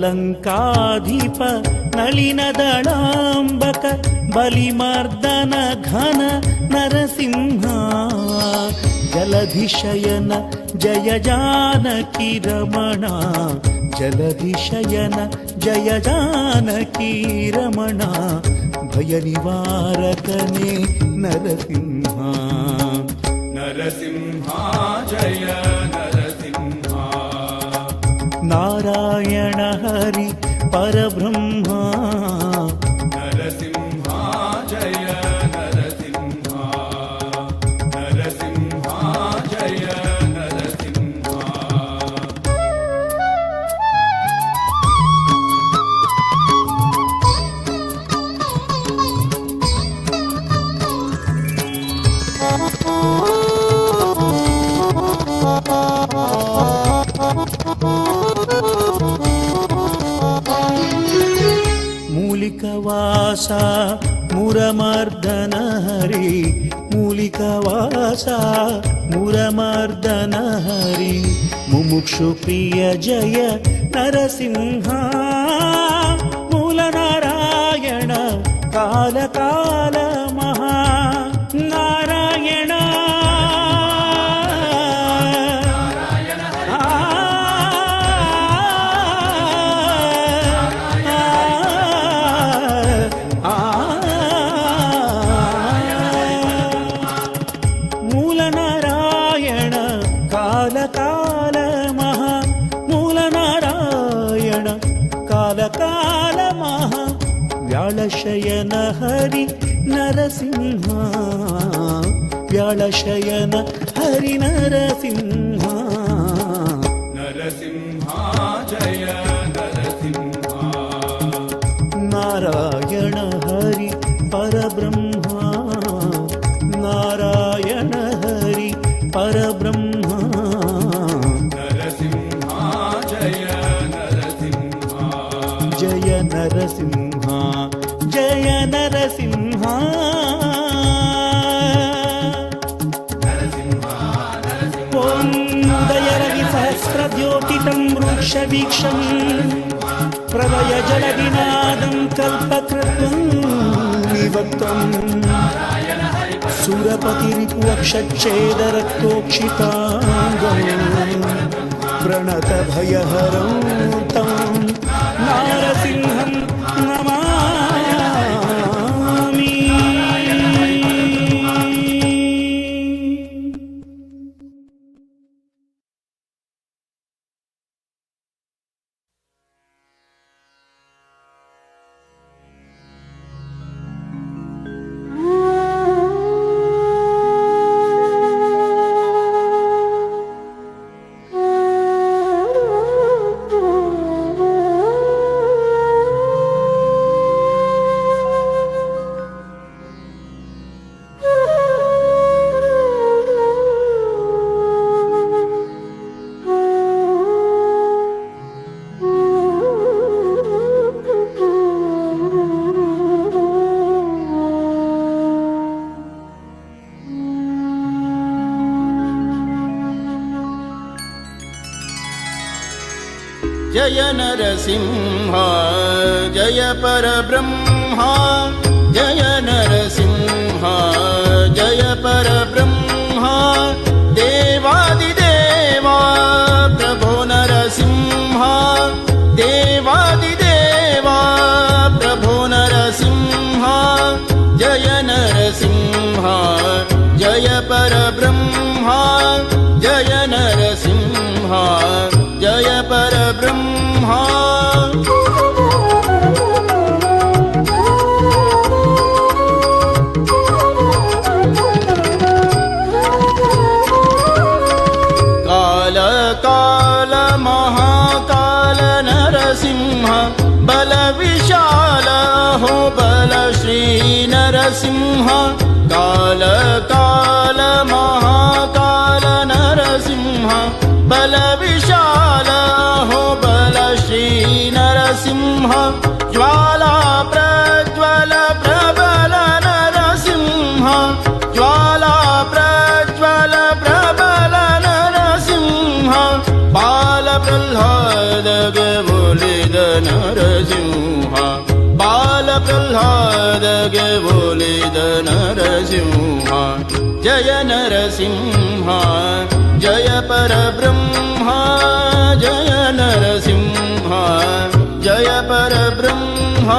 ಒಳಲಂಕಾಧಿಪ ನಳಿನದಳಾಂಬಕ ಬಲಿಮರ್ದನ ಘನ ನರಸಿಂಹ ಜಲಧಿಶಯನ ಜಯ ಜಾನಕಿ ರಮಣ ಜಲಧಿಶಯನ ಜಯ ಜಾನಕಿ ರಮಣ ಭಯ ನಿವಾರಕನೇ ನರಸಿಂಹ ನರಸಿಂಹ ಜಯ ನರಸಿಂಹ ನಾರಾಯಣ ಹರಿ ಪರಬ್ರಹ್ಮ ನರಸಿಂಹ ಜಯ ನರಸಿಂಹ ನರಸಿಂಹ ಜಯ ನರಸಿಂಹ ಮೂಲಿಕವಾಸ ಮುರಮರ್ದನ ಹರಿ ಮೂಲಿಕವಾಸ ಮುರಮರ್ದನ ಹರಿ ಮುಮುಕ್ಷು ಪ್ರಿಯ ಜಯ ನರಸಿಂಹ ಮೂಲ ನಾರಾಯಣ ಕಾಲ ಕಾಲ ಮಹಾ ನಾರಾಯಣ ಮೂಲ ನಾರಾಯಣ ಕಾಲ ಕಾಲ ಮಹಾ ಮೂಲ ನಾರಾಯಣ ಕಾಲ ಕಾಲ ಮಹಾ ವ್ಯಾಳಶಯನ ಹರಿ ನರಸಿಂಹ ವ್ಯಾಳಶಯನ ಹರಿ ನರಸಿಂಹ ನರಸಿಂಹ ಜಯ ನರಸಿಂಹ ನಾರಾಯಣ ಹರಿ ಪರಬ್ರಹ್ಮ ನಾರಾಯಣ ಹರಿ ಪರಬ್ರಹ್ಮ ನರಸಿಂಹ ಜಯ ನರಸಿಂಹ ಜಯ ನರಸಿಂಹ ಜಯ ನರಸಿಂಹ ಓಂ ಉದಯರವಿ ಸಹಸ್ರದ್ಯೋತಿತಂ ವೃಕ್ಷವೀಕ್ಷಂ ಪ್ರಳಯ ಜಲವಿನಾದಂ ಕಲ್ಪಕೃತ್ವಂ ವಿಭಕ್ತಂ ಸುರಪತಿರಿಪುವಕ್ಷಚ್ಛೇದರಕ್ತೋಕ್ಷಿತಾಂಗಂ ಪ್ರಣತಭಯಹರಂ तं ನಾರಸಿಂಹಂ ನಮಾಮಿ. जय नरसिंह जय परब्रह्म जय नरसिंह जय परब्रह्म देवादिदेवा प्रभो नरसिंह देवादिदेवा प्रभो नरसिंह जय नरसिंह जय परब्रह्म जय नरसिंह जय परब्रह्म काल काल महाकाल नरसिंह बल विशाल हो बल श्री नरसिंह काल काल महाकाल नरसिंह बल विशाल हो बल श्री नरसिंह ज्वाला प्रज्वल प्रबल नरसिंह ज्वाला प्रज्वल प्रबल नरसिंह बाल प्रह्लाद बोलिद नरसिंह बाल प्रह्लाद बोलिद नरसिंह जय नरसिंह जय परब्रह्म जय नरसिंह जय परब्रह्म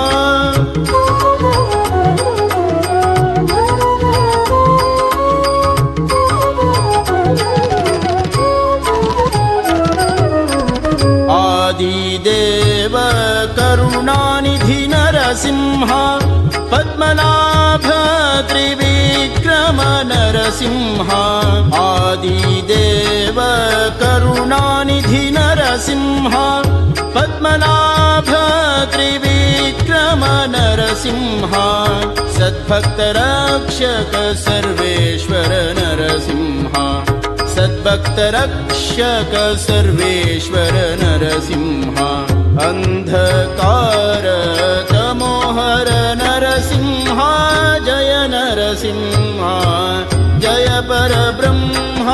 आदिदेव करुणानिधि नरसिंह पद्मनाभ त्रिविक्रम नरसिंह आदिदेव करुणानिधि नरसिंह पद्मनाभ त्रिविक्रम नरसिंह सद्भक्तरक्षक सर्वेश्वर नरसिंह सद्भक्तरक्षक सर्वेश्वर नरसिंह अंधकार तमोहर नरसिंह जय नरसिंह जय परब्रह्म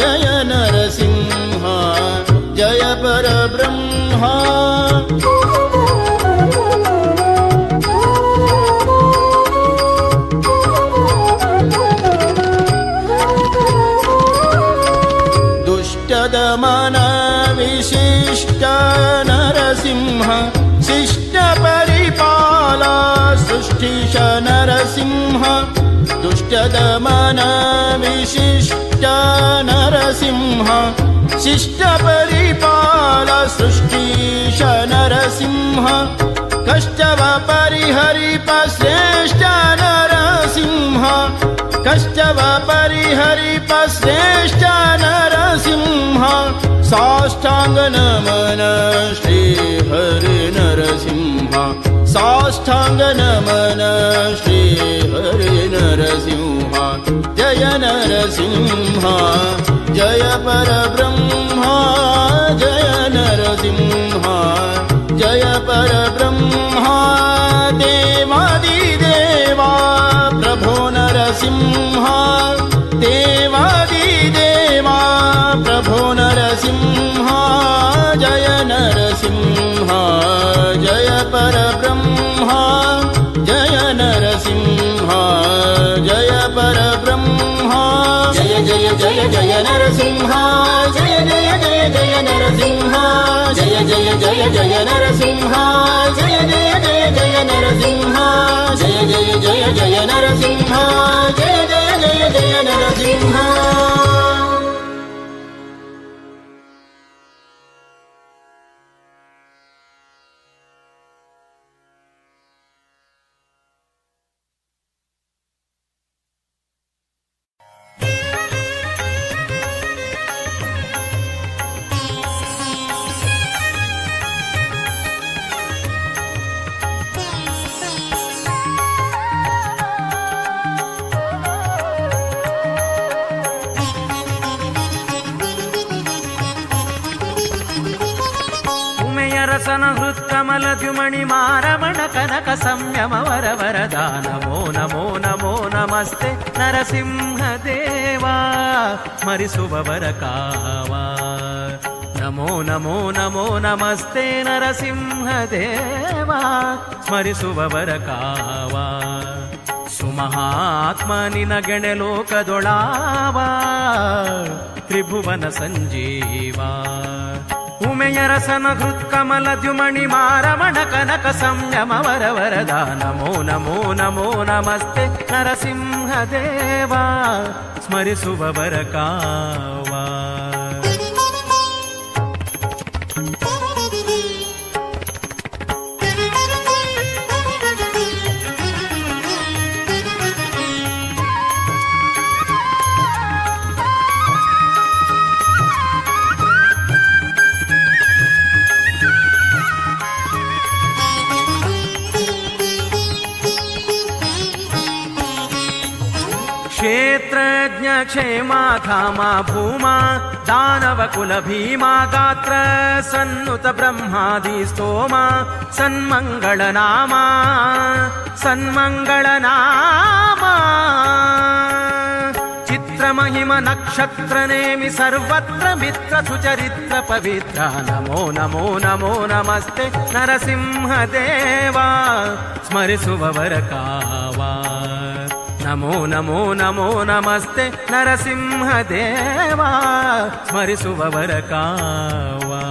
जय नरसिंह जय परब्रह्म सृष्टिश नरसिंह दुष्टदमन विशिष्ट नरसिंह शिष्टपरिपाल सृष्टिश नरसिंह कष्टव परिहरिप श्रेष्ठ नरसिंह कष्टव परिहरिप श्रेष्ठ नरसिंह साष्टांग नमन श्री हरि नरसिंह साष्टांग नमन श्री हरि नरसिंह जय नरसिंह जय परब्रह्म जय नरसिंह जय परब्रह्म देवादिदेवा प्रभो नरसिंह देवादिदेवा प्रभो नरसिंह जय नरसिंह जय परब्रह्म जय नरसिंह जय परब्रह्म जय जय जय जय नरसिंह जय जय जय जय नरसिंह जय जय जय जय नरसिंह जय जय जय जय नरसिंह जय जय जय जय नरसिंह जय जय जय जय नरसिंह ರಸನ ಹೃತ್ಕಮಲದ್ಯುಮಣಿ ಮಾರಮಣ ಕನಕ ಸಂಯಮ ವರವರದ ನಮೋ ನಮೋ ನಮೋ ನಮಸ್ತೆ ನರಸಿಂಹ ದೇವಾ ಸ್ಮರಿಸುವವರ ಕಾವ ನಮೋ ನಮೋ ನಮೋ ನಮಸ್ತೆ ನರಸಿಂಹ ದೇವಾ ಸ್ಮರಿಸುವವರ ಕಾವ ಸುಮಹಾತ್ಮ ನಿನಗೆಣೆ ಲೋಕದೊಳಾವ ತ್ರಿಭುವನ ಸಂಜೀವ ಉಮೆಯರಸನ ಹೃತ್ಕಮಲದ್ಯುಮಣಿ ಮಾರಮಣ ಕನಕ ಸಂಯಮ ವರವರದ ನಮೋ ನಮೋ ನಮೋ ನಮಸ್ತೆ ನರಸಿಂಹ ದೇವಾ ಸ್ಮರಿಸುವವರ ಕಾವ क्षेत्रज्ञ क्षेमा धामा भूमा दानव कुल भीमा गात्र सन्नुत ब्रह्मादि स्तोमा सन्मंगल नामा सन्मंगल नामा चित्र महिम नक्षत्र नेमि सर्वत्र मित्र सुचरित्र पवित्र नमो नमो नमो नमस्ते नरसिंह देवा स्मरिसुववर कावा नमो नमो नमो नमस्ते नरसिंह देवा स्मरिसुववर कावा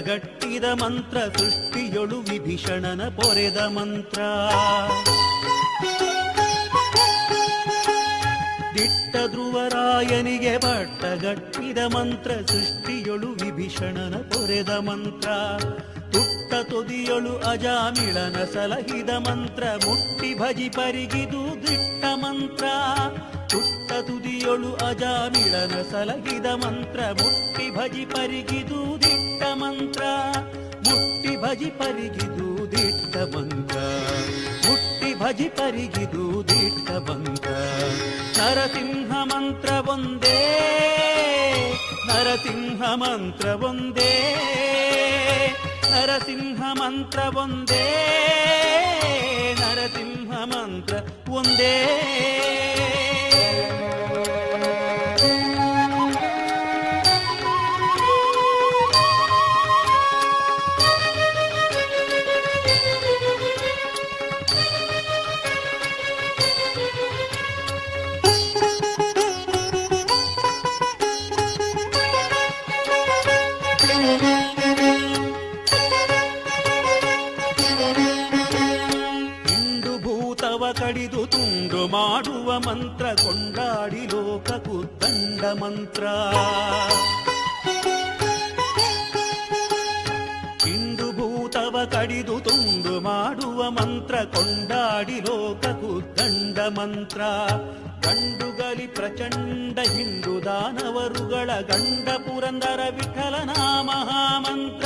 ಬಟ್ಟಗಟ್ಟಿದ ಮಂತ್ರ ಸೃಷ್ಟಿಯೊಳು ವಿಭೀಷಣನ ಪೊರೆದ ಮಂತ್ರ ದಿಟ್ಟ ಧ್ರುವರಾಯನಿಗೆ ಬಟ್ಟಗಟ್ಟಿದ ಮಂತ್ರ ಸೃಷ್ಟಿಯೊಳು ವಿಭೀಷಣನ ಪೊರೆದ ಮಂತ್ರ ತುಟ್ಟ ತೊದಿಯೊಳು ಅಜಾಮಿಳನ ಸಲಹಿದ ಮಂತ್ರ ಮುಟ್ಟಿ ಭಜಿ ಪರಿಗಿದು ದಿಟ್ಟ ಮಂತ್ರ ತುಟ್ಟ ತುದಿಯೊಳು ಅಜಾಮಿಳನ ಸಲಹಿದ ಮಂತ್ರ ಮುಟ್ಟಿ ಭಜಿ ಪರಿಗಿದು ದಿಟ್ಟ ಮಂತ್ರ ಮುಟ್ಟಿ ಭಜಿ ಪರಿಗಿದು ದಿಟ್ಟ ಮಂತ್ರ ಮುಟ್ಟಿ ಭಜಿ ಪರಿಗಿದು ದಿಟ್ಟ ಮಂತ್ರ ನರಸಿಂಹ ಮಂತ್ರ ಒಂದೇ ನರಸಿಂಹ ಮಂತ್ರ ಒಂದೇ ನರಸಿಂಹ ಮಂತ್ರ ಒಂದೇ ನರಸಿಂಹ ಮಂತ್ರ ಒಂದೇ ಕಡಿದು ತುಂಡು ಮಾಡುವ ಮಂತ್ರ ಕೊಂಡಾಡಿ ಲೋಕಕ್ಕೂ ದಂಡ ಮಂತ್ರ ಹಿಂಡು ಭೂತವ ಕಡಿದು ತುಂಡು ಮಾಡುವ ಮಂತ್ರ ಕೊಂಡಾಡಿ ಲೋಕಕ್ಕೂ ದಂಡ ಮಂತ್ರ ಗಂಡುಗಲಿ ಪ್ರಚಂಡ ಹಿಂಡು ದಾನವರುಗಳ ಗಂಡ ಪುರಂದರ ವಿಠಲನ ಮಹಾಮಂತ್ರ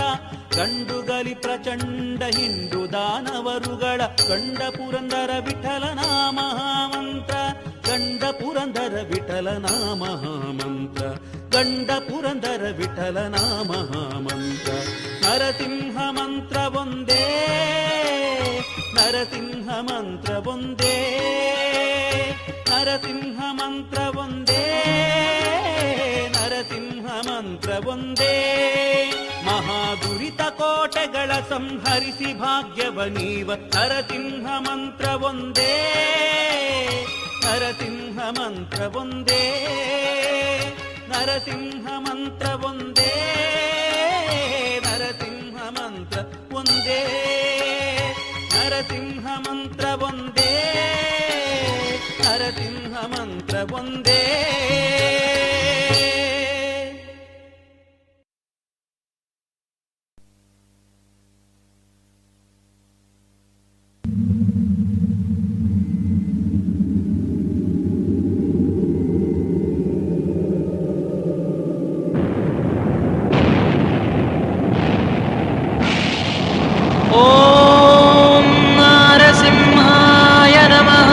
ಗಂಡುಗಲಿ ಪ್ರಚಂಡ ಹಿಂಡು ದಾನವರುಗಳ ಗಂಡ ಪುರಂದರ ವಿಠಲನ ಮಹಾಮಂತ್ರ ಗಂಡ ಪುರಂದರ ವಿಠಲನ ಮಹಾಮಂತ್ರ ಗಂಡ ಪುರಂದರ ವಿಠಲನ ಮಹಾಮಂತ್ರ ನರಸಿಂಹ ಮಂತ್ರ ಒಂದೇ ನರಸಿಂಹ ಮಂತ್ರ ಒಂದೇ ನರಸಿಂಹ ಮಂತ್ರ ಒಂದೇ ನರಸಿಂಹ ಮಂತ್ರ ಒಂದೇ ಮಹಾದುರಿತ ಕೋಟೆಗಳ ಸಂಹರಿಸಿ ಭಾಗ್ಯವ ನೀವ ನರಸಿಂಹ ಮಂತ್ರ ಒಂದೇ ನರಸಿಂಹ ಮಂತ್ರ ಒಂದೇ ನರಸಿಂಹ ಮಂತ್ರ ಒಂದೇ ನರಸಿಂಹ ಮಂತ್ರ ಒಂದೇ ನರಸಿಂಹ ಮಂತ್ರ ಒಂದೇ ನರಸಿಂಹ ಮಂತ್ರ ಒಂದೇ ಓಂ ನರಸಿಂಹಾಯ ನಮಃ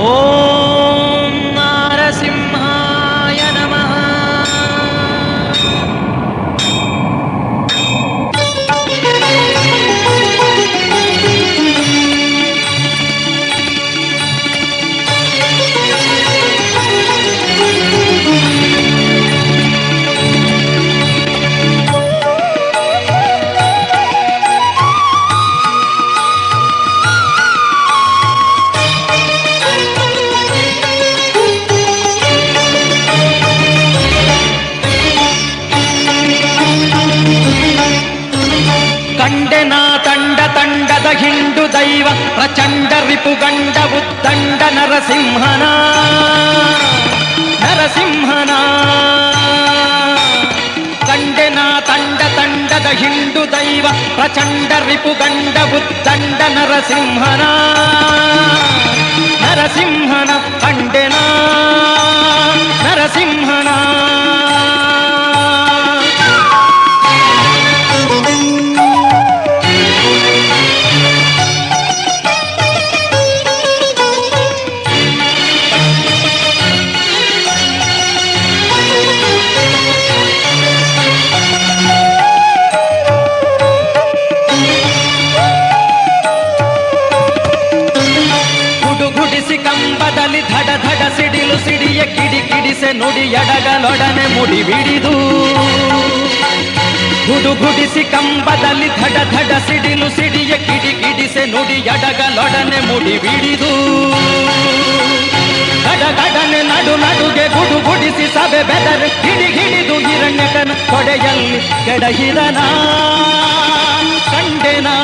ಓಂ ನರಸಿಂಹಾಯ ನಮಃ ಕಂಡೆನ ತಂಡ ತಂಡದ ಹಿಂಡು ದೈವ ಪ್ರಚಂಡ ರಿಪುಗಂಡ ಉದ್ದಂಡ ನರಸಿಂಹನ ನರಸಿಂಹನ ಕಂಡೆನ ತಂಡ ತಂಡದ ಹಿಂಡು ದೈವ ಪ್ರಚಂಡ ರಿಪುಗಂಡ ಉದ್ದಂಡ ನರಸಿಂಹನ ನರಸಿಂಹನ ಕಂಡೆನ ನರಸಿಂಹನ ಕಂಬದಲ್ಲಿ ಧಡ ಧಡ ಸಿಡಿಲು ಸಿಡಿಯ ಕಿಡಿ ಕಿಡಿಸೆ ನುಡಿ ಎಡಗಲೊಡನೆ ಮುಡಿ ಬಿಡಿದು ಗುಡುಗುಡಿಸಿ ಕಂಬದಲ್ಲಿ ಧಡ ಧಡ ಸಿಡಿಲು ಸಿಡಿಯ ಕಿಡಿ ಕಿಡಿಸೆ ನುಡಿ ಎಡಗಲೊಡನೆ ಮುಡಿ ಬಿಡಿದು ಗಡ ಗಡನೆ ನಡು ನಡುಗೆ ಗುಡುಗುಡಿಸಿ ಸಭೆ ಬೆದರು ಹಿಡಿ ಹಿಡಿದು ಇರ ಹಿರಣ್ಯಕನ ಕೊಡೆಯಲ್ಲಿ ಕೆಡಹಿದನ ಕಂಡೆನಾ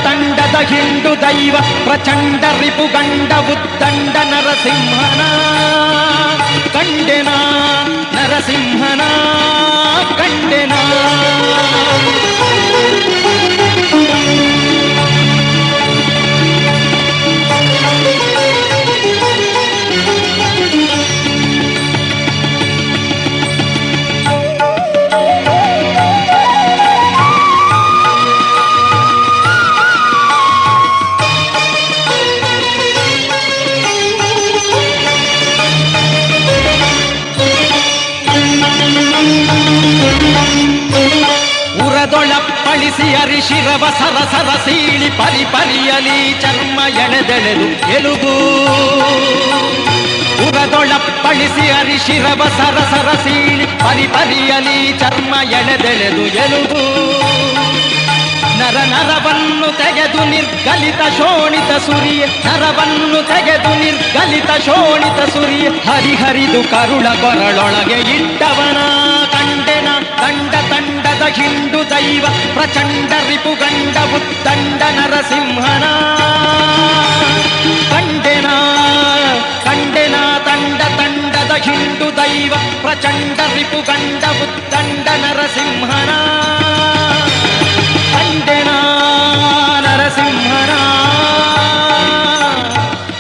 ತಂಡದ ಹಿಂಡು ದೈವ ಪ್ರಚಂಡ ರಿಪುಗಂಡ ಉದ್ದಂಡ ನರಸಿಂಹನ ಕಂಡೆನಾ ನರಸಿಂಹನ ಕಂಡೆನಾ ಉರದೊಳಪ್ಪಳಿಸಿ ಅರಿಶಿರವ ಸರಸರ ಸೀಳಿ ಪರಿಯಲಿ ಚರ್ಮ ಎಳೆದೆಳೆದು ಎಲುಬು ಉರದೊಳಪ್ಪಳಿಸಿ ಅರಿಶಿರವ ಸರಸರ ಸೀಳಿ ಪರಿಯಲಿ ಚರ್ಮ ಎಳೆದೆಳೆದು ಎಲುಬು ನರವನ್ನು ತೆಗೆದು ನಿರ್ಗಲಿತ ಶೋಣಿತ ಸುರಿಯ ನರವನ್ನು ತೆಗೆದು ನಿರ್ಗಲಿತ ಶೋಣಿತ ಸುರಿಯ ಹರಿಹರಿದು ಕರುಳ ಕೊರಳೊಳಗೆ ಇಟ್ಟವನ ಕಂಡೆನ ತಂಡದ ಹಿಂಡು ದೈವ ಪ್ರಚಂಡ ರಿಪುಗಂಡ ಉದ್ದಂಡ ನರಸಿಂಹನ ಕಂಡೆನ ತಂಡದ ಹಿಂಡು ದೈವ ಪ್ರಚಂಡ ರಿಪುಗಂಡ ಉದ್ದಂಡ ನರಸಿಂಹನ ಕಂಡೆನಾ ನರಸಿಂಹನ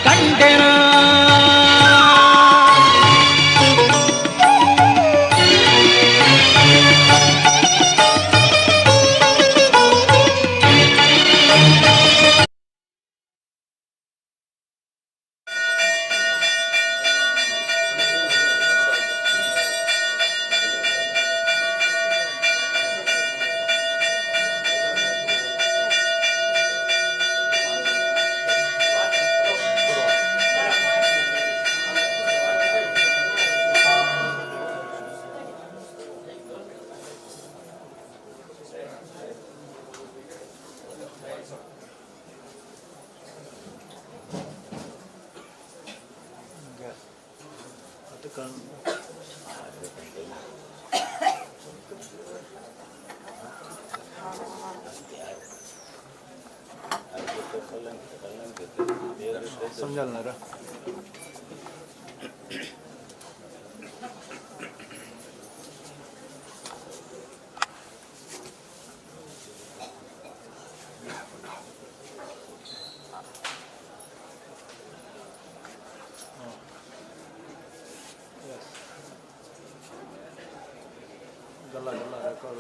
ಕಂಡೆನಾ समझालणार गल्ला रेकॉर्ड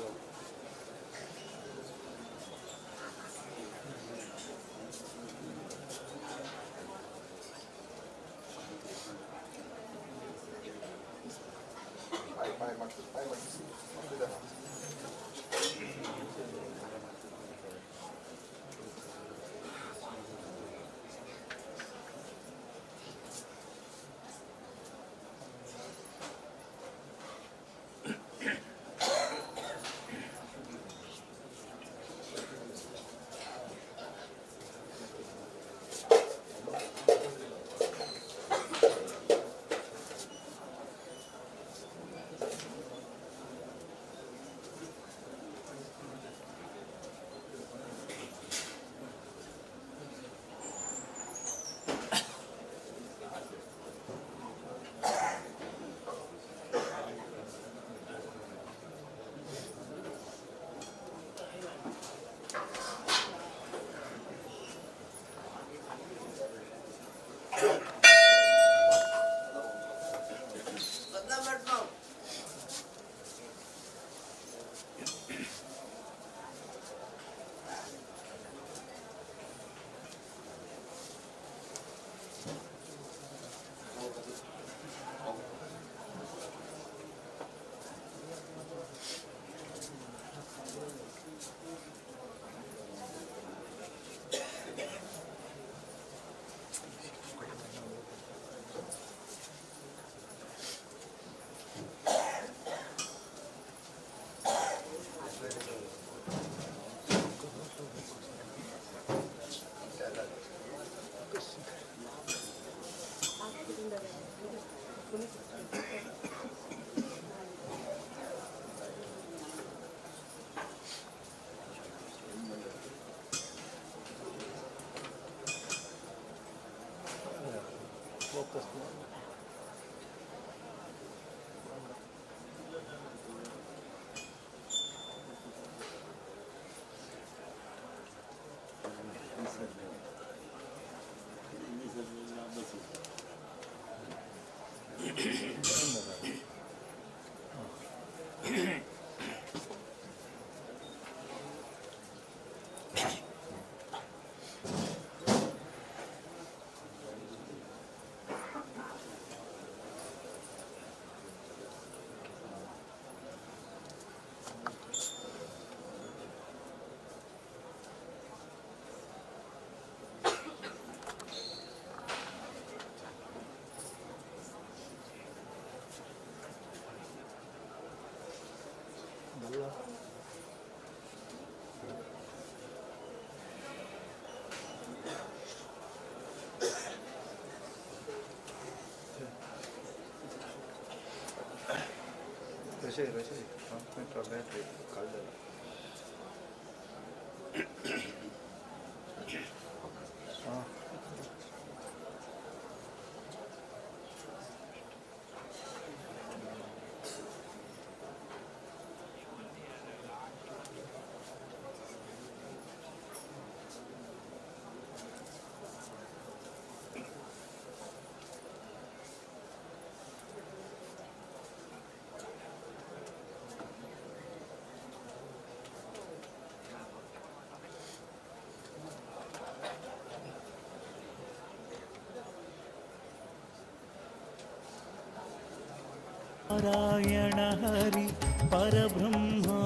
नारायण हरि परब्रह्मा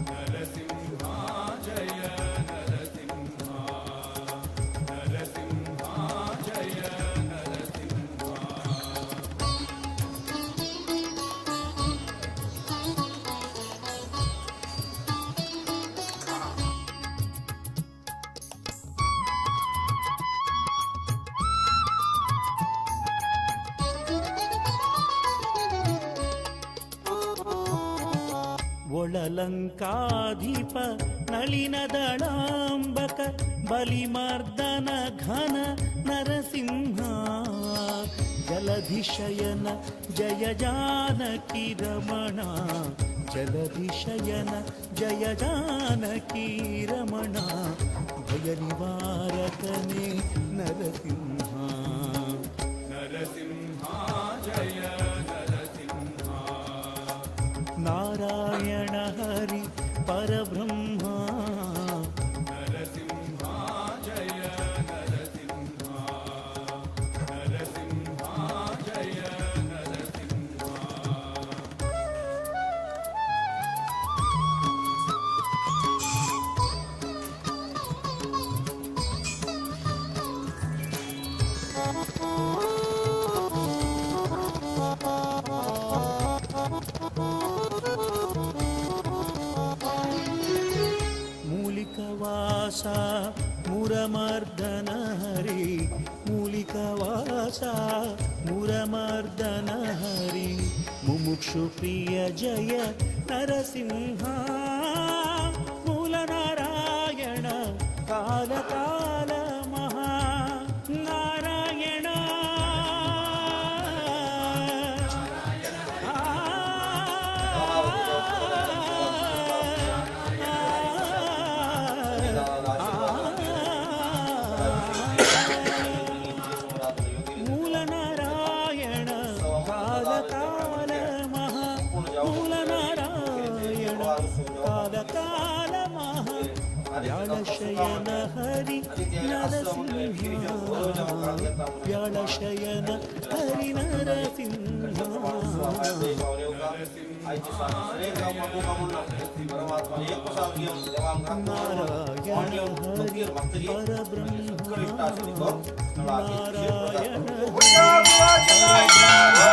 नरसिंहा जय नरसिंहा नरसिंहा जय नरसिंहा ಒಳಲಂಕಾಧಿಪ ನಳಿನದಳಾಂಬಕ ಬಲಿಮರ್ದನ ಘನ ನರಸಿಂಹ ಜಲಧಿಶಯನ ಜಯ ಜಾನಕಿ ರಮಣ ಜಲಧಿಶಯನ ಜಯ ಜಾನಕಿ ರಮಣ ಭಯ ನಿವಾರಕನೇ ನರಸಿಂಹ नरसिंहा जय नरसिंहा नारायण हरि परब्रह्मा नरसिंहा जय नरसिंहा नरसिंहा जय नरसिंहा मूलिकवासा मुरमर्दन हरि मूलिकवासा मुरमर्दन हरि मुमुक्षु प्रिय जय नरसिंह मूलनारायण काल काल महा नारायण मूलनारायण काल काल महा मूलनारायण काल काल महा व्याळशयन हरि नरसिंह व्याळशयन हरि नरसिंह नारायण हरि परब्रह्मा नारायण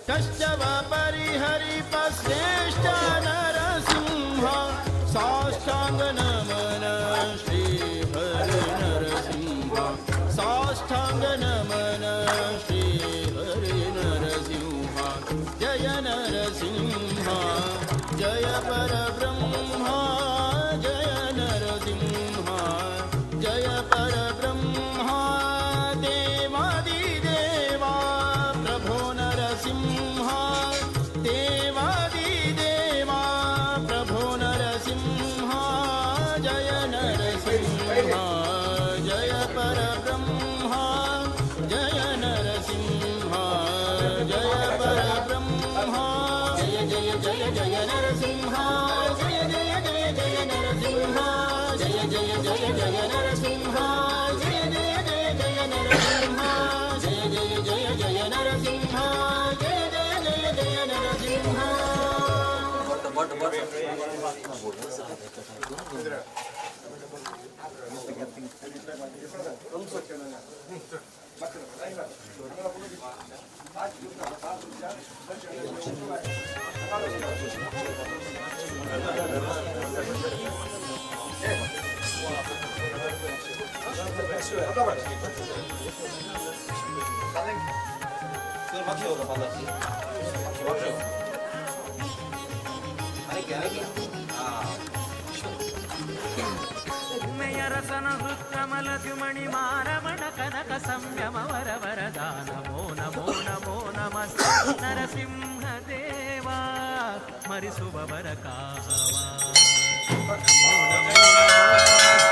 कश्च वा परिहरिपश्रेष्ठ नरसिंह साष्टांग नमन श्री हरि नरसिंह साष्टांग नमन श्री हरि नरसिंह जय नरसिंह जय परब्रह्मा जय नरसिंह जय परब्रह्मा देवादिदेवा प्रभो नरसिंह देवादिदेवा प्रभो नरसिंह जय नरसिंह जय परब्रह्मा जय नरसिंह जय परब्रह्मा जय जय जय जय नरसिंह जय जय जय जय नरसिंह जय जय जय जय नरसिंह जय जय जय जय नरसिंह जय जय जय जय नरसिंह जय जय जय जय नरसिंह ರಸನ ಹೃತ್ಕಮಲ ದ್ಯುಮಣಿ ಮಾರಮಣ ಕನಕ ಸಂಯಮ ವರ ವರದಾನ ನಮೋ ನಮೋ ನಮೋ ನಮಸ್ತೆ ನರಸಿಂಹ ದೇವಾ ಮರಿಸುವ ವರ ಕಾವಾ ನಮೋ ನಮೋ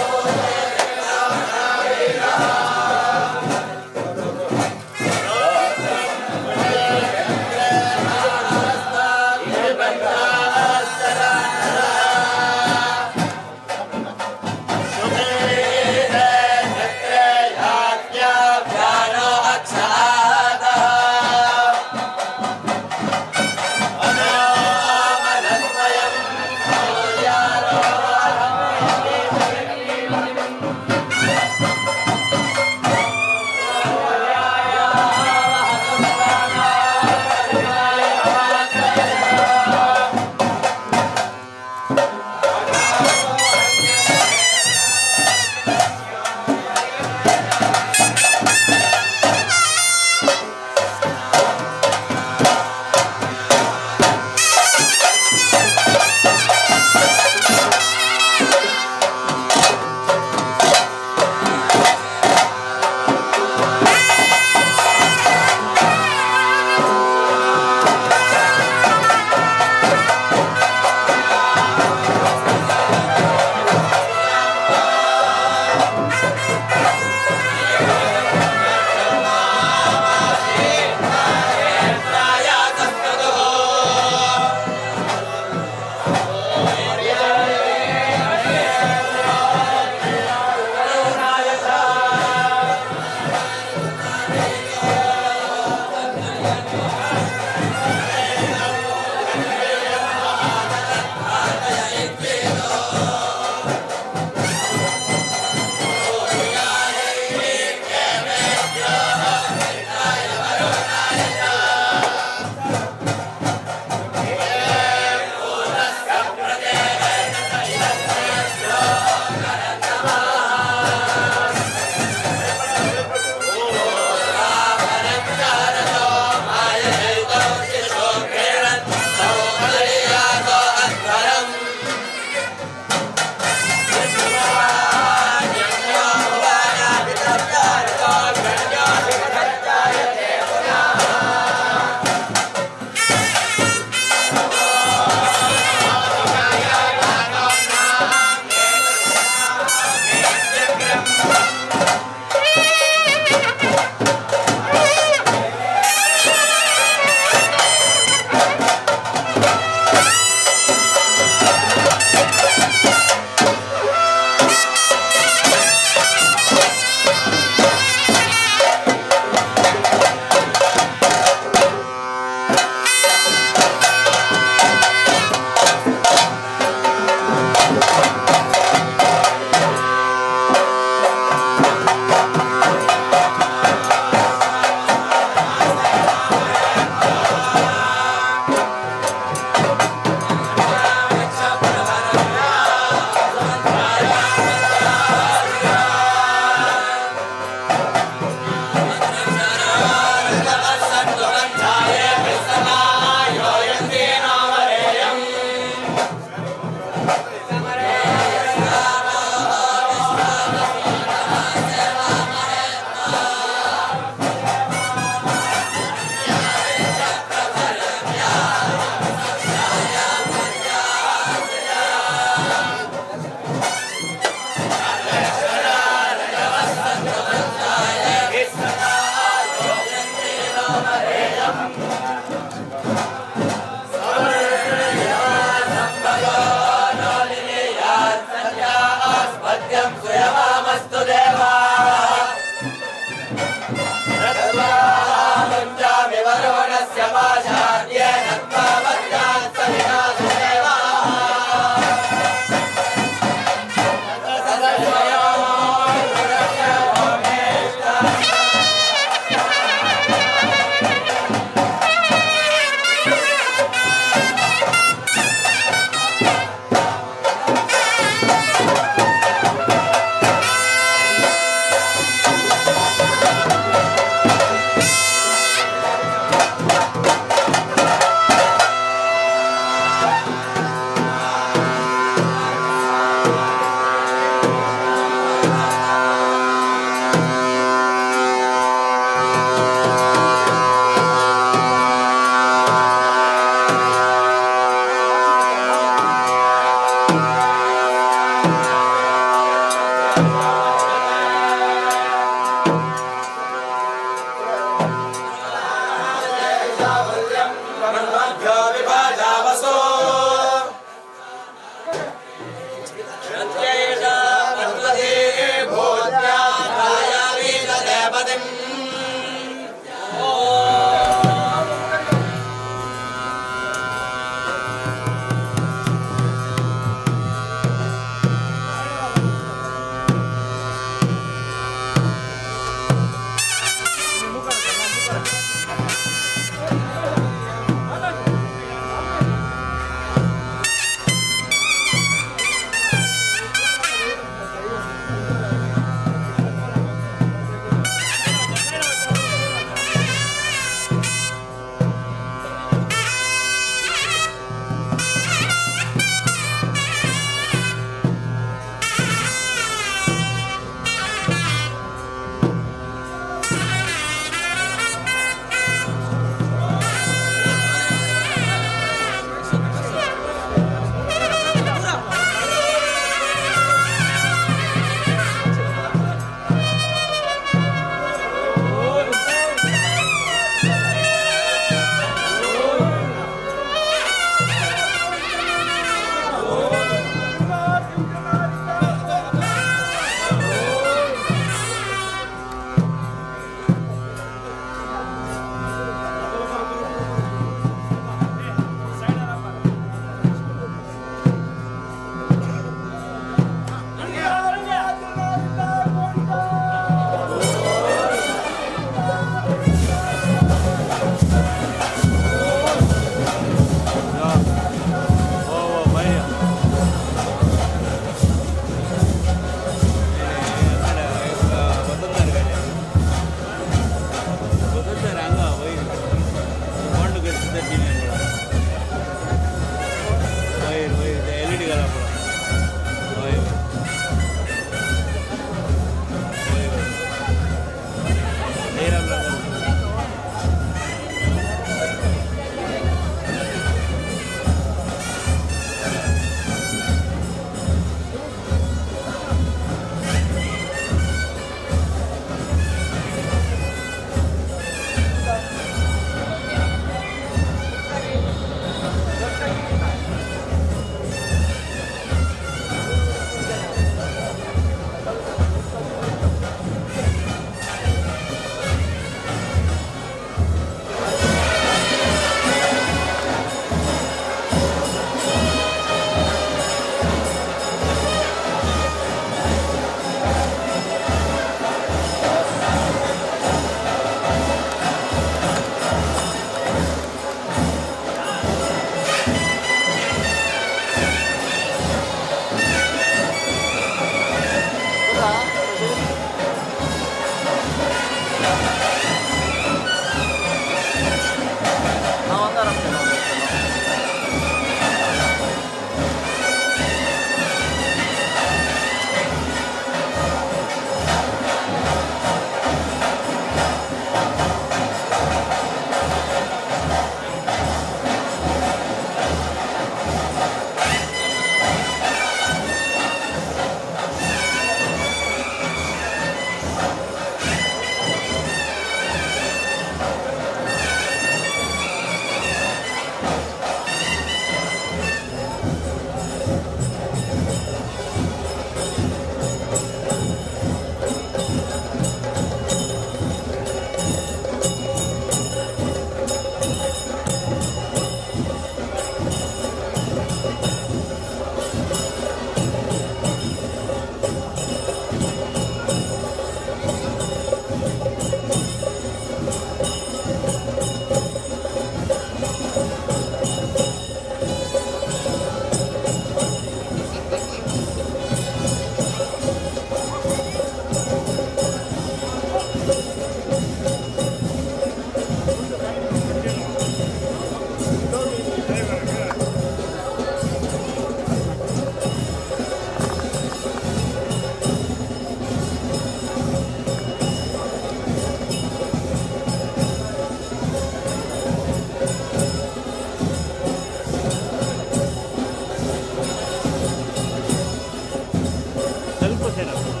ಅಷ್ಟೇನಾ?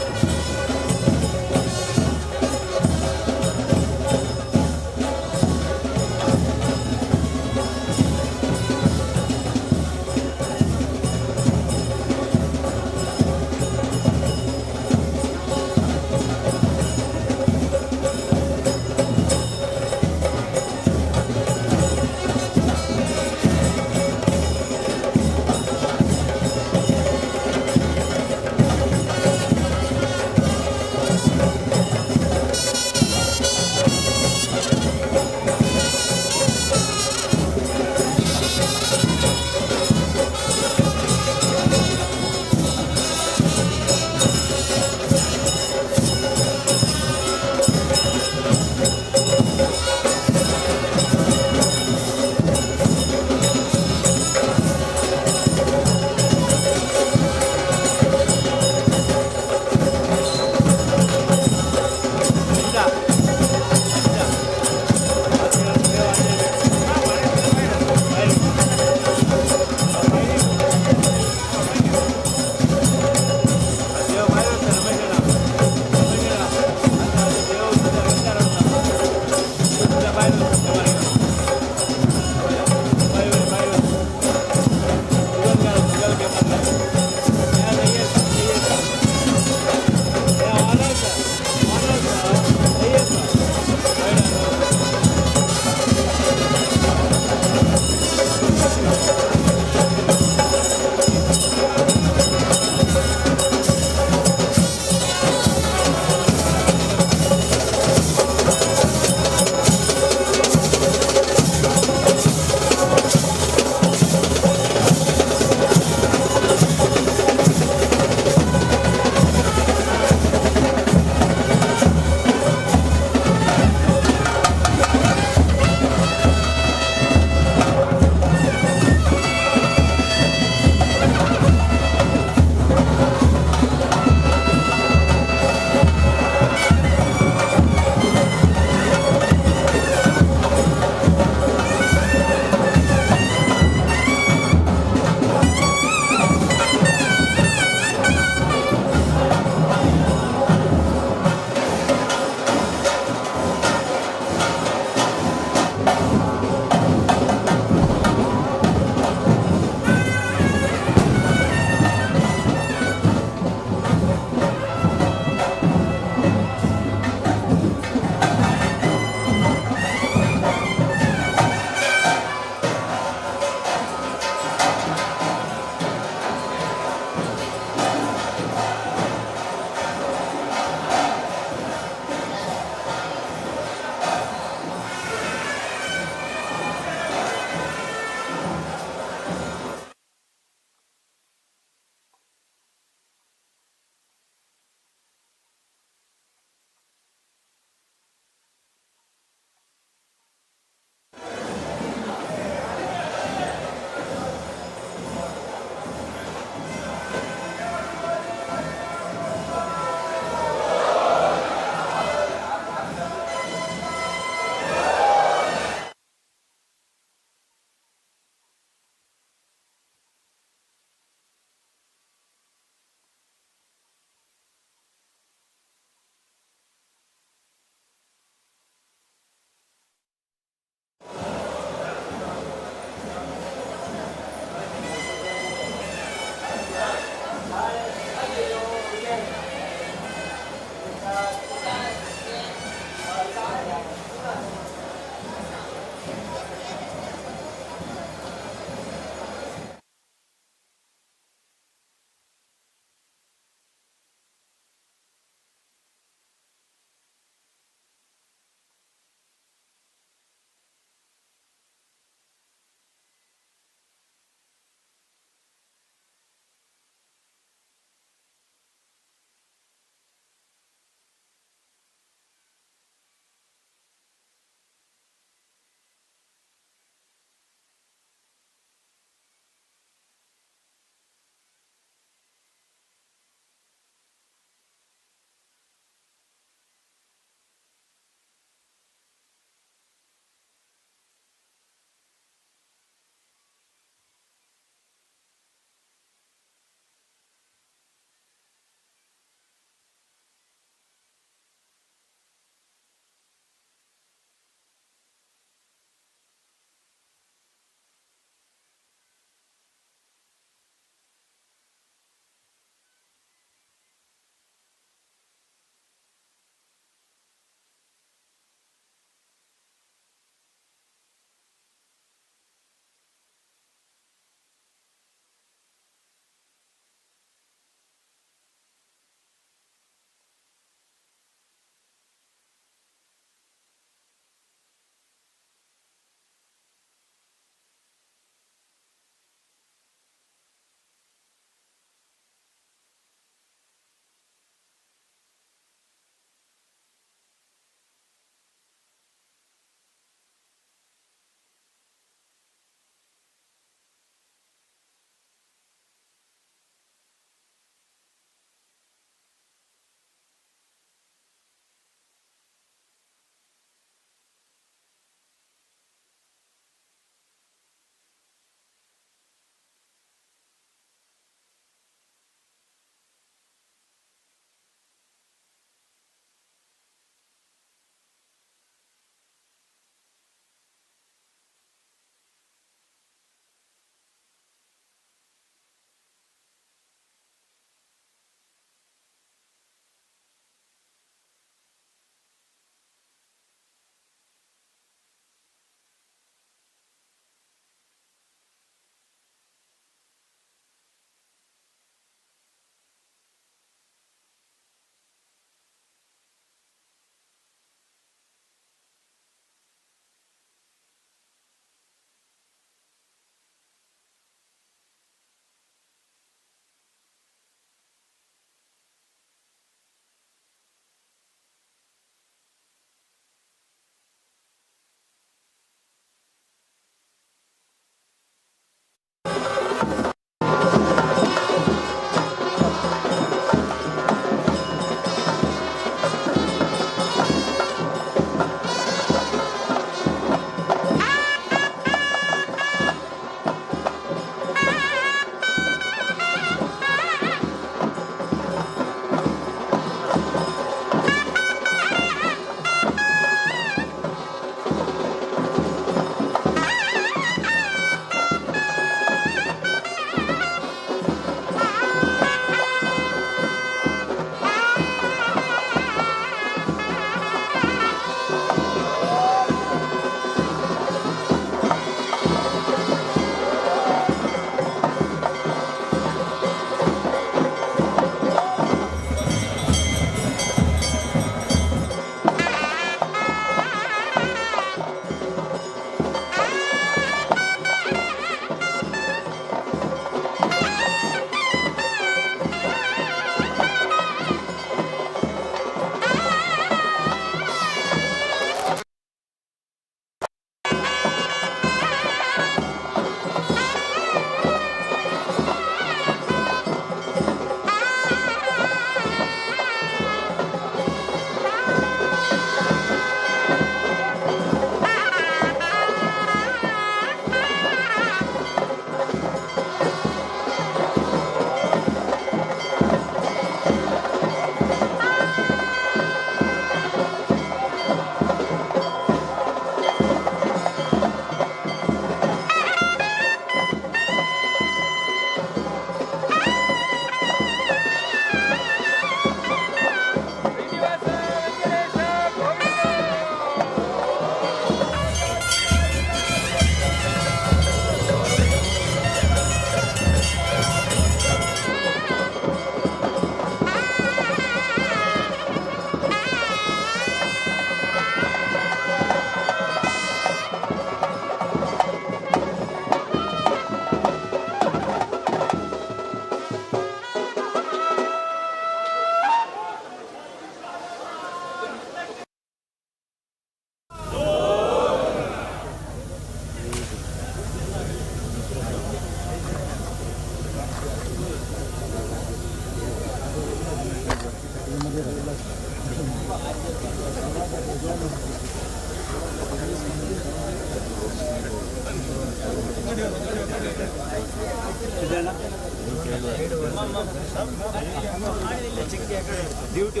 ड्यूटी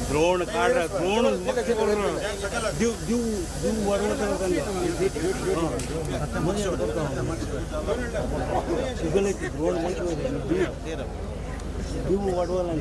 द्रोण काढ द्रोण दिव दिव दिव द्रोण दिव वाढवायला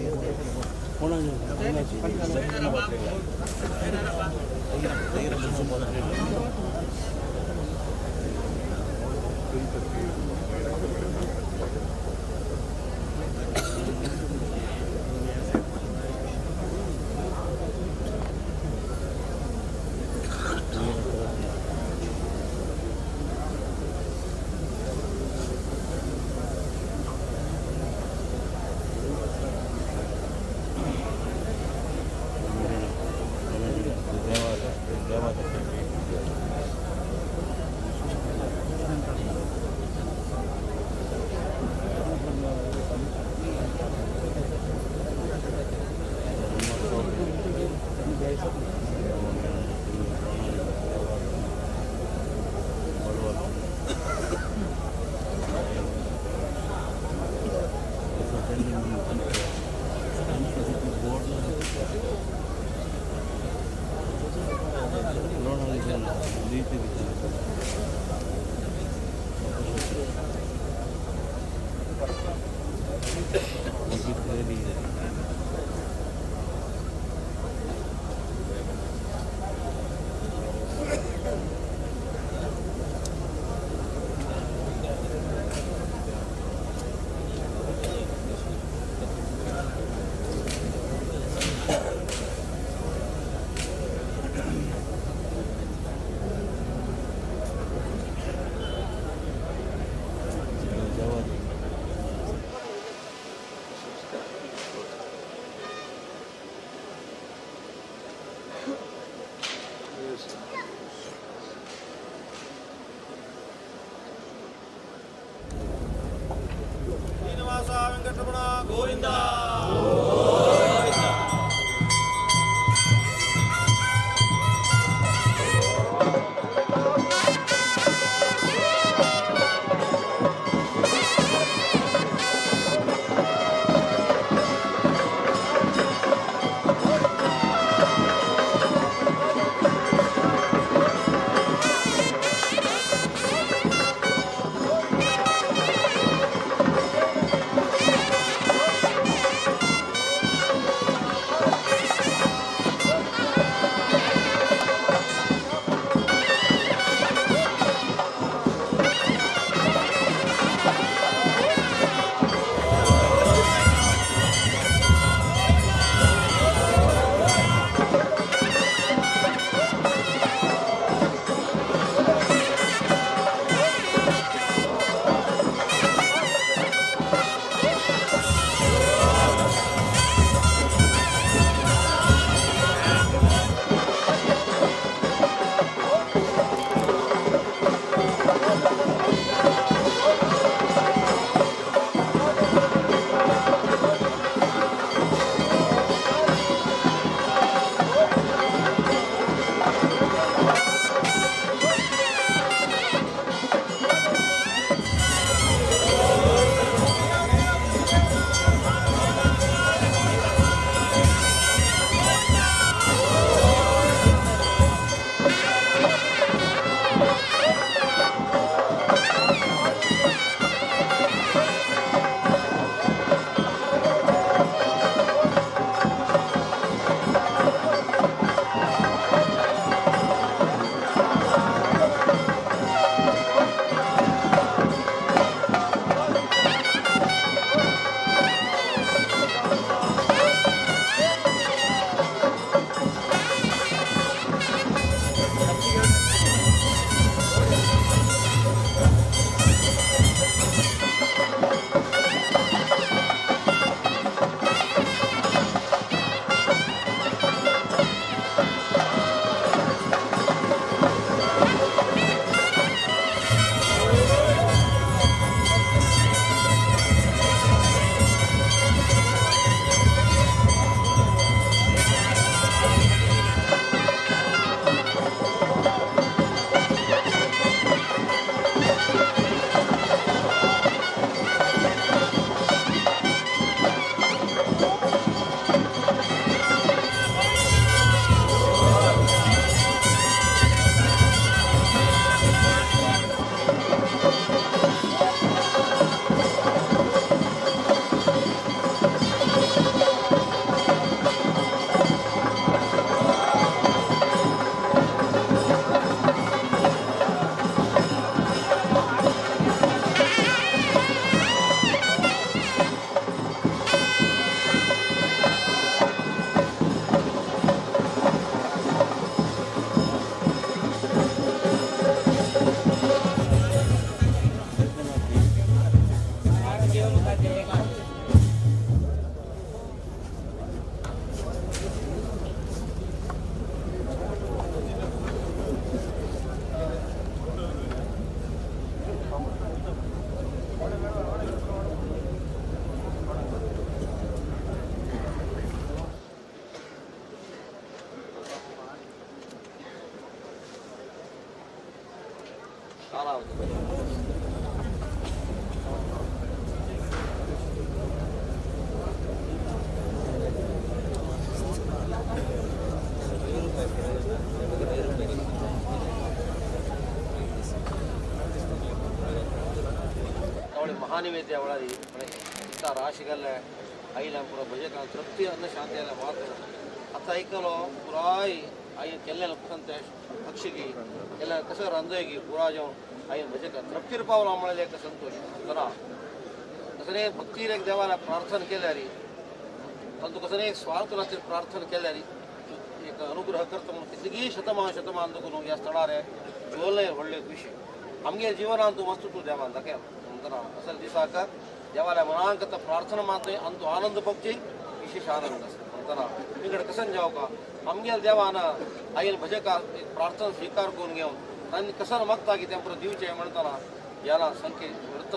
कालावधी महानिवेद्य ಒಳಗೆ ಇಂಥ ರಾಶಿಗಲ್ಲೇ ಐಲಾಂಪುರ ಭಜಕ ತೃಪ್ತಿ ಅನ್ನ ಶಾಂತಿಯಲ್ಲ ಮಾತು ಅತ್ತ ಐಕಲು ಪುರಾಯಿ ಐ ಕೆಲ್ಲೆಲ್ಲ ಕುಸಂತೆ ಪಕ್ಷಿಗೆ ಎಲ್ಲ ಕಸರ ಅಂದೋಗಿ ಪುರಾಜಂ ಐನ್ ಭಜಕ ತೃಪ್ತಿ ಪಾವಲ ಅಮ್ಮಳೆಕ ಸಂತೋಷ ಅಂತರ कसं भक्ती एक देवाला प्रार्थना केल्यारी परंतु कसं एक स्वार्थ नसतील प्रार्थना केल्यारी एक अनुग्रह करतो म्हणून कितलीगी शतमान दुखून या स्थळार जोलय ಒಳ್ಳೆ ವಿಷಯ ನಮಗೆ ಜೀವನ ಅಂತೂ ವಸ್ತು ತೂ ದೇವ ಅಂತ ನಂತರ ಅಸಲ್ ದಿಸಾಕ देवाला मनांकत प्रार्थना मात्र अंतू आनंद बघते विशेष आनंद नंतर इकडे कसं जाऊ का आमगे देवानं आईल भजका प्रार्थना स्वीकार करून घेऊन त्यांनी कसं मागता की त्या दिवचे म्हणताना याला संख्ये व्रत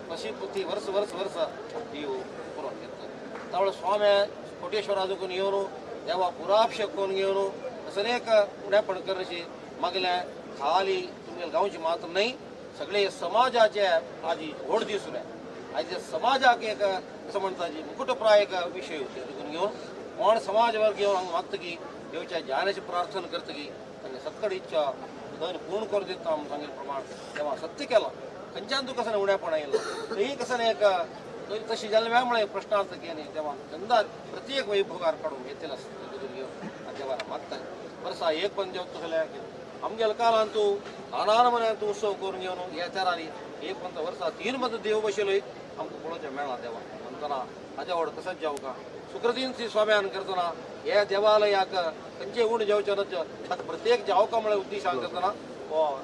पशी वर्ष देव पुरवून घेतात त्यामुळे स्वामी कोटेश्वराजून येऊन देवा पुराभिषेक करून घेऊन असं अनेक उड्यापण करण्याची मागल्या खाली तुम्ही गावची मात्र नाही सगळे समाजाचे आजी घोड दिसून आहे आज समाजाक एक असं म्हणतात जी मुकुटप्राय एक विषय होते तिथून घेऊन कोण समाजावर घेऊन मागतं की देवच्या ज्ञानाची प्रार्थना करतं की त्यांनी सत्कड इच्छा धन पूर्ण करू देतो आम्ही सांगेल प्रमाण तेव्हा सत्य केलं खंचांतू कसं उड्यापणा येईल तेही कसं एक तशी जन्म्यामुळे प्रश्नार्थ केले तेव्हा चंदा प्रत्येक वैभोगार काढून घेतील असं घेऊन देवाला मागतात बरसा एक पण देव तुझ्या आमगेल कालांतू नानानमने उत्सव करून घेऊन याच्या आली एक पण वर्षा 3 मध्ये देव बसलोय आमको कोणाच्या मेळा देवा म्हणताना हाज्यावर कसंच जाऊ का सुकृतींची स्वाम्यान करताना या देवाला याक कंचे उण जेवच्या प्रत्येक जाव कामुळे उद्देशान करताना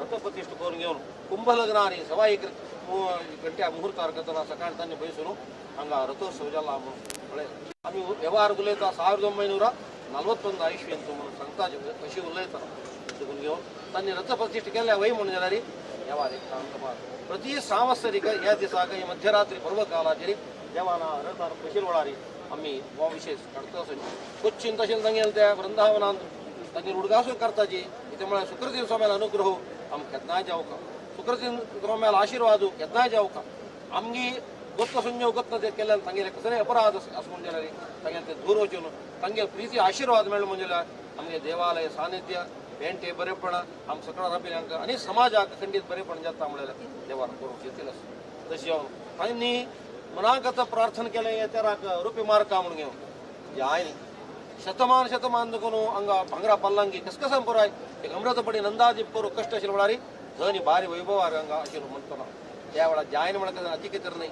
रथप्रतिष्ठ करून घेऊन कुंभलग्न आणि सवा एक घंट्या मुहूर्तावर करताना सकाळी त्यांनी बैसून हंगा रथोत्सव झाला म्हणून आम्ही व्यवहार उलयता 1941 आयुष्य म्हणून सांगता कशी उलयता घेऊन त्यांनी रथप्रतिष्ठ केल्या वय म्हणून जाणारी यावा प्रति सांवत्सरिक या दिसाक मध्यरात्री पर्वकालाचेरी देवाना रथार कशी वळारी आम्ही वा विशेष काढतो असेल कोच्चिन तशें तांगेल त्या वृंदावनांत तांगे उडगासूर करताची त्यामुळे सुकृतीन स्वाम्याला अनुग्रह आम केदनाय जाऊ का सुकृतीन स्वाम्याला आशीर्वाद केदनाय जाऊ का आमगी गोत्त संजय गोत्त ते केल्यान तांगेले कसले अपराध असं म्हणजे जाल्यार तांगेले ते दूर वचून तांगेल प्रीती आशीर्वाद मेळ्ळो म्हणजे आमगे देवालय सानिध्य पेंटे बरेपण आम सकळा राबिल्यांक आनी समाजाक खंडीत बरेपण जाता म्हळ्यार देवान करूंक येतील तशी हांव तांणी मनाकत प्रार्थना केलें येतेराक रुपी मार्का म्हणून घेवन आयनी शतमान दुखून हंगा भांगरा पल्लांगी कसकसन पुराय एक अमृतपडी नंदादीप करू कष्ट आशिल्ले वेळारी धनी भारी वैभवार हंगा आशिल्लो म्हणटना त्या वेळार जायन म्हणत अतिके तर नाही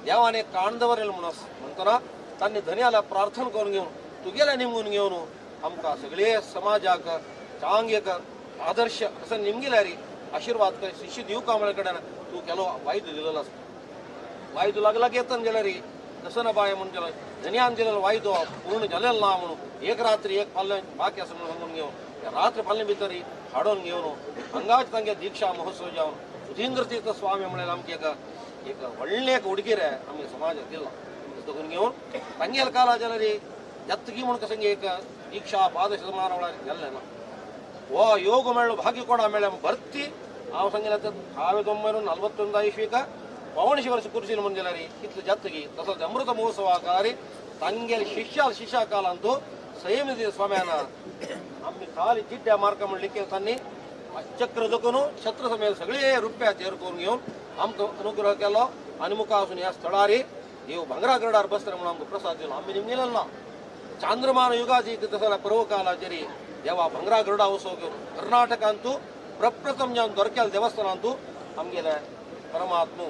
देवाने काणदवरेल म्हणटना तांणी धन्याला प्रार्थना करून घेवन तुगेल्या निमगून घेवन आमकां सगळे समाजाक चांग एक आदर्श असं निमगेल्या री आशीर्वाद कर शिष्य दिव कांबळे कडेन तूं केलो वायदो दिलेलो आसा वायदो लागला येतन गेल्यार दसन बाय म्हणून गेलो धन्यान दिलेलो वायदो पूर्ण जालेलो ना म्हणून एक रात्री एक पाल्ले बाकी आसा म्हणून सांगून घेवन रात्री पाल्ले भितर हाडून घेवन हंगाच तांगे दीक्षा महोत्सव जावन सुधींद्र तीर्थ स्वामी म्हळ्यार आमकां एक व्हडलें एक उडगीर आमगे समाजाक दिला देखून घेवन तांगेल काला जाल्यार जत्तगी म्हणून कसं एक दीक्षा पादशतमान वेळार गेल्लें ना वो योग मेळ्ळो भाग्य कोणा मेळ्ळें भरती हांव सांगिल्लें 1941 इस्वीक पवनशी वर्ष कुर्सीन म्हणून जाल्यार कितले जातगी तसोच अमृत महोत्सवाक तांगेल शिष्या कालांतू संयमी स्वाम्यान आमी खाली जिड्ड्या मार्का म्हणून लिखे तांणी चक्र दखून छत्र समेत सगळे रुपया तेर करून घेवन आमकां अनुग्रह केलो आनी मुखार वचून ह्या स्थळार देव भांगरा गरडार बसतले म्हणून आमकां प्रसाद दिलो आमी निमगेलो ना चांद्रमान युगाची तसल्या पर्व कालाचेरी देवा भांगरा गरुडा उत्सव घेवन कर्नाटकांतू प्रप्रथम जावन दोरकेल देवस्थानांतू आमगेले परमात्मो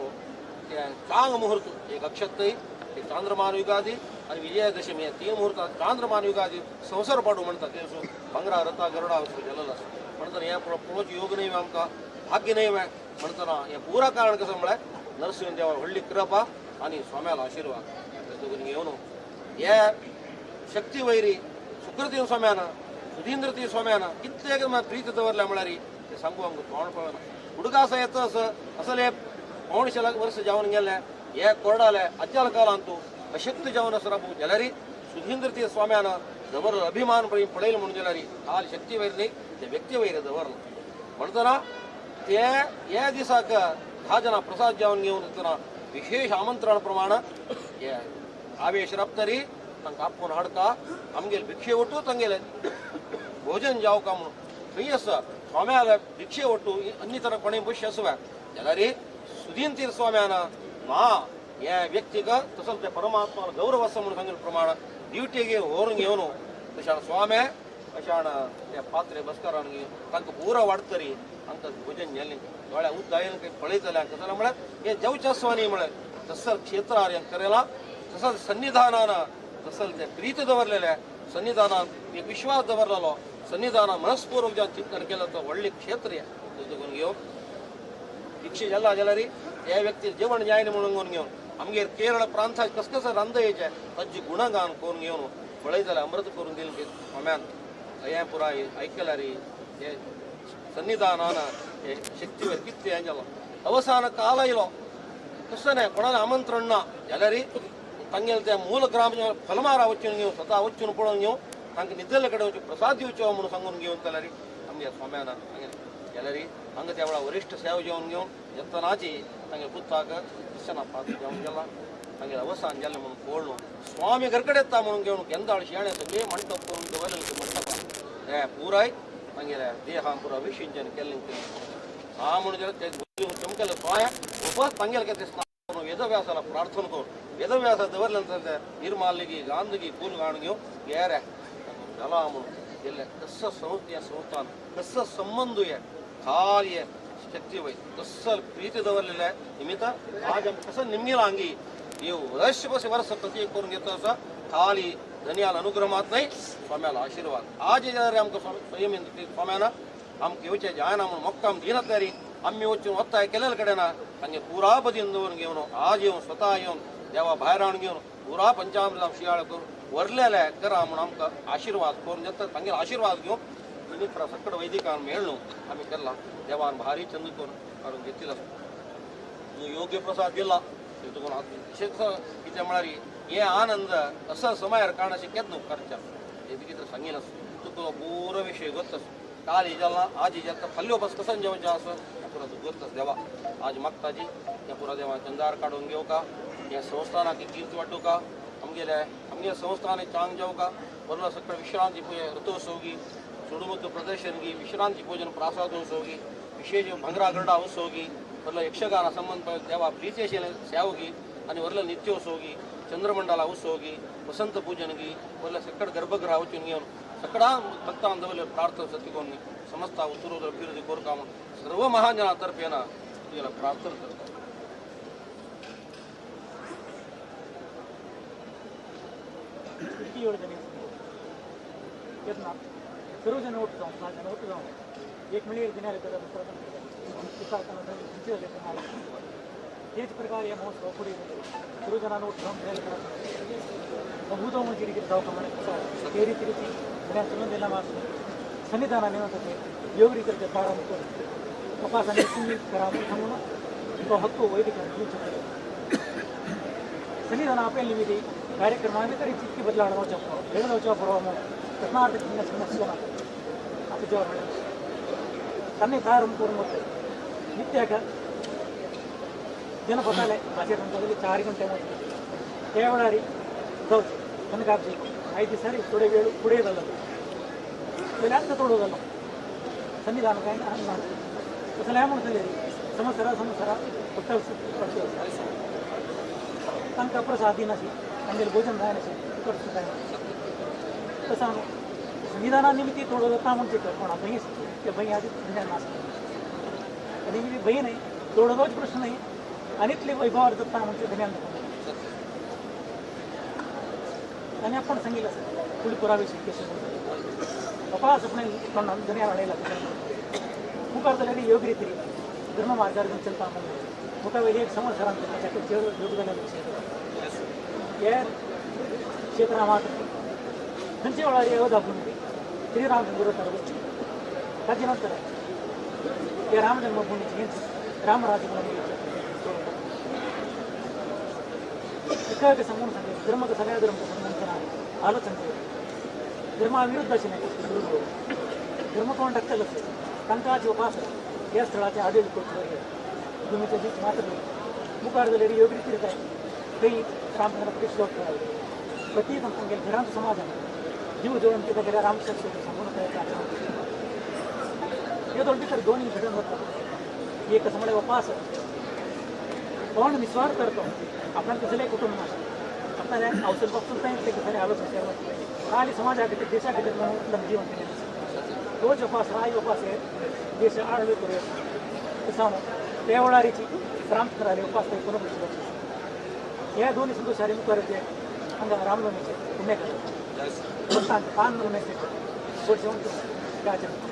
चांग मुहूर्त एक अक्षतय एक चांद्रमान युगादी आनी विजयादशमी हे 3 मुहूर्तां चांद्रमान युगादी संवसार पाडू म्हणटात ते भांगरा रथा गरुडा उत्सव जाल्लो आसा म्हणटना हे पळोवची योग नाही आमकां भाग्य नाही म्हणटना हे पुरा कारण कसं म्हळ्यार नरसिंह देवा व्हडली कृपा आनी स्वाम्याला आशीर्वाद घेवन हे शक्ती वैरी सुकृतीन स्वाम्यान सुधींद्र ती स्वाम्यान कितले प्रीती दवरल्या म्हळ्यार ते सांगू आमकां तोंड पळना हुडगास येता असले 500 वर्ष जावन गेले हे कोरडाले अज्जाल कालांतू अशक्त जावन असो राबू जाल्यार सुधींद्र ती स्वाम्यान दवरलो अभिमान पळयलो म्हणून जाल्यार हाल शक्ती वैर न्ही ते व्यक्ती वैर दवरलो म्हणटना त्या दिसाक 10 जणां प्रसाद जेवण घेवन वतना विशेष आमंत्रण प्रमाण हे आवेश रप्तरी तांकां आपोवन हाडका आमगेले भिक्षे वटू तांगेले भोजन जावका म्हणून थंय आसा स्वाम्याला भिक्षे वटू अन्य कोणी बस आसवा जाल्यार सुदीन तीर स्वाम्यान मा ह्या व्यक्तीक तसोच त्या परमात्माला गौरव आसा म्हणून सांगिल्ले प्रमाण ड्युटीगे व्हरून घेवन तशा स्वाम्या अशा त्या पात्रे बसकारान घेवन तांकां पुरो वाडतरी तांकां भोजन गेलें दोळ्या उद्द आयन काही पळयतले कसं म्हळ्यार हे जेवचे आसवानी म्हळ्यार तसं क्षेत्रार हें करेला तसंच सन्निधानान तसंच ते प्रीत दवरलेले सन्निधानान एक विश्वास दवरलेलो सन्निधानान मनस्पूर्वक जें चिंतन केलं तर व्हडलें क्षेत्र देखून घेवन भिक्षे जाला जाल्यार ह्या व्यक्ती जेवण जायना म्हणून घेवन आमगेर केरळ प्रांताक कसं कसं रांदयेचें ताची गुणगान करून घेवन पळयतले अमृत करून दिलें स्वाम्यान हें पुराय आयकल्यार हे सन्निधानान हे शक्तीवर कितें हें जालो अवसान काल आयलो तसं न्हय कोणाला आमंत्रण ना जाल्यार तांगेले त्या मूल ग्राम फलमारा वचून घेवन स्वता वचून पळोवन घेवन तांकां न्हिदले कडेन वचून प्रसाद दिवचो म्हणून सांगून घेवन जाल्यार आमगे स्वाम्यान जाल्यार हांगा त्या वेळा वरिश्ठ सेवा जेवण घेवन येतनाची तांगे पुताक दर्शना पात्र जेवण गेला तांगेले अवसान जालें म्हणून पळोवन स्वामी घरकडे येता म्हणून घेवन केन्दाळ शियाणे सगळे मंडप करून दवरलेले मंडपान हे पुराय तांगेल्या देहान पुरो विसर्जन केल्लें हा म्हणून जाल्यार चमकेले स्वाया उपास तांगेले कितें वेदव्यासाला प्रार्थना करून वेदव्यासा दवरले नंतर निर्माल्यगी गांधगी फूल घाण घेवन गेरे जाला म्हणून गेले कसं संस्थान कसं संबंध हे कार्य शक्ती वय कसं प्रीती दवरलेले आहे निमित्त आज कसं निमगेला अंगी हे वर्ष प्रत्येक करून घेतो असं खाली धन्याला अनुग्रह मात नाही स्वाम्याला आशीर्वाद आज जाल्यार आमकां स्वयं स्वाम्यान आमकां येवचें जायना म्हणून मोक्काम दिनात जाल्यार आम्ही वचून वत्ताय केलेले कडेन तांगे पुरा बदीन दवरून घेवन आज येवन स्वता येवन देवा भायर हाडून घेवन पुरा पंचामृतां शियाळ करून व्हरलेले करा म्हणून आमकां आशीर्वाद करून देता तांगेलो आशीर्वाद घेवन निमित्त सकड वैदिकान मेळ्ळो आमी केला देवान भारी चंद करून हाडून घेतिला योग्य प्रसाद दिला देखून कितें म्हळ्यार हे आनंद असं समयार काणाचे केन्ना उपकारच्या हे कितें सांगिल्लें तुका पुरो विशय गोत्ता काल ही जाला आज ही जाता फाल्यो बस कसन जेवचें आसा हें पुरो गोत्ताच देवा आज मागताजी हें पुरो देवा चंदार काडून घेवका हे संस्थानाक कीर्त वाडोवका आमगे संस्थान चांग जेवका बरो सकळ विश्रांती पूजे रथोत्सवगी सुडमुद्द प्रदर्शनगी विश्रांती भोजन प्रासाद उत्सवगी विशेष भंगरा गरडा उत्सवगी बरलं यक्षगान संबंध देवा प्रीतीशी सेवगी आणि वरलं नित्योत्सवगी चंद्रमंडला उत्सवगी वसंत पूजनगी बरलं सकड गर्भगृह वचून घेवन सकळा भक्तान दवरले प्रार्थना सती करून समस्त उत्तरोत्तर अभिवृद्धी कोरका म्हणून सर्व महाजना तर्फे ना तुझ्याला प्रार्थना करता सर्वजण ओट जाऊन एक मिनिट दिनाले हेच प्रकार हे महोत्सव पुढे सर्वजणांना ओट जाऊन भूतो म्हणजे जाऊ का म्हणे ते रीती संबंध दिला मात्र सन्निधानाने म्हणतात योग रीती प्रारंभ करून तपासाने तुम्ही करा सांगून तो हक्को वैदिक सन्निधान आपल्या निमित्त कार्यक्रमाने तरी चित्ती बदलावचा वेळवचा बरोबर कर्नाटक समस्या आता जेव्हा त्यांनी प्रारंभ करून होते नित्याक जनपदाला आचरण 4 गंटेमध्ये त्यावेळा जाऊचे कनकापजी 5 दिवसांनी थोडे वेळ पुढे झालं पहिले आता थोडं झालं संविधान काय तसं नाही म्हणून समसरा फक्त तांकां प्रसाद दिनाशी तांगेलें भोजन जायनाशें करता काय तसा संविधाना निमित्त थोडं जाता म्हणजे कोणा बहीण त्या बहीण आधी संविधान नासता निमित्त बहीण आहे थोडं रोज प्रश्न नाही आणि इतले वैभवार जाता म्हणजे धन्यान आणि आपण सांगितलं पुढे पुरावेशी केस बापा सपने कोणा धन्यान हाडायला मुखार जाल्यार योग्य रितीन धर्म मार्गार घेवन चलता मुखार वयली एक संवसारांत त्याच्याकडे योग जाल्यार हे क्षेत्रा मात्र खंयचे वेळार येवं दाखोवन श्रीराम गुरुतार ताचे नंतर हे राम जन्मभूमीचे रामराज्य एकाक सांगून सांगितलं धर्म सगळ्या धर्म संबंधान आलोचन केलं धर्मा विरुद्ध अशें नाही धर्म कोण टाकतलंच तांकां उपास या स्थळाचे आदेश करतो भूमीच्या बीच मात्र मुखार झालेली योग्यरीत आहे काही रामचंद्र प्रतिष्ठा करावी प्रति गेल्या घरांचं समाजाने जीव जोडून तिथं गेल्या रामशास्त्री सांगून करायचं हे तर दोन्ही घडण होतं एकच म्हणे उपास कोण निस्वार्थ करतो आपण कसले कुटुंब आपल्याला औषध बघून सांगितले की खरे आवश्यक आणि समाजाकडे देशाकडे म्हणून जीवन केलं तोच उपास हा उपास आहे देश आळवे करूया सांगू तेवढारीची रामचंद्र आले उपास पुनर्विश्वास या दोन्ही संतोषारी मुखारचे अंगा रामनवमीचे पुण्य पान नवमीचे थोडसे म्हणतो गाजन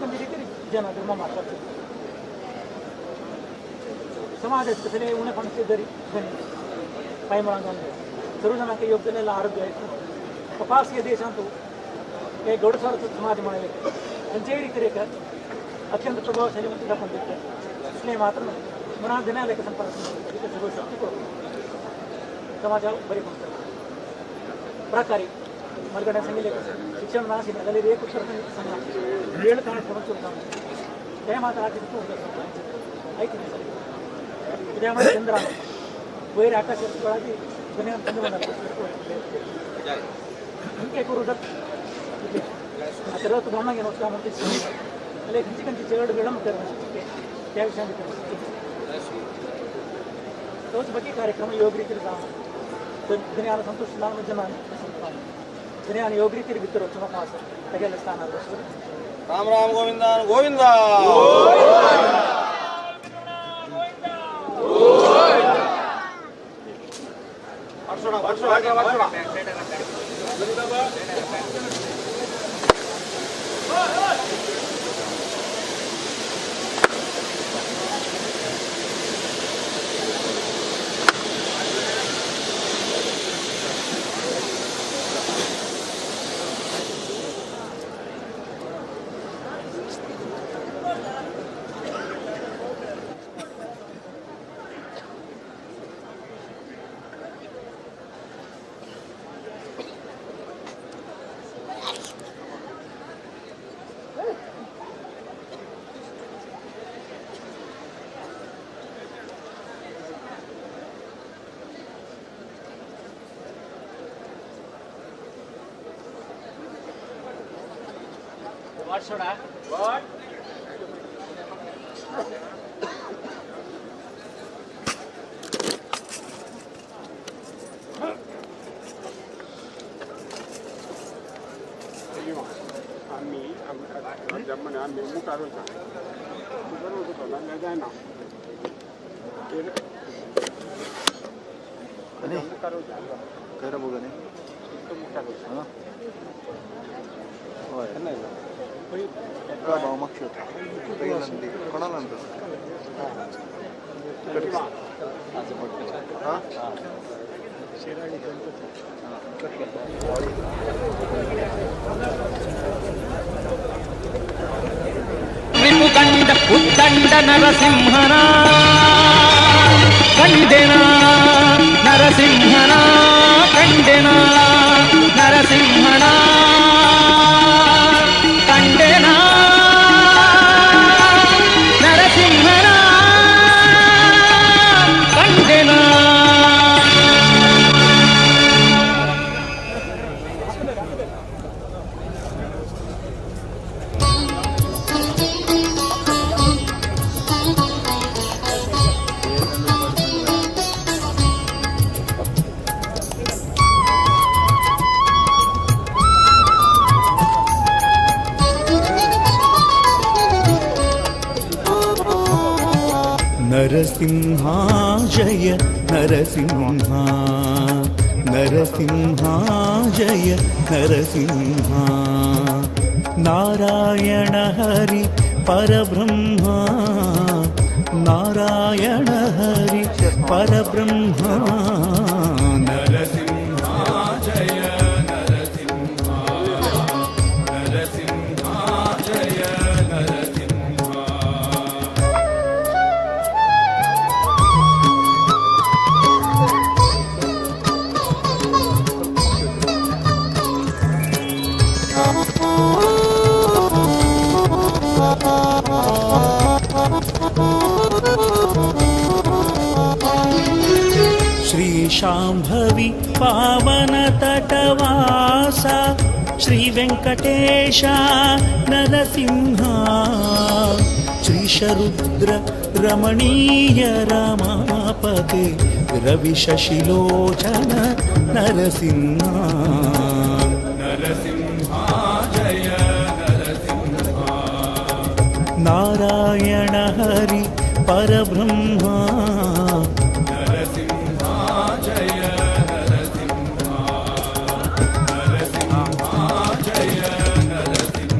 म्हणजे किती जन धर्म मारतात समाजात कसले उन्हे पाण्याचे दरी गणी पायमळांगा सर्वजणांना योग्य आरोग्य आहे उपास हे देशांतू हे गौडसार समाज म्हणाले त्यांच्या ರೀತಿ अत्यंत प्रभावशाली म्हणून आपण देखील इसलिए मात्र मना देण्याला एक संपर्क सर्व शक्ती करू समाजाला बरी म्हणतात प्रकारे मरगड्या सांगितले शिक्षण नाशिक झालेली एक उत्तर सांगा वेळ काळ करून ते मात्र आज ऐकली उद्यामध्ये चंद्र वैर आकाश कळाची दुनिया इंके करू आता रथ भावना घेणं का म्हणते अरे खंची चढ विळंब करणं त्या विषयाने तोच बाकी कार्यक्रम योग्यरीतीने जावं दुनियाला संतोष लावणं जनान दुनियाने योग्यरीतीने भितर होतो नका असं सगळ्याला स्थानावर बसवलं Ram Ram Govinda Govinda What should I? What? आम्ही मुखार होता जाय ना मुखार होता खरं बघा मुखार होता भाव मागची होता कोणाला ರಿಪುಗಂಡ ಉದ್ದಂಡ ನರಸಿಂಹನ ಕಂಡೆನ ನರಸಿಂಹನ ಕಂಡೆನ ನರಸಿಂಹನ ಕಂಡೆನ ನರಸಿಂಹನ ಕಂಡೆನ नरसिंहा जय नरसिंहा नरसिंहा जय नरसिंहा नारायण हरि परब्रह्मा नारायण हरि परब्रह्मा नरसिंहा जय नरसिंहा नरसिंहा जय नरसिंहा Oh ಪಾವನ ತಟವಾಸ ಶ್ರೀ ವೆಂಕಟೇಶ ನರಸಿಂಹ ಶ್ರೀಶರುದ್ರ ರಮಣೀಯ ರಮಾಪತೆ ರವಿ ಶಶಿಲೋಚನ ನರಸಿಂಹ ನರಸಿಂಹ ಜಯ ನರಸಿಂಹ ನಾರಾಯಣ ಹರಿ ಪರಬ್ರಹ್ಮ ನರಸಿಂಹ ಜಯ ನರಸಿಂಹ ನರಸಿಂಹ ಜಯ ನರಸಿಂಹ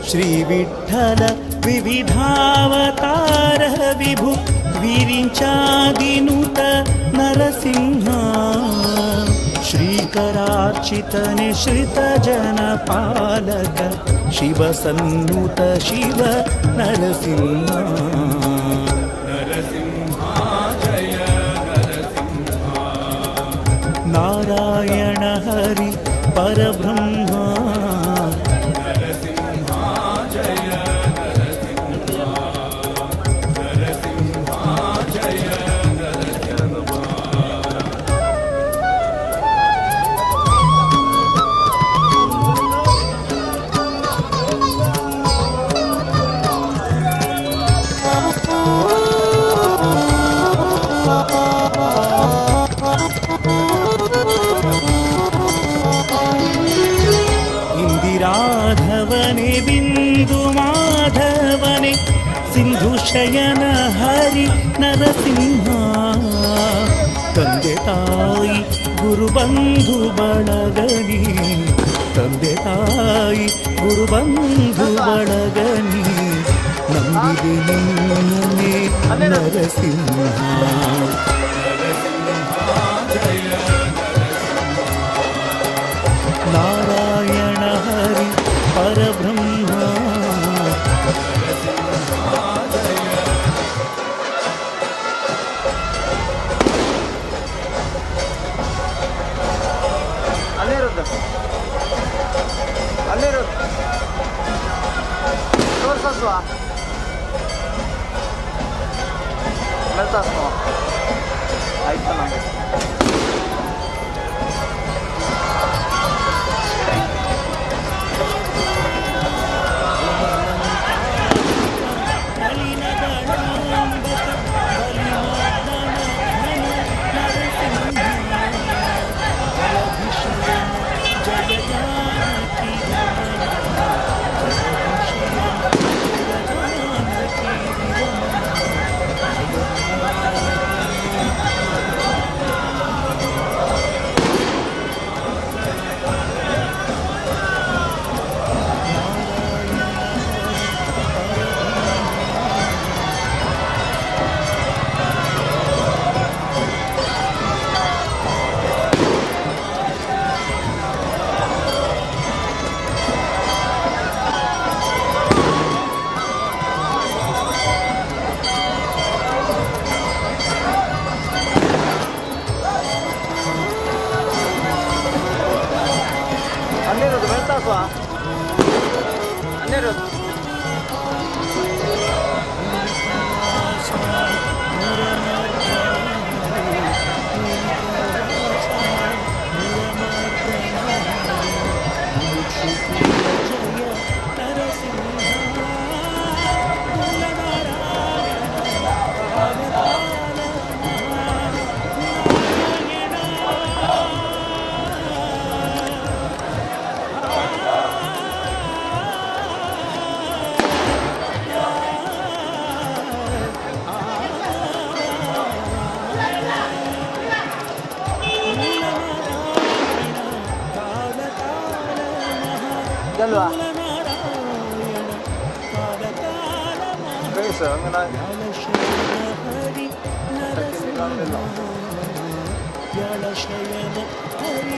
ಶ್ರೀ ವಿಠ್ಠಲ ವಿವಿಧಾವತಾರ ವಿಭು ವಿರಿಂಚಾದಿನುತ ನರಸಿಂಹ ಶ್ರೀಕರಾರ್ಚಿತನೆ ಶ್ರಿತ ಜನ ಪಾಲಕ ಶಿವ ಸನ್ನುತ ಶಿವ ನರಸಿಂಹ ನರಸಿಂಹ ಜಯ ನರಸಿಂಹ ನಾರಾಯಣ ಹರಿ ಪರಬ್ರಹ್ಮ ಇಂದಿರಾಧವನೆ ಬಿಂದು ಮಾಧವನೆ ಸಿಂಧು ಶಯನ ಹರಿ ನರಸಿಂಹ ತಂದೆ ತಾಯಿ ಗುರುಬಂಧು ಬಳಗನಿ ತಂದೆ ತಾಯಿ ಗುರುಬಂಧು ಬಳಗನಿ ನಂಬಿದೆ ನಿನ್ನನೆ ನರಸಿಂಹ ಜಯ ನಾರಾಯಣ ಹರಿ ಪರಬ್ರಹ್ಮ ಅಲ್ಲಿರೋದು ತೋರ್ಸಸ್ವಾ ಮೆಲ್ತಾಸ್ವಾ ಆಯ್ತು ನಮಗೆ ಇದಲ್ವಾ ಬೇಸ್ അങ്ങനെ